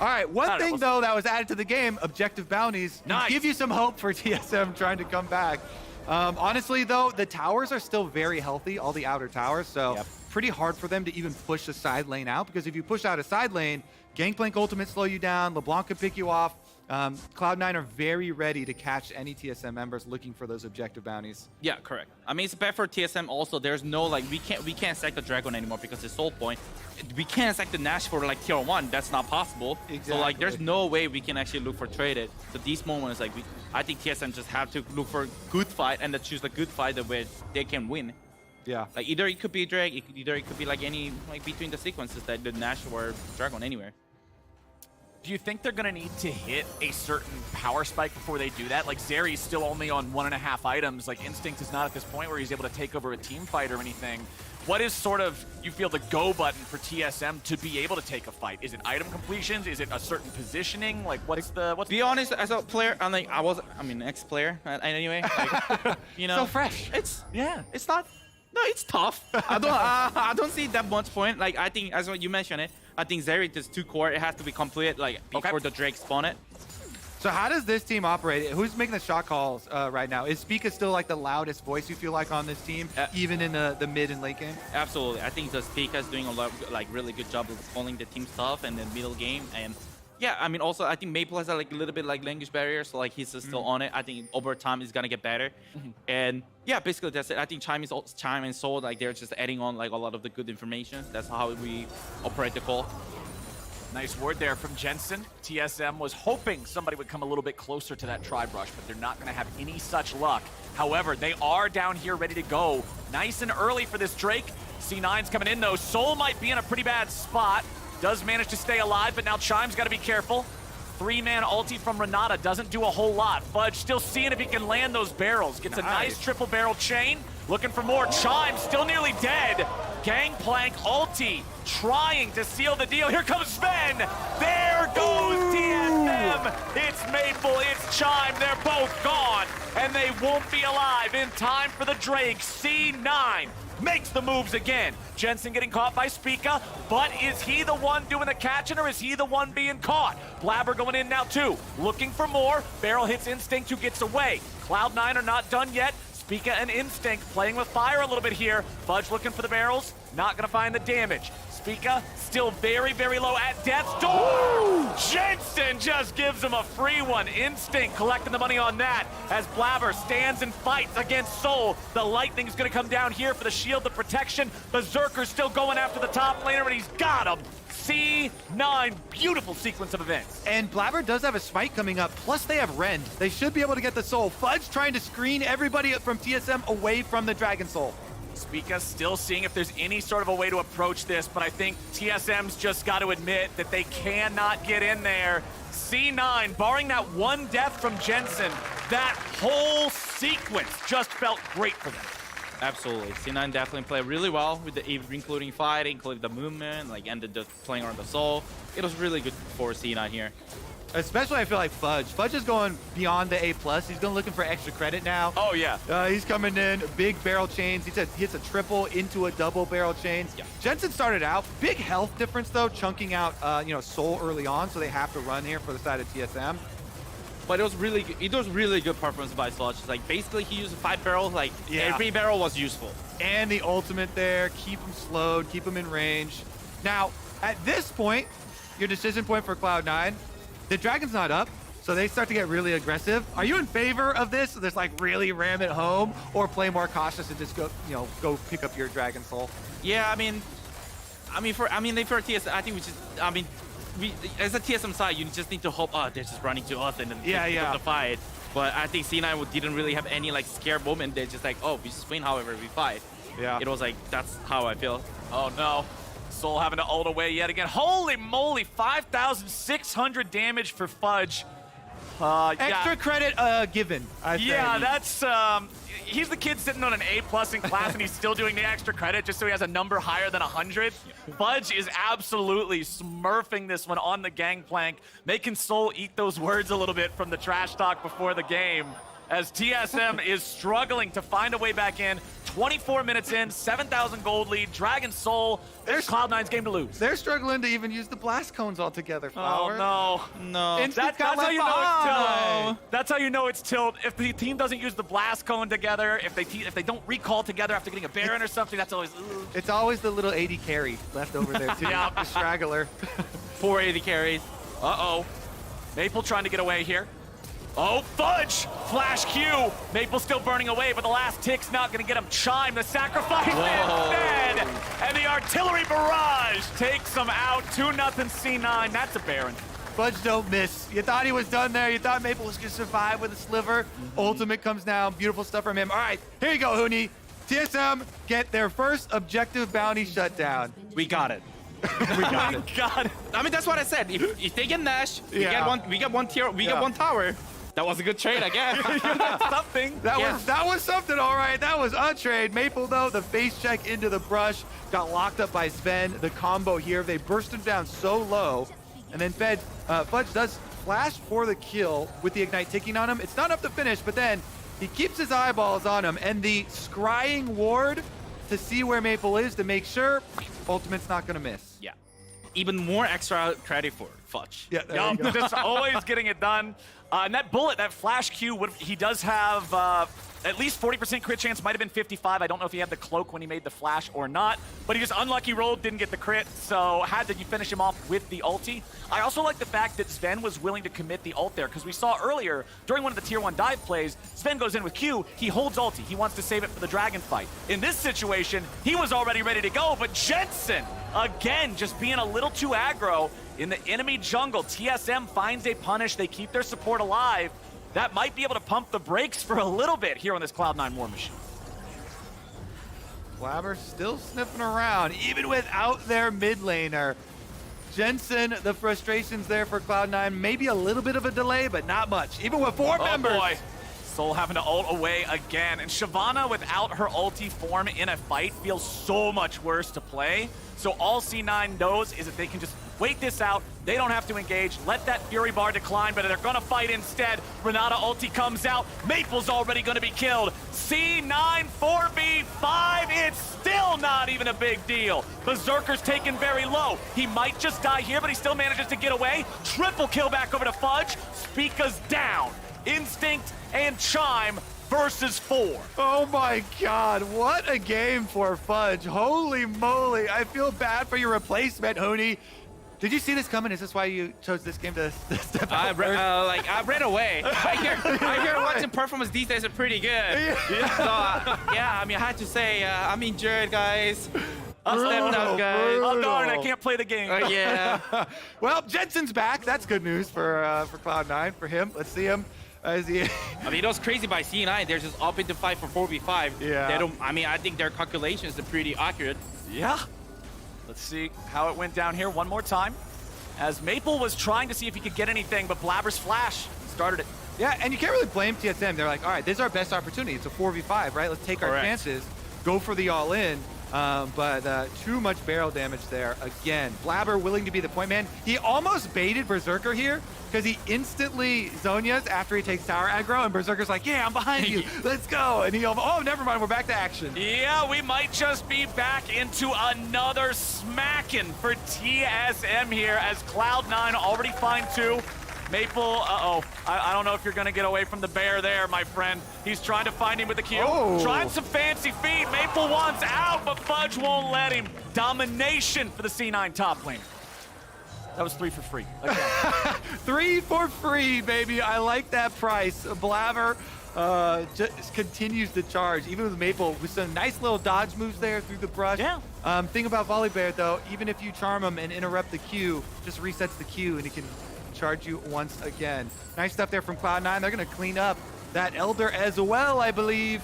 All right, one thing though that was added to the game, objective bounties, give you some hope for TSM trying to come back. Honestly though, the towers are still very healthy, all the outer towers, so pretty hard for them to even push the side lane out, because if you push out a side lane, Gangplank ultimate slow you down, LeBlanc could pick you off. Cloud9 are very ready to catch any TSM members looking for those objective bounties. Yeah, correct. I mean, it's bad for TSM also. There's no, like, we can't sack the Dragon anymore because it's Soul Point. We can't sack the Nash for, like, tier 1. That's not possible. Exactly. So, like, there's no way we can actually look for traded. So these moments, like, I think TSM just have to look for a good fight and to choose a good fight where they can win. Yeah. Like, either it could be Drake, either it could be, like, any, like, between the sequences that the Nash or Dragon anywhere. Do you think they're going to need to hit a certain power spike before they do that? Like, Zeri's still only on 1.5 items. Like, Instinct is not at this point where he's able to take over a team fight or anything. What is sort of, you feel, the go button for TSM to be able to take a fight? Is it item completions? Is it a certain positioning? Like, what's be honest, as a player, I'm an ex-player anyway. Like, you know, so fresh. It's not No, it's tough. I don't see that much point. Like I think, as what you mentioned it, I think Xerath is too core. It has to be complete like before the Drake spawn it. So how does this team operate? Who's making the shot calls right now? Is Spica still like the loudest voice you feel like on this team, even in the mid and late game? Absolutely. I think the Spica is doing a lot, like really good job of calling the team stuff and then middle game. And yeah, I mean, also I think Maple has like a little bit like language barrier, so like he's still on it. I think over time it's gonna get better. And yeah, basically that's it. I think Chime and Soul, like they're just adding on like a lot of the good information. That's how we operate the call. Nice word there from Jensen. TSM was hoping somebody would come a little bit closer to that tri-brush, but they're not going to have any such luck. However, they are down here ready to go. Nice and early for this Drake. C9's coming in, though. Soul might be in a pretty bad spot. Does manage to stay alive, but now Chime's got to be careful. 3-man ulti from Renata doesn't do a whole lot. Fudge still seeing if he can land those barrels. Gets a nice triple barrel chain. Looking for more. Chime still nearly dead. Gangplank ulti trying to seal the deal. Here comes Sven. There goes TSM. It's Maple, it's Chime. They're both gone, and they won't be alive in time for the Drake. C9 makes the moves again. Jensen getting caught by Spica, but is he the one doing the catching or is he the one being caught? Blabber going in now too, looking for more. Barrel hits Instinct, who gets away. Cloud9 are not done yet. Spica and Instinct playing with fire a little bit here. Fudge looking for the barrels, not gonna find the damage. Spica still very, very low at death's door. Jensen just gives him a free one. Instinct collecting the money on that as Blabber stands and fights against Soul. The lightning's gonna come down here for the shield, the protection. Berserker's still going after the top laner, and he's got him. C9, beautiful sequence of events. And Blabber does have a smite coming up, plus they have Rend. They should be able to get the Soul. Fudge trying to screen everybody from TSM away from the Dragon Soul. Spica still seeing if there's any sort of a way to approach this, but I think TSM's just got to admit that they cannot get in there. C9, barring that one death from Jensen, that whole sequence just felt great for them. Absolutely. C9 definitely played really well with the including fighting, including the movement, like ended the playing around the Soul. It was really good for C9 here. Especially, I feel like Fudge. Fudge is going beyond the A+. He's going looking for extra credit now. Oh, yeah. He's coming in, big barrel chains. He hits a triple into a double barrel chains. Yeah. Jensen started out, big health difference, though, chunking out, Soul early on, so they have to run here for the side of TSM. But it was really good performance by Sludge. Like, basically, he used 5 barrels. Like, every barrel was useful. And the ultimate there, keep him slowed, keep him in range. Now, at this point, your decision point for Cloud9, the Dragon's not up, so they start to get really aggressive. Are you in favor of this? Just like really ram it home, or play more cautious and just go pick up your Dragon Soul? Yeah, I mean, for TSM, I think we as a TSM side, you just need to hope. Oh, they're just running to us and then pick up the fight. But I think C9 didn't really have any like scare moment. They're just like, oh, we just win however we fight. Yeah. It was like that's how I feel. Oh no. Soul having to ult away yet again. Holy moly, 5,600 damage for Fudge. Extra credit given, I think. Yeah, that's, he's the kid sitting on an A+ in class and he's still doing the extra credit just so he has a number higher than 100. Fudge is absolutely smurfing this one on the Gangplank, making Soul eat those words a little bit from the trash talk before the game, as TSM is struggling to find a way back in. 24 minutes in, 7,000 gold lead, Dragon Soul. There's Cloud9's game to lose. They're struggling to even use the blast cones altogether, Flower. Oh, no. That's how you know it's tilt. That's how you know it's tilt. If the team doesn't use the blast cone together, if they don't recall together after getting a Baron or something, that's always... It's always the little 80 carry left over there, too. Yeah. The straggler. 4 80 carries. Uh-oh. Maple trying to get away here. Oh, Fudge! Flash Q! Maple still burning away, but the last tick's not gonna get him. Chime, the sacrifice instead! And the artillery barrage takes him out. 2-0 C9. That's a Baron. Fudge don't miss. You thought he was done there. You thought Maple was gonna survive with a sliver. Ultimate comes down. Beautiful stuff from him. All right, here you go, Huni. TSM get their first objective bounty shutdown. We got it. We got it. I mean, that's what I said. If they get Nash, we get one tower. That was a good trade, I guess. Something. That was something, all right. That was a trade. Maple, though, the face check into the brush, got locked up by Sven. The combo here, they burst him down so low. And then Fudge does flash for the kill with the Ignite ticking on him. It's not up to finish, but then he keeps his eyeballs on him. And the scrying ward to see where Maple is to make sure Ultimate's not gonna miss. Yeah. Even more extra credit for Fudge. Yeah, Yup, just always getting it done. And that bullet, that flash Q, he does have at least 40% crit chance, might have been 55. I don't know if he had the cloak when he made the flash or not, but he just unlucky rolled, didn't get the crit, so had to finish him off with the ulti. I also like the fact that Sven was willing to commit the ult there, because we saw earlier, during one of the tier 1 dive plays, Sven goes in with Q, he holds ulti, he wants to save it for the dragon fight. In this situation, he was already ready to go, but Jensen, again, just being a little too aggro in the enemy jungle. TSM finds a punish, they keep their support alive. That might be able to pump the brakes for a little bit here on this Cloud9 War Machine. Blabber still sniffing around, even without their mid laner. Jensen, the frustrations there for Cloud9. Maybe a little bit of a delay, but not much. Even with 4 members. Oh boy. Soul having to ult away again. And Shyvana, without her ulti form in a fight, feels so much worse to play. So all C9 knows is that they can just wait this out. They don't have to engage. Let that Fury bar decline, but they're going to fight instead. Renata ulti comes out. Maple's already going to be killed. C9 4v5. It's still not even a big deal. Berserker's taken very low. He might just die here, but he still manages to get away. Triple kill back over to Fudge. Spica's down. Instinct and Chime versus 4. Oh my god, what a game for Fudge. Holy moly, I feel bad for your replacement, Hooney. Did you see this coming? Is this why you chose this game to step out? I ran away. I hear watching performance these days are pretty good. Yeah. So, yeah, I mean, I had to say, I'm injured, guys. I stepped up, guys. Oh, darn, I can't play the game. Yeah. Well, Jensen's back. That's good news for Cloud9, for him. Let's see him. I mean, it was crazy by C9. They're just up into fight for 4v5. Yeah. They don't. I mean, I think their calculations are pretty accurate. Yeah. Let's see how it went down here one more time. As Maple was trying to see if he could get anything, but Blabber's flash started it. Yeah, and you can't really blame TSM. They're like, all right, this is our best opportunity. It's a 4v5, right? Let's take our chances, go for the all-in. But too much barrel damage there again. Blabber willing to be the point man. He almost baited Berserker here because he instantly Zonias after he takes tower aggro, and Berserker's like, yeah, I'm behind you. Let's go. And he, oh, never mind. We're back to action. Yeah, we might just be back into another smacking for TSM here as Cloud9 already find 2. Maple, I don't know if you're going to get away from the bear there, my friend. He's trying to find him with the Q. Oh. Trying some fancy feet. Maple wants out, but Fudge won't let him. Domination for the C9 top lane. That was 3 for free. 3 for free, baby. I like that price. Blabber just continues to charge, even with Maple, with some nice little dodge moves there through the brush. Yeah. Thing about Volley Bear, though, even if you charm him and interrupt the Q, just resets the Q, and he can charge you once again. Nice stuff there from Cloud9. They're going to clean up that Elder as well, I believe.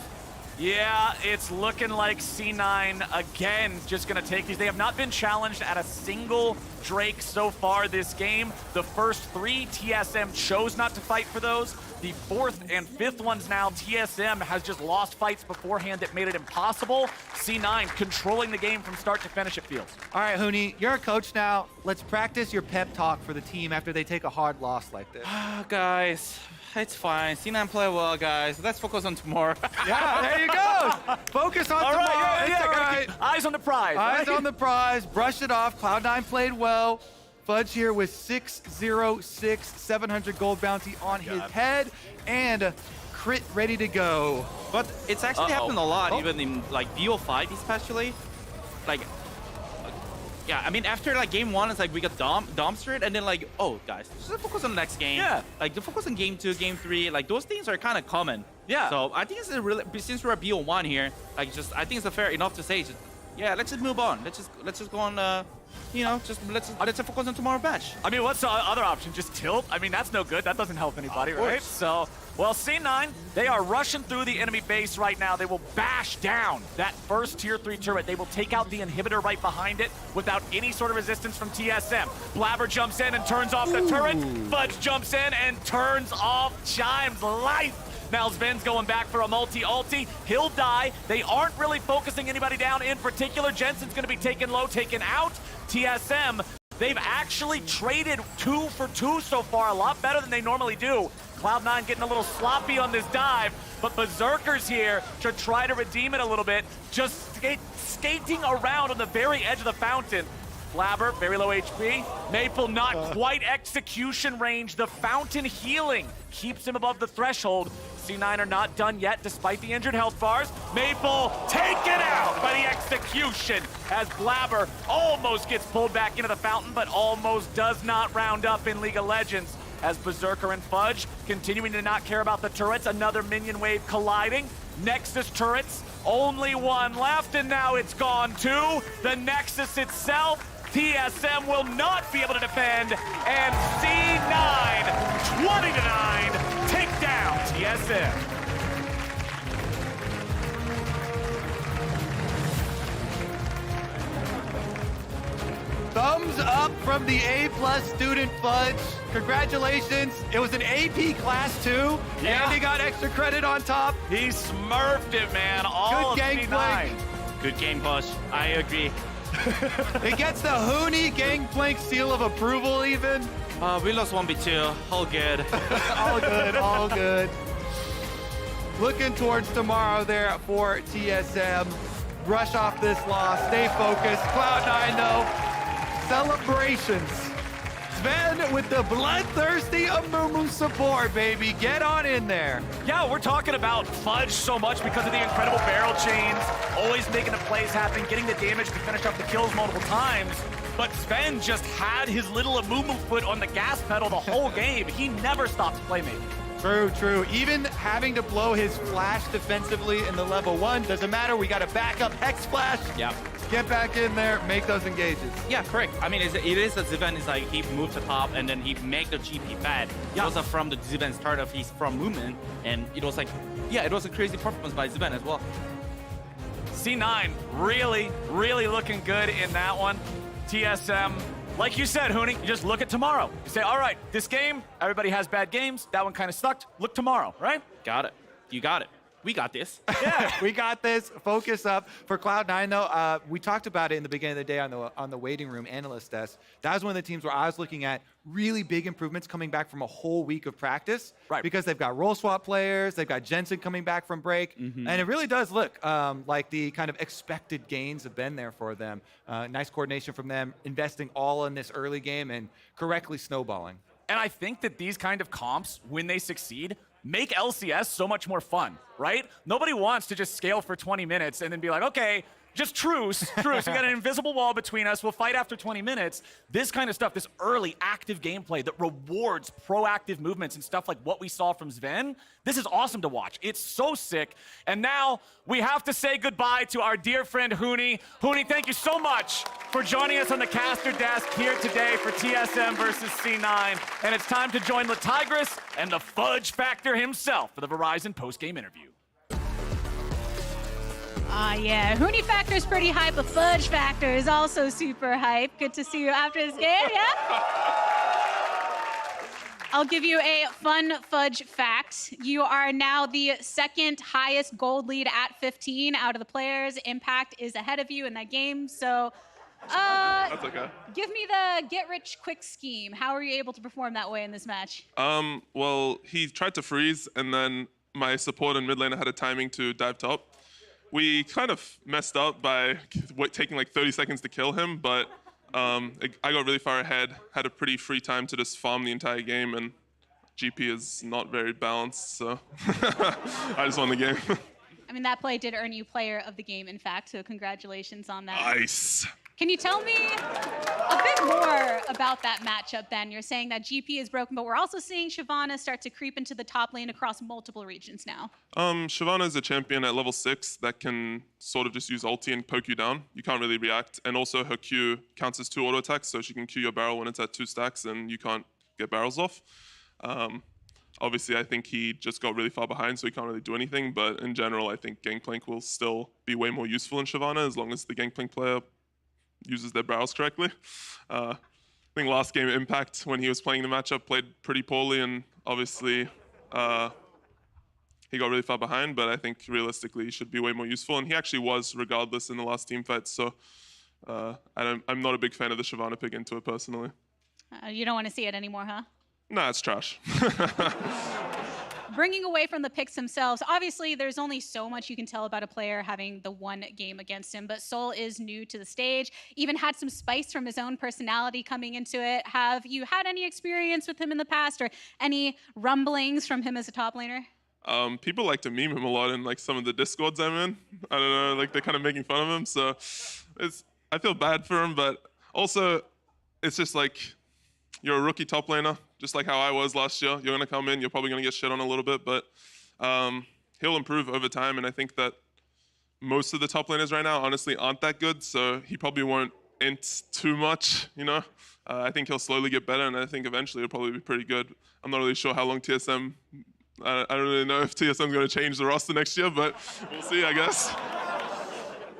Yeah, it's looking like C9 again just going to take these. They have not been challenged at a single Drake so far this game. The first 3, TSM chose not to fight for those. The 4th and 5th ones now, TSM has just lost fights beforehand that made it impossible. C9 controlling the game from start to finish, it feels. All right, Hooney, you're a coach now. Let's practice your pep talk for the team after they take a hard loss like this. Guys, it's fine. C9 play well, guys. Let's focus on tomorrow. Yeah, there you go. Focus on tomorrow. Right, it's all right. Eyes on the prize. Eyes on the prize. Brush it off. Cloud9 played well. Fudge here with 606, 700 gold bounty on his head, and a crit ready to go. But it's actually happened a lot, even in like BO5 especially. Like, yeah, I mean, after like game 1, it's like we got dumpstered, and then like, oh guys, just focus on the next game. Yeah. Like, the focus on game 2, game 3, like those things are kind of common. Yeah. So I think it's a really, since we're at BO1 here, like I think it's fair enough to say, just, yeah, let's just move on. Let's just go on. You know, let's focus on tomorrow match. I mean, what's the other option? Just tilt? I mean, that's no good. That doesn't help anybody, right? So, well, C9, they are rushing through the enemy base right now. They will bash down that first tier 3 turret. They will take out the inhibitor right behind it without any sort of resistance from TSM. Blabber jumps in and turns off the turret. Fudge jumps in and turns off Chime's life. Now Sven's going back for a multi-ulti. He'll die. They aren't really focusing anybody down in particular. Jensen's going to be taken low, taken out. TSM, they've actually traded 2 for 2 so far, a lot better than they normally do. Cloud9 getting a little sloppy on this dive, but Berserker's here to try to redeem it a little bit, just skating around on the very edge of the fountain. Flabber, very low HP. Maple not quite execution range. The fountain healing keeps him above the threshold. C9 are not done yet, despite the injured health bars. Maple taken out by the execution as Blabber almost gets pulled back into the fountain, but almost does not round up in League of Legends. As Berserker and Fudge continuing to not care about the turrets, another minion wave colliding. Nexus turrets, only one left, and now it's gone too. The Nexus itself, TSM will not be able to defend, and C9, 20-9, take down TSM. Thumbs up from the A+ student Fudge. Congratulations. It was an AP class 2, and he got extra credit on top. He smurfed it, man. All good of gangplank. C9. Good game, boss. I agree. It gets the Huni gangplank seal of approval even. We lost 1v2. All good. All good, all good. Looking towards tomorrow there for TSM. Brush off this loss, stay focused. Cloud9 though, celebrations. Sven with the bloodthirsty Amumu support, baby. Get on in there. Yeah, we're talking about Fudge so much because of the incredible barrel chains, always making the plays happen, getting the damage to finish up the kills multiple times. But Sven just had his little Amumu foot on the gas pedal the whole game. He never stops playmaking. True, true. Even having to blow his flash defensively in the level 1, doesn't matter. We got a backup Hex Flash. Yeah. Get back in there, make those engages. Yeah, correct. I mean, it is a Zivan is like he moved to top and then he make the GP bad. Yeah. It was from the Zivan start of his from movement, and it was like, yeah, it was a crazy performance by Zivan as well. C9 really, really looking good in that one. TSM, like you said, Huni, you just look at tomorrow. You say, all right, this game, everybody has bad games. That one kind of sucked. Look tomorrow, right? Got it. You got it. We got this. Yeah, we got this. Focus up. For Cloud9, though, we talked about it in the beginning of the day on the waiting room analyst desk. That was one of the teams where I was looking at really big improvements coming back from a whole week of practice. Right. Because they've got role swap players, they've got Jensen coming back from break, and it really does look like the kind of expected gains have been there for them. Nice coordination from them, investing all in this early game and correctly snowballing. And I think that these kind of comps, when they succeed, make LCS so much more fun, right? Nobody wants to just scale for 20 minutes and then be like, okay, just truce. We got an invisible wall between us. We'll fight after 20 minutes. This kind of stuff, this early active gameplay that rewards proactive movements and stuff like what we saw from Sven, this is awesome to watch. It's so sick. And now we have to say goodbye to our dear friend Huni. Huni, thank you so much for joining us on the caster desk here today for TSM versus C9. And it's time to join the Tigress and the Fudge Factor himself for the Verizon post-game interview. Yeah, Huni Factor is pretty hype, but Fudge Factor is also super hype. Good to see you after this game, yeah? I'll give you a fun Fudge fact. You are now the second highest gold lead at 15 out of the players. Impact is ahead of you in that game, so that's okay. Give me the get-rich-quick scheme. How are you able to perform that way in this match? Well, he tried to freeze, and then my support and mid laner had a timing to dive top. We kind of messed up by taking like 30 seconds to kill him, but I got really far ahead, had a pretty free time to just farm the entire game, and GP is not very balanced, so I just won the game. I mean, that play did earn you player of the game, in fact, so congratulations on that. Nice. Can you tell me a bit more about that matchup then? You're saying that GP is broken, but we're also seeing Shyvana start to creep into the top lane across multiple regions now. Shyvana is a champion at level 6 that can sort of just use ulti and poke you down. You can't really react. And also her Q counts as 2 auto attacks, so she can Q your barrel when it's at 2 stacks and you can't get barrels off. Obviously, I think he just got really far behind, so he can't really do anything. But in general, I think Gangplank will still be way more useful in Shyvana as long as the Gangplank player uses their barrels correctly. I think last game Impact, when he was playing the matchup, played pretty poorly, and obviously he got really far behind, but I think realistically he should be way more useful, and he actually was regardless in the last team fight, so I'm not a big fan of the Shyvana pick into it personally. You don't want to see it anymore, huh? Nah, it's trash. bringing away from the picks themselves, obviously there's only so much you can tell about a player having the one game against him, but Sol is new to the stage, even had some spice from his own personality coming into it. Have you had any experience with him in the past or any rumblings from him as a top laner? People like to meme him a lot in like some of the Discords I'm in. I don't know, like they're kind of making fun of him. So I feel bad for him, but also it's just like you're a rookie top laner, just like how I was last year. You're gonna come in, you're probably gonna get shit on a little bit, but he'll improve over time. And I think that most of the top laners right now honestly aren't that good, so he probably won't int too much, you know? I think he'll slowly get better, and I think eventually he'll probably be pretty good. I'm not really sure how long TSM. I don't really know if TSM's going to change the roster next year, but we'll see, I guess.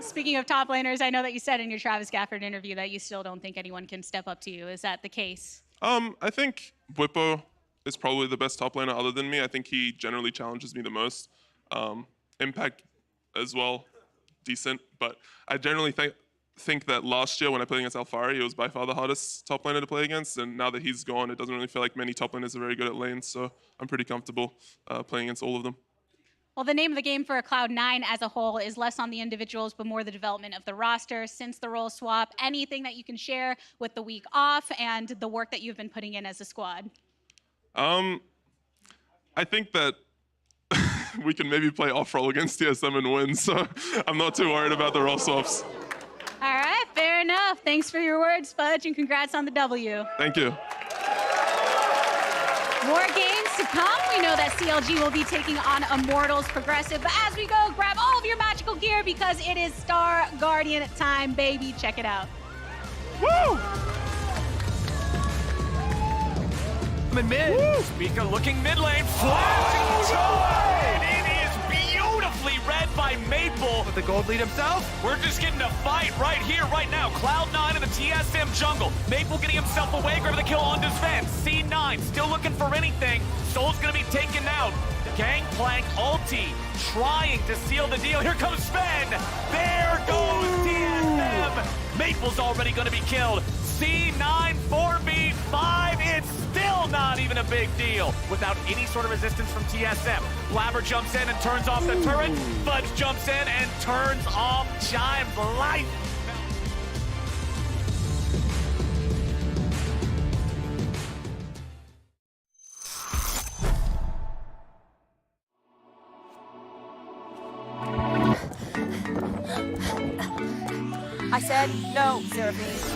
Speaking of top laners, I know that you said in your Travis Gafford interview that you still don't think anyone can step up to you. Is that the case? I think Whippo is probably the best top laner other than me. I think he generally challenges me the most. Impact as well, decent. But I generally think that last year when I played against Alfari, it was by far the hardest top laner to play against. And now that he's gone, it doesn't really feel like many top laners are very good at lanes. So I'm pretty comfortable playing against all of them. Well, the name of the game for Cloud9 as a whole is less on the individuals, but more the development of the roster since the role swap. Anything that you can share with the week off and the work that you've been putting in as a squad? I think that we can maybe play off-roll against TSM and win, so I'm not too worried about the role swaps. All right, fair enough. Thanks for your words, Fudge, and congrats on the W. Thank you. More games to come. We know that CLG will be taking on Immortals Progressive, but as we go, grab all of your magical gear because it is Star Guardian time, baby. Check it out. Woo! In mid. Spica looking mid lane. Flashing joy! And it is beautifully read by Maple. With the gold lead himself. We're just getting a fight right here, right now. Cloud9 in the TSM jungle. Maple getting himself away, grabbing the kill on defense. C9 still looking for anything. Soul's gonna be taken out. Gangplank ulti trying to seal the deal. Here comes Sven. There goes TSM. Maple's already gonna be killed. C9 4v5. It's still not even a big deal without any sort of resistance from TSM. Blabber jumps in and turns off the turret. Fudge jumps in and turns off Chime's life. I said no, Seraphine.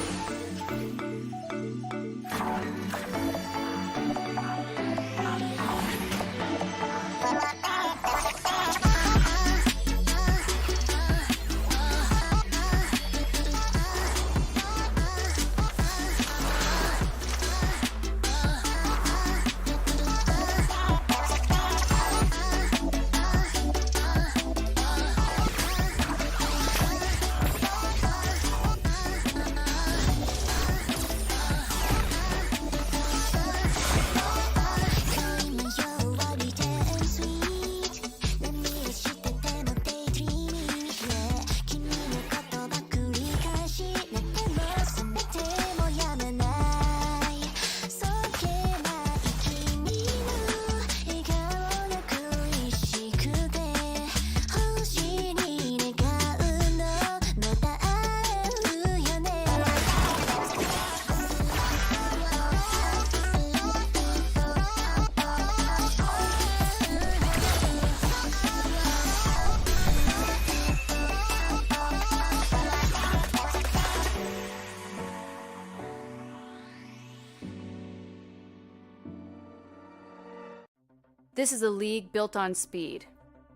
This is a league built on speed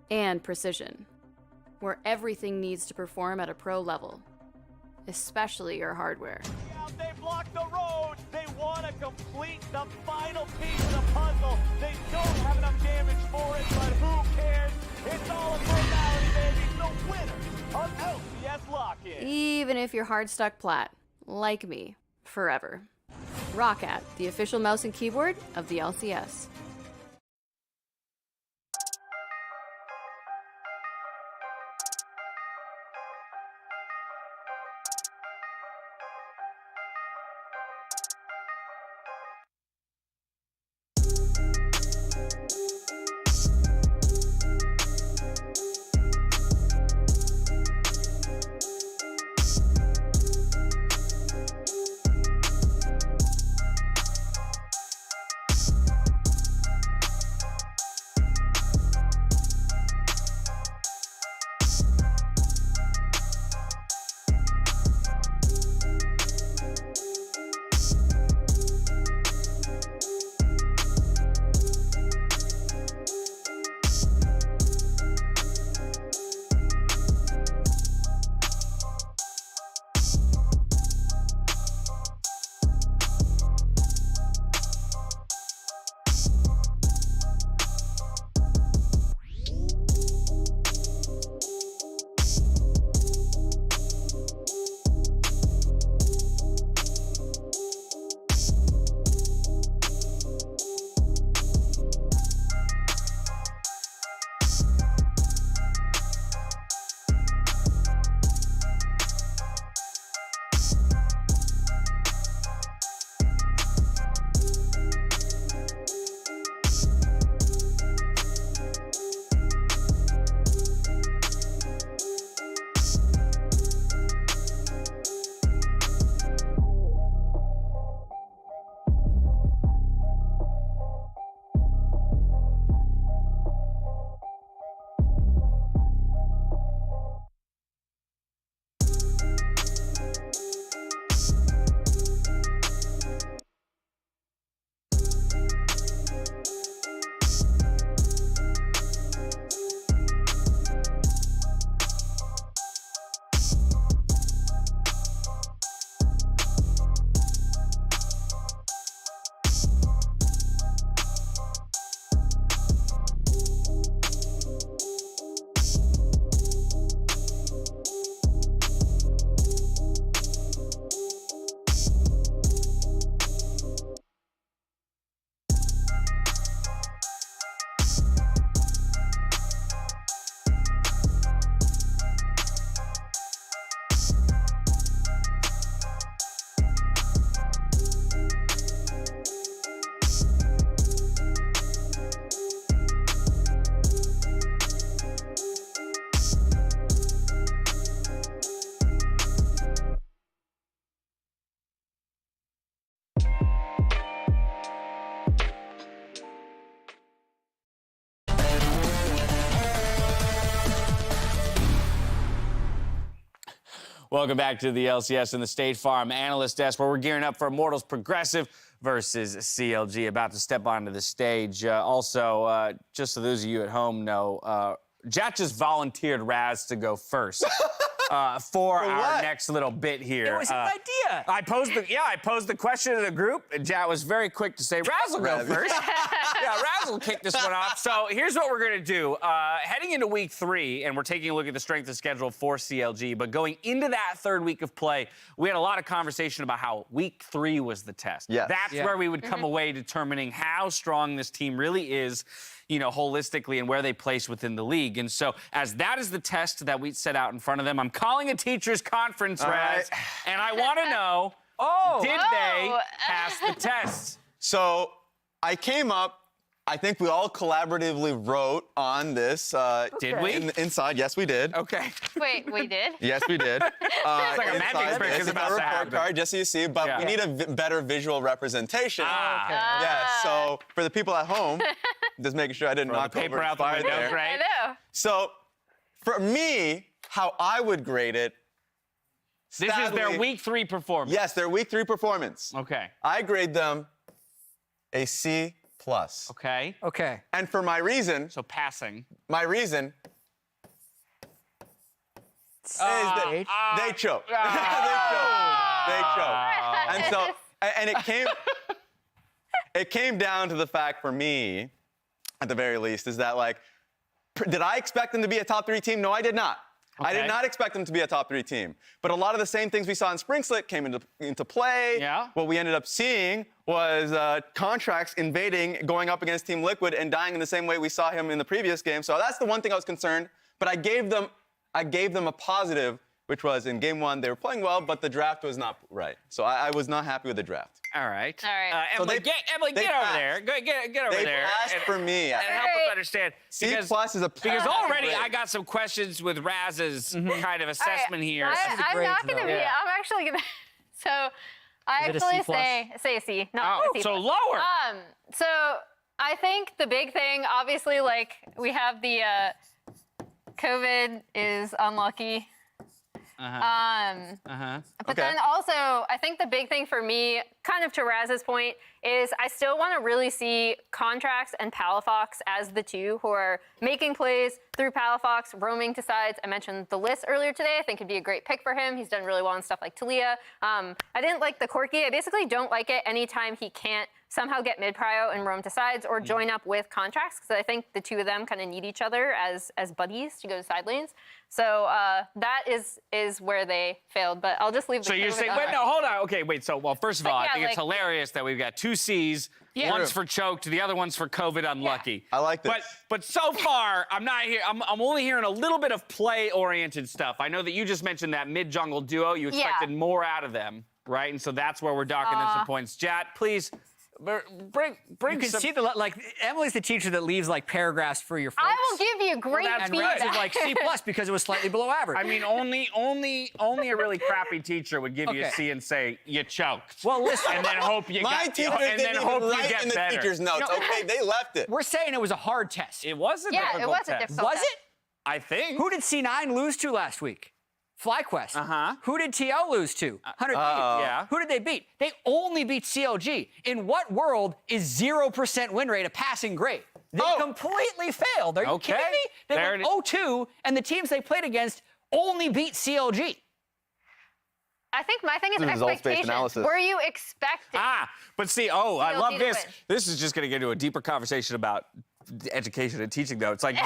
and precision, where everything needs to perform at a pro level, especially your hardware. They block the road. They want to complete the final piece of the puzzle. They don't have enough damage for it, but who cares? It's all a formality, baby. The winner of LCS Lock-In. Even if you're hard stuck plat, like me, forever. Roccat, the official mouse and keyboard of the LCS. Welcome back to the LCS and the State Farm Analyst Desk, where we're gearing up for Immortals Progressive versus CLG, about to step onto the stage. Just so those of you at home know, Jat just volunteered Raz to go first. For our next little bit here. It was an idea. I posed the question to the group, and Jat was very quick to say, Raz will go first. Yeah, Raz will kick this one off. So here's what we're going to do. Heading into week 3, and we're taking a look at the strength of schedule for CLG, but going into that third week of play, we had a lot of conversation about how week 3 was the test. Yes. That's where we would come away determining how strong this team really is, you know, holistically, and where they place within the league. And so as that is the test that we set out in front of them, I'm calling a teachers conference, Raz, and I want to know, did they pass the test? So I came up, I think we all collaboratively wrote on this. Did we? Inside, yes, we did. Okay. Wait, we did? Yes, we did. It's like a magic trick is about to happen. Report card, just so you see, but we need a better visual representation. Yeah, so for the people at home, just making sure I didn't knock paper over out the window, there. right? I know. So for me, how I would grade it, This is their week 3 performance. Yes, their week 3 performance. Okay. I grade them a C+. Okay. Okay. And for my reason, So passing. my reason is that they choke. They choke. And so, and it came down to the fact for me, at the very least, is that like, did I expect them to be a top 3 team? No, I did not. I did not expect them to be a top 3 team. But a lot of the same things we saw in Spring Split came into play. Yeah. What we ended up seeing was Contracts invading, going up against Team Liquid, and dying in the same way we saw him in the previous game. So that's the one thing I was concerned. But I gave them a positive, which was in game 1 they were playing well, but the draft was not right. So I was not happy with the draft. All right. All right. Emily, So get over there. Get over They there. passed for me. And help us understand. C+ is a Because already grade. I got some questions with Raz's kind of assessment here. I'm not going to be. I'm actually going to. So I Is it a actually C+? say a C, not a C+. So lower. So I think the big thing, obviously, like we have the COVID is unlucky. But then also, I think the big thing for me, kind of to Raz's point, is I still want to really see Contracts and Palafox as the two who are making plays through Palafox, roaming to sides. I mentioned the list earlier today. I think it'd be a great pick for him. He's done really well in stuff like Talia. I didn't like the Corki. I basically don't like it anytime he can't somehow get mid-prio and roam to sides or join up with Contracts, because I think the two of them kind of need each other as buddies to go to side lanes. So that is where they failed, but I'll just leave the So you're COVID saying, out. wait, no, hold on. Okay, wait. So, well, first of all, I think it's like- hilarious that we've got 2 C's. One's for choked, the other one's for COVID unlucky. I like this. But so far, I'm not here. I'm only hearing a little bit of play-oriented stuff. I know that you just mentioned that mid-jungle duo. You expected more out of them, right? And so that's where we're docking in some points. Jat, please bring You can some. see like Emily's the teacher that leaves like paragraphs for your folks. I will give you great and feedback. Raz is like C+ because it was slightly below average. I mean, only a really crappy teacher would give you a C and say you choked. Well, listen, and then hope you My got, teacher and didn't then even hope you write get in the better. teacher's notes. No. Okay, they left it. we're saying it was a hard test. It was a Yeah, difficult it was a test. difficult Was test. it? I think. Who did C9 lose to last week? FlyQuest. Who did TL lose to? 100 yeah. Who did they beat? They only beat CLG. In what world is 0% win rate a passing grade? They completely failed. Are you Okay. kidding me? They There went it is. 0-2, and the teams they played against only beat CLG. I think my thing is This is results-based expectations. analysis. Were you expecting? But see, I love CLG to this. win? This is just going to get into a deeper conversation about education and teaching, though. It's like,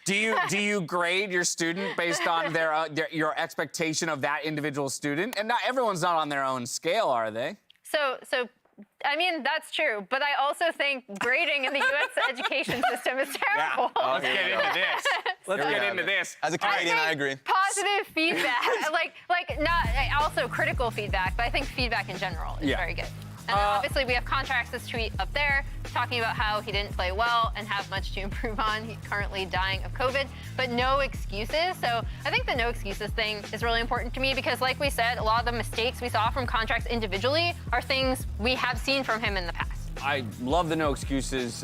do you grade your student based on your expectation of that individual student? And not everyone's not on their own scale, are they? So I mean, that's true, but I also think grading in the U.S. education system is terrible. Let's get into this. Let's get into this. As a Canadian, I agree. Positive feedback, like not also critical feedback, but I think feedback in general is very good. And then obviously we have Contracts' tweet up there talking about how he didn't play well and have much to improve on. He's currently dying of COVID, but no excuses. So I think the no excuses thing is really important to me because like we said, a lot of the mistakes we saw from Contracts individually are things we have seen from him in the past. I love the no excuses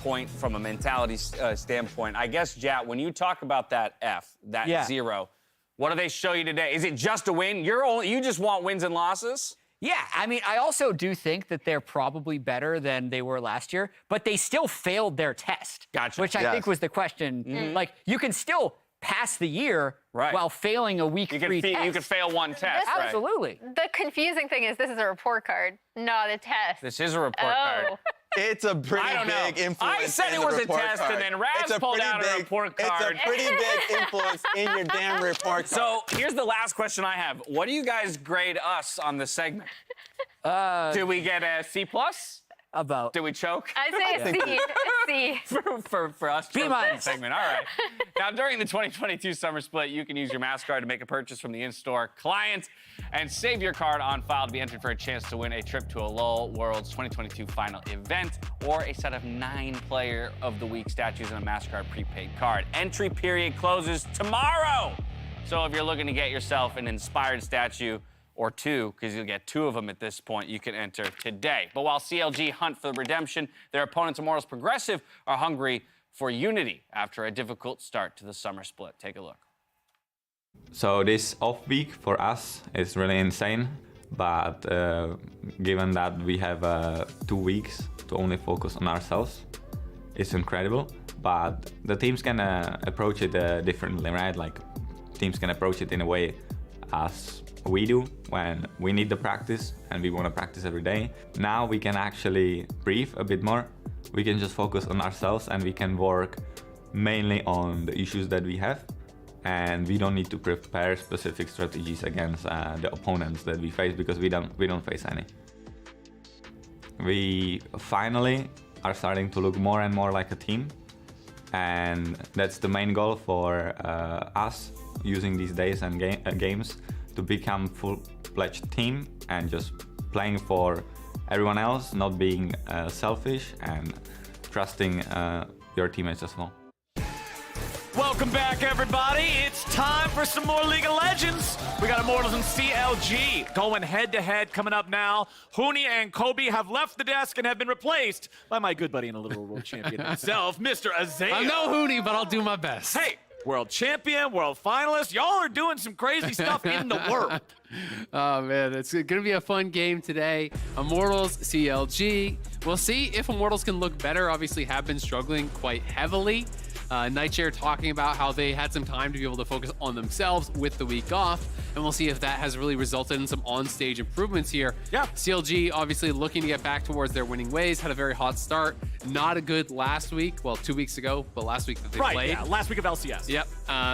point from a mentality standpoint. I guess, Jat, when you talk about that F, that 0, What do they show you today? Is it just a win? You just want wins and losses? Yeah, I mean, I also do think that they're probably better than they were last year, but they still failed their test. Gotcha. Which I think was the question. Like, you can still pass the year while failing a week 3 test. You can fail one test. Absolutely. The confusing thing is this is a report card, not a test. This is a report card. It's a pretty big influence. I said in it was the a report test, card. and then Raz pulled out a report card. It's a pretty big influence in your damn report card. So here's the last question I have. What do you guys grade us on this segment? Do we get a C+? About. Did we choke? I'd say a C. A C. for us. B- For the segment. All right. Now, during the 2022 Summer Split, you can use your MasterCard to make a purchase from the in-store client and save your card on file to be entered for a chance to win a trip to a LoL Worlds 2022 final event or a set of 9 Player of the Week statues and a MasterCard prepaid card. Entry period closes tomorrow. So if you're looking to get yourself an inspired statue or 2, because you'll get 2 of them at this point, you can enter today. But while CLG hunt for redemption, their opponents, Immortals Progressive, are hungry for unity after a difficult start to the Summer Split. Take a look. So this off week for us is really insane, but given that we have 2 weeks to only focus on ourselves, it's incredible. But the teams can approach it differently, right? Like, teams can approach it in a way as we do when we need the practice and we want to practice every day. Now we can actually breathe a bit more. We can just focus on ourselves and we can work mainly on the issues that we have. And we don't need to prepare specific strategies against the opponents that we face because we don't face any. We finally are starting to look more and more like a team. And that's the main goal for us using these days and games to become full-fledged team and just playing for everyone else, not being selfish and trusting your teammates as well. Welcome back, everybody. It's time for some more League of Legends. We got Immortals and CLG going head-to-head coming up now. Huni and Kobe have left the desk and have been replaced by my good buddy and a little world champion himself, Mr. Azeo. I'm no Huni, but I'll do my best. Hey, world champion, world finalist. Y'all are doing some crazy stuff in the world. Oh, man, it's going to be a fun game today. Immortals, CLG. We'll see if Immortals can look better. Obviously have been struggling quite heavily. Nightshare talking about how they had some time to be able to focus on themselves with the week off, and we'll see if that has really resulted in some on-stage improvements here. Yeah. CLG obviously looking to get back towards their winning ways, had a very hot start. Not a good last week, well, 2 weeks ago, but last week that they played. Yeah, last week of LCS. Yep.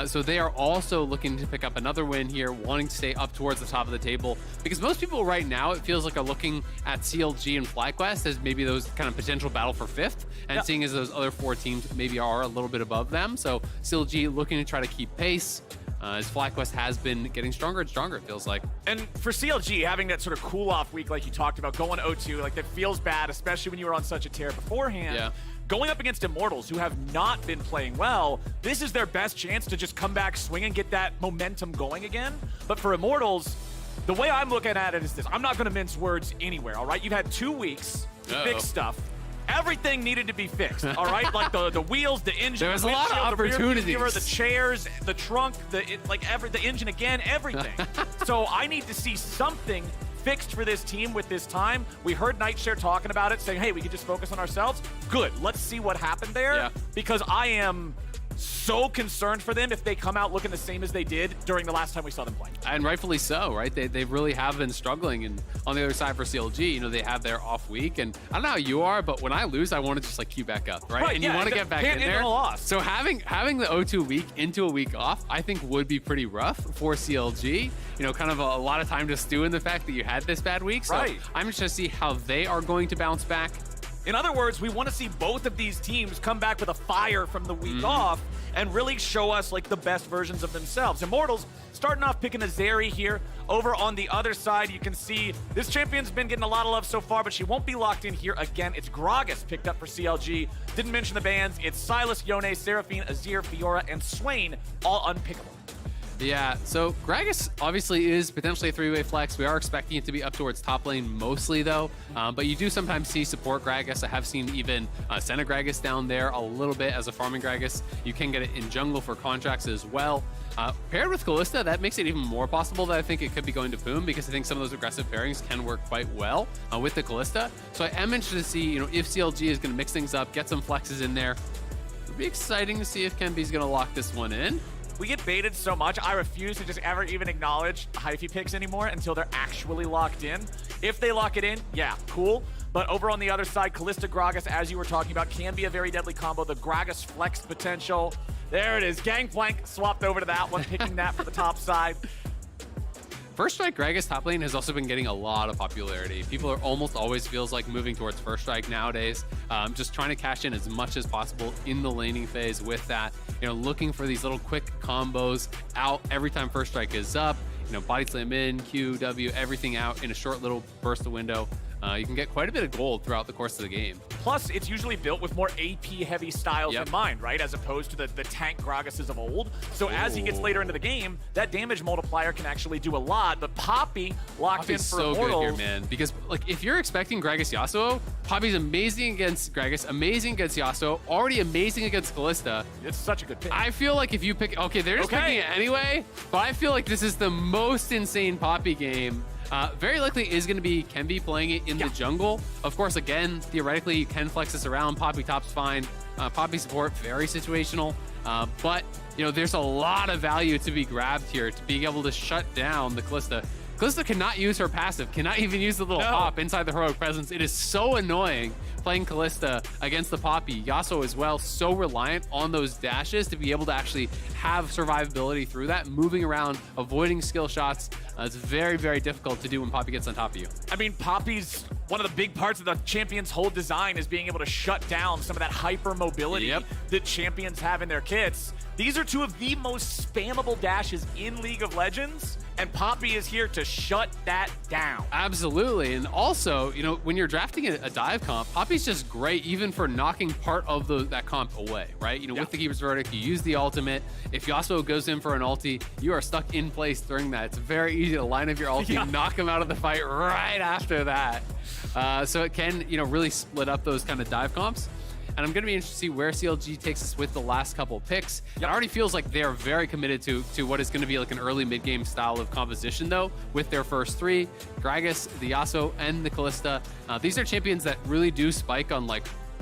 So they are also looking to pick up another win here, wanting to stay up towards the top of the table, because most people right now, it feels like, are looking at CLG and FlyQuest as maybe those kind of potential battle for 5th, and seeing as those other 4 teams maybe are a little bit above them. So CLG looking to try to keep pace, as FlyQuest has been getting stronger and stronger, it feels like. And for CLG, having that sort of cool-off week like you talked about, going 0-2, like that feels bad, especially when you were on such a tear beforehand. Yeah. Going up against Immortals, who have not been playing well, this is their best chance to just come back, swing, and get that momentum going again. But for Immortals, the way I'm looking at it is this. I'm not going to mince words anywhere, all right? You've had 2 weeks to fix stuff. Everything needed to be fixed, all right? Like the wheels, the engine, there was the a lot of opportunities. the rear mirror, the chairs, the trunk, the engine again, everything. So I need to see something fixed for this team with this time. We heard Nightshare talking about it, saying, hey, we could just focus on ourselves. Good, let's see what happened there, because I am so concerned for them if they come out looking the same as they did during the last time we saw them play. And rightfully so, right? They really have been struggling. And on the other side for CLG, you know, they have their off week. And I don't know how you are, but when I lose, I want to just like queue back up, right? And you want to get back in there. So having the O2 week into a week off, I think would be pretty rough for CLG. You know, kind of a lot of time to stew in the fact that you had this bad week. So I'm just going to see how they are going to bounce back. In other words, we want to see both of these teams come back with a fire from the week off and really show us like the best versions of themselves. Immortals starting off picking Azeri here. Over on the other side, you can see this champion's been getting a lot of love so far, but she won't be locked in here again. It's Gragas picked up for CLG. Didn't mention the bans. It's Silas, Yone, Seraphine, Azir, Fiora, and Swain, all unpickable. Yeah, so Gragas obviously is potentially a three-way flex. We are expecting it to be up towards top lane mostly, though. But you do sometimes see support Gragas. I have seen even Senna Gragas down there a little bit as a farming Gragas. You can get it in jungle for contracts as well. Paired with Kalista, that makes it even more possible that I think it could be going to Boom, because I think some of those aggressive pairings can work quite well with the Kalista. So I am interested to see, if CLG is going to mix things up, get some flexes in there. It'll be exciting to see if Kenby's going to lock this one in. We get baited so much, I refuse to just ever even acknowledge hyphy picks anymore until they're actually locked in. If they lock it in, yeah, cool. But over on the other side, Kalista Gragas, as you were talking about, can be a very deadly combo. The Gragas flex potential. There it is. Gangplank swapped over to that one, picking that for the top side. First Strike Gragas top lane has also been getting a lot of popularity. People are almost always feels like moving towards First Strike nowadays. Just trying to cash in as much as possible in the laning phase with that. Looking for these little quick combos out every time First Strike is up. Body slam in, Q, W, everything out in a short little burst of window. You can get quite a bit of gold throughout the course of the game. Plus, it's usually built with more AP-heavy styles in mind, right? As opposed to the tank Gragases of old. So as he gets later into the game, that damage multiplier can actually do a lot. But Poppy locked in for so Immortals. Good here, man. Because if you're expecting Gragas Yasuo, Poppy's amazing against Gragas, amazing against Yasuo, already amazing against Kalista. It's such a good pick. I feel like if you pick, they're just picking it anyway. But I feel like this is the most insane Poppy game. Very likely can be playing it in the jungle. Of course, again, theoretically, you can flex this around. Poppy top's fine. Poppy support, very situational. But, there's a lot of value to be grabbed here to being able to shut down the Kalista. Kalista cannot use her passive, cannot even use the little pop inside the heroic presence. It is so annoying playing Kalista against the Poppy. Yasuo as well, so reliant on those dashes to be able to actually have survivability through that, moving around, avoiding skill shots. It's very, very difficult to do when Poppy gets on top of you. I mean, Poppy's one of the big parts of the champion's whole design is being able to shut down some of that hyper mobility that champions have in their kits. These are two of the most spammable dashes in League of Legends, and Poppy is here to shut that down. Absolutely. And also, when you're drafting a dive comp, Poppy's just great even for knocking part of that comp away, right? With the Keeper's Verdict, you use the ultimate. If Yasuo goes in for an ulti, you are stuck in place during that. It's very easy to line up your ulti and knock him out of the fight right after that. So it can, really split up those kind of dive comps. And I'm going to be interested to see where CLG takes us with the last couple picks. It already feels like they're very committed to what is going to be like an early mid-game style of composition, though, with their first three, Gragas, the Yasuo, and the Kalista. These are champions that really do spike on,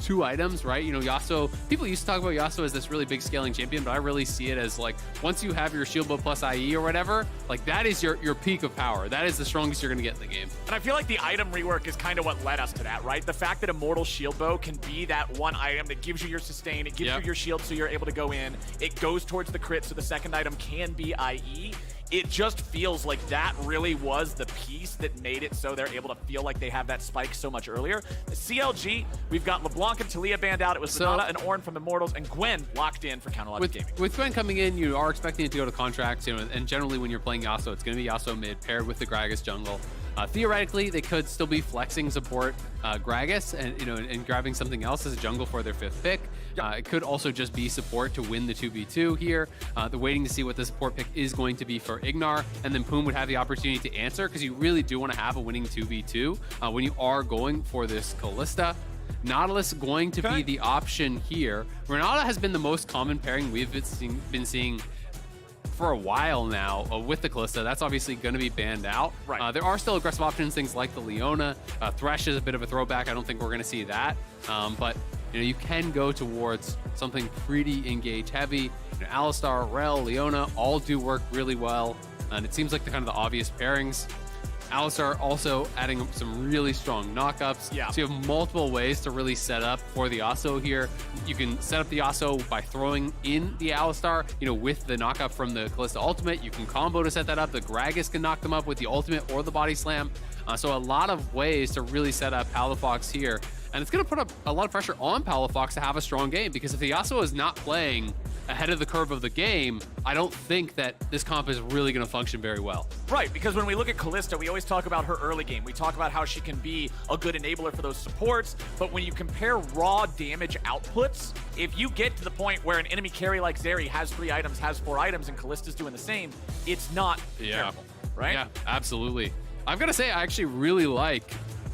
two items, right? Yasuo, people used to talk about Yasuo as this really big scaling champion, but I really see it as once you have your shield bow plus IE or whatever, that is your peak of power. That is the strongest you're going to get in the game. And I feel like the item rework is kind of what led us to that, right? The fact that Immortal Shield Bow can be that one item that gives you your sustain, it gives you your shield so you're able to go in, it goes towards the crit so the second item can be IE. It just feels like that really was the piece that made it so they're able to feel like they have that spike so much earlier. The CLG, we've got LeBlanc and Talia banned out. It was Sonata and Ornn from Immortals, and Gwen locked in for Counterlogic Gaming. With Gwen coming in, you are expecting it to go to contracts, and generally when you're playing Yasuo, it's going to be Yasuo mid paired with the Gragas jungle. Theoretically, they could still be flexing support Gragas and grabbing something else as a jungle for their fifth pick. It could also just be support to win the 2v2 here. They're waiting to see what the support pick is going to be for Ignar, and then Poom would have the opportunity to answer, because you really do want to have a winning 2v2 when you are going for this Kalista. Nautilus going to be the option here. Renata has been the most common pairing we've been seeing for a while now with the Kalista. That's obviously going to be banned out. Right. There are still aggressive options, things like the Leona. Thresh is a bit of a throwback. I don't think we're going to see that. But you can go towards something pretty engage heavy. Alistar, Rel, Leona all do work really well. And it seems like the kind of the obvious pairings. Alistar also adding some really strong knockups. Yeah. So you have multiple ways to really set up for the Yasuo here. You can set up the Yasuo by throwing in the Alistar, with the knockup from the Kalista ultimate. You can combo to set that up. The Gragas can knock them up with the ultimate or the body slam. So a lot of ways to really set up Palafox here. And it's going to put up a lot of pressure on Palafox to have a strong game, because if the Yasuo is not playing ahead of the curve of the game, I don't think that this comp is really going to function very well. Right, because when we look at Kalista, we always talk about her early game. We talk about how she can be a good enabler for those supports, but when you compare raw damage outputs, if you get to the point where an enemy carry like Zeri has 3 items, has 4 items, and Kalista's doing the same, it's not terrible, right? Yeah, absolutely. I've got to say, I actually really like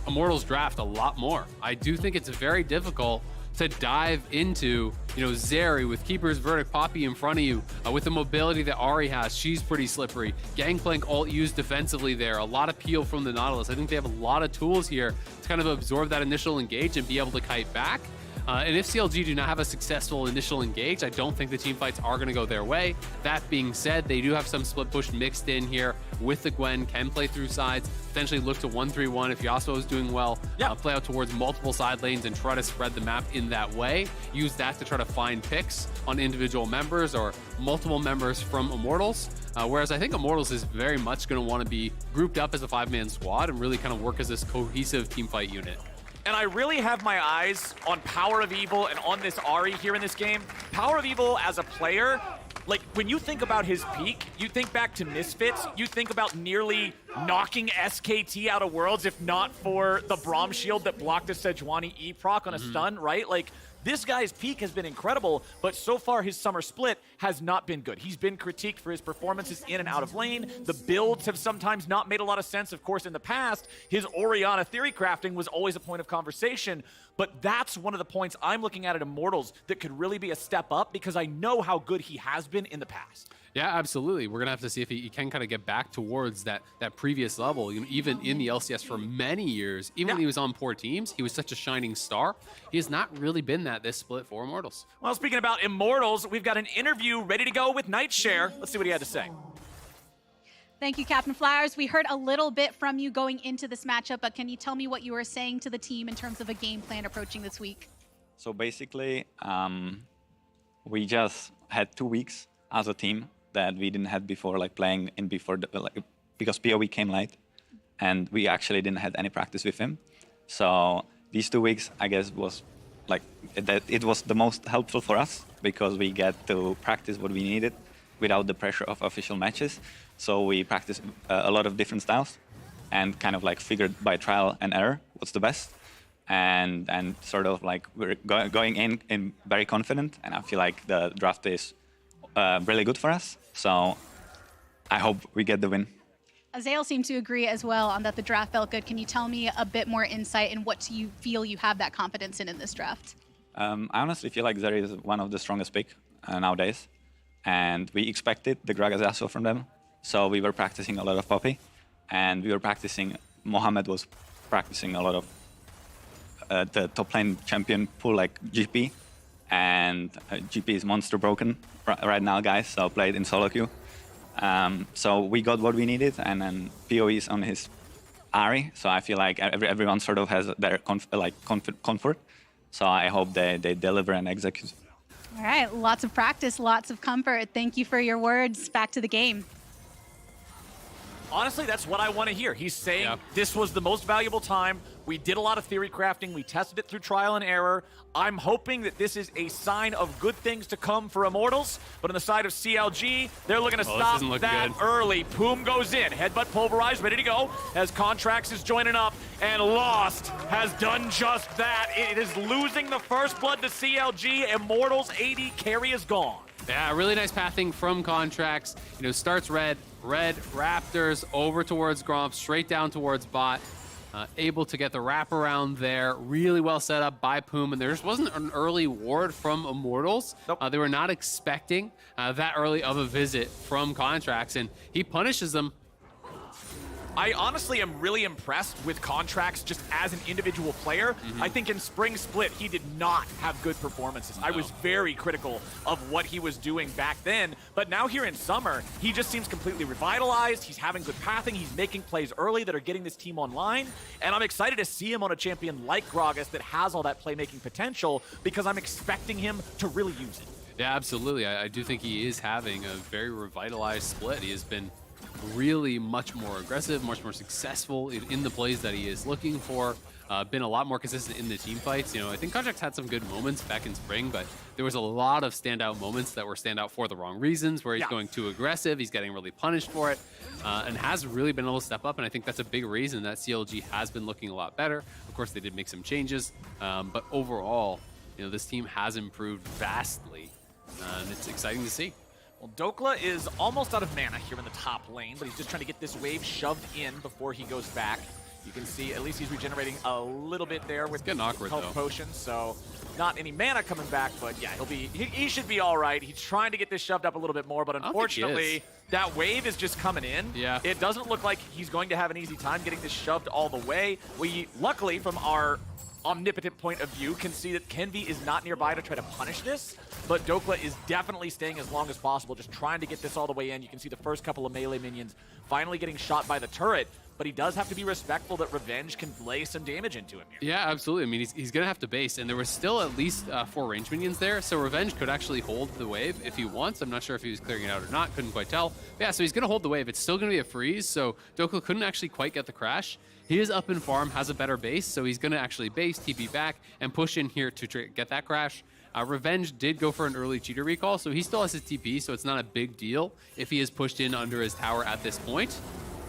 Immortals draft a lot more. I do think it's very difficult to dive into, Zeri with Keeper's Verdict, Poppy in front of you, with the mobility that Ahri has. She's pretty slippery. Gangplank ult used defensively there. A lot of peel from the Nautilus. I think they have a lot of tools here to kind of absorb that initial engage and be able to kite back. And if CLG do not have a successful initial engage, I don't think the team fights are going to go their way. That being said, they do have some split push mixed in here with the Gwen, can play through sides, potentially look to 1-3-1 if Yasuo is doing well, play out towards multiple side lanes and try to spread the map in that way. Use that to try to find picks on individual members or multiple members from Immortals. Whereas I think Immortals is very much going to want to be grouped up as a 5-man squad and really kind of work as this cohesive team fight unit. And I really have my eyes on Power of Evil and on this Ahri here in this game. Power of Evil as a player, like when you think about his peak, you think back to Misfits, you think about nearly knocking SKT out of Worlds if not for the Braum shield that blocked a Sejuani E-proc on a stun, right? Like, this guy's peak has been incredible, but so far his summer split has not been good. He's been critiqued for his performances in and out of lane. The builds have sometimes not made a lot of sense. Of course, in the past, his Orianna theory crafting was always a point of conversation, but that's one of the points I'm looking at Immortals that could really be a step up because I know how good he has been in the past. Yeah, absolutely. We're going to have to see if he can kind of get back towards that previous level. Even in the LCS for many years, even when he was on poor teams, he was such a shining star. He has not really been that this split for Immortals. Well, speaking about Immortals, we've got an interview ready to go with Nightshare. Let's see what he had to say. Thank you, Captain Flowers. We heard a little bit from you going into this matchup, but can you tell me what you were saying to the team in terms of a game plan approaching this week? So basically, we just had 2 weeks as a team that we didn't have before, like playing in before, because POE came late, and we actually didn't have any practice with him. So these 2 weeks, I guess, was like that. It was the most helpful for us because we get to practice what we needed without the pressure of official matches. So we practiced a lot of different styles, and kind of like figured by trial and error what's the best, and sort of like we're going in very confident, and I feel like the draft is really good for us. So I hope we get the win. Azael seemed to agree as well on that the draft felt good. Can you tell me a bit more insight in what do you feel you have that confidence in this draft? I honestly feel like Zeri is one of the strongest pick nowadays, and we expected the Gragas Yasuo from them. So we were practicing a lot of Poppy, and we were practicing, Mohamed was practicing a lot of the top lane champion pool like GP, and GP is monster broken right now, guys, so played in solo queue. So we got what we needed, and then POE is on his Ahri, so I feel like everyone sort of has their comfort. So I hope they deliver and execute. All right, lots of practice, lots of comfort. Thank you for your words. Back to the game. Honestly, that's what I want to hear. He's saying this was the most valuable time. We did a lot of theory crafting. We tested it through trial and error. I'm hoping that this is a sign of good things to come for Immortals. But on the side of CLG, they're looking to stop that early. Poom goes in. Headbutt pulverized, ready to go. As Contracts is joining up. And Lost has done just that. It is losing the first blood to CLG. Immortals AD carry is gone. Yeah, really nice pathing from Contracts. Starts red, Raptors over towards Gromp, straight down towards bot. Able to get the wraparound there. Really well set up by Poom, and there just wasn't an early ward from Immortals. They were not expecting that early of a visit from Contracts, and he punishes them. I honestly am really impressed with Contracts just as an individual player. I think in Spring Split, he did not have good performances. I was very critical of what he was doing back then, but now here in Summer, he just seems completely revitalized. He's having good pathing. He's making plays early that are getting this team online, and I'm excited to see him on a champion like Gragas that has all that playmaking potential because I'm expecting him to really use it. Yeah, absolutely. I do think he is having a very revitalized split. He has been really much more aggressive, much more successful in the plays that he is looking for. Been a lot more consistent in the team fights. I think Contract's had some good moments back in spring, but there was a lot of standout moments that were standout for the wrong reasons, where he's going too aggressive, he's getting really punished for it, and has really been able to step up. And I think that's a big reason that CLG has been looking a lot better. Of course, they did make some changes, but overall, this team has improved vastly, and it's exciting to see. Well, Dokla is almost out of mana here in the top lane, but he's just trying to get this wave shoved in before he goes back. You can see at least he's regenerating a little bit there with health potions, so not any mana coming back, but yeah, he should be all right. He's trying to get this shoved up a little bit more, but unfortunately, that wave is just coming in. Yeah. It doesn't look like he's going to have an easy time getting this shoved all the way. We, luckily, from our omnipotent point of view, can see that Kenvi is not nearby to try to punish this, but Dokla is definitely staying as long as possible, just trying to get this all the way in. You can see the first couple of melee minions finally getting shot by the turret, but he does have to be respectful that Revenge can lay some damage into him here. Yeah, absolutely. I mean, he's going to have to base, and there was still at least 4 range minions there, so Revenge could actually hold the wave if he wants. I'm not sure if he was clearing it out or not, couldn't quite tell. But yeah, so he's going to hold the wave. It's still going to be a freeze, so Dokla couldn't actually quite get the crash. He is up in farm, has a better base, so he's going to actually base, TP back, and push in here to get that crash. Revenge did go for an early cheater recall, so he still has his TP, so it's not a big deal if he is pushed in under his tower at this point.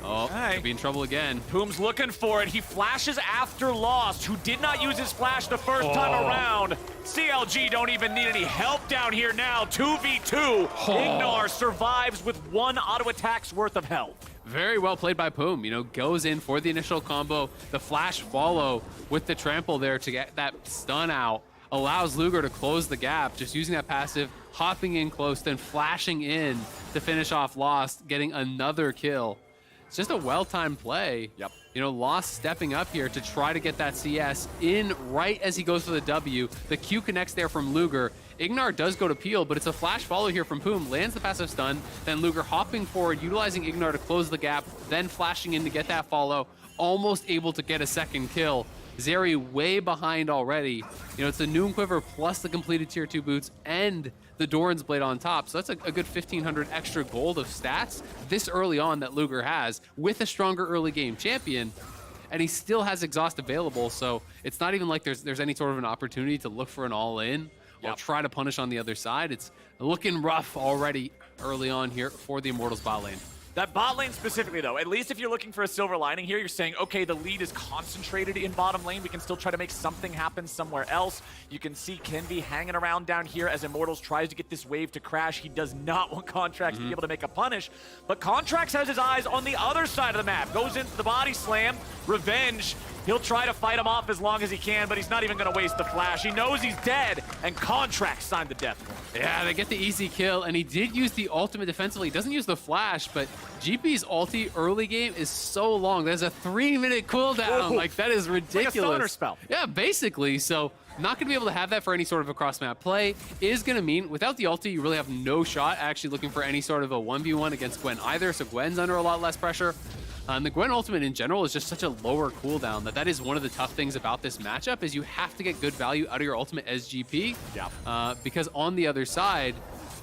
Oh, could be in trouble again. Poom's looking for it. He flashes after Lost, who did not use his flash the first time around. CLG don't even need any help down here now. 2v2. Ignar survives with 1 auto attack's worth of health. Very well played by Poom. Goes in for the initial combo. The flash follow with the trample there to get that stun out. Allows Luger to close the gap, just using that passive, hopping in close, then flashing in to finish off Lost, getting another kill. It's just a well-timed play. Yep. Lost stepping up here to try to get that CS in right as he goes for the W. The Q connects there from Luger. Ignar does go to peel, but it's a flash follow here from Poom. Lands the passive stun, then Luger hopping forward, utilizing Ignar to close the gap, then flashing in to get that follow. Almost able to get a second kill. Zeri way behind already. It's the Noon Quiver plus the completed tier 2 boots and the Doran's Blade on top. So that's a good 1,500 extra gold of stats this early on that Luger has with a stronger early game champion. And he still has exhaust available, so it's not even like there's any sort of an opportunity to look for an all-in or try to punish on the other side. It's looking rough already early on here for the Immortals bot lane. That bot lane specifically, though, at least if you're looking for a silver lining here, you're saying, okay, the lead is concentrated in bottom lane. We can still try to make something happen somewhere else. You can see Kenvi hanging around down here as Immortals tries to get this wave to crash. He does not want Contracts to be able to make a punish, but Contracts has his eyes on the other side of the map. Goes into the body slam. Revenge. He'll try to fight him off as long as he can, but he's not even going to waste the flash. He knows he's dead, and Contracts signed the death warrant. Yeah, they get the easy kill, and he did use the ultimate defensively. He doesn't use the flash, but GP's ulti early game is so long. There's a 3-minute cooldown. Ooh. Like, that is ridiculous. Like a summoner spell. Yeah, basically. So not going to be able to have that for any sort of a cross-map play. Is going to mean, without the ulti, you really have no shot actually looking for any sort of a 1v1 against Gwen either, so Gwen's under a lot less pressure. And the Gwen ultimate in general is just such a lower cooldown that is one of the tough things about this matchup is you have to get good value out of your ultimate as GP. Yeah. Because on the other side,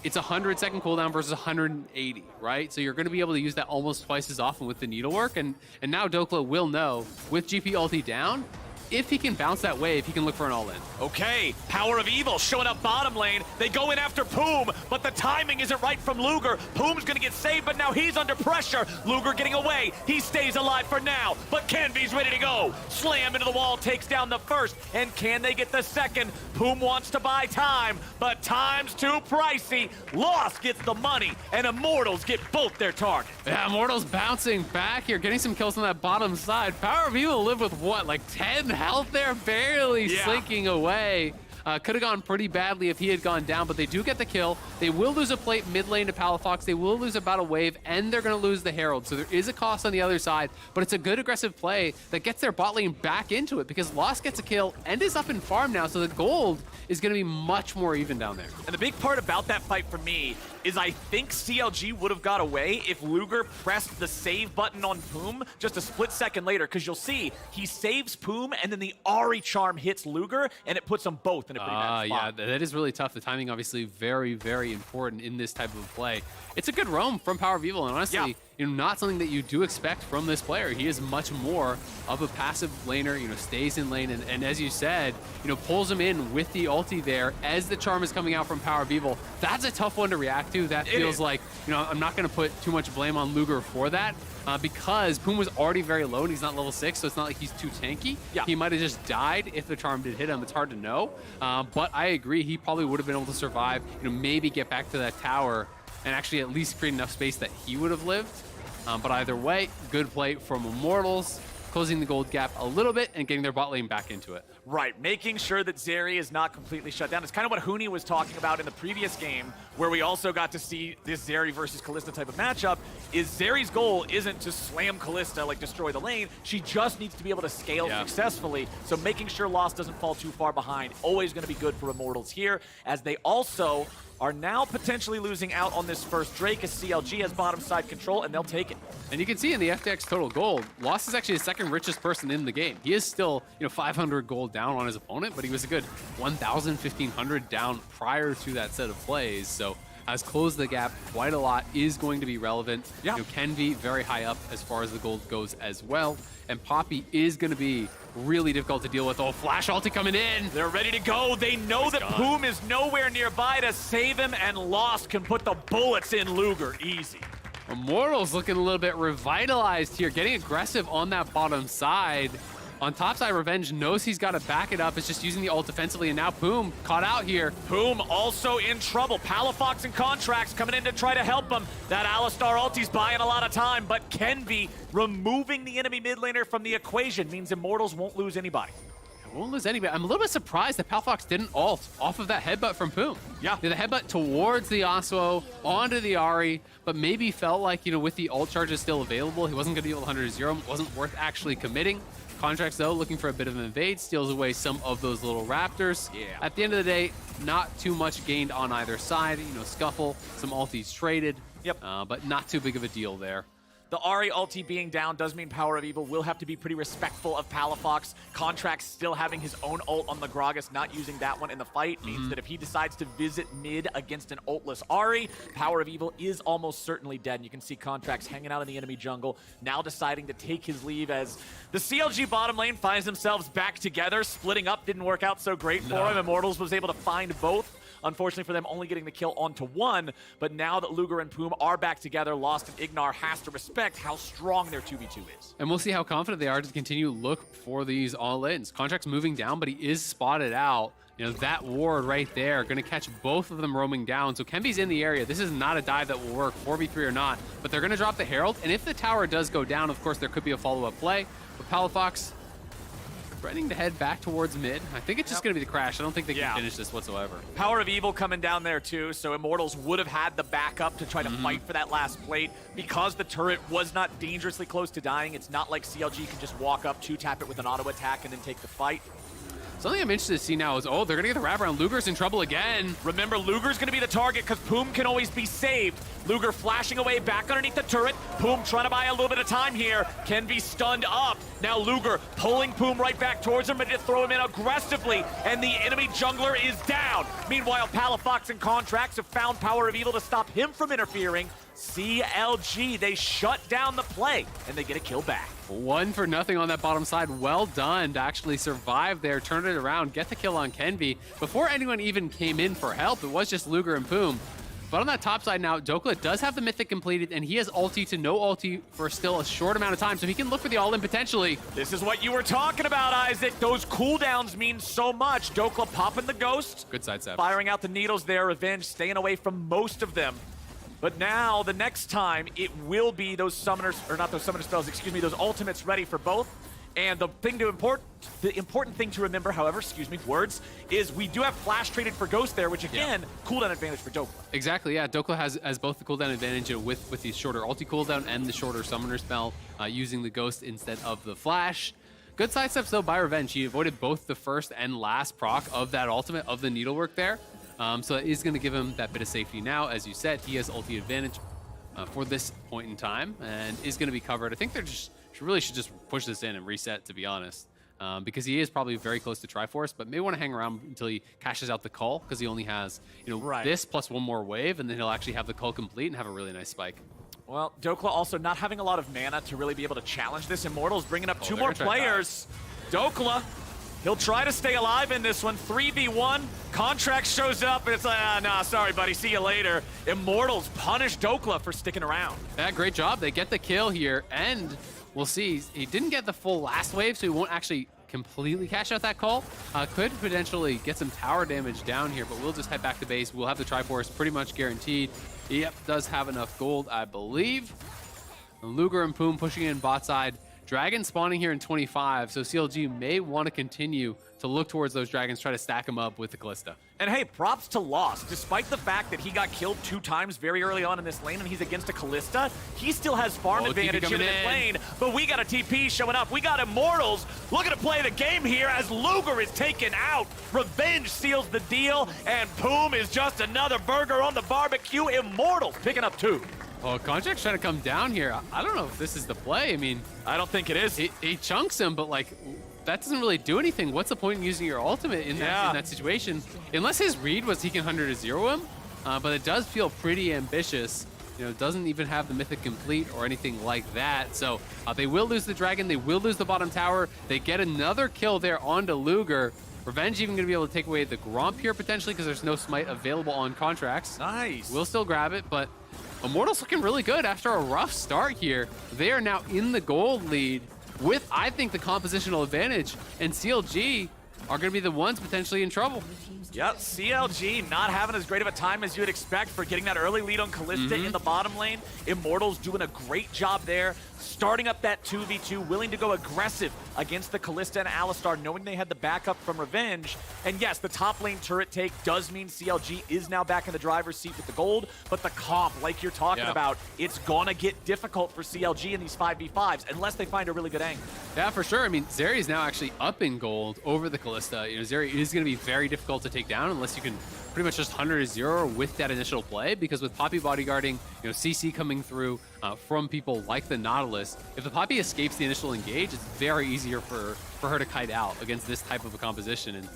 it's 100-second cooldown versus 180, right? So you're going to be able to use that almost twice as often with the needlework. And now Dokla will know, with GP ulti down, if he can bounce that wave, he can look for an all-in. Okay, Power of Evil showing up bottom lane. They go in after Poom, but the timing isn't right from Luger. Poom's gonna get saved, but now he's under pressure. Luger getting away. He stays alive for now, but Kenvi's ready to go. Slam into the wall, takes down the first, and can they get the second? Poom wants to buy time, but time's too pricey. Lost gets the money, and Immortals get both their targets. Yeah, Immortals bouncing back here, getting some kills on that bottom side. Power of Evil live with what, like 10 health there, barely slinking away. Could have gone pretty badly if he had gone down, but they do get the kill. They will lose a plate mid lane to Palafox. They will lose about a wave, and they're going to lose the Herald. So there is a cost on the other side, but it's a good aggressive play that gets their bot lane back into it because Lost gets a kill and is up in farm now, so the gold is going to be much more even down there. And the big part about that fight for me is I think CLG would have got away if Luger pressed the save button on Poom just a split second later, because you'll see he saves Poom and then the Ari charm hits Luger and it puts them both in a pretty bad spot. Yeah, that is really tough. The timing obviously very, very important in this type of play. It's a good roam from Power of Evil, and honestly, not something that you do expect from this player. He is much more of a passive laner, stays in lane, and as you said, pulls him in with the ulti there as the charm is coming out from Power of Evil. That's a tough one to react to. That feels like, I'm not going to put too much blame on Luger for that. Because Poom was already very low and he's not level 6, so it's not like he's too tanky. Yeah. He might have just died if the charm did hit him. It's hard to know. But I agree, he probably would have been able to survive, maybe get back to that tower and actually at least create enough space that he would have lived. But either way, good play from Immortals, closing the gold gap a little bit and getting their bot lane back into it. Right, making sure that Zeri is not completely shut down. It's kind of what Huni was talking about in the previous game, where we also got to see this Zeri versus Kalista type of matchup, is Zeri's goal isn't to slam Kalista, like destroy the lane. She just needs to be able to scale successfully, so making sure Lost doesn't fall too far behind, always going to be good for Immortals here, as they also are now potentially losing out on this first Drake as CLG has bottom side control, and they'll take it. And you can see in the FTX total gold, Lost is actually the second richest person in the game. He is still, 500 gold down on his opponent, but he was a good 1,000, 1,500 down prior to that set of plays. So has closed the gap quite a lot, is going to be relevant. Yeah. Kenvi very high up as far as the gold goes as well. And Poppy is going to be really difficult to deal with. Oh, flash ulti coming in. They're ready to go. They know that Poom is nowhere nearby to save him, and Lost can put the bullets in Luger easy. Immortals looking a little bit revitalized here, getting aggressive on that bottom side. On top side, Revenge knows he's got to back it up. It's just using the ult defensively, and now Poom caught out here. Poom also in trouble. Palafox and Contracts coming in to try to help him. That Alistar ulti's buying a lot of time, but Kenvi removing the enemy mid laner from the equation means Immortals won't lose anybody. Won't lose anybody. I'm a little bit surprised that Palafox didn't ult off of that headbutt from Poom. Yeah. The headbutt towards the Yasuo, onto the Ahri, but maybe felt like, with the ult charges still available, he wasn't going to be able to 100-0. It wasn't worth actually committing. Contracts, though, looking for a bit of an invade, steals away some of those little raptors. Yeah. At the end of the day, not too much gained on either side. Scuffle, some ultis traded. Yep. But not too big of a deal there. The Ahri ulti being down does mean Power of Evil will have to be pretty respectful of Palafox. Contracts still having his own ult on the Gragas, not using that one in the fight, means that if he decides to visit mid against an ultless Ahri, Power of Evil is almost certainly dead. And you can see Contracts hanging out in the enemy jungle, now deciding to take his leave as the CLG bottom lane finds themselves back together. Splitting up didn't work out so great for him. Immortals was able to find both. Unfortunately for them, only getting the kill onto one. But now that Luger and Poom are back together, Lost and Ignar has to respect how strong their 2v2 is. And we'll see how confident they are to continue to look for these all-ins. Contract's moving down, but he is spotted out. That ward right there, going to catch both of them roaming down. So Kenvi's in the area. This is not a dive that will work, 4v3 or not. But they're going to drop the Herald. And if the tower does go down, of course, there could be a follow-up play. But Palafox threatening to head back towards mid. I think it's just going to be the crash. I don't think they can finish this whatsoever. Power of Evil coming down there too, so Immortals would have had the backup to try to fight for that last plate. Because the turret was not dangerously close to dying, it's not like CLG can just walk up, 2-tap it with an auto attack, and then take the fight. Something I'm interested to see now is, they're going to get the wraparound. Luger's in trouble again. Remember, Luger's going to be the target because Poom can always be saved. Luger flashing away back underneath the turret. Poom trying to buy a little bit of time here. Can be stunned up. Now Luger pulling Poom right back towards him, ready to throw him in aggressively. And the enemy jungler is down. Meanwhile, Palafox and Contracts have found Power of Evil to stop him from interfering. CLG, they shut down the play, and they get a kill back. 1-0 on that bottom side. Well done to actually survive there, turn it around, get the kill on Kenvi. Before anyone even came in for help, it was just Luger and Poom. But on that top side now, Dokla does have the Mythic completed, and he has ulti to no ulti for still a short amount of time, so he can look for the all-in potentially. This is what you were talking about, Isaac. Those cooldowns mean so much. Dokla popping the ghost. Good side step. Firing out the needles there. Revenge staying away from most of them. But now, the next time, it will be those summoners, or not those summoner spells, excuse me, those ultimates ready for both. And the important thing to remember, however, words, is we do have flash traded for Ghost there, which again, cooldown advantage for Dokla. Exactly, yeah. Dokla has both the cooldown advantage with the shorter ulti cooldown and the shorter summoner spell, using the Ghost instead of the flash. Good sidesteps though by Revenge. He avoided both the first and last proc of that ultimate of the needlework there. So it is going to give him that bit of safety now. As you said, he has ulti advantage for this point in time and is going to be covered. I think they're really should just push this in and reset, to be honest, because he is probably very close to Triforce, but may want to hang around until he cashes out the Cull, because he only has this plus one more wave, and then he'll actually have the Cull complete and have a really nice spike. Well, Dokla also not having a lot of mana to really be able to challenge this. Immortals bringing up 2 more gonna try players. Dokla, he'll try to stay alive in this one. 3v1. Contract shows up, and it's like, nah, sorry, buddy. See you later. Immortals punish Dokla for sticking around. Yeah, great job. They get the kill here, and we'll see. He didn't get the full last wave, so he won't actually completely cash out that call. Could potentially get some tower damage down here, but we'll just head back to base. We'll have the Triforce pretty much guaranteed. Yep, does have enough gold, I believe. Luger and Poom pushing in bot side. Dragon spawning here in 25, so CLG may want to continue to look towards those dragons, try to stack them up with the Kalista. And hey, props to Lost. Despite the fact that he got killed 2 times very early on in this lane and he's against a Kalista, he still has farm advantage in this lane. But we got a TP showing up. We got Immortals looking to play the game here as Luger is taken out. Revenge seals the deal, and Poom is just another burger on the barbecue. Immortals picking up 2. Oh, Contract's trying to come down here. I don't know if this is the play. I mean, I don't think it is. He chunks him, but like, that doesn't really do anything. What's the point in using your ultimate in that situation? Unless his read was he can 100-0 him, but it does feel pretty ambitious. You know, doesn't even have the mythic complete or anything like that. So they will lose the dragon. They will lose the bottom tower. They get another kill there onto Luger. Revenge even going to be able to take away the Gromp here potentially because there's no smite available on contracts. Nice. We'll still grab it, but Immortals looking really good after a rough start here. They are now in the gold lead with, I think, the compositional advantage, and CLG are going to be the ones potentially in trouble. Yep, CLG not having as great of a time as you would expect for getting that early lead on Kalista in the bottom lane. Immortals doing a great job there, starting up that 2v2, willing to go aggressive against the Kalista and Alistar, knowing they had the backup from Revenge. And yes, the top lane turret take does mean CLG is now back in the driver's seat with the gold, but the comp, like you're talking about, it's gonna get difficult for CLG in these 5v5s unless they find a really good angle. Yeah, for sure. I mean, Zeri is now actually up in gold over the Kalista. You know, Zeri is going to be very difficult to take down unless you can pretty much just 100-0 with that initial play, because with Poppy bodyguarding, you know, CC coming through from people like the Nautilus, if the Poppy escapes the initial engage, it's very easier for her to kite out against this type of a composition. And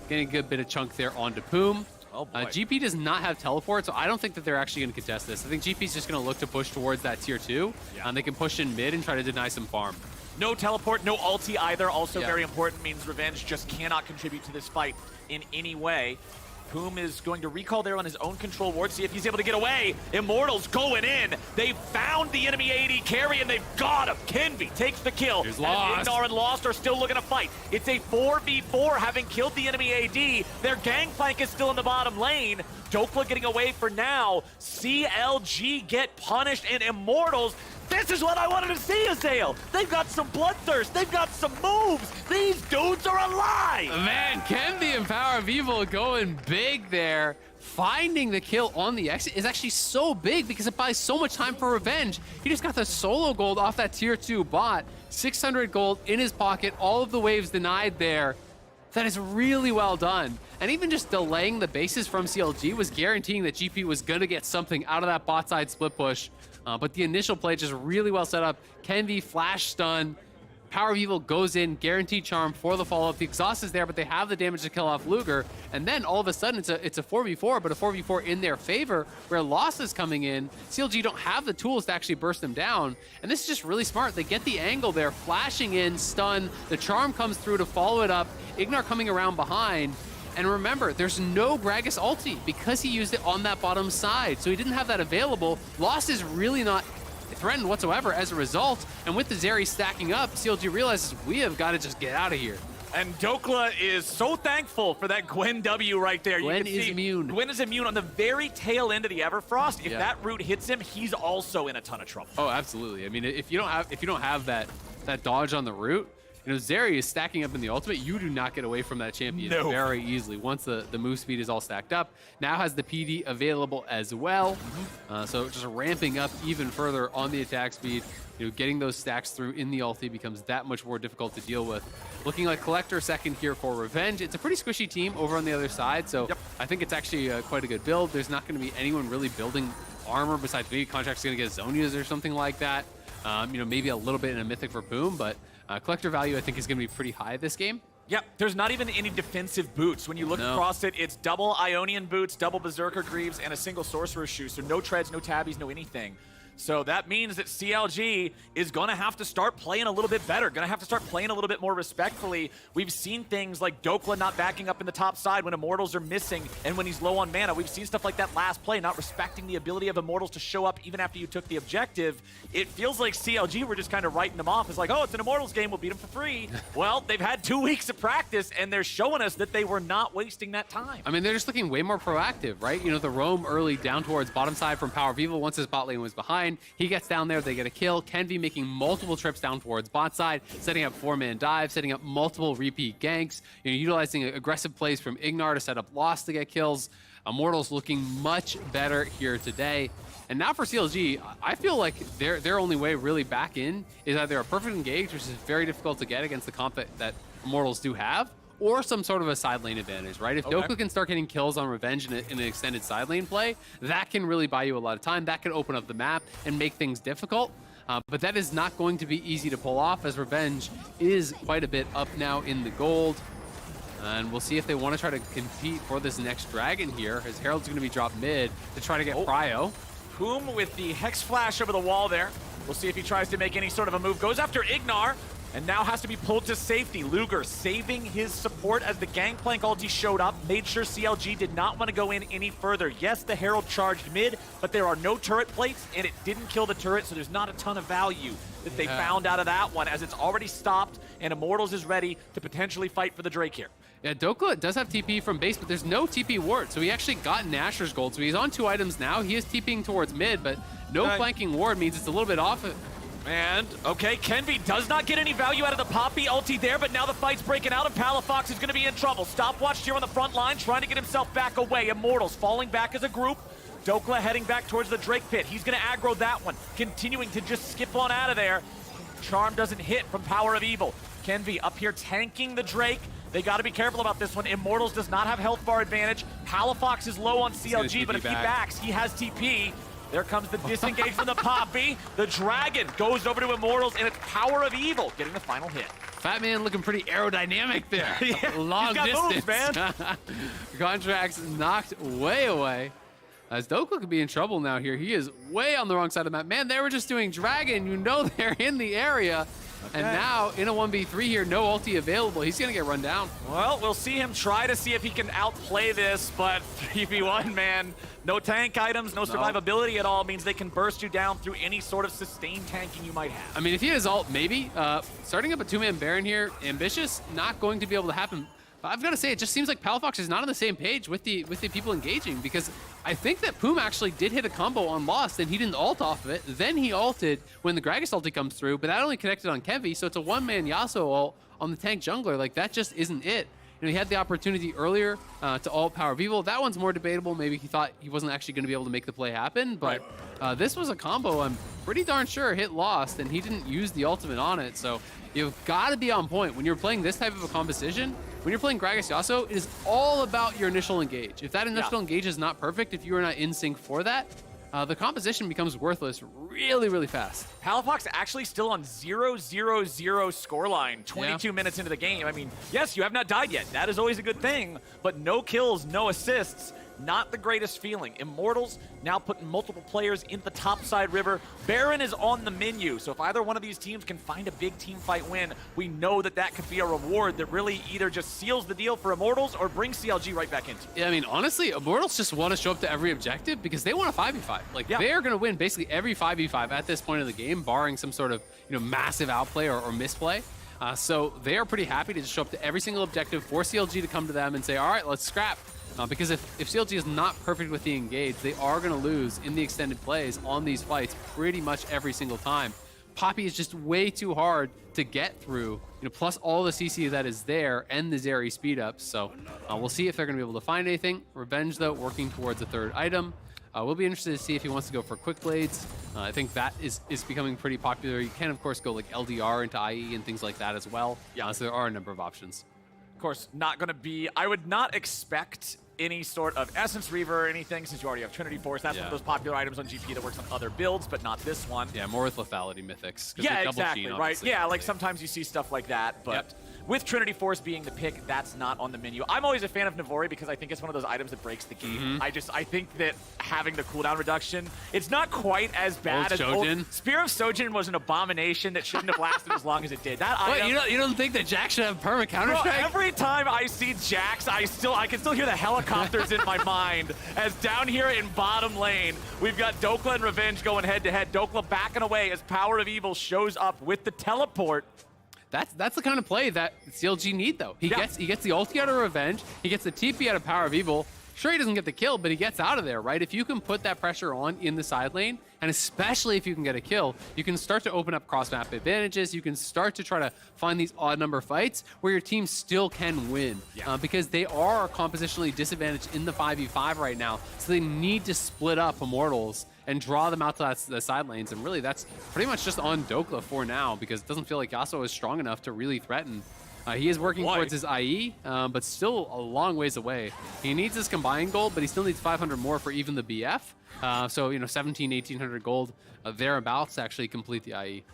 getting a good bit of chunk there onto Poom. Oh boy. GP does not have teleport, so I don't think that they're actually going to contest this. I think GP's just going to look to push towards that tier 2, and they can push in mid and try to deny some farm. No teleport, no ulti either. Also very important, means Revenge just cannot contribute to this fight in any way. Poom is going to recall there on his own control ward, see if he's able to get away. Immortals going in. They found the enemy AD carry, and they've got him. Kenvi takes the kill. Here's Lost. Ignar and Lost are still looking to fight. It's a 4v4, having killed the enemy AD. Their gangplank is still in the bottom lane. Dokla getting away for now. CLG get punished, and Immortals, this is what I wanted to see, Azael. They've got some bloodthirst. They've got some moves. These dudes are alive. Man, Kenvi and Power of Evil going big there. Finding the kill on the exit is actually so big because it buys so much time for Revenge. He just got the solo gold off that tier 2 bot. 600 gold in his pocket. All of the waves denied there. That is really well done. And even just delaying the bases from CLG was guaranteeing that GP was going to get something out of that bot side split push. But the initial play just really well set up. Kenvi flash stun. Power of Evil goes in, guaranteed charm for the follow-up. The exhaust is there, but they have the damage to kill off Luger. And then all of a sudden, it's a 4v4, but a 4v4 in their favor, where Lost is coming in. CLG don't have the tools to actually burst them down. And this is just really smart. They get the angle there, flashing in, stun. The charm comes through to follow it up. Ignar coming around behind. And remember, there's no Gragas ulti because he used it on that bottom side. So he didn't have that available. Lost is really not threatened whatsoever as a result. And with the Zeri stacking up, CLG realizes we have got to just get out of here. And Dokla is so thankful for that Gwen W right there. Gwen is immune. Gwen is immune on the very tail end of the Everfrost. If that root hits him, he's also in a ton of trouble. Oh, absolutely. I mean, if you don't have that dodge on the root, you know, Zeri is stacking up in the ultimate. You do not get away from that champion very easily once the move speed is all stacked up. Now has the PD available as well. So just ramping up even further on the attack speed. You know, getting those stacks through in the ulti becomes that much more difficult to deal with. Looking like Collector second here for Revenge. It's a pretty squishy team over on the other side, so I think it's actually quite a good build. There's not going to be anyone really building armor besides maybe Contract's going to get Zonias or something like that. You know, maybe a little bit in a Mythic for Boom, but Collector value I think is going to be pretty high this game. Yep, there's not even any defensive boots. When you look across it, it's double Ionian boots, double Berserker Greaves, and a single Sorcerer's Shoe. So no treads, no tabbies, no anything. So that means that CLG is going to have to start playing a little bit better, going to have to start playing a little bit more respectfully. We've seen things like Dokla not backing up in the top side when Immortals are missing and when he's low on mana. We've seen stuff like that last play, not respecting the ability of Immortals to show up even after you took the objective. It feels like CLG were just kind of writing them off as like, oh, it's an Immortals game, we'll beat them for free. Well, they've had 2 weeks of practice, and they're showing us that they were not wasting that time. I mean, they're just looking way more proactive, right? You know, the roam early down towards bottom side from Power of Evil once his bot lane was behind. He gets down there, they get a kill. Kenvi making multiple trips down towards bot side, setting up 4-man dive, setting up multiple repeat ganks, you know, utilizing aggressive plays from Ignar to set up Lost to get kills. Immortals looking much better here today. And now for CLG, I feel like their only way really back in is either a perfect engage, which is very difficult to get against the comp that Immortals do have, or some sort of a side lane advantage, right? If Dokla can start getting kills on Revenge in an extended side lane play, that can really buy you a lot of time. That can open up the map and make things difficult. But that is not going to be easy to pull off, as Revenge is quite a bit up now in the gold. And we'll see if they want to try to compete for this next dragon here, as Herald's going to be dropped mid to try to get Cryo. Poom with the Hex Flash over the wall there. We'll see if he tries to make any sort of a move. Goes after Ignar, and now has to be pulled to safety. Luger saving his support as the Gangplank ulti showed up, made sure CLG did not want to go in any further. Yes, the Herald charged mid, but there are no turret plates, and it didn't kill the turret, so there's not a ton of value that they found out of that one, as it's already stopped, and Immortals is ready to potentially fight for the Drake here. Yeah, Dokla does have TP from base, but there's no TP ward, so he actually got Nashor's gold, so he's on 2 items now. He is TPing towards mid, but no flanking ward means it's a little bit off. And, okay, Kenvi does not get any value out of the Poppy ulti there, but now the fight's breaking out and Palafox is going to be in trouble. Stopwatch here on the front line, trying to get himself back away. Immortals falling back as a group. Dokla heading back towards the Drake pit. He's going to aggro that one, continuing to just skip on out of there. Charm doesn't hit from Power of Evil. Kenvi up here tanking the Drake. They got to be careful about this one. Immortals does not have health bar advantage. Palafox is low on CLG, but if he backs, he has TP. There comes the disengage from the Poppy. The Dragon goes over to Immortals, and it's Power of Evil getting the final hit. Fat Man looking pretty aerodynamic there. Yeah, long he's got distance. moves, man. Contracts knocked way away. As Dokla could be in trouble now here. He is way on the wrong side of the map. Man, they were just doing Dragon. You know they're in the area. And now, in a 1v3 here, no ulti available. He's going to get run down. Well, we'll see him try to see if he can outplay this, but 3v1, man, no tank items, no survivability at all means they can burst you down through any sort of sustained tanking you might have. I mean, if he has ult, maybe. Starting up a 2-man Baron here, ambitious, not going to be able to happen. But I've got to say, it just seems like Palafox is not on the same page with the people engaging, because I think that Poom actually did hit a combo on Lost, and he didn't ult off of it. Then he ulted when the Gragas ulti comes through, but that only connected on Kenvi, so it's a 1-man Yasuo ult on the tank jungler. Like, that just isn't it. You know, he had the opportunity earlier to ult Power of Evil. That one's more debatable. Maybe he thought he wasn't actually going to be able to make the play happen, but this was a combo I'm pretty darn sure hit Lost, and he didn't use the ultimate on it, so you've got to be on point. When you're playing this type of a composition, when you're playing Gragas Yasuo, it is all about your initial engage. If that initial engage is not perfect, if you are not in sync for that, the composition becomes worthless really, really fast. Palafox actually still on 0-0-0 scoreline, 22 minutes into the game. I mean, yes, you have not died yet. That is always a good thing, but no kills, no assists. Not the greatest feeling. Immortals now putting multiple players in the topside river. Baron is on the menu, so if either one of these teams can find a big team fight win, we know that that could be a reward that really either just seals the deal for Immortals or brings CLG right back into it. Yeah, I mean, honestly, Immortals just want to show up to every objective because they want a 5v5. Like, they're going to win basically every 5v5 at this point in the game, barring some sort of, you know, massive outplay or misplay. So they are pretty happy to just show up to every single objective for CLG to come to them and say, all right, let's scrap. Because if CLG is not perfect with the engage, they are going to lose in the extended plays on these fights pretty much every single time. Poppy is just way too hard to get through, you know, plus all the CC that is there and the Zeri speed ups. So we'll see if they're going to be able to find anything. Revenge, though, working towards a third item. We'll be interested to see if he wants to go for quick blades. I think that is becoming pretty popular. You can, of course, go like LDR into IE and things like that as well. Yeah, so there are a number of options. Of course, not going to be, I would not expect any sort of Essence Reaver or anything, since you already have Trinity Force. That's one of those popular items on GP that works on other builds, but not this one. Yeah, more with lethality mythics. Yeah, exactly, right? Yeah, like sometimes you see stuff like that, but with Trinity Force being the pick, that's not on the menu. I'm always a fan of Navori because I think it's one of those items that breaks the game. I think that having the cooldown reduction, it's not quite as bad as Spear of Sojin was an abomination that shouldn't have lasted as long as it did. That Wait, item, you don't think that Jax should have perma counter strike? Every time I see Jax, I can still hear the helicopters in my mind. As down here in bottom lane, we've got Dokla and Revenge going head to head. Dokla backing away as Power of Evil shows up with the teleport. That's the kind of play that CLG need, though. He gets the ulti out of Revenge, he gets the TP out of Power of Evil. Sure, he doesn't get the kill, but he gets out of there, right? If you can put that pressure on in the side lane, and especially if you can get a kill, you can start to open up cross-map advantages. You can start to try to find these odd number fights where your team still can win, because they are compositionally disadvantaged in the 5v5 right now. So they need to split up Immortals and draw them out to the side lanes. And really, that's pretty much just on Dokla for now, because it doesn't feel like Yasuo is strong enough to really threaten. He is working towards his IE, but still a long ways away. He needs his combined gold, but he still needs 500 more for even the BF. So, 17, 1800 gold thereabouts to actually complete the IE.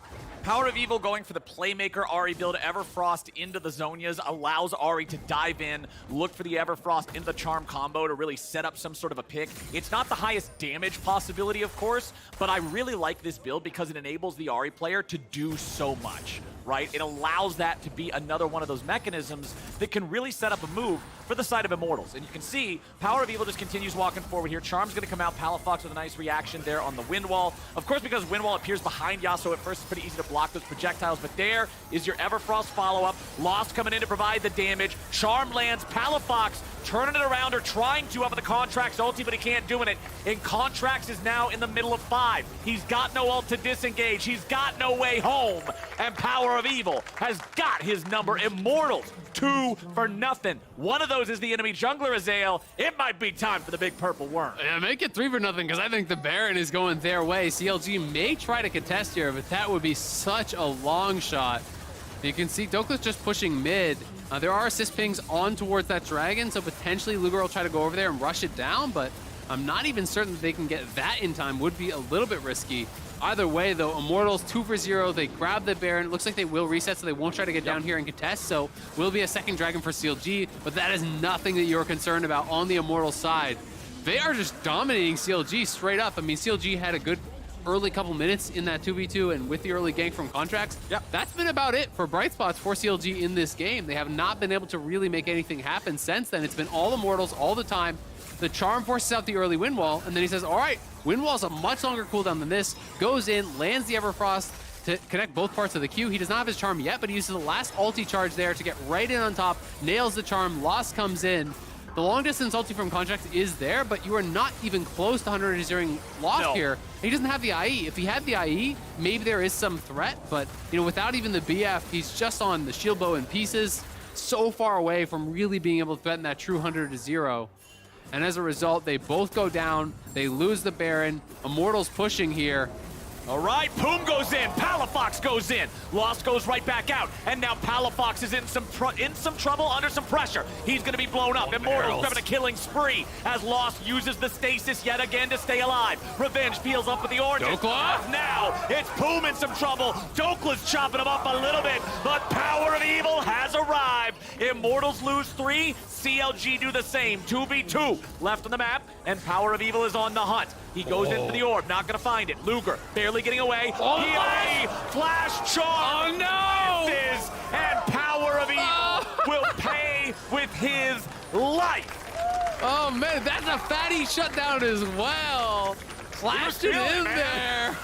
Power of Evil going for the Playmaker Ahri build. Everfrost into the Zhonya's allows Ahri to dive in, look for the Everfrost into the Charm combo to really set up some sort of a pick. It's not the highest damage possibility, of course, but I really like this build because it enables the Ahri player to do so much, right? It allows that to be another one of those mechanisms that can really set up a move for the side of Immortals. And you can see Power of Evil just continues walking forward here. Charm's going to come out. Palafox with a nice reaction there on the Wind Wall. Of course, because Wind Wall appears behind Yasuo at first, it's pretty easy to block those projectiles, but there is your Everfrost follow-up. Lost coming in to provide the damage. Charm lands. Palafox turning it around or trying to up with the Contract's ulti, but he can't do it. And Contracts is now in the middle of 5. He's got no ult to disengage. He's got no way home. And Power of Evil has got his number. Immortals, 2 for nothing. One of those is the enemy jungler, Azael. It might be time for the big purple worm. Yeah, make it 3 for nothing, because I think the Baron is going their way. CLG may try to contest here, but that would be such a long shot. You can see Dokla's just pushing mid. There are assist pings on towards that dragon, so potentially Luger will try to go over there and rush it down, but I'm not even certain that they can get that in time. Would be a little bit risky. Either way, though, Immortals 2 for 0. They grab the Baron. It looks like they will reset, so they won't try to get down here and contest. So will be a second dragon for CLG, but that is nothing that you're concerned about on the Immortals side. They are just dominating CLG straight up. I mean, CLG had a good early couple minutes in that 2v2, and with the early gank from Contracts, that's been about it for bright spots for CLG in this game. They have not been able to really make anything happen since then. It's been all Immortals all the time. The Charm forces out the early Wind Wall, and then he says, all right, Wind Wall's a much longer cooldown than this. Goes in, lands the Everfrost to connect both parts of the queue. He does not have his Charm yet, but he uses the last ulti charge there to get right in on top, nails the Charm, Lost comes in. The long distance ulti from Contract is there, but you are not even close to 100-0ing Lost here. He doesn't have the IE. If he had the IE, maybe there is some threat, but without even the BF, he's just on the shield bow in pieces, so far away from really being able to threaten that true 100-0. And as a result, they both go down. They lose the Baron. Immortals pushing here. All right, Poom goes in, Palafox goes in, Lost goes right back out, and now Palafox is in some trouble, under some pressure. He's going to be blown up. Immortals grabbing a killing spree as Lost uses the stasis yet again to stay alive. Revenge peels up with the orange. Dokla? Now it's Poom in some trouble. Dokla's chopping him up a little bit, but Power of Evil has arrived. Immortals lose 3, CLG do the same. 2v2 left on the map, and Power of Evil is on the hunt. He goes into the orb, not gonna find it. Luger barely getting away. Healy, flash charm. Oh no! Misses, and Power of Evil will pay with his life. Oh man, that's a fatty shutdown as well. Flashed it in there.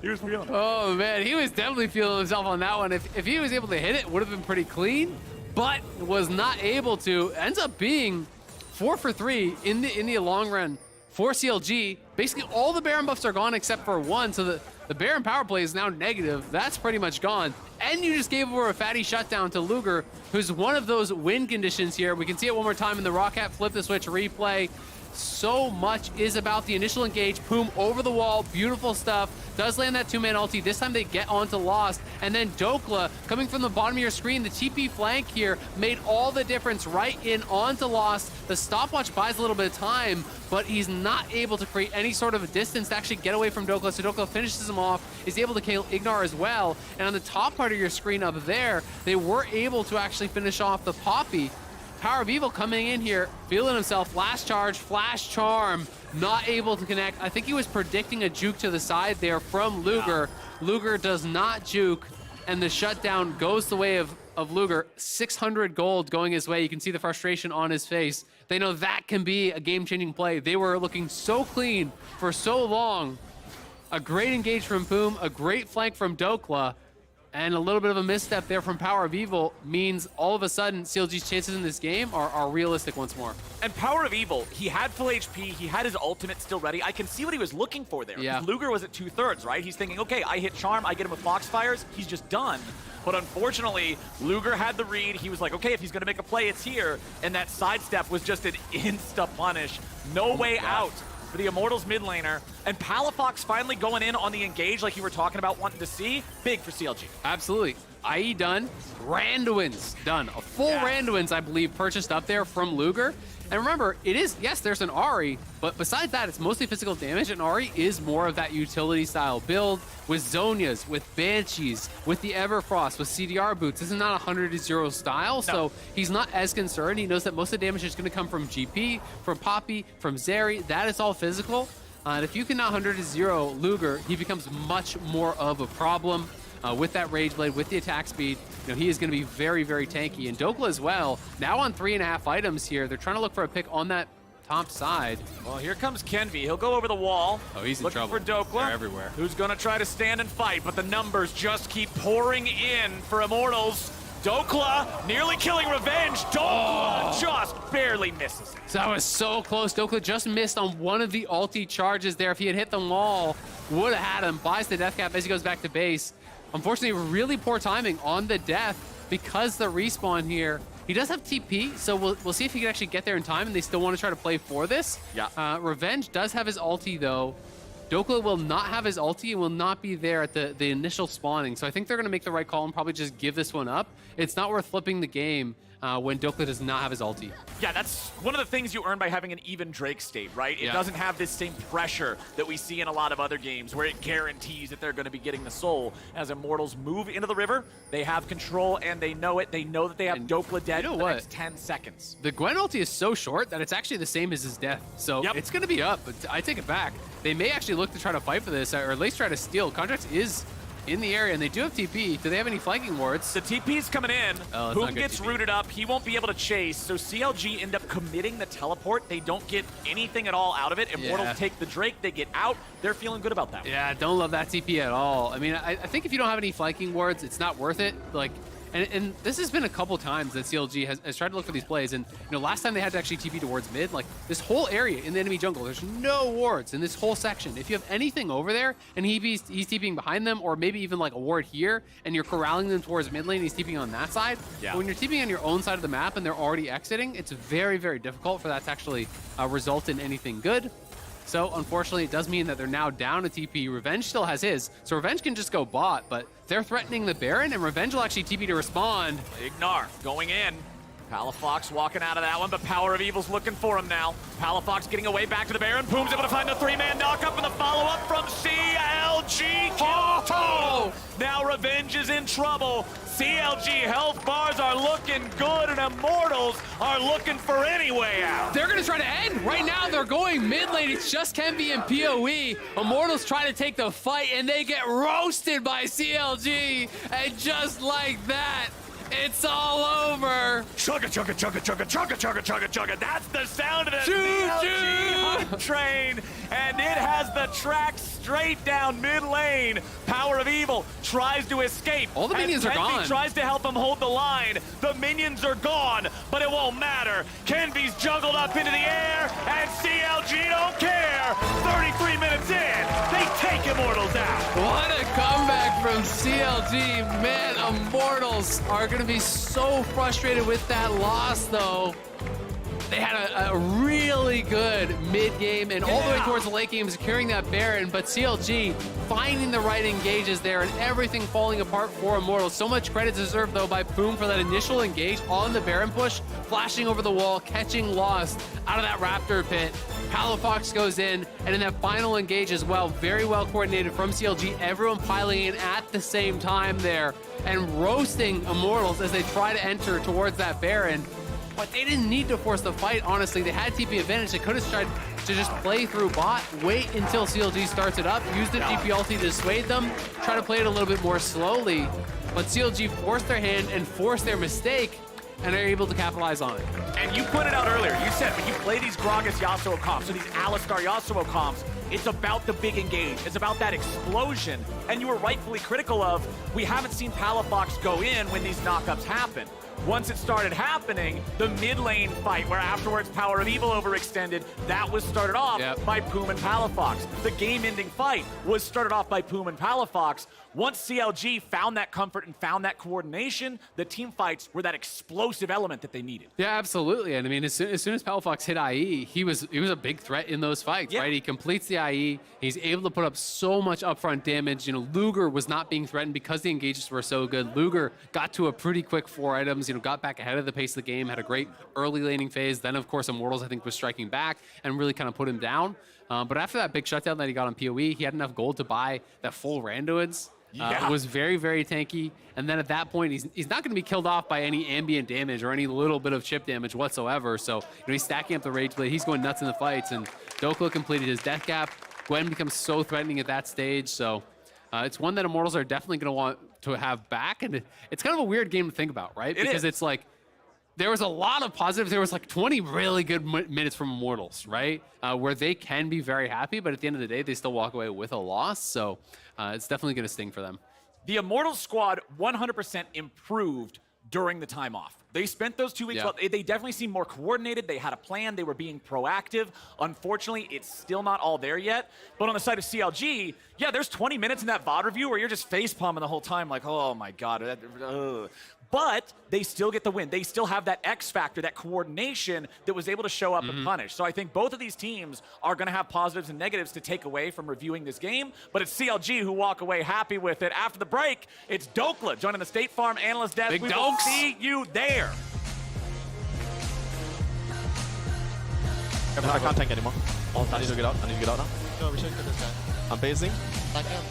He was feeling it. Oh man, he was definitely feeling himself on that one. If he was able to hit it, would have been pretty clean, but was not able to. Ends up being 4 for 3 in the long run for CLG. Basically all the Baron buffs are gone except for 1, so the Baron power play is now negative. That's pretty much gone. And you just gave over a fatty shutdown to Luger, who's one of those win conditions here. We can see it one more time in the Rocket flip the switch replay. so much is about the initial engage. Poom over the wall, beautiful stuff. Does land that two-man ulti. This time they get onto Lost. And then Dokla coming from the bottom of your screen. The TP flank here made all the difference right in onto Lost. The stopwatch buys a little bit of time, but he's not able to create any sort of a distance to actually get away from Dokla. So Dokla finishes him off, is able to kill Ignar as well. And on the top part of your screen up there, they were able to actually finish off the Poppy. Power of Evil coming in here, feeling himself. Last charge, flash charm, not able to connect. I think he was predicting a juke to the side there from Luger. Yeah. Luger does not juke, and the shutdown goes the way of Luger. 600 gold going his way. You can see the frustration on his face. They know that can be a game-changing play. They were looking so clean for so long. A great engage from Poom, a great flank from Dokla, and a little bit of a misstep there from Power of Evil means all of a sudden CLG's chances in this game are realistic once more. And Power of Evil, he had full HP, he had his ultimate still ready. I can see what he was looking for there. Yeah. Luger was at 2/3, right? He's thinking, okay, I hit Charm, I get him with Foxfires, he's just done. But unfortunately, Luger had the read. He was like, okay, if he's going to make a play, it's here. And that sidestep was just an insta-punish. No way out for the Immortals mid laner. And Palafox finally going in on the engage like you were talking about wanting to see. Big for CLG. Absolutely. IE done. Randuin's done. A full Randuin's, I believe, purchased up there from Luger. And remember, it is, yes, there's an Ahri, but besides that, it's mostly physical damage, and Ahri is more of that utility-style build with Zonias, with Banshees, with the Everfrost, with CDR boots. This is not a 100-0 style, so he's not as concerned. He knows that most of the damage is going to come from GP, from Poppy, from Zeri. That is all physical. And if you can not 100-0 Luger, he becomes much more of a problem. With that Rage Blade, with the attack speed, he is going to be very, very tanky. And Dokla as well, now on 3.5 items here. They're trying to look for a pick on that top side. Well, here comes Kenvi. He'll go over the wall. Oh, he's in looking trouble. for Dokla. They're everywhere. Who's going to try to stand and fight, but the numbers just keep pouring in for Immortals. Dokla nearly killing Revenge. Dokla just barely misses it. So that was so close. Dokla just missed on one of the ulti charges there. If he had hit the wall, would have had him. Buys the death cap as he goes back to base. Unfortunately, really poor timing on the death because the respawn here. He does have TP, so we'll see if he can actually get there in time, and they still want to try to play for this. Yeah. Revenge does have his ulti, though. Dokla will not have his ulti and will not be there at the initial spawning. So I think they're going to make the right call and probably just give this one up. It's not worth flipping the game when Dokla does not have his ulti. Yeah, that's one of the things you earn by having an even Drake state, right? It doesn't have this same pressure that we see in a lot of other games where it guarantees that they're going to be getting the soul. As Immortals move into the river, they have control and they know it. They know that they have Dokla dead for the next 10 seconds. The Gwen ulti is so short that it's actually the same as his death. So it's going to be up, but I take it back. They may actually look to try to fight for this, or at least try to steal. Contracts is in the area, and they do have TP. Do they have any flanking wards? The TP's coming in. Whom gets TP. rooted up, he won't be able to chase, so CLG end up committing the teleport. They don't get anything at all out of it. Immortals take the Drake, they get out. They're feeling good about that. Yeah, don't love that TP at all. I mean, I think if you don't have any flanking wards, it's not worth it. Like, and this has been a couple times that CLG has tried to look for these plays, and last time they had to actually TP towards mid, like this whole area in the enemy jungle, there's no wards in this whole section. If you have anything over there and he's TPing behind them, or maybe even like a ward here, and you're corralling them towards mid lane, he's TPing on that side. But when you're TPing on your own side of the map and they're already exiting, it's very, very difficult for that to actually result in anything good. So unfortunately, it does mean that they're now down a TP. Revenge still has his, so Revenge can just go bot, but they're threatening the Baron, and Revenge will actually TP to respond. Ignar going in. Palafox walking out of that one, but Power of Evil's looking for him now. Palafox getting away back to the Baron. Poom's able to find the 3-man knock-up and the follow-up from CLG. Now Revenge is in trouble. CLG health bars are looking good, and Immortals are looking for any way out. They're going to try to end. Right now, they're going mid lane. It's just Kenvi and PoE. Immortals try to take the fight, and they get roasted by CLG. And just like that, it's all over. Chugga, chugga, chugga, chugga, chugga, chugga, chugga, chugga. That's the sound of the CLG Hunt train. And it has the track straight down mid lane. Power of Evil tries to escape. All the minions are gone. Tries to help him hold the line. The minions are gone, but it won't matter. Kenvi's juggled up into the air, and CLG don't care. 33 minutes in, they take Immortals out. What a comeback from CLG. Man, Immortals are going to be so frustrated with that loss, though. They had a really good mid game and all the way towards the late game, securing that Baron. But CLG finding the right engages there and everything falling apart for Immortals. So much credit deserved though by Poom for that initial engage on the Baron push, flashing over the wall, catching Lost out of that Raptor pit. Palafox goes in, and in that final engage as well, very well coordinated from CLG, everyone piling in at the same time there and roasting Immortals as they try to enter towards that Baron. But they didn't need to force the fight, honestly. They had TP advantage. They could have tried to just play through bot, wait until CLG starts it up, use the GP ulti to dissuade them, try to play it a little bit more slowly. But CLG forced their hand and forced their mistake, and they're able to capitalize on it. And you put it out earlier. You said when you play these Gragas Yasuo comps, or these Alistar Yasuo comps, it's about the big engage. It's about that explosion. And you were rightfully critical of, we haven't seen Palafox go in when these knockups happen. Once it started happening, the mid lane fight, where afterwards Power of Evil overextended, that was started off by Poom and Palafox. The game-ending fight was started off by Poom and Palafox. Once CLG found that comfort and found that coordination, the team fights were that explosive element that they needed. Yeah, absolutely. And I mean, as soon as Palafox hit IE, he was a big threat in those fights, right? He completes the IE. He's able to put up so much upfront damage. You know, Luger was not being threatened because the engages were so good. Luger got to a pretty quick 4 items, you know, got back ahead of the pace of the game, had a great early laning phase. Then, of course, Immortals, I think, was striking back and really kind of put him down. But after that big shutdown that he got on PoE, he had enough gold to buy that full Randuin's. It was very, very tanky. And then at that point, he's not going to be killed off by any ambient damage or any little bit of chip damage whatsoever. So, you know, he's stacking up the Rage Blade. He's going nuts in the fights. And Dokla completed his death cap. Gwen becomes so threatening at that stage. So it's one that Immortals are definitely going to want to have back. And it's kind of a weird game to think about, right? Because it's like, there was a lot of positives. There was like 20 really good minutes from Immortals, right? Where they can be very happy, but at the end of the day, they still walk away with a loss. So it's definitely going to sting for them. The Immortals squad 100% improved during the time off. They spent those 2 weeks, well, they definitely seemed more coordinated. They had a plan. They were being proactive. Unfortunately, it's still not all there yet. But on the side of CLG, yeah, there's 20 minutes in that VOD review where you're just face-palming the whole time like, oh my God. But they still get the win. They still have that X factor, that coordination that was able to show up and punish. So I think both of these teams are going to have positives and negatives to take away from reviewing this game. But it's CLG who walk away happy with it. After the break, it's Dokla joining the State Farm analyst desk. We will see you there. I can't tank anymore. I need to get out. I need to get out now. No, we should get this guy. I'm phasing. Tank him.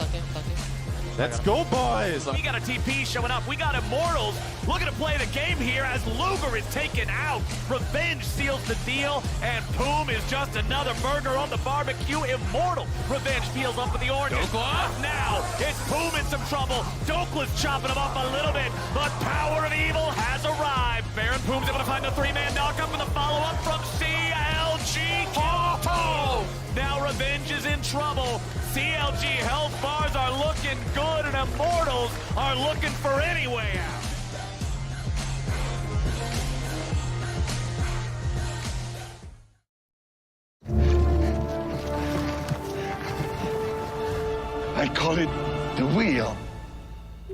Let's go, boys! We got a TP showing up. We got Immortals looking to play the game here as Luger is taken out. Revenge seals the deal, and Poom is just another burger on the barbecue. Immortal Revenge peels up with the orange. Now it's Poom in some trouble. Dokla's chopping him up a little bit, but Power of Evil has arrived. Baron Poom's able to find the 3-man knockup and the follow-up from CLG. Now Revenge is in trouble. CLG health bars are looking good, and Immortals are looking for any way out. I call it the wheel.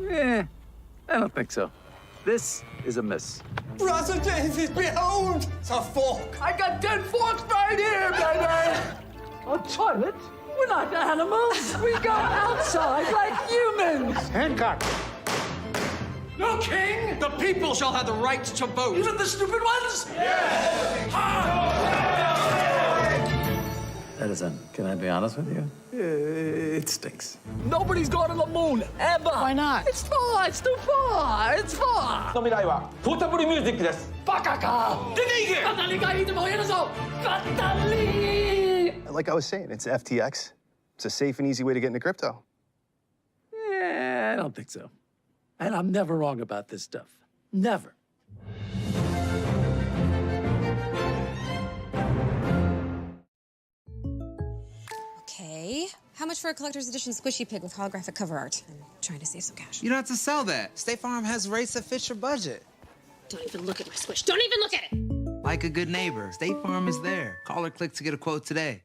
I don't think so. This is a miss. Brother David, behold! It's a fork. I got 10 forks right here, baby! A toilet? We're not animals. We go outside like humans. Hancock. No king! The people shall have the right to vote. Even the stupid ones? Yes! Edison, can I be honest with you? It stinks. Nobody's gone to the moon, ever! Why not? It's far, it's too far, it's far! の未来はポータブルミュージックです。バカか！出て行け！語りがいいでもやるぞ！語り！ Like I was saying, it's FTX. It's a safe and easy way to get into crypto. I don't think so. And I'm never wrong about this stuff. Never. Okay. How much for a collector's edition squishy pig with holographic cover art? I'm trying to save some cash. You don't have to sell that. State Farm has rates that fit your budget. Don't even look at my squish. Don't even look at it! Like a good neighbor, State Farm is there. Call or click to get a quote today.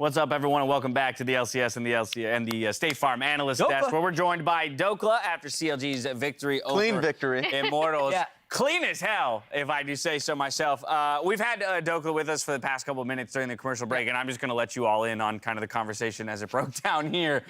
What's up, everyone, and welcome back to the LCS and the State Farm Analyst Desk, where we're joined by Dokla after CLG's victory over Clean victory. Immortals. Yeah. Clean as hell, if I do say so myself. We've had Dokla with us for the past couple of minutes during the commercial break, and I'm just going to let you all in on kind of the conversation as it broke down here.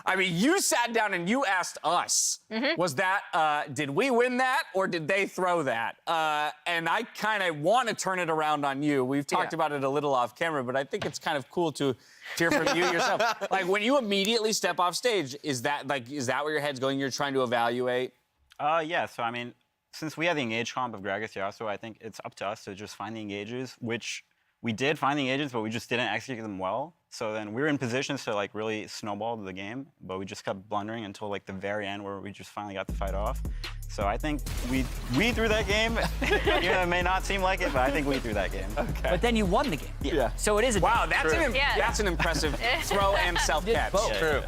I mean, you sat down and you asked us, was that, did we win that, or did they throw that? And I kind of want to turn it around on you. We've talked about it a little off camera, but I think it's kind of cool to hear from you yourself. Like, when you immediately step off stage, is that where your head's going? You're trying to evaluate? Yeah, so I mean, since we had the engage comp of Gragas Yasuo, I think it's up to us to just find the engages, which we did find the engages, but we just didn't execute them well. So then we were in positions to like really snowball the game, but we just kept blundering until like the very end where we just finally got the fight off. So I think we threw that game. It may not seem like it, but I think we threw that game. Okay. But then you won the game. Yeah. So it is a wow. That's an impressive throw and self-catch. True.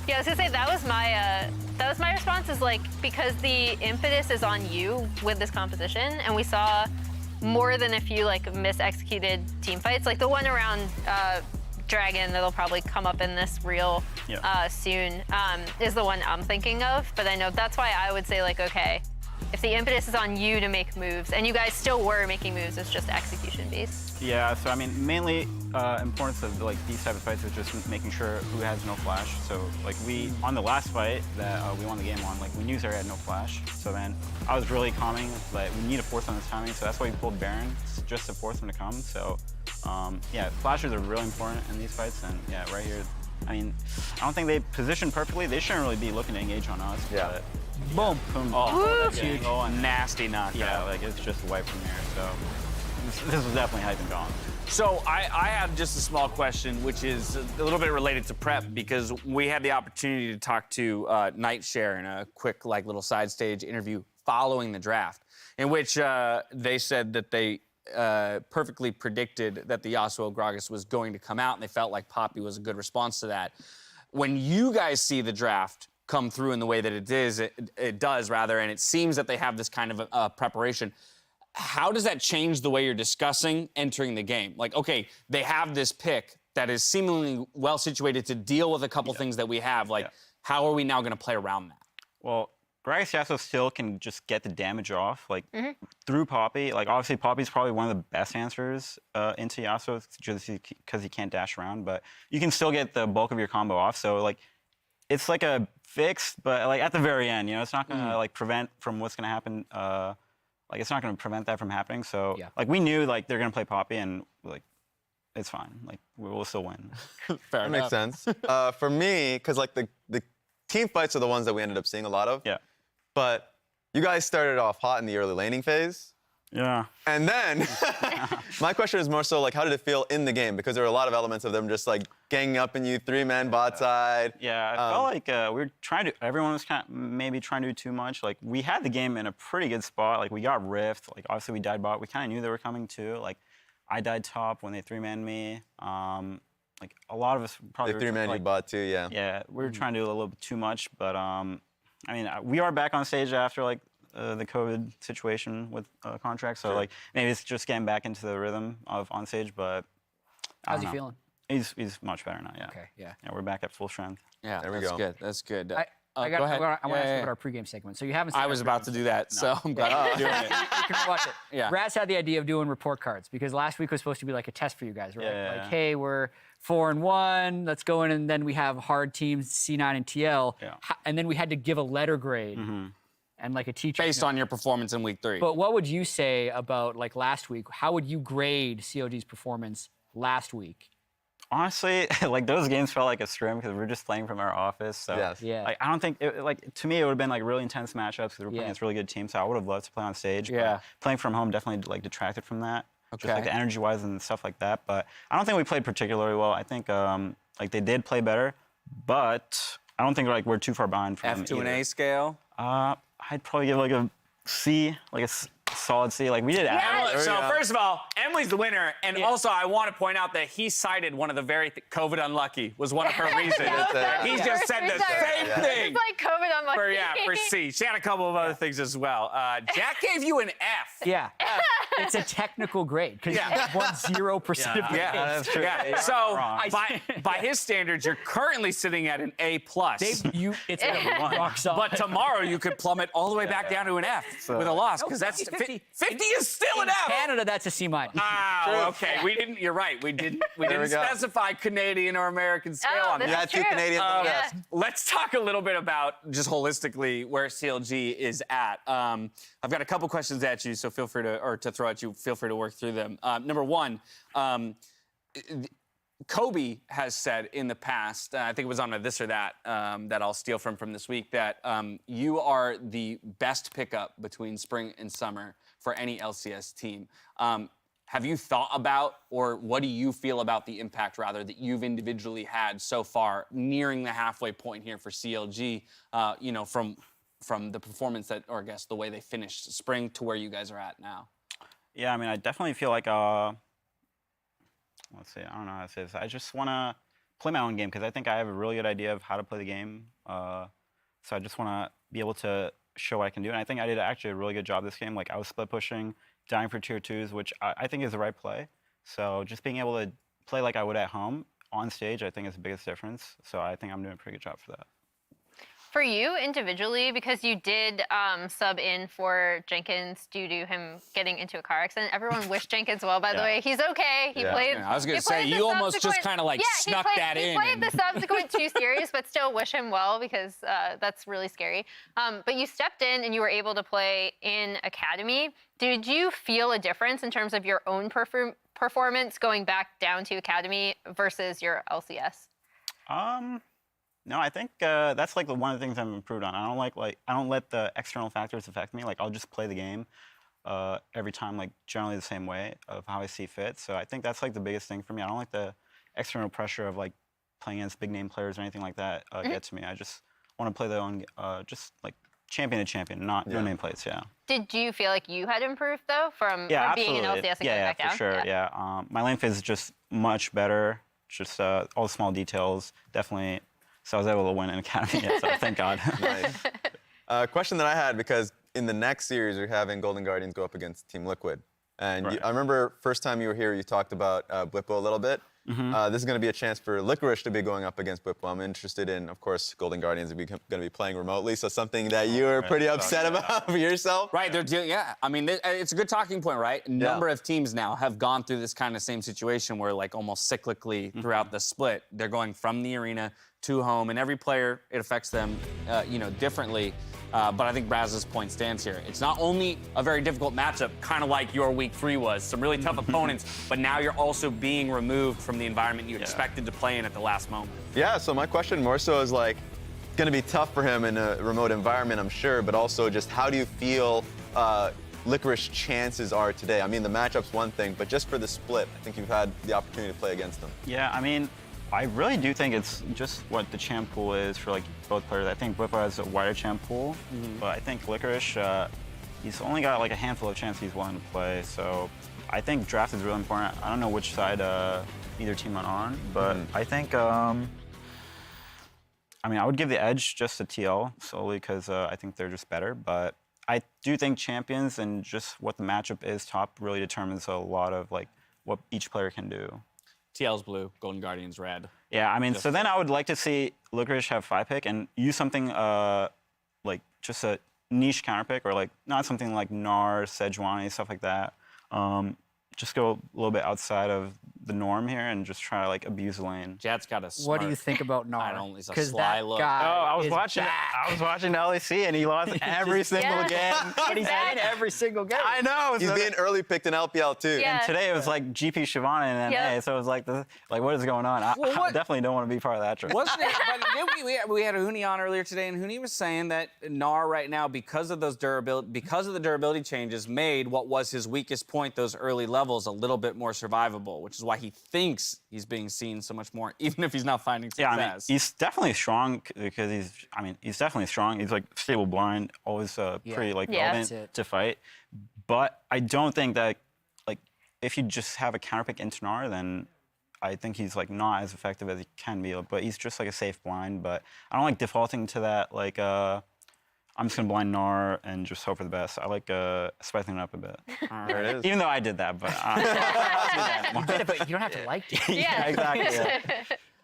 Yeah, I was gonna say that was my response is like, because the impetus is on you with this composition, and we saw more than a few like mis-executed team fights, like the one around Dragon that'll probably come up in this reel soon is the one I'm thinking of. But I know that's why I would say like, okay, if the impetus is on you to make moves, and you guys still were making moves, it's just execution based. Yeah, so I mean, mainly importance of like these type of fights is just making sure who has no flash. So like on the last fight that we won the game on, like we knew Zeri had no flash. So then I was really calming, but we need to force on his timing. So that's why we pulled Baron, just to force him to come. So yeah, flashes are really important in these fights. And yeah, right here, I mean, I don't think they positioned perfectly. They shouldn't really be looking to engage on us. Yeah. But, boom. Boom. Oh, that's huge. Nasty knockout. Yeah, like it's just a wipe from here. So this was definitely hype and gone. So I have just a small question, which is a little bit related to prep, because we had the opportunity to talk to Nightshare in a quick like little side stage interview following the draft, in which they said that they perfectly predicted that the Yasuo Gragas was going to come out, and they felt like Poppy was a good response to that. When you guys see the draft come through in the way that it does, and it seems that they have this kind of preparation, how does that change the way you're discussing entering the game? Like, okay, they have this pick that is seemingly well situated to deal with a couple things that we have. Like, how are we now going to play around that? Well, Gragas Yasuo still can just get the damage off, like through Poppy. Like, obviously, Poppy's probably one of the best answers into Yasuo just because he can't dash around, but you can still get the bulk of your combo off. So, like, it's like a fix, but like at the very end, you know, it's not going to like prevent from what's going to happen. Like, it's not going to prevent that from happening. So, like, we knew, like, they're going to play Poppy, and, like, it's fine. Like, we'll still win. Fair enough. That makes sense. For me, because, like, the team fights are the ones that we ended up seeing a lot of. Yeah. But you guys started off hot in the early laning phase. Yeah. And then, my question is more so, like, how did it feel in the game? Because there were a lot of elements of them just, like, ganging up in you, 3-man bot side. Yeah, I felt like we were trying to, everyone was kind of maybe trying to do too much. Like, we had the game in a pretty good spot. Like, we got Rift. Like, obviously, we died bot. We kind of knew they were coming, too. Like, I died top when they 3-manned me. Like, a lot of us probably... They 3-manned you bot, too, yeah. Yeah, we were trying to do a little bit too much. But, I mean, we are back on stage after, like, the COVID situation with contracts. So, like, maybe it's just getting back into the rhythm of on stage, but how's he feeling? He's much better now, yeah. Okay, yeah. Yeah, we're back at full strength. Yeah, there we go. go. That's good. I want to ask you about our pregame segment. So you haven't seen I was about to do that, so I'm glad you're doing it. You can watch it. Yeah. Raz had the idea of doing report cards because last week was supposed to be like a test for you guys, right? Yeah. Like, hey, we're 4-1, let's go in, and then we have hard teams, C9 and TL, and then we had to give a letter grade. And like a teacher. Based on your performance in week 3. But what would you say about like last week? How would you grade COG's performance last week? Honestly, like those games felt like a scrim because we were just playing from our office. So like, I don't think, like to me, it would have been like really intense matchups because we were playing against really good teams. So I would have loved to play on stage. But playing from home definitely like detracted from that. Just like the energy-wise and stuff like that. But I don't think we played particularly well. I think like they did play better, but I don't think like we're too far behind from F to an A scale? I'd probably give like a C, like a solid C. Like we did. So first of all, Emily's the winner, and also I want to point out that he cited one of the very COVID unlucky was one of her reasons. He just said the same thing. It's like COVID unlucky. For C. She had a couple of other things as well. Jack gave you an F. Yeah. It's a technical grade because you won 0% of the games. That's true. Yeah. So by his standards, you're currently sitting at an A+. It's a rock solid. But tomorrow you could plummet all the way back down to an F with a loss because that's 50 is still an F. Canada, that's a C-. Oh, okay. We didn't. You're right. We didn't specify Canadian or American scale on that. You had two Canadians on the desk. Let's talk a little bit about just holistically where CLG is at. I've got a couple questions at you, so feel free to throw at you. Feel free to work through them. Number one. Kobe has said in the past, I think it was on a This or That that I'll steal from this week, that you are the best pickup between spring and summer for any LCS team. Have you thought about, or what do you feel about the impact, rather, that you've individually had so far, nearing the halfway point here for CLG, from the performance that, or I guess the way they finished spring to where you guys are at now? Yeah, I mean, I definitely feel like, let's see, I don't know how to say this. I just want to play my own game because I think I have a really good idea of how to play the game. So I just want to be able to show what I can do. And I think I did actually a really good job this game. Like, I was split pushing, dying for tier 2s, which I think is the right play. So just being able to play like I would at home on stage, I think is the biggest difference. So I think I'm doing a pretty good job for that. For you individually, because you did sub in for Jenkins due to him getting into a car accident. Everyone wished Jenkins well, by the way. He's okay. He played. I was going to say, you almost just kind of like snuck that in. He played the subsequent 2 series, but still wish him well because that's really scary. But you stepped in and you were able to play in Academy. Did you feel a difference in terms of your own performance going back down to Academy versus your LCS? No, I think that's like one of the things I've improved on. I don't let the external factors affect me. Like, I'll just play the game every time, like generally the same way of how I see fit. So I think that's like the biggest thing for me. I don't like the external pressure of like playing against big name players or anything like that get to me. I just want to play their own, just like champion to champion, not no name plays. Yeah. Did you feel like you had improved though from being in LCS and going back down? For sure. Yeah. My lane phase is just much better. Just all the small details, definitely. So I was able to win an Academy, so thank God. Nice. Question that I had, because in the next series, you're having Golden Guardians go up against Team Liquid. And I remember first time you were here, you talked about Blippo a little bit. This is going to be a chance for Licorice to be going up against Blippo. I'm interested in, of course, Golden Guardians are going to be playing remotely, so something that you were pretty upset about for yourself. Right, I mean, it's a good talking point, right? A number of teams now have gone through this kind of same situation where, like, almost cyclically throughout the split, they're going from the arena to home, and every player, it affects them, differently. But I think Braz's point stands here. It's not only a very difficult matchup, kind of like your week 3 was, some really tough opponents, but now you're also being removed from the environment you expected to play in at the last moment. Yeah, so my question more so is like, going to be tough for him in a remote environment, I'm sure, but also just how do you feel Licorice's chances are today? I mean, the matchup's one thing, but just for the split, I think you've had the opportunity to play against them. Yeah, I mean, I really do think it's just what the champ pool is for like both players. I think Blippo has a wider champ pool, but I think Licorice, he's only got like a handful of champs he's willing to play. So I think draft is really important. I don't know which side either team went on, but I think, I mean, I would give the edge just to TL solely because I think they're just better. But I do think champions and just what the matchup is top really determines a lot of like what each player can do. TL's blue, Golden Guardians red. Yeah, I mean, so then I would like to see Licorice have 5-pick and use something like just a niche counter pick or like not something like Gnar, Sejuani, stuff like that. Just go a little bit outside of the norm here and just try to like abuse the lane. Jad's got a smart. What do you think about Gnar? I don't. It's a sly look. I was watching LEC and he lost every single game. But he's in every single game. I know. He's being early picked in LPL too. And today it was like GP Shyvana and NA, so it was like, what is going on? I definitely don't want to be part of that trend. Wasn't it? But we had a Huni on earlier today, and Huni was saying that Gnar right now, because of the durability changes, made what was his weakest point, those early levels, a little bit more survivable, which is why he thinks he's being seen so much more, even if he's not finding success. Yeah, I mean, he's definitely strong because he's definitely strong. He's like stable blind, always pretty like relevant to fight. But I don't think that, like, if you just have a counterpick into Gnar, then I think he's like not as effective as he can be. But he's just like a safe blind. But I don't like defaulting to that. Like, I'm just gonna blind Gnar and just hope for the best. I like spicing it up a bit. There it is. Even though I did that, but You did it, but you don't have to like it. yeah, exactly.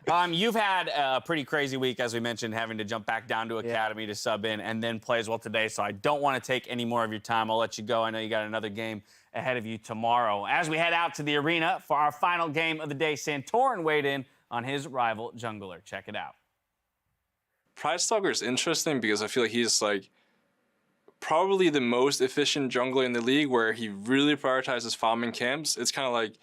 Yeah. You've had a pretty crazy week, as we mentioned, having to jump back down to Academy to sub in and then play as well today. So I don't want to take any more of your time. I'll let you go. I know you got another game ahead of you tomorrow. As we head out to the arena for our final game of the day, Santorin weighed in on his rival jungler. Check it out. PrideStalker is interesting because I feel like he's like probably the most efficient jungler in the league, where he really prioritizes farming camps. It's kind of like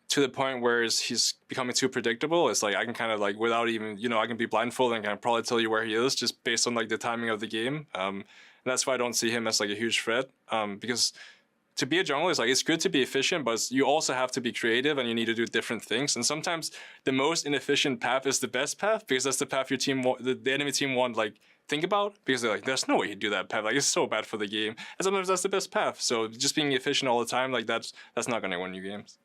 to the point where he's becoming too predictable. It's like I can kind of like, without even, I can be blindfolded and can probably tell you where he is just based on like the timing of the game. And that's why I don't see him as like a huge threat, because to be a jungler, it's good to be efficient, but you also have to be creative and you need to do different things. And sometimes the most inefficient path is the best path, because that's the path your team, the enemy team won't like think about, because they're like, there's no way you do that path. Like, it's so bad for the game. And sometimes that's the best path. So just being efficient all the time, like that's not going to win you games.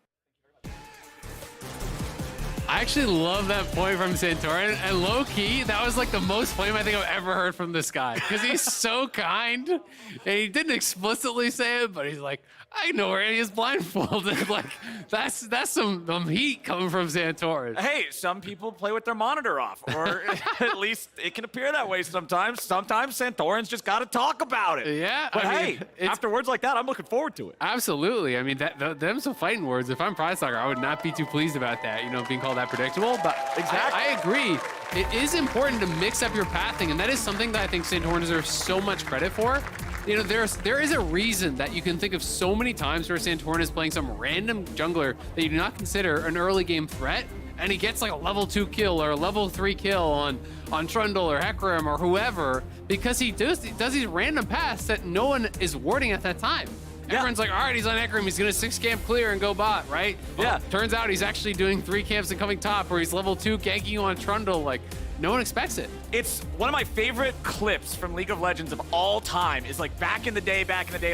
I actually love that point from Santorin, and low-key, that was like the most flame I think I've ever heard from this guy, because he's so kind, and he didn't explicitly say it, but he's like, I know where he is blindfolded. Like, that's some heat coming from Santorin. Hey, some people play with their monitor off, or at least it can appear that way sometimes. Sometimes Santorin's just got to talk about it. Yeah, but I mean, after words like that, I'm looking forward to it. Absolutely. I mean, them some fighting words. If I'm PrideStalker, I would not be too pleased about that, being called that predictable. But exactly. I agree. It is important to mix up your pathing, and that is something that I think Santorin deserves so much credit for. There is a reason that you can think of so many times where Santorin is playing some random jungler that you do not consider an early game threat, and he gets like a level 2 kill or a level 3 kill on Trundle or Hecarim or whoever, because he does these random paths that no one is warding at that time. Everyone's like, all right, he's on Hecarim, he's gonna 6 camp clear and go bot, right? Well, turns out he's actually doing 3 camps and coming top, or he's level 2 ganking you on Trundle. Like, no one expects it. It's one of my favorite clips from League of Legends of all time is like back in the day,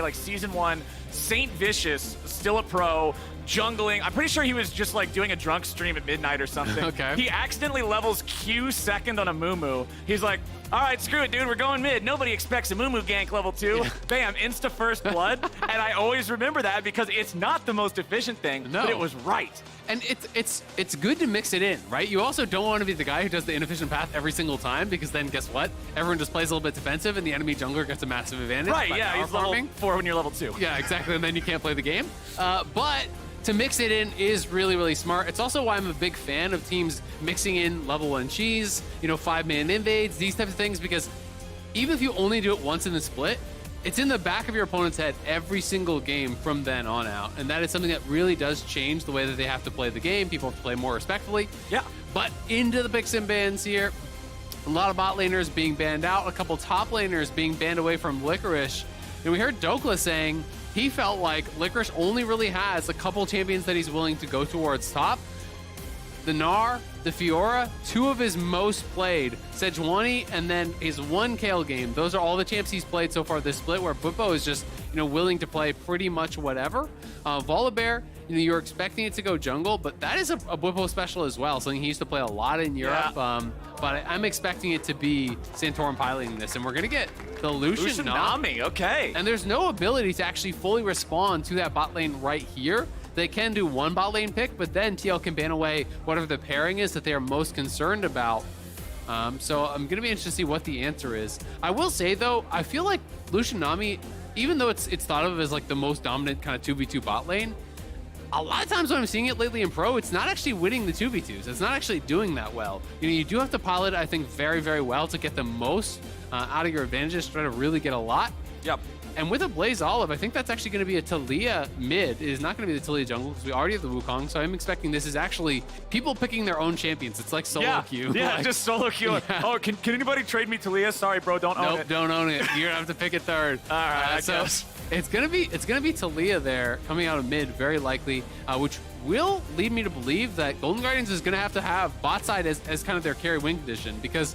like season 1, Saint Vicious, still a pro, jungling. I'm pretty sure he was just like doing a drunk stream at midnight or something. Okay. He accidentally levels Q second on a Mumu. He's like, all right, screw it, dude, we're going mid. Nobody expects a Mumu gank level 2. Bam, insta first blood. And I always remember that because it's not the most efficient thing, but it was right. And it's good to mix it in, right? You also don't want to be the guy who does the inefficient path every single time, because then guess what? Everyone just plays a little bit defensive and the enemy jungler gets a massive advantage. Right, yeah, he's level 4 when you're level 2. Yeah, exactly, and then you can't play the game. But to mix it in is really, really smart. It's also why I'm a big fan of teams mixing in level 1 cheese, 5-man invades, these types of things, because even if you only do it once in the split, it's in the back of your opponent's head every single game from then on out. And that is something that really does change the way that they have to play the game. People have to play more respectfully. Yeah. But into the picks and bans here, a lot of bot laners being banned out, a couple top laners being banned away from Licorice. And we heard Dokla saying he felt like Licorice only really has a couple champions that he's willing to go towards top. The Gnar, the Fiora, 2 of his most played, Sejuani, and then his 1 Kayle game. Those are all the champs he's played so far this split, where Bwipo is just, willing to play pretty much whatever. Volibear, you're expecting it to go jungle, but that is a Bwipo special as well, something he used to play a lot in Europe. But I'm expecting it to be Santorin piloting this, and we're going to get the Lucian Nami, okay. And there's no ability to actually fully respond to that bot lane right here. They can do 1 bot lane pick, but then TL can ban away whatever the pairing is that they are most concerned about. So I'm going to be interested to see what the answer is. I will say, though, I feel like Lucian Nami, even though it's thought of as like the most dominant kind of 2v2 bot lane, a lot of times when I'm seeing it lately in pro, it's not actually winning the 2v2s. It's not actually doing that well. You do have to pilot, I think, very, very well to get the most out of your advantages, try to really get a lot. Yep. And with a Blaze Olive, I think that's actually going to be a Taliyah mid. It is not going to be the Taliyah jungle, because we already have the Wukong. So I'm expecting this is actually people picking their own champions. It's like solo queue. Yeah, like, just solo queue. Yeah. Oh, can anybody trade me Taliyah? Sorry, bro, don't own it. Nope, don't own it. You're gonna have to pick it third. All right, so it's gonna be Taliyah there coming out of mid, very likely, which will lead me to believe that Golden Guardians is gonna have to have bot side as kind of their carry wing condition, because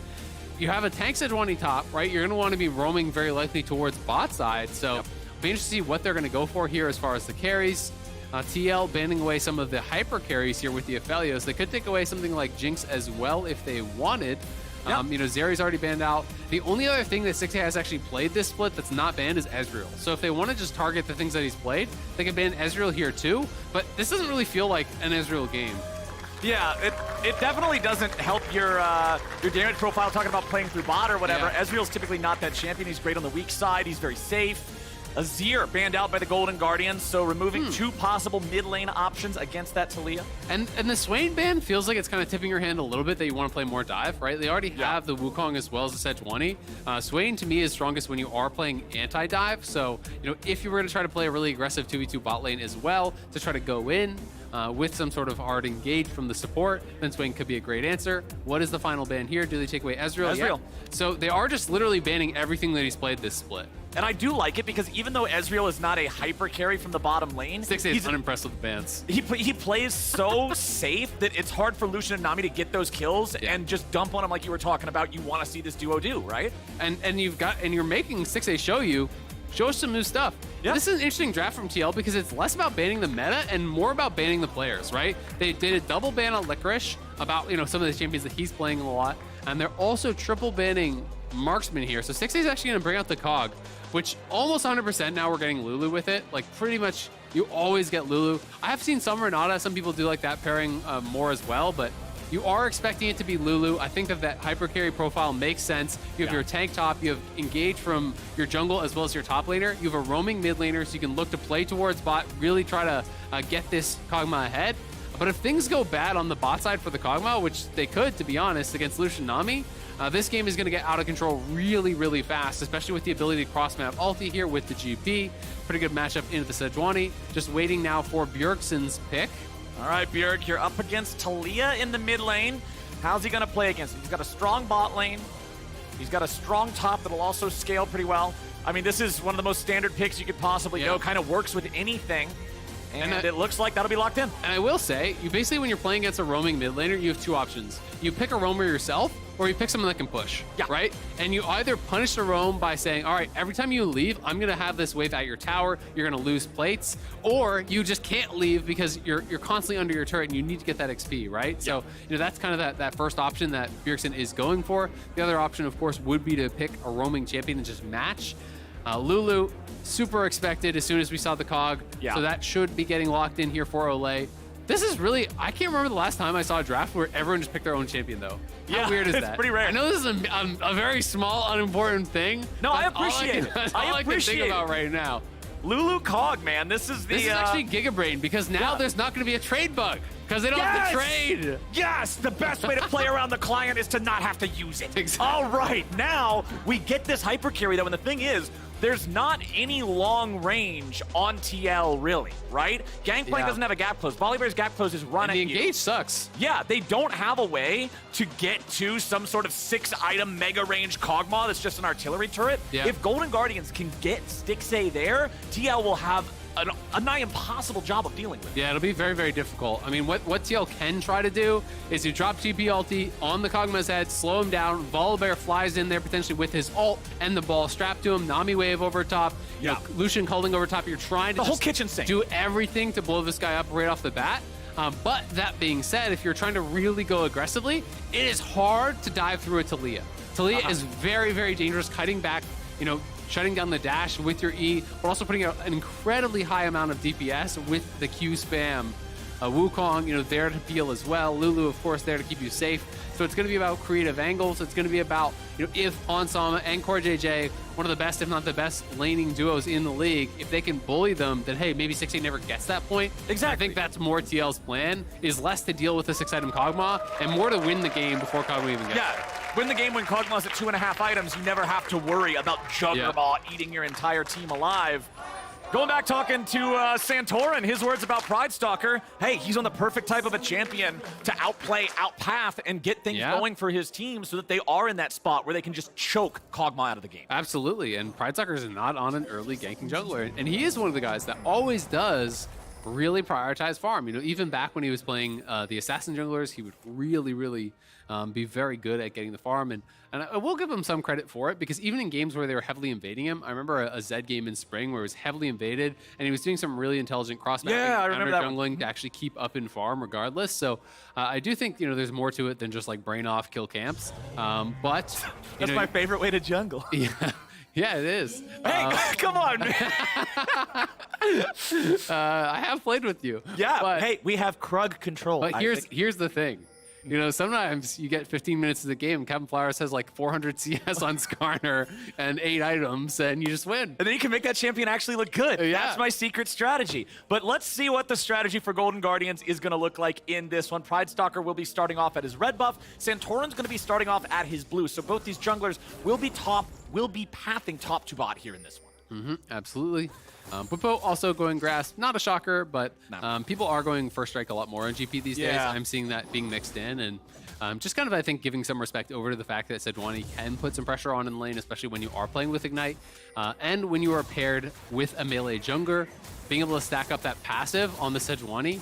you have a tank Sejuani top, right? You're gonna want to be roaming very likely towards bot side. So be interested to see what they're going to go for here as far as the carries. TL banning away some of the hyper carries here with the Aphelios. They could take away something like Jinx as well if they wanted. You know, Zeri's already banned out. The only other thing that 6A has actually played this split that's not banned is Ezreal. So if they want to just target the things that he's played, they can ban Ezreal here too. But this doesn't really feel like an Ezreal game. Yeah, it definitely doesn't help your damage profile, talking about playing through bot or whatever. Yeah. Ezreal's typically not that champion. He's great on the weak side. He's very safe. Azir banned out by the Golden Guardians, so removing two possible mid lane options against that Taliyah. And the Swain ban feels like it's kind of tipping your hand a little bit that you want to play more dive, right? They already have the Wukong as well as the Sejuani. Swain to me is strongest when you are playing anti-dive. So, you know, if you were going to try to play a really aggressive 2v2 bot lane as well to try to go in with some sort of hard engage from the support, then Swain could be a great answer. What is the final ban here? Do they take away Ezreal? Ezreal. Yeah. So they are just literally banning everything that he's played this split. And I do like it because even though Ezreal is not a hyper carry from the bottom lane, 6A is unimpressed with the bans. He plays so safe that it's hard for Lucian and Nami to get those kills and just dump on him like you were talking about. You want to see this duo do, right? And you're making 6A show us some new stuff. Yeah. This is an interesting draft from TL because it's less about banning the meta and more about banning the players, right? They did a double ban on Licorice about, you know, some of the champions that he's playing a lot, and they're also triple banning Marksman here. So 6A is actually going to bring out the Cog, which almost 100% now we're getting Lulu with it. Like pretty much you always get Lulu. I have seen some Renata. Some people do like that pairing more as well, but you are expecting it to be Lulu. I think that hyper carry profile makes sense. You have your tank top, you have engage from your jungle as well as your top laner. You have a roaming mid laner, so you can look to play towards bot, really try to get this Kog'Maw ahead. But if things go bad on the bot side for the Kog'Maw, which they could, to be honest, against Lucian Nami, this game is going to get out of control really, really fast, especially with the ability to cross-map ulti here with the GP. Pretty good matchup into the Sejuani. Just waiting now for Bjergsen's pick. All right, Bjerg, you're up against Taliyah in the mid lane. How's he going to play against him? He's got a strong bot lane. He's got a strong top that'll also scale pretty well. I mean, this is one of the most standard picks you could possibly go. Kind of works with anything. And it looks like that'll be locked in. And I will say, you basically, when you're playing against a roaming mid laner, you have two options. You pick a roamer yourself, or you pick someone that can push, right? And you either punish the roam by saying, all right, every time you leave, I'm going to have this wave at your tower, you're going to lose plates, or you just can't leave because you're constantly under your turret and you need to get that XP, right? So, you know, that's kind of that first option that Bjergsen is going for. The other option, of course, would be to pick a roaming champion and just match. Lulu, super expected as soon as we saw the Cog, so that should be getting locked in here for Olay. This is really, I can't remember the last time I saw a draft where everyone just picked their own champion, though. How weird is that? It's pretty rare. I know this is a very small, unimportant thing. No, I appreciate it. That's all I can think about right now. Lulu Cog, man, this is actually Gigabrain, because now there's not going to be a trade bug, because they don't have to trade. Yes, the best way to play around the client is to not have to use it. Exactly. All right, now we get this hyper carry, though, and the thing is, there's not any long range on TL, really, right? Gangplank doesn't have a gap close. Volibear's gap close is run at you. The engage sucks. Yeah, they don't have a way to get to some sort of 6-item mega range Kog'Maw that's just an artillery turret. If Golden Guardians can get Stixxay there, TL will have a nigh impossible job of dealing with it. Yeah, it'll be very, very difficult. I mean, what TL can try to do is you drop TP ulti on the Kog'Maw's head, slow him down, Volibear flies in there potentially with his ult and the ball strapped to him, Nami wave over top, you know, Lucian culling over top. You're trying to the whole kitchen sink. Do everything to blow this guy up right off the bat. But that being said, if you're trying to really go aggressively, it is hard to dive through a Taliyah. Taliyah is very, very dangerous, cutting back, you know, shutting down the dash with your E, but also putting out an incredibly high amount of DPS with the Q spam. Wukong, you know, there to peel as well. Lulu, of course, there to keep you safe. So it's going to be about creative angles. It's going to be about, you know, if Onsama and CoreJJ, one of the best, if not the best, laning duos in the league, if they can bully them, then hey, maybe 6A never gets that point. Exactly. I think that's more TL's plan, is less to deal with the 6-item Kog'Maw and more to win the game before Kog'Maw even gets there. Win the game when Kog'Maw's at 2.5 items. You never have to worry about Juggernaut eating your entire team alive. Going back talking to Santora and his words about Pride Stalker. Hey, he's on the perfect type of a champion to outplay, outpath, and get things going for his team so that they are in that spot where they can just choke Kog'Maw out of the game. Absolutely, and Pride Stalker is not on an early ganking jungler, and he is one of the guys that always does really prioritize farm. You know, even back when he was playing the assassin junglers, he would really be very good at getting the farm. And I will give him some credit for it, because even in games where they were heavily invading him, I remember a Zed game in spring where it was heavily invaded and he was doing some really intelligent cross-mapping, counter jungling to actually keep up in farm regardless. So I do think, you know, there's more to it than just like brain off, kill camps. But that's my favorite way to jungle. Yeah. Yeah, it is. Hey, come on, man. I have played with you. Yeah, but, hey, we have Krug control. But here's the thing. You know, sometimes you get 15 minutes of the game, Captain Flowers has like 400 CS on Skarner and 8 items, and you just win. And then you can make that champion actually look good. Yeah. That's my secret strategy. But let's see what the strategy for Golden Guardians is going to look like in this one. Pride Stalker will be starting off at his red buff. Santorin's going to be starting off at his blue. So both these junglers will be pathing top to bot here in this one. Absolutely. Bwipo also going grass, not a shocker, but people are going first strike a lot more on GP these days. I'm seeing that being mixed in, and just kind of, I think, giving some respect over to the fact that Sejuani can put some pressure on in lane, especially when you are playing with Ignite, and when you are paired with a melee jungler. Being able to stack up that passive on the Sejuani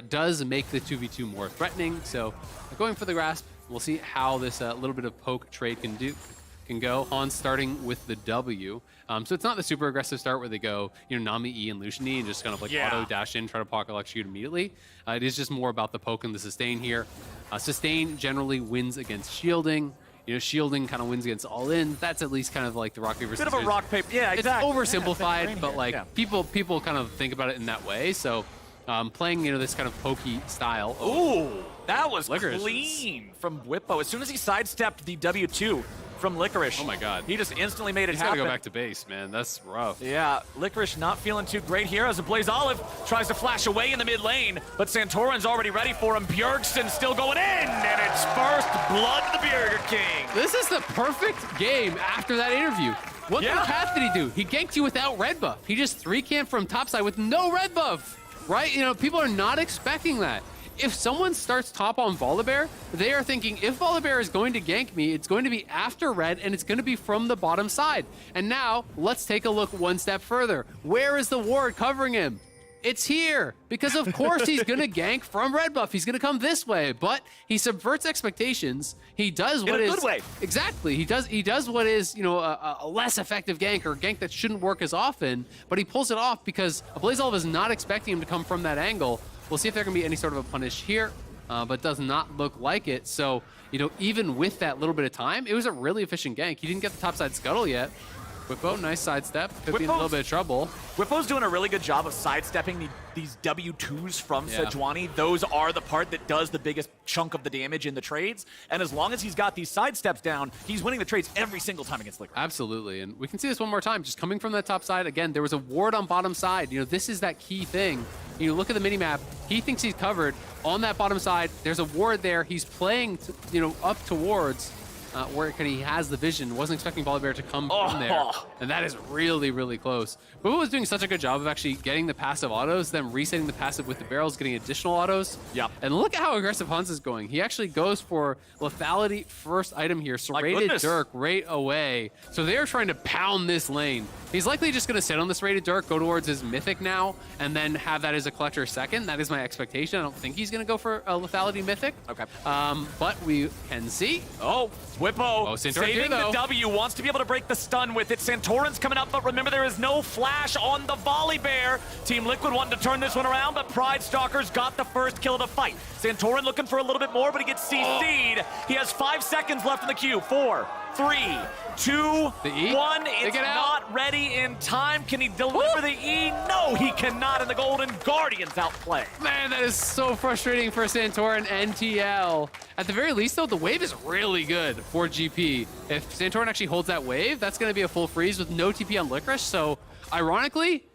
does make the 2v2 more threatening. So going for the grasp, we'll see how this little bit of poke trade can go. Hans starting with the W. So it's not the super aggressive start where they go, you know, Nami E and Lucian E and just kind of like auto dash in, try to pocket execute immediately. It is just more about the poke and the sustain here. Sustain generally wins against shielding. You know, shielding kind of wins against all in. That's at least kind of like the rock paper scissors. Bit of a rock paper, yeah, exactly. It's oversimplified, but like people kind of think about it in that way. So playing, you know, this kind of pokey style. Ooh, that was clean from Bwipo. As soon as he sidestepped the W2 from Licorice. Oh my god. He just instantly made it happen. He's gotta go back to base, man. That's rough. Yeah, Licorice not feeling too great here as a Blaze Olive tries to flash away in the mid lane, but Santorin's already ready for him. Bjergsen still going in, and it's first blood to the Burger King. This is the perfect game after that interview. What kind of path did he do? He ganked you without red buff. He just 3-camped from topside with no red buff, right? You know, people are not expecting that. If someone starts top on Volibear, they are thinking, if Volibear is going to gank me, it's going to be after red, and it's going to be from the bottom side. And now, let's take a look one step further. Where is the ward covering him? It's here, because of course he's going to gank from red buff. He's going to come this way, but he subverts expectations. He does what is... In a good way. Exactly. He does what is, you know, a less effective gank, or a gank that shouldn't work as often, but he pulls it off because Blaze Olive is not expecting him to come from that angle. We'll see if there can be any sort of a punish here, but does not look like it. So, you know, even with that little bit of time, it was a really efficient gank. He didn't get the topside scuttle yet. Bwipo, nice sidestep. Could be in a little bit of trouble. Bwipo's doing a really good job of sidestepping these W2s from Sejuani. Those are the part that does the biggest chunk of the damage in the trades. And as long as he's got these sidesteps down, he's winning the trades every single time against Licorice. Absolutely. And we can see this one more time. Just coming from that top side, again, there was a ward on bottom side. You know, this is that key thing. You look at the minimap, he thinks he's covered. On that bottom side, there's a ward there. He's playing, you know, up towards where he has the vision. Wasn't expecting Volibear to come from there. And that is really, really close. Boo was doing such a good job of actually getting the passive autos, then resetting the passive with the barrels, getting additional autos. Yep. And look at how aggressive Hans is going. He actually goes for lethality first item here. Serrated Dirk right away. So they're trying to pound this lane. He's likely just going to sit on this Serrated Dirk, go towards his Mythic now, and then have that as a collector second. That is my expectation. I don't think he's going to go for a lethality Mythic. Okay. But we can see. Oh, Bwipo saving the W, wants to be able to break the stun with it. Santorin's coming up, but remember there is no flash on the Volibear. Team Liquid wanting to turn this one around, but Pride Stalkers got the first kill of the fight. Santorin looking for a little bit more, but he gets CC'd. He has 5 seconds left in the queue. 4, 3, 2, 1. It's not ready in time. Can he deliver the E? No, he cannot, and the Golden Guardians outplay. Man, that is so frustrating for Santorin NTL. At the very least, though, the wave is really good for GP. If Santorin actually holds that wave, that's going to be a full freeze with no TP on Licorice. So, ironically,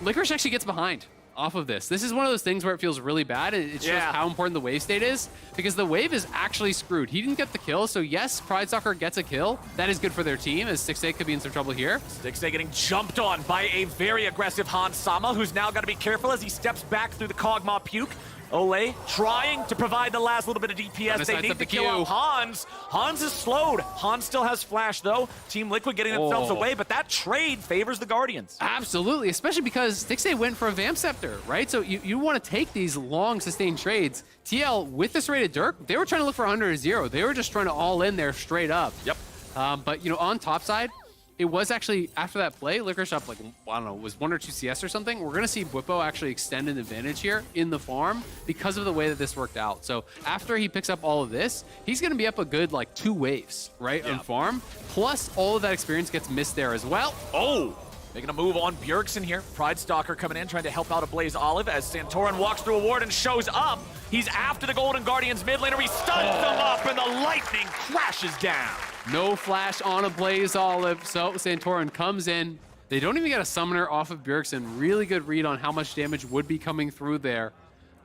Licorice actually gets behind off of this. This is one of those things where it feels really bad, and it shows how important the wave state is, because the wave is actually screwed. He didn't get the kill, so yes, Pride Stalker gets a kill. That is good for their team, as 6A could be in some trouble here. 6A getting jumped on by a very aggressive Hans Sama, who's now got to be careful as he steps back through the Kog'Maw Puke. Olay trying to provide the last little bit of DPS. They need to kill out Hans. Hans is slowed. Hans still has flash, though. Team Liquid getting themselves away, but that trade favors the Guardians. Absolutely, especially because Stixxay went for a Vamp Scepter, right? So you want to take these long, sustained trades. TL, with this rated Dirk, they were trying to look for 100-0. They were just trying to all in there straight up. Yep. But, on top side, it was actually, after that play, Licorice up, like, I don't know, was 1 or 2 CS or something. We're going to see Bwipo actually extend an advantage here in the farm because of the way that this worked out. So after he picks up all of this, he's going to be up a good, like, 2 waves, right, on farm. Plus, all of that experience gets missed there as well. Oh! Making a move on Bjergsen here. Pride Stalker coming in, trying to help out a Blaze Olive as Santorin walks through a ward and shows up. He's after the Golden Guardians mid laner. He stuns them up and the lightning crashes down. No flash on a Blaze Olive, so Santorin comes in. They don't even get a summoner off of Bjergsen. Really good read on how much damage would be coming through there.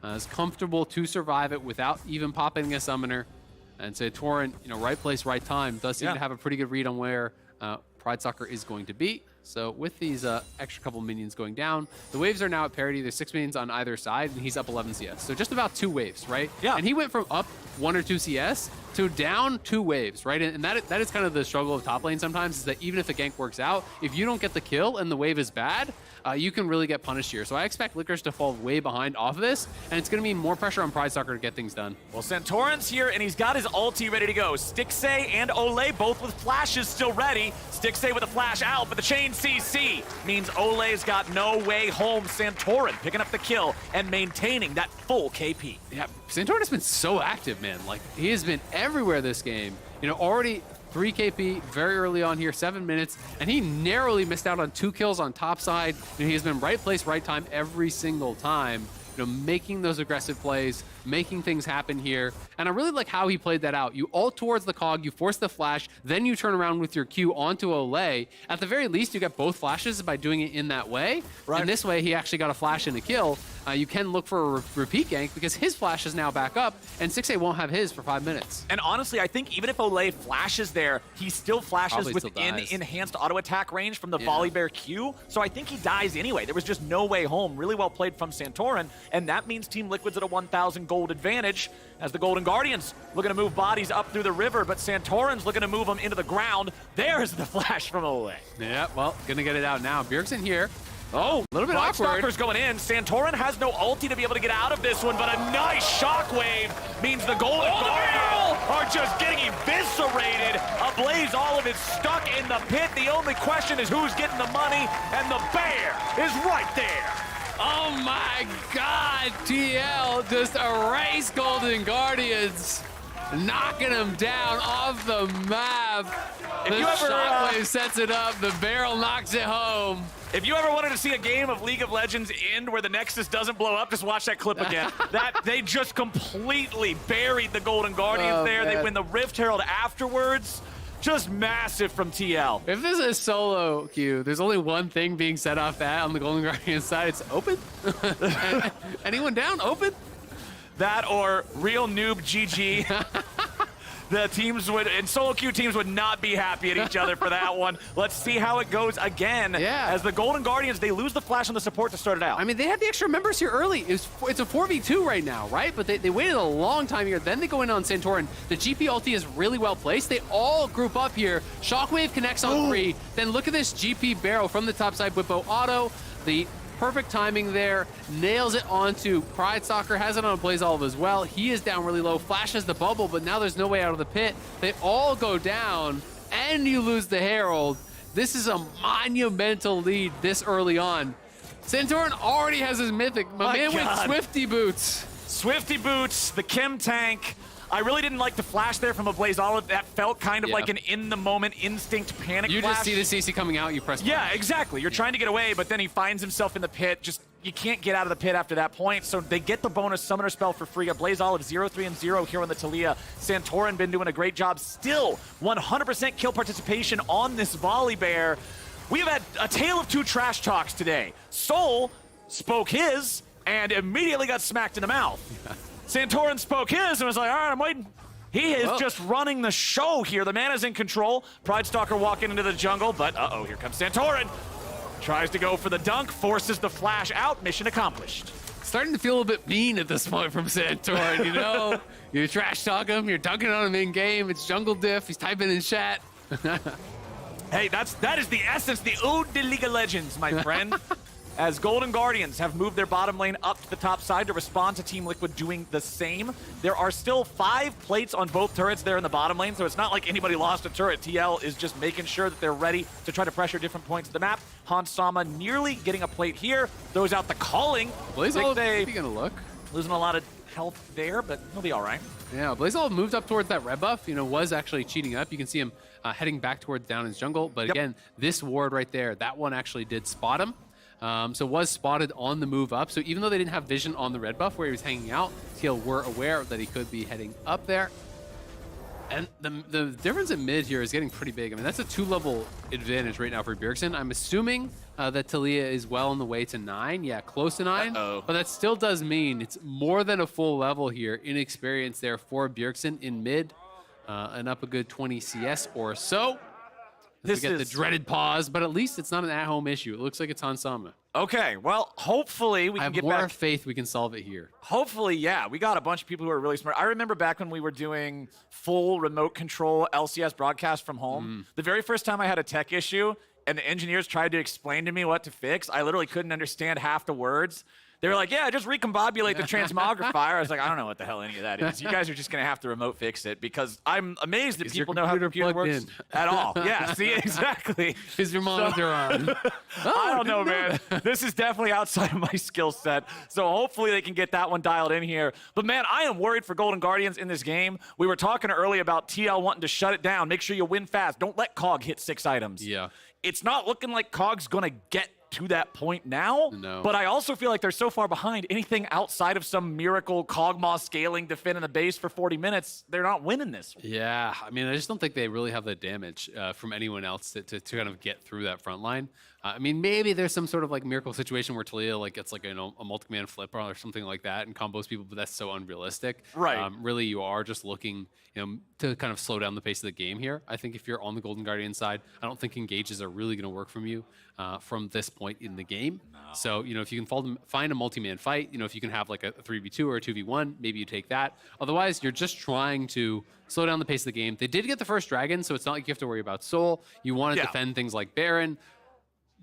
It's comfortable to survive it without even popping a summoner. And Santorin, right place, right time, does seem to have a pretty good read on where Pride Stalker is going to be. So with these extra couple minions going down, the waves are now at parity. There's 6 minions on either side, and he's up 11 CS. So just about 2 waves, right? Yeah. And he went from up 1 or 2 CS to down 2 waves, right? And that is kind of the struggle of top lane sometimes, is that even if the gank works out, if you don't get the kill and the wave is bad, you can really get punished here. So I expect Licorice to fall way behind off of this, and it's going to mean more pressure on Pride Stalker to get things done. Well, Santorin's here, and he's got his ulti ready to go. Stixxay and Olay both with flashes still ready. Stixxay with a flash out, but the chain CC means Olay's got no way home. Santorin picking up the kill and maintaining that full KP. Yeah, Santorin has been so active, man. Like, he has been everywhere this game. Already 3 KP very early on here, 7 minutes, and he narrowly missed out on 2 kills on top side. He has been right place, right time every single time. Making those aggressive plays, making things happen here. And I really like how he played that out. You ult towards the cog, you force the flash, then you turn around with your Q onto Olay. At the very least, you get both flashes by doing it in that way. Right. And this way, he actually got a flash and a kill. You can look for a repeat gank because his flash is now back up, and Stixxay won't have his for 5 minutes. And honestly, I think even if Olay flashes there, he still flashes within enhanced auto attack range from the Volley Bear Q. So I think he dies anyway. There was just no way home. Really well played from Santorin, and that means Team Liquid's at a 1,000 gold advantage as the Golden Guardians looking to move bodies up through the river, but Santorin's looking to move them into the ground. There's the flash from Olay. Yeah, well, gonna get it out now. Bjergsen here. Oh, a little bit Pride awkward. Stalker's going in. Santorin has no ulti to be able to get out of this one, but a nice shockwave means the Golden Guardians are just getting eviscerated. A Blaze Olive is stuck in the pit. The only question is who's getting the money, and the bear is right there. Oh my God, TL just erased Golden Guardians, knocking them down off the map. The shockwave sets it up, the barrel knocks it home. If you ever wanted to see a game of League of Legends end where the Nexus doesn't blow up, just watch that clip again. They just completely buried the Golden Guardians there. Man. They win the Rift Herald afterwards. Just massive from TL. If this is a solo queue, there's only one thing being set off that on the Golden Guardian side. It's open. Anyone down? Open. That or real noob GG. The teams would, and solo queue teams would not be happy at each other for that one. Let's see how it goes again. Yeah. As the Golden Guardians, they lose the flash on the support to start it out. I mean, they had the extra members here early. It's a 4v2 right now, right? But they waited a long time here. Then they go in on Santorin. The GP ulti is really well placed. They all group up here. Shockwave connects on 3. Then look at this GP barrel from the top side. Bwipo auto. The perfect timing there, nails it onto Pride Stalker, has it on Blaze Olive as well. He is down really low, flashes the bubble, but now there's no way out of the pit. They all go down, and you lose the Herald. This is a monumental lead this early on. Santorin already has his mythic. My man went Swifty Boots. Swifty Boots, the Chem Tank. I really didn't like the flash there from a Blaze Olive. That felt kind of like an in-the-moment instinct panic You flash. just see the CC coming out, you press Yeah, exactly. You're trying to get away, but then he finds himself in the pit. Just, you can't get out of the pit after that point, so they get the bonus summoner spell for free. A Blaze Olive 0-3-0 here on the Talia. Santorin been doing a great job. Still 100% kill participation on this Volley Bear. We have had a tale of 2 trash talks today. Soul spoke his and immediately got smacked in the mouth. Santorin spoke his and was like, all right, I'm waiting. He is just running the show here. The man is in control. Pride Stalker walking into the jungle, but uh-oh, here comes Santorin. Tries to go for the dunk, forces the flash out, mission accomplished. starting to feel a little bit mean at this point from Santorin, you know? You trash talk him, you're dunking on him in game, it's jungle diff, he's typing in chat. Hey, that is the essence, the ode to League of Legends, my friend. As Golden Guardians have moved their bottom lane up to the top side to respond to Team Liquid doing the same. There are still 5 plates on both turrets there in the bottom lane, so it's not like anybody lost a turret. TL is just making sure that they're ready to try to pressure different points of the map. Hans Sama nearly getting a plate here, throws out the calling. Blazeol, is he gonna look? Losing a lot of health there, but he'll be all right. Yeah, Blazeol moved up towards that red buff, you know, was actually cheating up. You can see him heading back towards down his jungle, but again, this ward right there, that one actually did spot him. So was spotted on the move up. So even though they didn't have vision on the red buff where he was hanging out, TL were aware that he could be heading up there. And the difference in mid here is getting pretty big. I mean, that's a 2-level advantage right now for Bjergsen. I'm assuming that Talia is well on the way to 9. Yeah, close to 9. But that still does mean it's more than a full level here in experience there for Bjergsen in mid. And up a good 20 CS or so. This we get the dreaded pause, but at least it's not an at-home issue. It looks like it's Hans Sama. Okay, well, hopefully we can get back. I have more faith we can solve it here. Hopefully, yeah. We got a bunch of people who are really smart. I remember back when we were doing full remote control LCS broadcast from home. The very first time I had a tech issue and the engineers tried to explain to me what to fix, I literally couldn't understand half the words. They were like, yeah, just recombobulate the transmogrifier. I was like, I don't know what the hell any of that is. You guys are just going to have to remote fix it because I'm amazed that people know how the computer works at all. Yeah, see, exactly. Is your monitor on? I don't know, man. This is definitely outside of my skill set. So hopefully they can get that one dialed in here. But, man, I am worried for Golden Guardians in this game. We were talking earlier about TL wanting to shut it down. Make sure you win fast. Don't let COG hit 6 items. Yeah. It's not looking like COG's going to get to that point now, but I also feel like they're so far behind. Anything outside of some miracle Cogmaw scaling defending the base for 40 minutes, they're not winning this one. Yeah, I mean, I just don't think they really have the damage from anyone else to kind of get through that front line. I mean, maybe there's some sort of like miracle situation where Talia like gets like a multi-man flip or something like that and combos people, but that's so unrealistic. Right. Really, you are just looking, to kind of slow down the pace of the game here. I think if you're on the Golden Guardian side, I don't think engages are really going to work from you from this point in the game. No. So, if you can find a multi-man fight, if you can have like a 3v2 or a 2v1, maybe you take that. Otherwise, you're just trying to slow down the pace of the game. They did get the first dragon, so it's not like you have to worry about Soul. You want to defend things like Baron.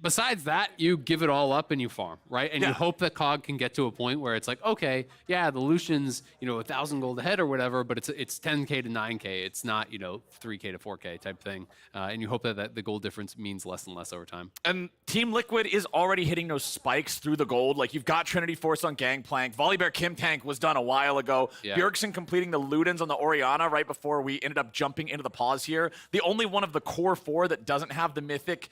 Besides that, you give it all up and you farm, right? And you hope that COG can get to a point where it's like, okay, yeah, the Lucian's, 1,000 gold ahead or whatever, but it's 10K to 9K. It's not, 3K to 4K type thing. And you hope that the gold difference means less and less over time. And Team Liquid is already hitting those spikes through the gold. Like, you've got Trinity Force on Gangplank. Volibear Kim Tank was done a while ago. Yeah. Bjergsen completing the Ludens on the Orianna right before we ended up jumping into the pause here. The only one of the core 4 that doesn't have the mythic,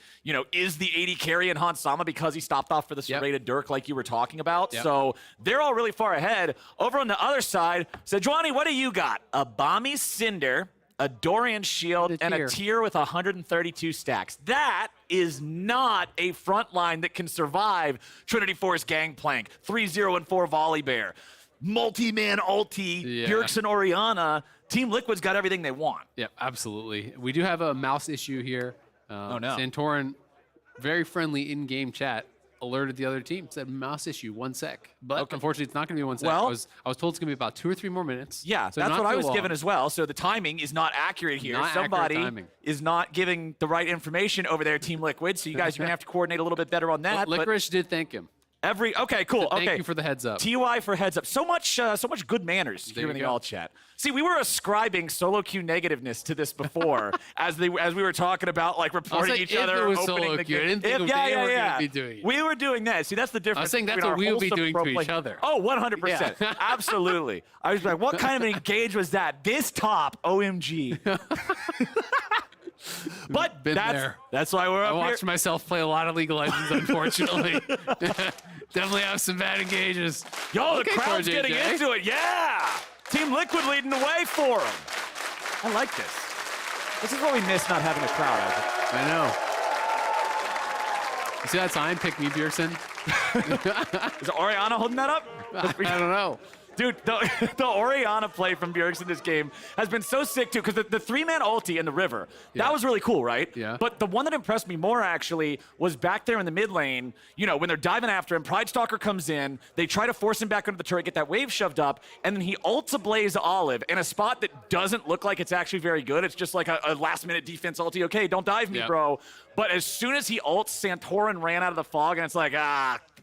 is the 80 carry in Hans Sama because he stopped off for the serrated Dirk like you were talking about. Yep. So they're all really far ahead. Over on the other side, Sejuani, what do you got? A Bami Cinder, a Dorian Shield, and a tier with 132 stacks. That is not a front line that can survive Trinity Force Gangplank, 3-0 and 4 Volibear, multi-man ulti, Bjergsen Orianna. Team Liquid's got everything they want. Yeah, absolutely. We do have a mouse issue here. Oh, no. Santorin, very friendly in-game chat, alerted the other team, said mouse issue, 1 sec. But unfortunately, it's not going to be 1 sec. Well, I was told it's going to be about 2 or 3 more minutes. Yeah, so that's what I was long. given as well. So the timing is not accurate here. Somebody is not giving the right information over there, Team Liquid. So you guys are going to have to coordinate a little bit better on that. Well, Licorice did thank him. Okay, cool. So thank you for the heads up. TY for heads up. So much good manners here in the all chat. See, we were ascribing solo queue negativeness to this before, as we were talking about like reporting each other, opening the game. I didn't think they were going to be doing it. We were doing that. See, that's the difference. I was saying that's what we would be doing to each other. Oh, 100%. Yeah. Absolutely. I was like, what kind of engage was that? This top, OMG. But that's why we're up here. I watched myself play a lot of League of Legends, unfortunately. Definitely have some bad engages. Yo, the crowd's getting into it. Yeah. Team Liquid leading the way for them. I like this. This is what we miss not having a crowd, Isaac. I know. You see that sign? Pick me, Bjergsen. Is Orianna holding that up? I don't know. Dude, the Orianna play from Bjergsen in this game has been so sick, too, because the three-man ulti in the river, that was really cool, right? Yeah. But the one that impressed me more, actually, was back there in the mid lane, you know, when they're diving after him, Pride Stalker comes in, they try to force him back under the turret, get that wave shoved up, and then he ults a Blaze Olive in a spot that doesn't look like it's actually very good. It's just like a last-minute defense ulti. Okay, don't dive me, bro. But as soon as he ults, Santorin ran out of the fog, and it's like,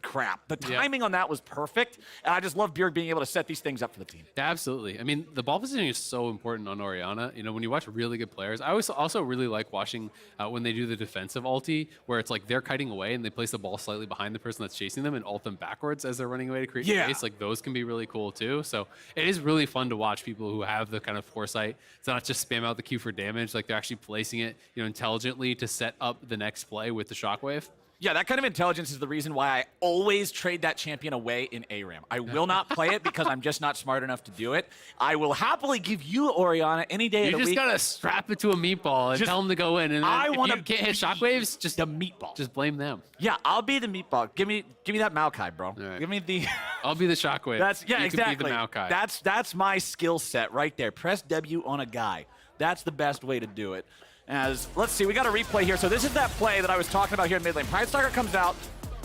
crap. The timing on that was perfect, and I just love Bjerg being able to set these things up for the team. Yeah, absolutely. I mean, the ball positioning is so important on Orianna. You know, when you watch really good players, I also really like watching when they do the defensive ulti, where it's like they're kiting away and they place the ball slightly behind the person that's chasing them and ult them backwards as they're running away to create space. Like, those can be really cool too. So it is really fun to watch people who have the kind of foresight to not just spam out the Q for damage, like they're actually placing it, you know, intelligently to set up the next play with the shockwave. Yeah, that kind of intelligence is the reason why I always trade that champion away in ARAM. I will not play it because I'm just not smart enough to do it. I will happily give you Orianna any day of the week. You just gotta strap it to a meatball and tell them to go in. And I want to can't hit shockwaves. Just the meatball. Just blame them. Yeah, I'll be the meatball. Give me that Maokai, bro. Right. Give me the. I'll be the shockwave. You Can exactly. be the Maokai. That's my skill set right there. Press W on a guy. That's the best way to do it. Let's see, we got a replay here. So this is that play that I was talking about here in mid lane. Pride Stalker comes out.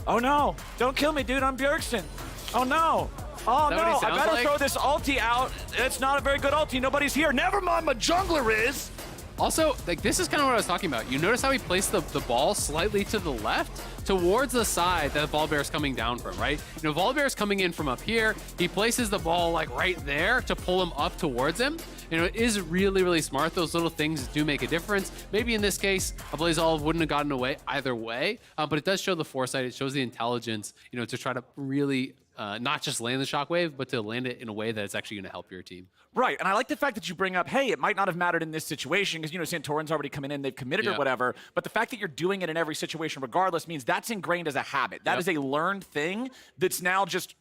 Oh no, don't kill me, dude, I'm Bjergsen. Oh no. Oh no, I better throw this ulti out. It's not a very good ulti, nobody's here. Never mind, my jungler is. Also, like, this is kind of what I was talking about. You notice how he placed the ball slightly to the left, towards the side that Volibear's coming down from, right? You know, Volibear's coming in from up here. He places the ball, like, right there to pull him up towards him. You know, it is really, really smart. Those little things do make a difference. Maybe in this case, a Blaze Olive wouldn't have gotten away either way, but it does show the foresight. It shows the intelligence, you know, to try to really not just land the shockwave, but to land it in a way that it's actually going to help your team. Right, and I like the fact that you bring up, hey, it might not have mattered in this situation because, you know, Santorin's already coming in, they've committed or whatever, but the fact that you're doing it in every situation regardless means that's ingrained as a habit. That is a learned thing that's now just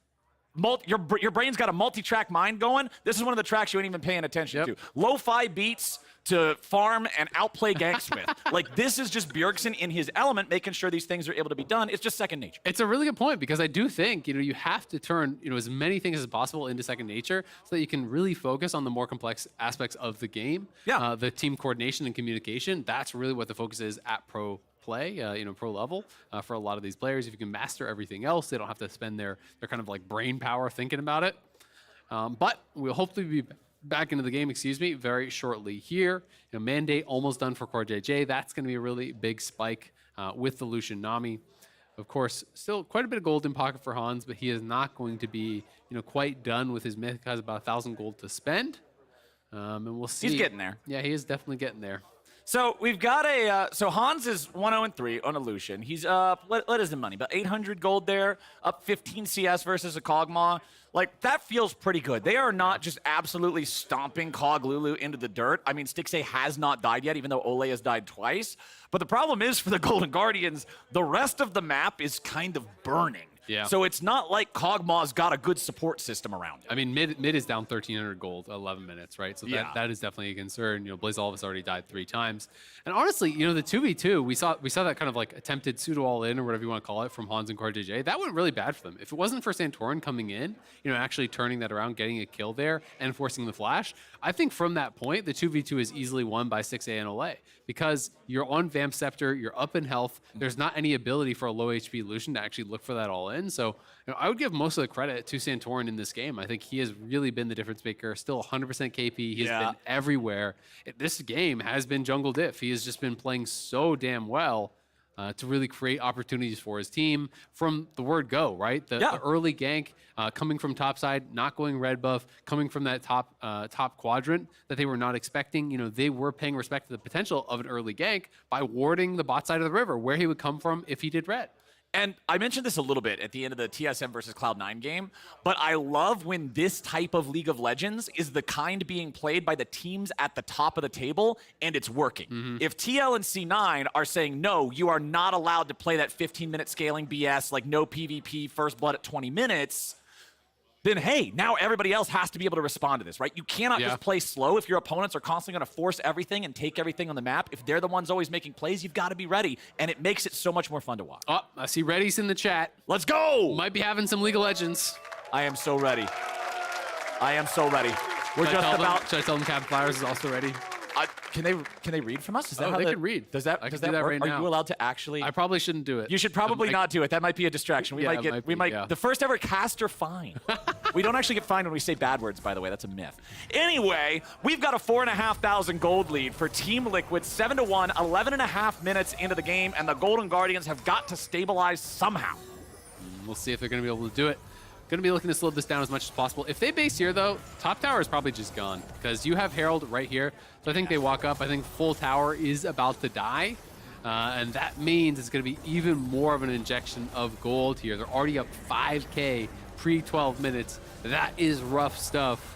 your brain's got a multi-track mind going. This is one of the tracks you ain't even paying attention to. Lo-fi beats to farm and outplay Gangsmith. Like, this is just Bjergsen in his element, making sure these things are able to be done. It's just second nature. It's a really good point, because I do think, you know, you have to turn, you know, as many things as possible into second nature so that you can really focus on the more complex aspects of the game. Yeah. The team coordination and communication, that's really what the focus is at pro play, you know, pro level for a lot of these players. If you can master everything else, they don't have to spend their kind of like brain power thinking about it. But we'll hopefully be back into the game, very shortly here. You know, Mandate almost done for Core JJ. That's going to be a really big spike with the Lucian Nami. Of course, still quite a bit of gold in pocket for Hans, but he is not going to be, you know, quite done with his myth. Has about 1,000 gold to spend, and we'll see. He's getting there. Yeah, he is definitely getting there. So we've got so Hans is 1-0-3 on a Lucian. He's up, what is the money? About 800 gold there, up 15 CS versus a Kog'Maw. Like, that feels pretty good. They are not just absolutely stomping Kog Lulu into the dirt. I mean, Stixxay has not died yet, even though Ole has died twice. But the problem is, for the Golden Guardians, the rest of the map is kind of burning. Yeah. So it's not like Kog'Maw's got a good support system around it. I mean, mid is down 1,300 gold, 11 minutes, right? So that is definitely a concern. You know, Blaze Olive has already died 3 times. And honestly, you know, the 2v2, we saw that kind of like attempted pseudo all-in or whatever you want to call it from Hans and Core JJ. That went really bad for them. If it wasn't for Santorin coming in, you know, actually turning that around, getting a kill there, and forcing the flash, I think from that point, the 2v2 is easily won by Stixxay and Ole. Because you're on Vamp Scepter, you're up in health, there's not any ability for a low HP Lucian to actually look for that all-in. So, you know, I would give most of the credit to Santorin in this game. I think he has really been the difference maker. Still 100% KP. He's been everywhere. This game has been jungle diff. He has just been playing so damn well to really create opportunities for his team from the word go, right? The early gank coming from topside, not going red buff, coming from that top quadrant that they were not expecting. You know, they were paying respect to the potential of an early gank by warding the bot side of the river, where he would come from if he did red. And I mentioned this a little bit at the end of the TSM versus Cloud9 game, but I love when this type of League of Legends is the kind being played by the teams at the top of the table, and it's working. If TL and C9 are saying, no, you are not allowed to play that 15-minute scaling BS, like no PvP, first blood at 20 minutes, then hey, now everybody else has to be able to respond to this, right? You cannot just play slow if your opponents are constantly going to force everything and take everything on the map. If they're the ones always making plays, you've got to be ready, and it makes it so much more fun to watch. Oh, I see Ready's in the chat. Let's go! Might be having some League of Legends. I am so ready. I am so ready. We're just about. Should I tell them Captain Flowers is also ready? Can they read from us? Is that how they can read. Does that I can that do that work? right Are now. you allowed to actually? I probably shouldn't do it. You should probably not do it. That might be a distraction. We might the first ever caster fine. We don't actually get fined when we say bad words, by the way. That's a myth. Anyway, we've got a 4,500 gold lead for Team Liquid, 7-1, 11.5 minutes into the game, and the Golden Guardians have got to stabilize somehow. We'll see if they're going to be able to do it. Going to be looking to slow this down as much as possible. If they base here, though, top tower is probably just gone because you have Herald right here. So I think they walk up. I think full tower is about to die. And that means it's going to be even more of an injection of gold here. They're already up 5K pre-12 minutes. That is rough stuff.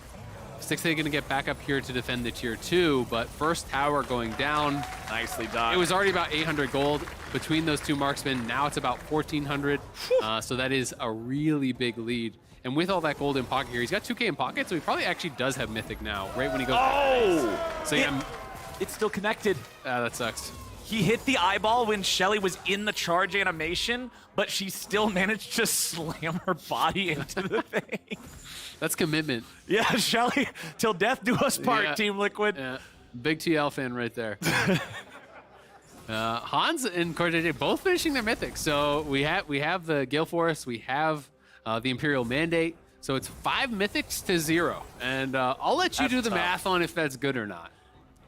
Stixxay going to get back up here to defend the tier 2, but first tower going down. Nicely done. It was already about 800 gold between those two marksmen. Now it's about 1,400. So that is a really big lead. And with all that gold in pocket here, he's got 2K in pocket, so he probably actually does have Mythic now, right when he goes. Oh! So yeah, it's still connected. That sucks. He hit the eyeball when Shelly was in the charge animation, but she still managed to slam her body into the thing. That's commitment. Yeah, Shelly, till death do us part, Yeah. Team Liquid. Yeah. Big TL fan right there. Hans and CoreJJ both finishing their mythics. So we have the Gale Force, we have the Imperial Mandate. So it's 5 mythics to 0. And I'll let you do the math on if that's good or not.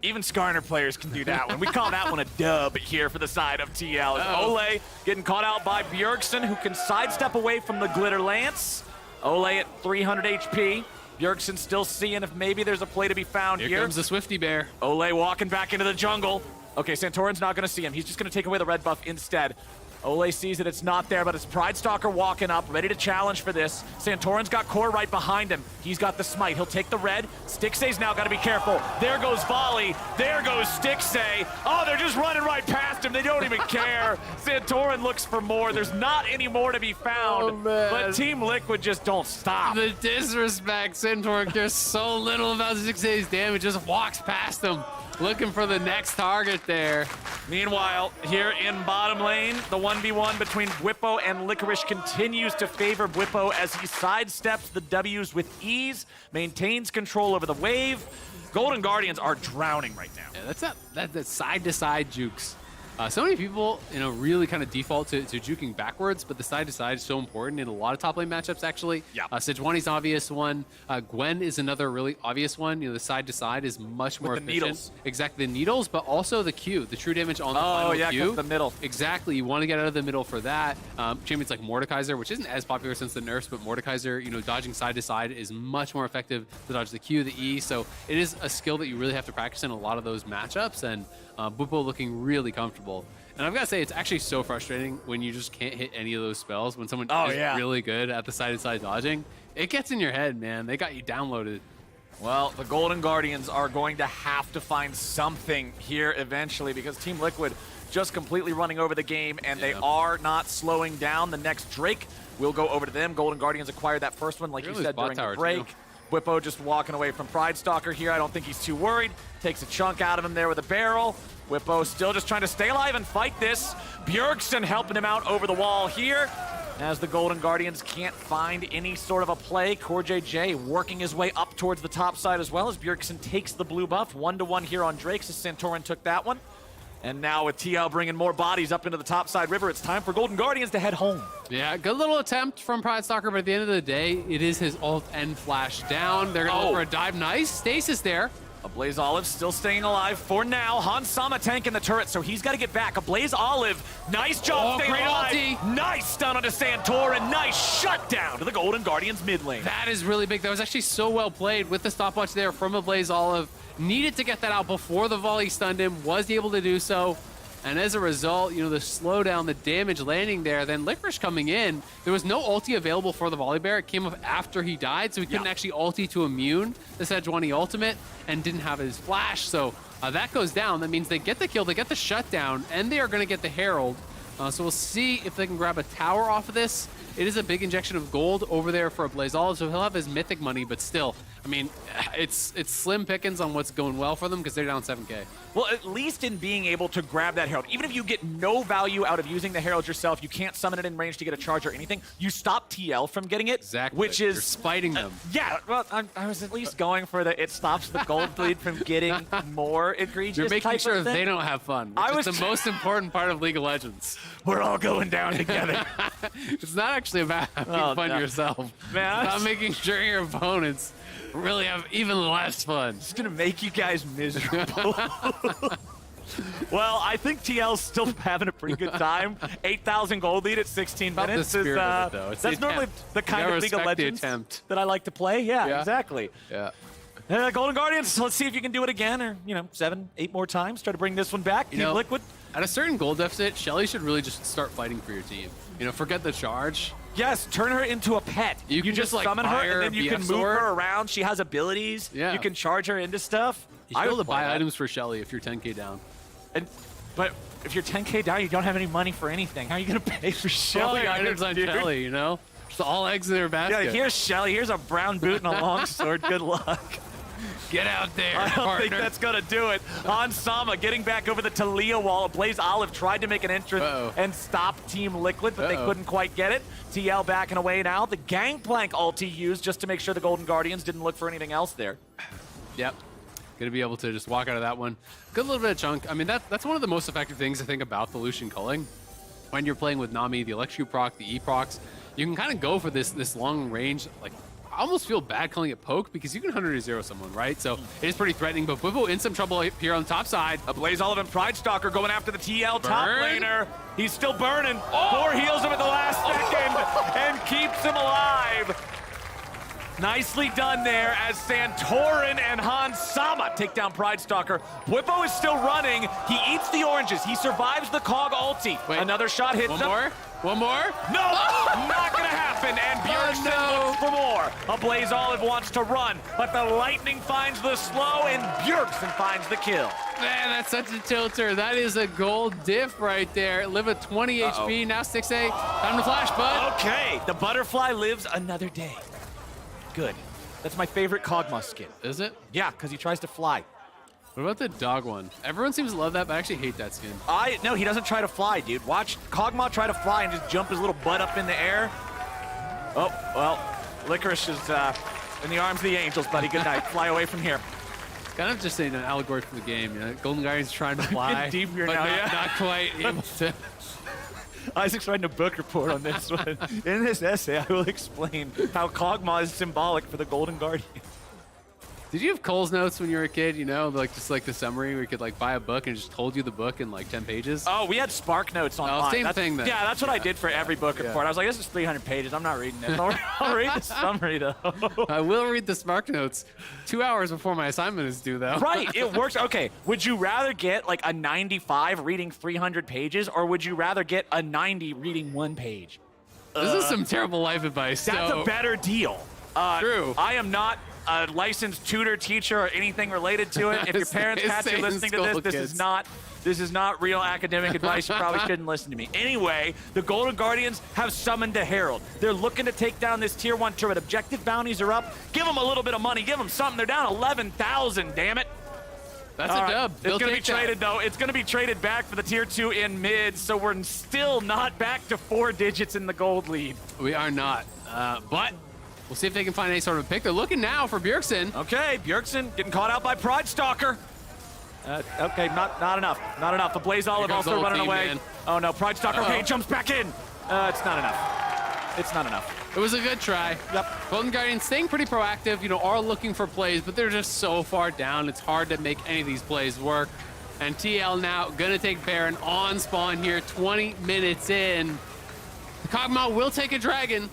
Even Skarner players can do that one. We call that one a dub here for the side of TL. Ole getting caught out by Bjergsen, who can sidestep away from the Glitter Lance. Ole at 300 HP. Bjergsen still seeing if maybe there's a play to be found here. Here comes the Swifty Bear. Ole walking back into the jungle. Okay, Santorin's not going to see him. He's just going to take away the red buff instead. Ole sees that it's not there, but it's Pride Stalker walking up, ready to challenge for this. Santorin's got Core right behind him. He's got the smite. He'll take the red. Stixxay's now got to be careful. There goes Volley. There goes Stixxay. Oh, they're just running right past him. They don't even care. Santorin looks for more. There's not any more to be found. But Team Liquid just don't stop. The disrespect. Santorin cares so little about Stixxay's damage. Just walks past him. Looking for the next target there. Meanwhile, here in bottom lane, the 1v1 between Bwipo and Licorice continues to favor Bwipo as he sidesteps the W's with ease, maintains control over the wave. Golden Guardians are drowning right now. Yeah, that's side-to-side jukes. So many people, really kind of default to juking backwards, but the side-to-side is so important in a lot of top lane matchups, actually. Yeah. Sejuani's an obvious one. Gwen is another really obvious one. The side-to-side is much more With the efficient. needles. Exactly, the needles, but also the Q, the true damage on the final yeah, Q. the middle. Exactly, you want to get out of the middle for that. Champions like Mordekaiser, which isn't as popular since the nerfs, but Mordekaiser, dodging side-to-side is much more effective to dodge the Q, the E, so it is a skill that you really have to practice in a lot of those matchups, and Bwipo looking really comfortable. And I've got to say, it's actually so frustrating when you just can't hit any of those spells. When someone is really good at the side-to-side dodging, it gets in your head, man. They got you downloaded. Well, the Golden Guardians are going to have to find something here eventually because Team Liquid just completely running over the game, and they are not slowing down. The next Drake will go over to them. Golden Guardians acquired that first one, like you said, during the break. Bwipo just walking away from Pride Stalker here. I don't think he's too worried. Takes a chunk out of him there with a barrel. Bwipo still just trying to stay alive and fight this. Bjergsen helping him out over the wall here. As the Golden Guardians can't find any sort of a play, CoreJJ working his way up towards the top side as well as Bjergsen takes the blue buff. 1-1 here on Drake, so Santorin took that one. And now with TL bringing more bodies up into the topside river, it's time for Golden Guardians to head home. Yeah, good little attempt from Pride Stalker, but at the end of the day, it is his ult and flash down. They're going to look for a dive. Nice stasis there. Ablaze Olive still staying alive for now. Hans Sama tanking the turret, so he's got to get back. Ablaze Olive, nice job staying alive. Ulti. Nice stun onto Santorin. Nice shutdown to the Golden Guardians mid lane. That is really big. That was actually so well played with the stopwatch there from Ablaze Olive. Needed to get that out before the volley stunned him. Was able to do so. And as a result, the slowdown, the damage landing there, then Licorice coming in, there was no ulti available for the Volley Bear. It came up after he died, so he couldn't actually ulti to immune the Sejuani ultimate and didn't have his flash. So that goes down. That means they get the kill, they get the shutdown, and they are going to get the Herald. So we'll see if they can grab a tower off of this. It is a big injection of gold over there for Ablaze Olive, so he'll have his mythic money, but still, I mean, it's slim pickings on what's going well for them because they're down 7K. Well, at least in being able to grab that Herald. Even if you get no value out of using the Herald yourself, you can't summon it in range to get a charge or anything, you stop TL from getting it. Exactly. Which is... You're spiting them. Yeah, well, I was at least going for the it stops the gold bleed from getting more egregious You're making type sure of thing. they don't have fun, which is the most important part of League of Legends. We're all going down together. It's not actually about having fun yourself. Man, it's about making sure your opponents really have even less fun. It's going to make you guys miserable. Well, I think TL's still having a pretty good time. 8,000 gold lead at 16 About minutes the is spirit of it, though. It's that's the normally attempt. the kind You of gotta League of respect the Legends attempt. that I like to play. Yeah, Yeah. exactly. Yeah. Golden Guardians, let's see if you can do it again, or 7, 8 more times. Try to bring this one back. You know, Liquid. At a certain goal deficit, Shelly should really just start fighting for your team. Forget the charge. Yes, turn her into a pet. You can just like summon her, buy and then you can BF move sword. her around. She has abilities. Yeah. You can charge her into stuff. You should be able to would play buy that. items for Shelly if you're 10K down. But if you're 10K down, you don't have any money for anything. How are you going to pay for Shelly items on dude? Shelly, Just all eggs in their basket. Yeah, here's Shelly. Here's a brown boot and a long sword. Good luck. Get out there, I don't partner. think that's going to do it. Han Sama getting back over the Talia wall. Blaze Olive tried to make an entrance and stop Team Liquid, but they couldn't quite get it. TL backing away now. The Gangplank ulti used just to make sure the Golden Guardians didn't look for anything else there. Yep. Gonna be able to just walk out of that one. Good little bit of chunk. I mean, that's one of the most effective things I think about the Lucian culling. When you're playing with Nami, the Electro proc, the E procs, you can kind of go for this long range. Like, I almost feel bad calling it poke because you can 100-0 someone, right? So it is pretty threatening. But Bwipo in some trouble here on the top side. A Blaze Olive and Pride Stalker going after the TL top Burn. laner. He's still burning. Thor heals him at the last second and keeps him alive. Nicely done there as Santorin and Han Sama take down Pride Stalker. Bwipo is still running. He eats the oranges. He survives the Cog ulti. Wait, another shot hits him. One more? No, not gonna happen. And Bjergsen looks for more. A Blaze Olive wants to run, but the lightning finds the slow, and Bjergsen finds the kill. Man, that's such a tilter. That is a gold diff right there. Live at 20 HP, now 6A. Time to flash, bud. Okay, the butterfly lives another day. Good. That's my favorite Kog'Maw skin. Is it? Yeah, because he tries to fly. What about the dog one? Everyone seems to love that, but I actually hate that skin. No, he doesn't try to fly, dude. Watch Kog'Maw try to fly and just jump his little butt up in the air. Oh, well, Licorice is in the arms of the angels, buddy. Good night. Fly away from here. It's kind of just an allegory for the game. Golden Guardians trying to fly, Deep here but now, not, yeah. not quite able to. Isaac's writing a book report on this one. In this essay, I will explain how Kog'Maw is symbolic for the Golden Guardian. Did you have Cole's notes when you were a kid? Just like the summary where you could like buy a book and it just told you the book in like 10 pages? Oh, we had Spark Notes online. Same thing then. Yeah, that's what I did for every book report. I was like, this is 300 pages. I'm not reading this. I'll read the summary, though. I will read the Spark Notes 2 hours before my assignment is due, though. Right, it works. Okay, would you rather get like a 95 reading 300 pages, or would you rather get a 90 reading 1 page? This is some terrible life advice. That's a better deal. True. I am not a licensed tutor, teacher, or anything related to it. If your parents catch you listening to this, this is not real academic advice. You probably shouldn't listen to me. Anyway, the Golden Guardians have summoned a Herald. They're looking to take down this Tier 1 turret. Objective bounties are up. Give them a little bit of money. Give them something. They're down 11,000, damn it. That's a dub. It's going to be traded, though. It's going to be traded back for the Tier 2 in mid, so we're still not back to 4 digits in the gold lead. We are not. But we'll see if they can find any sort of pick. They're looking now for Bjergsen. Okay, Bjergsen getting caught out by Pride Stalker. Okay, not enough. Not enough. The Blaze Olive also running away. Man. Oh, no. Pride Stalker, okay, jumps back in. It's not enough. It's not enough. It was a good try. Yep. Golden Guardians staying pretty proactive, are looking for plays, but they're just so far down. It's hard to make any of these plays work. And TL now gonna take Baron on spawn here, 20 minutes in. The Kog'Maw will take a dragon.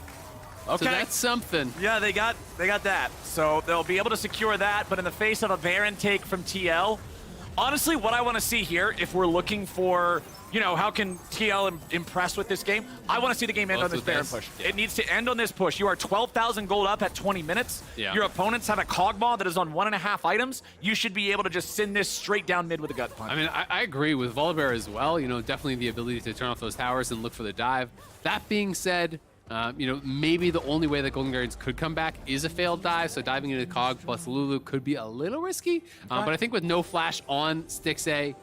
Okay. So that's something. Yeah, they got that. So they'll be able to secure that, but in the face of a Baron take from TL, honestly, what I want to see here, if we're looking for, how can TL impress with this game? I want to see the game end on this Baron push. It needs to end on this push. You are 12,000 gold up at 20 minutes. Yeah. Your opponents have a Kog'Maw that is on 1.5 items. You should be able to just send this straight down mid with a gut punch. I mean, I agree with Volibear as well. Definitely the ability to turn off those towers and look for the dive. That being said, Maybe the only way that Golden Guardians could come back is a failed dive, so diving into Cog plus Lulu could be a little risky. But I think with no flash on Stixxay,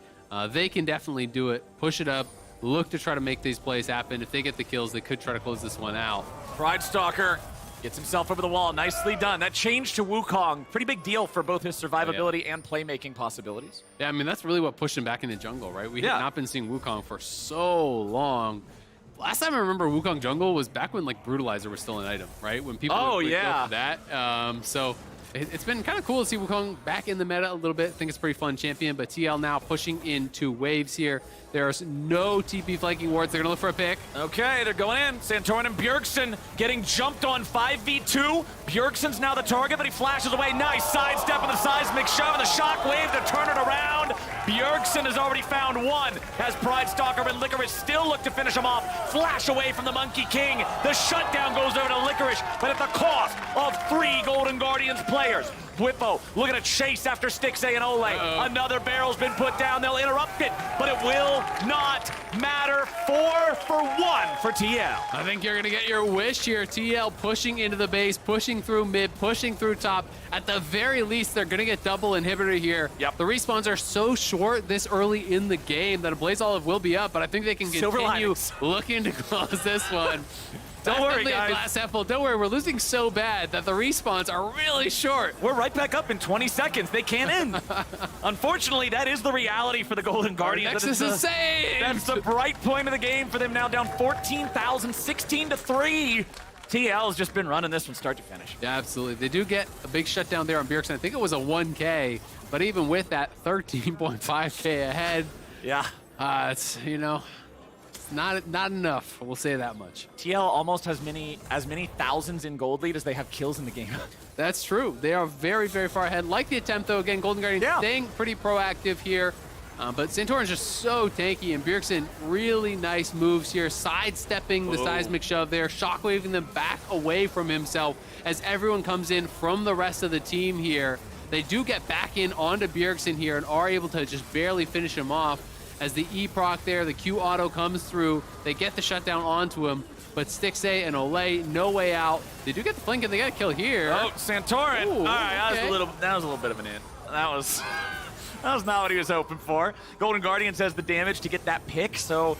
they can definitely do it, push it up, look to try to make these plays happen. If they get the kills, they could try to close this one out. Pride Stalker gets himself over the wall. Nicely done. That change to Wukong, pretty big deal for both his survivability and playmaking possibilities. Yeah, I mean, that's really what pushed him back into jungle, right? We have not been seeing Wukong for so long. Last time I remember Wukong jungle was back when like Brutalizer was still an item, right? When people would go for that. So it's been kind of cool to see Wukong back in the meta a little bit. I think it's a pretty fun champion, but TL now pushing into waves here. There's no TP flanking wards. They're gonna look for a pick. Okay, they're going in. Santorin and Bjergsen getting jumped on 5v2. Bjergsen's now the target, but he flashes away. Nice sidestep and the seismic shove and the shockwave to turn it around. Bjergsen has already found one as Pride Stalker and Licorice still look to finish him off. Flash away from the Monkey King. The shutdown goes over to Licorice, but at the cost of 3 Golden Guardians players. Whippo looking to chase after Stixxay and Ole. Another barrel's been put down. They'll interrupt it, but it will not matter. 4 for 1 for TL. I think you're going to get your wish here. TL pushing into the base, pushing through mid, pushing through top. At the very least, they're going to get double inhibitor here. Yep. The respawns are so short this early in the game that a Blaze Olive will be up, but I think they can continue looking to close this one. Don't worry, guys. Glass Apple, don't worry, we're losing so bad that the respawns are really short. We're right back up in 20 seconds. They can't end. Unfortunately, that is the reality for the Golden Guardians. Nexus is saved. That's the bright point of the game for them now, down 14,000, 16-3. TL has just been running this from start to finish. Yeah, absolutely. They do get a big shutdown there on Bjergsen. I think it was a 1K, but even with that 13.5K ahead. Yeah. It's, not enough. We'll say that much. TL almost has as many thousands in gold lead as they have kills in the game. That's true. They are very, very far ahead. Like the attempt, though, again, Golden Guardians staying pretty proactive here. But Santorin's just so tanky, and Bjergsen really nice moves here, sidestepping the seismic shove there, shockwaving them back away from himself as everyone comes in from the rest of the team here. They do get back in onto Bjergsen here and are able to just barely finish him off. As the E-proc there, the Q auto comes through, they get the shutdown onto him, but Stixxay and Ole, no way out. They do get the flank and they got a kill here. Oh, Santorin. All right, okay. that was a little bit of an in. That was not what he was hoping for. Golden Guardians has the damage to get that pick, so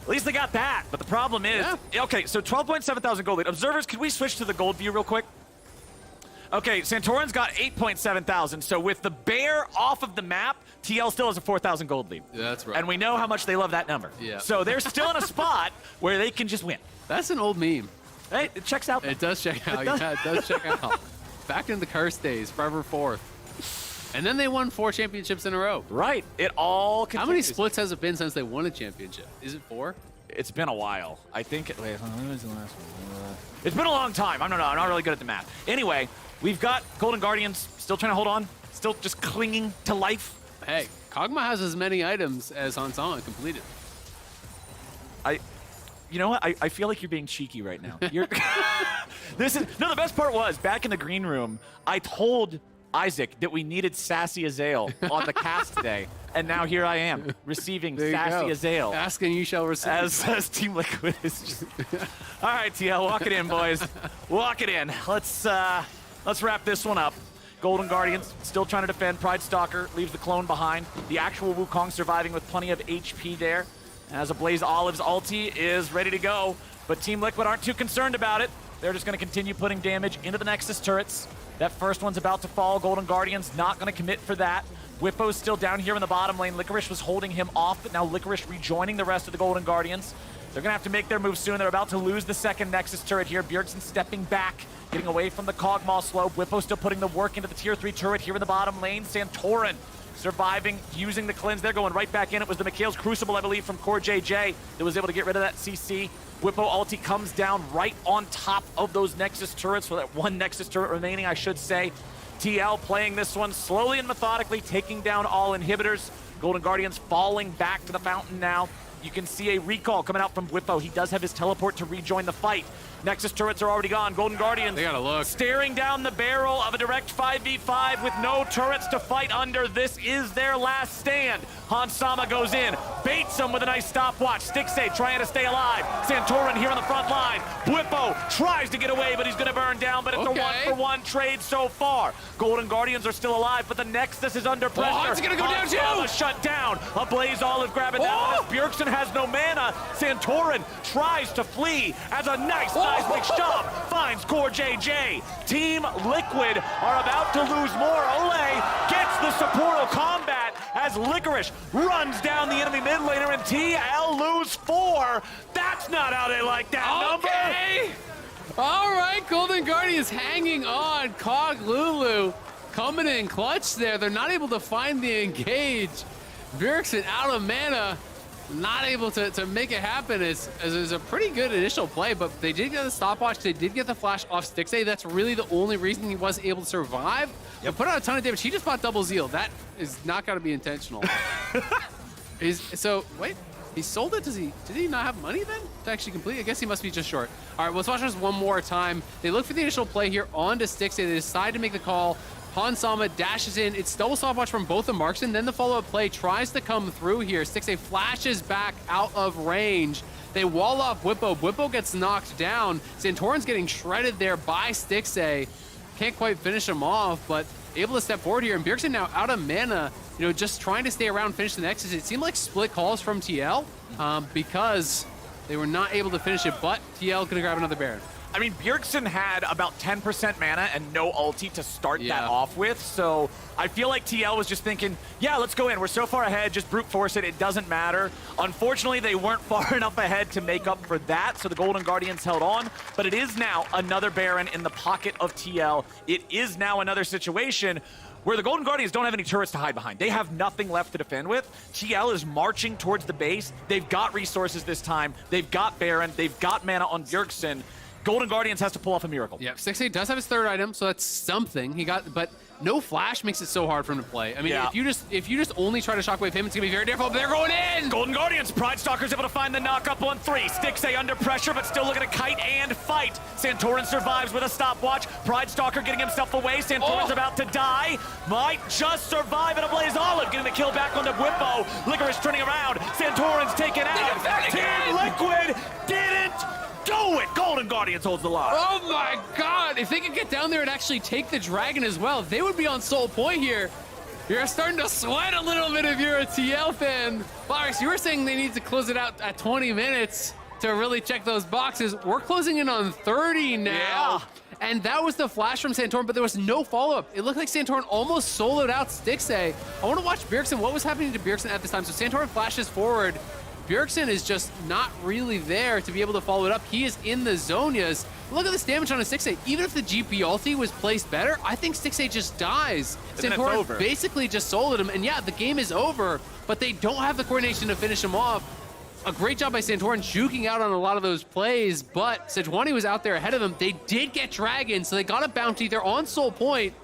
at least they got that. But the problem is, okay, so 12.7 thousand gold lead. Observers, could we switch to the gold view real quick? Okay, Santorin's got 8.7 thousand, so with the bear off of the map, TL still has a 4,000 gold lead. Yeah, that's right. And we know how much they love that number. Yeah. So they're still in a spot where they can just win. That's an old meme. Hey, it checks out. It does check out. Yeah, it does check out. Back in the curse days, forever fourth. And then they won 4 championships in a row. Right. It all continues. How many splits has it been since they won a championship? Is it 4? It's been a while. I think. Wait, when was the last one? It's been a long time. I don't know. I'm not really good at the math. Anyway, we've got Golden Guardians still trying to hold on, still just clinging to life. Hey, Kog'Maw has as many items as Hansan completed. You know what? I feel like you're being cheeky right now. The best part was back in the green room, I told Isaac that we needed Sassy Azael on the cast today, and now here I am receiving Sassy Azael. Ask and you shall receive. As Team Liquid is just. All right, TL, walk it in, boys. Walk it in. Let's wrap this one up. Golden Guardians still trying to defend. Pride Stalker leaves the clone behind. The actual Wukong surviving with plenty of HP there. As a Blaze Olive's ulti is ready to go, but Team Liquid aren't too concerned about it. They're just going to continue putting damage into the Nexus turrets. That first one's about to fall. Golden Guardians not going to commit for that. Whippo's still down here in the bottom lane. Licorice was holding him off, but now Licorice rejoining the rest of the Golden Guardians. They're going to have to make their move soon. They're about to lose the second Nexus turret here. Bjergsen stepping back, getting away from the Kog'Maw slope. Whippo still putting the work into the tier 3 turret here in the bottom lane. Santorin surviving, using the cleanse. They're going right back in. It was the Mikhail's Crucible, I believe, from Core JJ that was able to get rid of that CC. Whippo ulti comes down right on top of those Nexus turrets, for that one Nexus turret remaining, I should say. TL playing this one slowly and methodically, taking down all inhibitors. Golden Guardians falling back to the fountain now. You can see a recall coming out from Whippo. He does have his teleport to rejoin the fight. Nexus turrets are already gone. Golden Guardians, they gotta look. Staring down the barrel of a direct 5v5 with no turrets to fight under. This is their last stand. Hansama goes in, baits him with a nice stopwatch. Stixay trying to stay alive. Santorin here on the front line. Bwipo tries to get away, but he's gonna burn down, but it's a one-for-one trade so far. Golden Guardians are still alive, but the Nexus is under pressure. Han's gonna go down too! Shut down. A Blaze Olive grabbing that one as Bjergsen has no mana. Santorin tries to flee as a nice seismic shot finds Core JJ. Team Liquid are about to lose more. Ole gets the Supportal combat as Licorice runs down the enemy mid laner and TL lose 4. That's not how they like that number. All right, Golden Guardians hanging on. Cog Lulu coming in clutch there. They're not able to find the engage. Bjergsen out of mana, not able to make it happen. It's a pretty good initial play, but they did get the stopwatch. They did get the flash off Stixay. That's really the only reason he was able to survive. But put out a ton of damage. He just bought double Zeal. That is not going to be intentional. So, wait. He sold it? Did he not have money then to actually complete? I guess he must be just short. All right, let's watch this one more time. They look for the initial play here onto Stixay. They decide to make the call. Hansama dashes in. It's double stopwatch from both the marksmen. Then the follow-up play tries to come through here. Stixay flashes back out of range. They wall off Bwipo. Bwipo gets knocked down. Santorin's getting shredded there by Stixay. Can't quite finish him off, but able to step forward here. And Bjergsen now out of mana, you know, just trying to stay around, finish the Nexus. It seemed like split calls from TL because they were not able to finish it, but TL gonna grab another Baron. I mean, Bjergsen had about 10% mana and no ulti to start that off with, so I feel like TL was just thinking, yeah, let's go in. We're so far ahead, just brute force it. It doesn't matter. Unfortunately, they weren't far enough ahead to make up for that, so the Golden Guardians held on, but it is now another Baron in the pocket of TL. It is now another situation where the Golden Guardians don't have any turrets to hide behind. They have nothing left to defend with. TL is marching towards the base. They've got resources this time. They've got Baron. They've got mana on Bjergsen. Golden Guardians has to pull off a miracle. Yeah, Stixay does have his third item, so that's something. He got, but no flash makes it so hard for him to play. I mean, if you just only try to shockwave him, it's gonna be very difficult. But they're going in. Golden Guardians, Pride Stalker's able to find the knock up on 3. Stixay under pressure, but still looking to kite and fight. Santorin survives with a stopwatch. Pride Stalker getting himself away. Santorin's about to die. Might just survive in a Blaze Olive, getting the kill back on the Bwipo. Licorice turning around. Santorin's taken out. Team Liquid didn't do it! Golden Guardians holds the line. Oh my god! If they could get down there and actually take the dragon as well, they would be on soul point here. You're starting to sweat a little bit if you're a TL fan. Lars, you were saying they need to close it out at 20 minutes to really check those boxes. We're closing in on 30 now. Yeah. And that was the flash from Santorin, but there was no follow-up. It looked like Santorin almost soloed out Stixay. I want to watch Bjergsen. What was happening to Bjergsen at this time? So Santorin flashes forward. Bjergsen is just not really there to be able to follow it up. He is in the Zonias. Look at this damage on a Stixay. Even if the GP ulti was placed better, I think Stixay just dies. Santorin basically just soloed him, and yeah, the game is over, but they don't have the coordination to finish him off. A great job by Santorin juking out on a lot of those plays, but Sejuani was out there ahead of them. They did get Dragon, so they got a bounty. They're on soul point,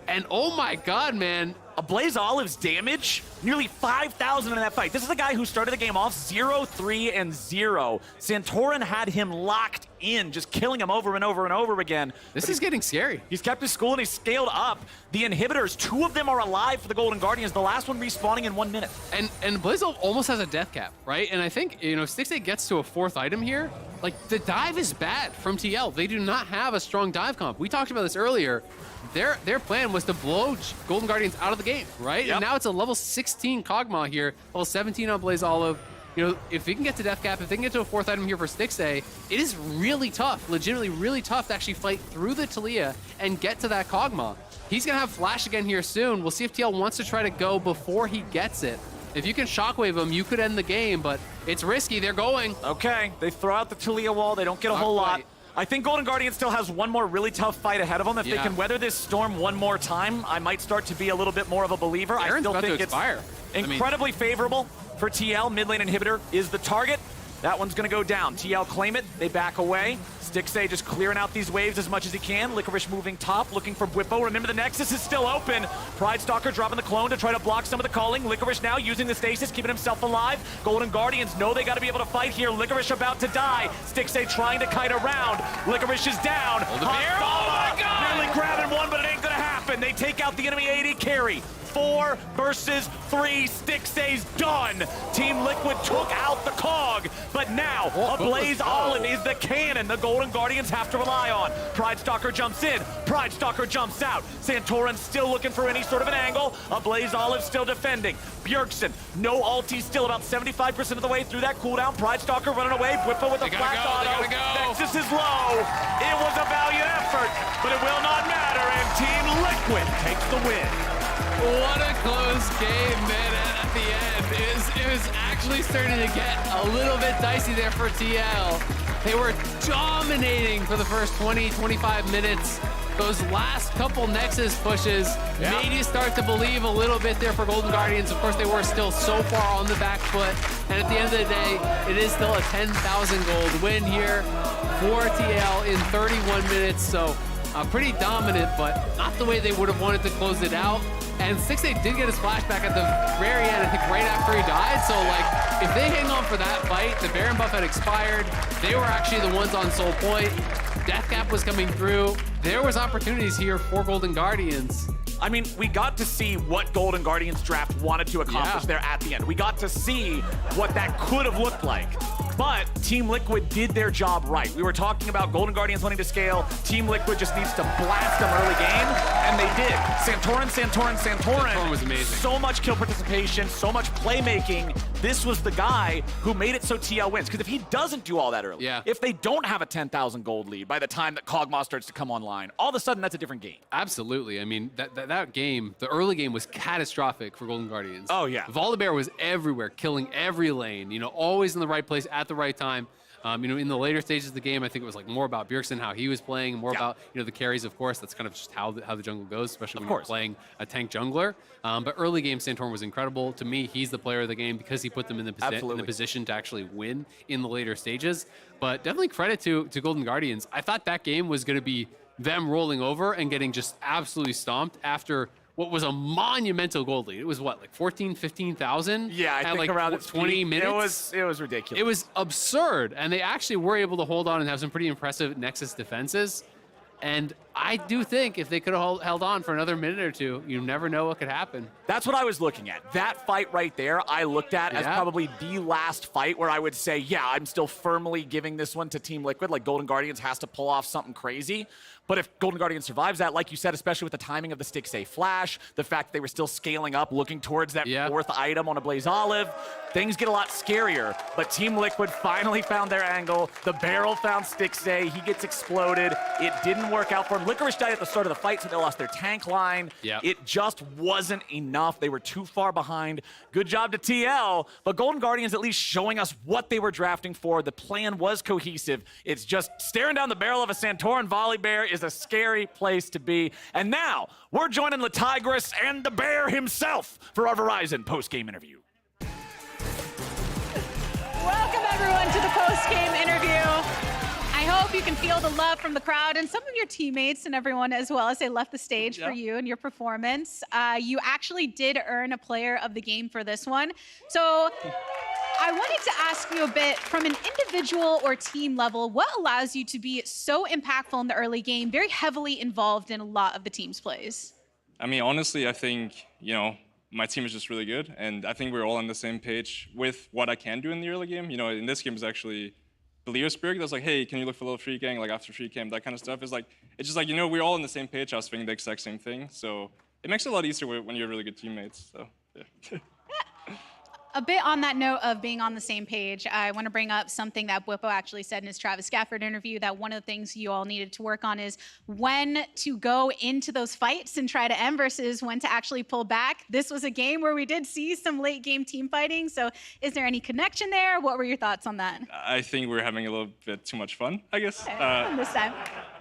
and oh my god, man. A Blaze Olive's damage, nearly 5,000 in that fight. This is a guy who started the game off 0-3 and 0. Santorin had him locked in, just killing him over and over and over again. This is getting scary. He's kept his school and he's scaled up. The inhibitors, 2 of them are alive for the Golden Guardians, the last one respawning in 1 minute. And Blaze Olive almost has a death cap, right? And I think, you know, Stixay gets to a 4th item here. Like, the dive is bad from TL. They do not have a strong dive comp. We talked about this earlier. Their plan was to blow Golden Guardians out of the game, right? Yep. And now it's a level 16 Kog'Maw here, level 17 on Blaze Olive. You know, if they can get to death cap, if they can get to a 4th item here for Stixay, it is really tough, legitimately really tough to actually fight through the Taliyah and get to that Kog'Maw. He's gonna have flash again here soon. We'll see if TL wants to try to go before he gets it. If you can shockwave him, you could end the game, but it's risky. They're going. Okay, they throw out the Taliyah wall. They don't get a whole lot. I think Golden Guardian still has one more really tough fight ahead of them. If they can weather this storm one more time, I might start to be a little bit more of a believer. Baron's I still about think to it's expire. incredibly favorable for TL. Mid lane inhibitor is the target. That one's gonna go down. TL claim it, they back away. Stixay just clearing out these waves as much as he can. Licorice moving top, looking for Whippo. Remember, the Nexus is still open. Pride Stalker dropping the clone to try to block some of the calling. Licorice now using the stasis, keeping himself alive. Golden Guardians know they gotta be able to fight here. Licorice about to die. Stixay trying to kite around. Licorice is down. Hold the bear. Oh my God! Nearly grabbing one, but it ain't gonna happen. They take out the enemy AD carry. 4 versus 3. Stixay's done. Team Liquid took out the cog, but now Ablaze Olive is the cannon the Golden Guardians have to rely on. Pride Stalker jumps in. Pride Stalker jumps out. Santorin still looking for any sort of an angle. Ablaze Olive still defending. Bjergsen, no ulti, still about 75% of the way through that cooldown. Pride Stalker running away. Whippo with a flash auto. Nexus is low. It was a valiant effort, but it will not matter, and Team Liquid takes the win. What a close game, man, at the end. It was actually starting to get a little bit dicey there for TL. They were dominating for the first 20, 25 minutes. Those last couple Nexus pushes made you start to believe a little bit there for Golden Guardians. Of course, they were still so far on the back foot. And at the end of the day, it is still a 10,000 gold win here for TL in 31 minutes. So pretty dominant, but not the way they would have wanted to close it out. And Stixay did get his flashback at the very end, I think right after he died. So, like, if they hang on for that fight, the Baron buff had expired. They were actually the ones on soul point. Death Cap was coming through. There was opportunities here for Golden Guardians. I mean, we got to see what Golden Guardians draft wanted to accomplish there at the end. We got to see what that could have looked like. But Team Liquid did their job right. We were talking about Golden Guardians wanting to scale. Team Liquid just needs to blast them early game, and they did. Santorin was amazing. So much kill participation, so much playmaking. This was the guy who made it so TL wins. Because if he doesn't do all that early, if they don't have a 10,000 gold lead by the time that Kog'Maw starts to come online, all of a sudden that's a different game. Absolutely. I mean, that game, the early game was catastrophic for Golden Guardians. Oh, yeah. Volibear was everywhere, killing every lane, you know, always in the right place at the right time. You know, in the later stages of the game, I think it was like more about Bjergsen, how he was playing, more about, you know, the carries, of course. That's kind of just how the jungle goes, especially when you're playing a tank jungler. But early game, Santorin was incredible. To me, he's the player of the game because he put them in the position to actually win in the later stages. But definitely credit to Golden Guardians. I thought that game was going to be them rolling over and getting just absolutely stomped after what was a monumental gold lead. It was what, like 14, 15,000? Yeah, I think like around 20 minutes. It was ridiculous. It was absurd, and they actually were able to hold on and have some pretty impressive Nexus defenses. And I do think if they could have held on for another minute or two, you never know what could happen. That's what I was looking at. That fight right there, I looked at as probably the last fight where I would say, yeah, I'm still firmly giving this one to Team Liquid. Like, Golden Guardians has to pull off something crazy. But if Golden Guardians survives that, like you said, especially with the timing of the Stixay flash, the fact that they were still scaling up, looking towards that fourth item on Ablaze Olive, things get a lot scarier. But Team Liquid finally found their angle. The barrel found Stixay. He gets exploded. It didn't work out for him. Licorice died at the start of the fight, so they lost their tank line. It just wasn't enough. They were too far behind. Good job to TL, but Golden Guardians at least showing us what they were drafting for. The plan was cohesive. It's just staring down the barrel of a Santorin Volibear is a scary place to be. And now, we're joining the Tigress and the Bear himself for our Verizon post-game interview. Welcome, everyone, to the post-game interview. I hope you can feel the love from the crowd and some of your teammates and everyone as well as they left the stage for you and your performance. You actually did earn a player of the game for this one. So I wanted to ask you a bit from an individual or team level, what allows you to be so impactful in the early game, very heavily involved in a lot of the team's plays? I mean, honestly, I think, you know, my team is just really good. And I think we're all on the same page with what I can do in the early game. You know, in this game is actually Leo Spirit that's like, hey, can you look for a little free gang, like after free camp, that kind of stuff. It's just like, you know, we're all on the same page. I was thinking the exact same thing. So it makes it a lot easier when you're really good teammates. So, yeah. A bit on that note of being on the same page, I want to bring up something that Whippo actually said in his Travis Gafford interview, that one of the things you all needed to work on is when to go into those fights and try to end versus when to actually pull back. This was a game where we did see some late game team fighting. So is there any connection there? What were your thoughts on that? I think we're having a little bit too much fun, I guess. This time.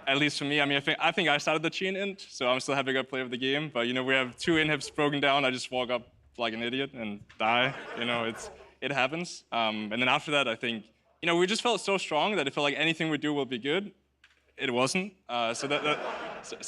At least for me, I mean, I think I started the chain int, so I'm still having a play of the game. But, you know, we have 2 inhibs broken down. I just walk up like an idiot and die. You know, it happens. And then after that, I think, you know, we just felt so strong that it felt like anything we do will be good. It wasn't. So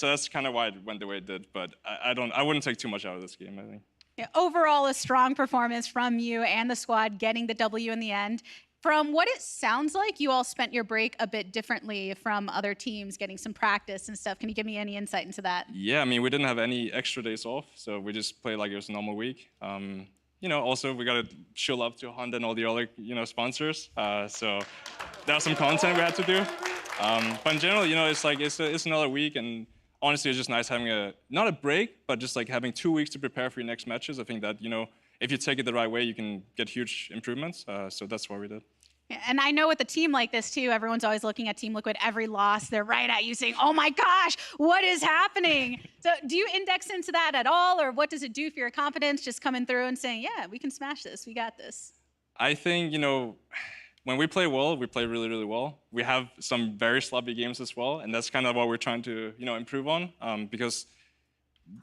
that's kind of why it went the way it did. But I wouldn't take too much out of this game, I think. Yeah, overall, a strong performance from you and the squad getting the W in the end. From what it sounds like, you all spent your break a bit differently from other teams, getting some practice and stuff. Can you give me any insight into that? Yeah, I mean, we didn't have any extra days off, so we just played like it was a normal week. You know, also we got to show love to Honda and all the other, you know, sponsors. So there was some content we had to do. But in general, you know, it's like it's another week, and honestly, it's just nice having not a break, but just like having 2 weeks to prepare for your next matches. I think that, you know, if you take it the right way, you can get huge improvements. So that's what we did. And I know with a team like this too, everyone's always looking at Team Liquid. Every loss, they're right at you saying, "Oh my gosh, what is happening?" So do you index into that at all, or what does it do for your confidence just coming through and saying, "Yeah, we can smash this, we got this"? I think, you know, when we play well, we play really, really well. We have some very sloppy games as well, and that's kind of what we're trying to, you know, improve on. Because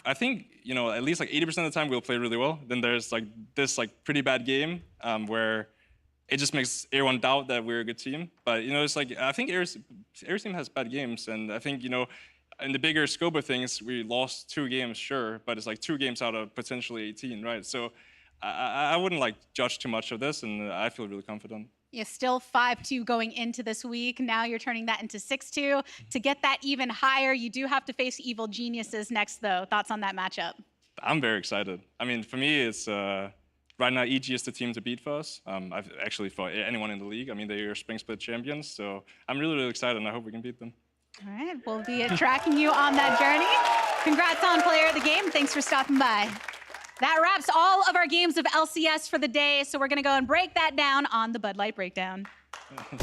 I think, you know, at least like 80% of the time we'll play really well. Then there's like this like pretty bad game where it just makes everyone doubt that we're a good team. But, you know, it's like, I think every team has bad games. And I think, you know, in the bigger scope of things, we lost 2 games, sure, but it's like 2 games out of potentially 18, right? So I wouldn't like judge too much of this, and I feel really confident. You're still 5-2 going into this week. Now you're turning that into 6-2. To get that even higher, you do have to face Evil Geniuses next, though. Thoughts on that matchup? I'm very excited. I mean, for me, it's right now EG is the team to beat for us. I've actually fought anyone in the league. I mean, they are Spring Split champions, so I'm really, really excited, and I hope we can beat them. All right, we'll be tracking you on that journey. Congrats on Player of the Game. Thanks for stopping by. That wraps all of our games of LCS for the day, so we're going to go and break that down on the Bud Light Breakdown. Thank you,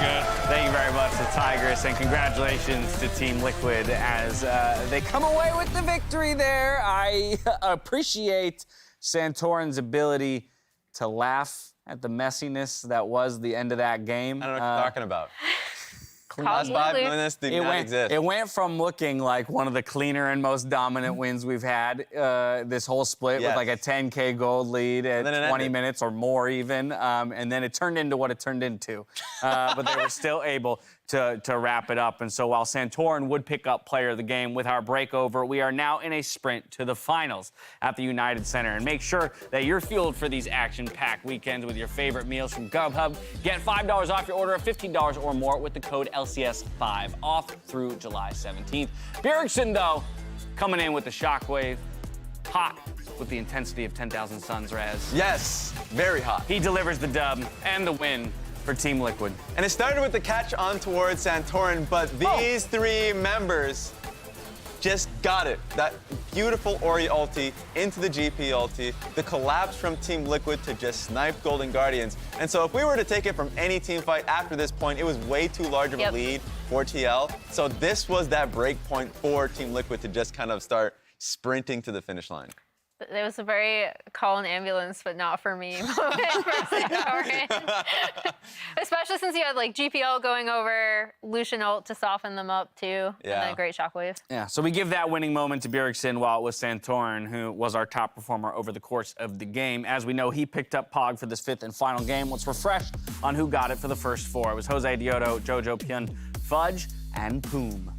guys. Thank you very much to Tigress, and congratulations to Team Liquid as they come away with the victory there. I appreciate Santorin's ability to laugh at the messiness that was the end of that game. I don't know what you're talking about. Last 5 minutes did not exist. It went from looking like one of the cleaner and most dominant wins we've had this whole split with like a 10K gold lead at 20 minutes or more even. And then it turned into what it turned into. But they were still able to wrap it up. And so while Santorin would pick up Player of the Game with our breakover, we are now in a sprint to the finals at the United Center. And make sure that you're fueled for these action-packed weekends with your favorite meals from GubHub. Get $5 off your order of $15 or more with the code LCS5 off through July 17th. Bjergsen, though, coming in with the shockwave. Hot with the intensity of 10,000 Suns, Raz. Yes, very hot. He delivers the dub and the win for Team Liquid. And it started with the catch on towards Santorin, but these 3 members just got it. That beautiful Ori ulti into the GP ulti, the collapse from Team Liquid to just snipe Golden Guardians. And so if we were to take it from any team fight after this point, it was way too large of a lead for TL. So this was that break point for Team Liquid to just kind of start sprinting to the finish line. It was a very call an ambulance, but not for me moment for Santorin. Especially since you had like GPL going over, Lucian ult to soften them up too, and then great shockwave. Yeah, so we give that winning moment to Bjergsen while it was Santorin, who was our top performer over the course of the game. As we know, he picked up Pog for this 5th and final game. Let's refresh on who got it for the first 4. It was Jose Dioto, Jojo Pyun, Fudge, and Poom.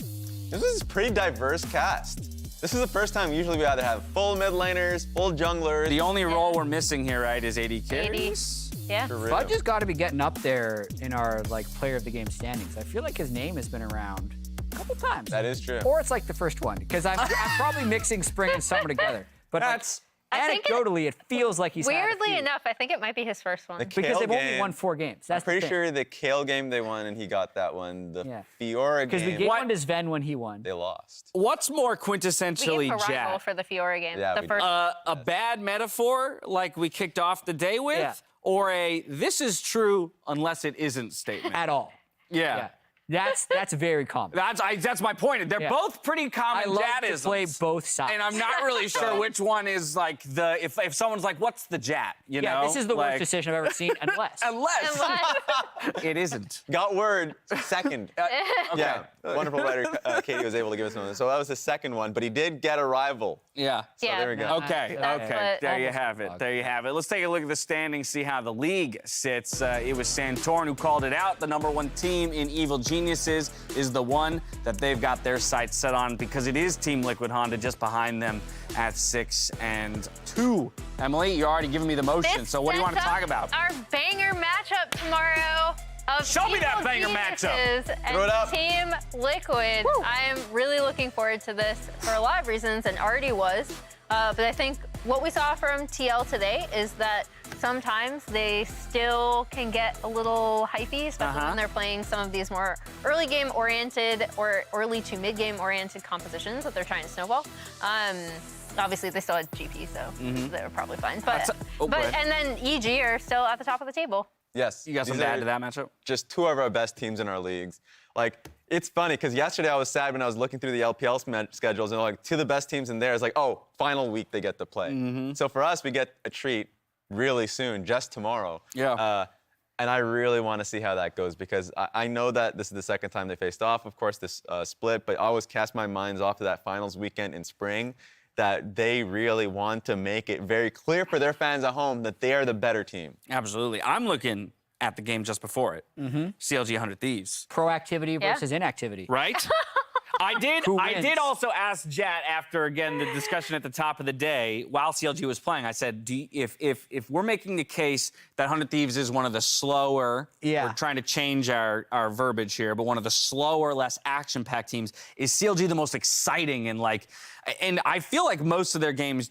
This is a pretty diverse cast. This is the first time usually we either have full mid laners, full junglers. The only role we're missing here, right, is AD carries. Yeah. Fudge has got to be getting up there in our like Player of the Game standings. I feel like his name has been around a couple times. That is true. Or it's like the first one, because I'm probably mixing spring and summer together. But that's anecdotally, it feels like he's weirdly enough, I think it might be his first one. Because they've only won 4 games. That's I'm pretty sure the Kale game they won and he got that one. The Fiora game. Because we gave one to Sven when he won. They lost. What's more We quintessentially gave Horizon Jack? for the Fiora game. Yeah, the first. A bad metaphor like we kicked off the day with, or a this is true unless it isn't statement? At all. Yeah. That's very common. That's my point. They're both pretty common I love Jattisms. to play both sides. And I'm not really sure which one is like if someone's like, what's the Jat? You know? This is the worst decision I've ever seen, unless. It isn't. Got word, second. Yeah, wonderful writer Katie was able to give us one. So that was the second one, but he did get a rival. Yeah. So there we go. Okay. There you have it. There you have it. Let's take a look at the standings, see how the league sits. It was Santorin who called it out. The #1 team in Evil Geniuses is the one that they've got their sights set on because it is Team Liquid Honda just behind them at 6-2. Emily, you're already giving me the motion, so what do you want to talk about? Our banger matchup tomorrow of Show me that banger matchup. Throw it up. Team Liquid. I am really looking forward to this for a lot of reasons, and already was. But I think what we saw from TL today is that sometimes they still can get a little hypey, especially when they're playing some of these more early game oriented or early to mid game oriented compositions that they're trying to snowball. Obviously, they still had GP, so they were probably fine. But and then EG are still at the top of the table. Yes. You got something to add to that matchup? Just two of our best teams in our leagues. Like, it's funny, because yesterday I was sad when I was looking through the LPL schedules, and like, two of the best teams in there is like, oh, final week they get to play. So for us, we get a treat really soon, just tomorrow. Yeah. And I really want to see how that goes, because I know that this is the second time they faced off, of course, this split, but I always cast my minds off to that finals weekend in spring, that they really want to make it very clear for their fans at home that they are the better team. Absolutely. I'm looking at the game just before it. CLG 100 Thieves. Proactivity versus inactivity. Right? I did also ask Jat after, again, the discussion at the top of the day, while CLG was playing, I said, if we're making the case that 100 Thieves is one of the slower, we're trying to change our verbiage here, but one of the slower, less action-packed teams, is CLG the most exciting and I feel like most of their games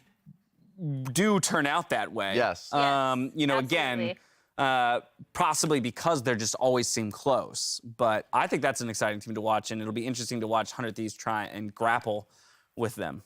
do turn out that way. Yes. You know, again, possibly because they just always seem close. But I think that's an exciting team to watch, and it'll be interesting to watch 100 Thieves try and grapple with them.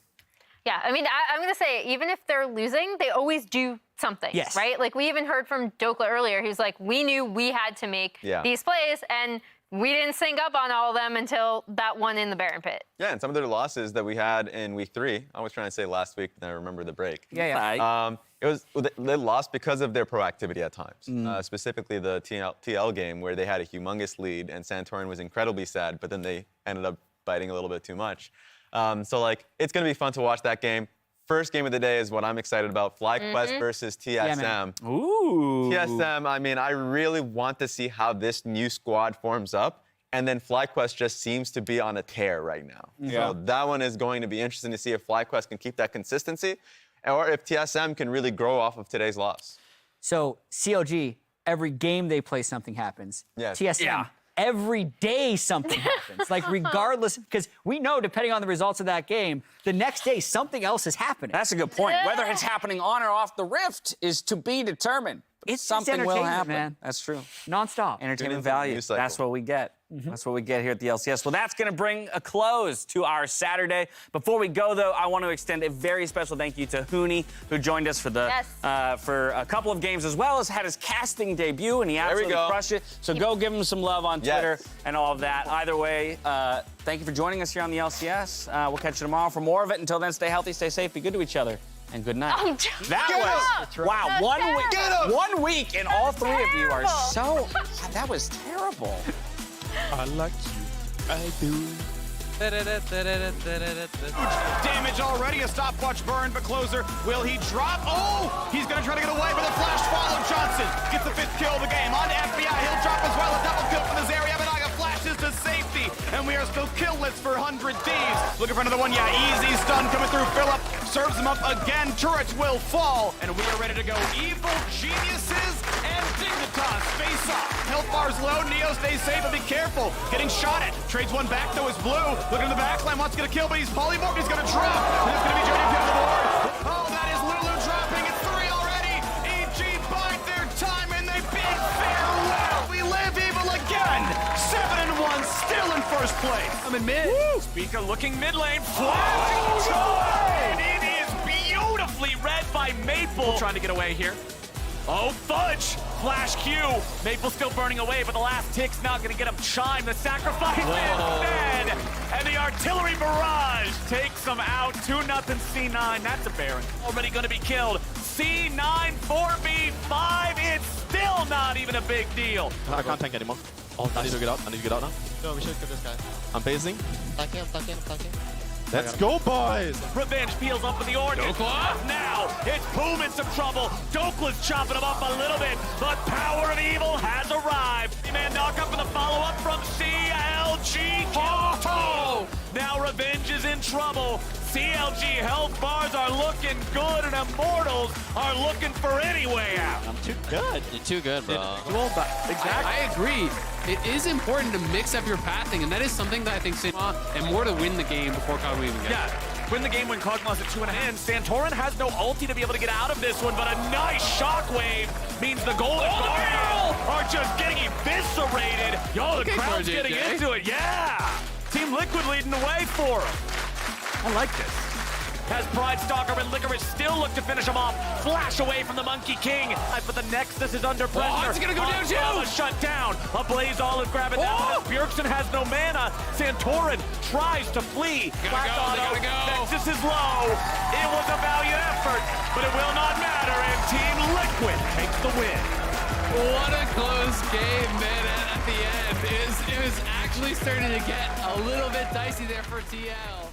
Yeah, I mean, I'm going to say, even if they're losing, they always do something, right? Like, we even heard from Dokla earlier. He was like, we knew we had to make these plays, and we didn't sync up on all of them until that one in the Baron Pit. Yeah, and some of their losses that we had in week 3, I was trying to say last week, and I remember the break. They lost because of their proactivity at times, specifically the TL game where they had a humongous lead, and Santorin was incredibly sad, but then they ended up biting a little bit too much. So, like, it's going to be fun to watch that game. First game of the day is what I'm excited about, FlyQuest versus TSM. Ooh. TSM, I mean, I really want to see how this new squad forms up. And then FlyQuest just seems to be on a tear right now. So that one is going to be interesting to see if FlyQuest can keep that consistency or if TSM can really grow off of today's loss. So CLG, every game they play, something happens. Yes. TSM, every day something happens. Like, regardless, because we know, depending on the results of that game, the next day something else is happening. That's a good point. Whether it's happening on or off the Rift is to be determined. It's something will happen. Man. That's true. Non-stop. Entertainment value. That's what we get. That's what we get here at the LCS. Well, that's going to bring a close to our Saturday. Before we go, though, I want to extend a very special thank you to Hooney, who joined us for the for a couple of games, as well as had his casting debut, and he absolutely crushed it. So go give him some love on Twitter and all of that. Either way, thank you for joining us here on the LCS. We'll catch you tomorrow for more of it. Until then, stay healthy, stay safe, be good to each other. And good night. That was wow. 1 week. 1 week, and all three of you are so. That was terrible. I like you. I do. Damage already, a stopwatch burn, but closer. Will he drop? Oh, he's gonna try to get away, but a flash follow. Johnson gets the 5th kill of the game on FBI. He'll drop as well. A double kill from this area. Benaga flashes to safety, and we are still killless for 100 Thieves. Looking for another one. Yeah, easy stun coming through. Philip serves him up again. Turrets will fall, and we are ready to go. Evil Geniuses and Dignitas face off. Health bar's low. Neo stays safe, but be careful. Getting shot at. Trades one back though. Is Blue looking in the backline. Wants to get a kill, but he's polymorphed. He's gonna drop. And it's gonna be Jody Pitt on the board. Oh, that is Lulu dropping. It's 3 already. EG bide their time, and they bid farewell. We live evil again. 7-1, still in first place. I'm in mid. Speaker looking mid lane. Flashing joy! And it is beautifully read by Maple. Trying to get away here. Oh, fudge! Flash Q. Maple still burning away, but the last tick's not going to get him. Chime, the sacrifice instead. And the artillery barrage takes him out. 2-0 C9. That's a Baron. Already going to be killed. C9 4v5. It's still not even a big deal. I can't tank anymore. Oh, I need to get out. I need to get out now. No, we should kill this guy. I'm phasing. I'm tanking. Let's go, boys! Revenge peels up with the Orchid. Now, it's Boom in some trouble. Dokla's chopping him up a little bit, but Power of Evil has arrived. Man, knock up for the follow-up from CLG. Oh! Now Revenge is in trouble. CLG health bars are looking good, and Immortals are looking for any way out. I'm too good. You're too good, bro. Exactly. I agree. It is important to mix up your pathing, and that is something that I think Sigma and more to win the game before Kog'Maw even gets Yeah, win the game when Kog'Maw's at 2.5. And Santorin has no ulti to be able to get out of this one, but a nice shockwave means the Golden Guardians are just getting eviscerated. Yo, the crowd's getting into it. Yeah! Team Liquid leading the way for him. I like this. As Pride Stalker and Licorice still look to finish him off. Flash away from the Monkey King. But the Nexus is under pressure. Oh, it's gonna go down too! Shut down. A Blaze Olive grabbing down. Bjergsen has no mana. Santorin tries to flee. Black Auto. Nexus is low. It was a valiant effort, but it will not matter. And Team Liquid takes the win. What a close game, man. And at the end, it was actually starting to get a little bit dicey there for TL.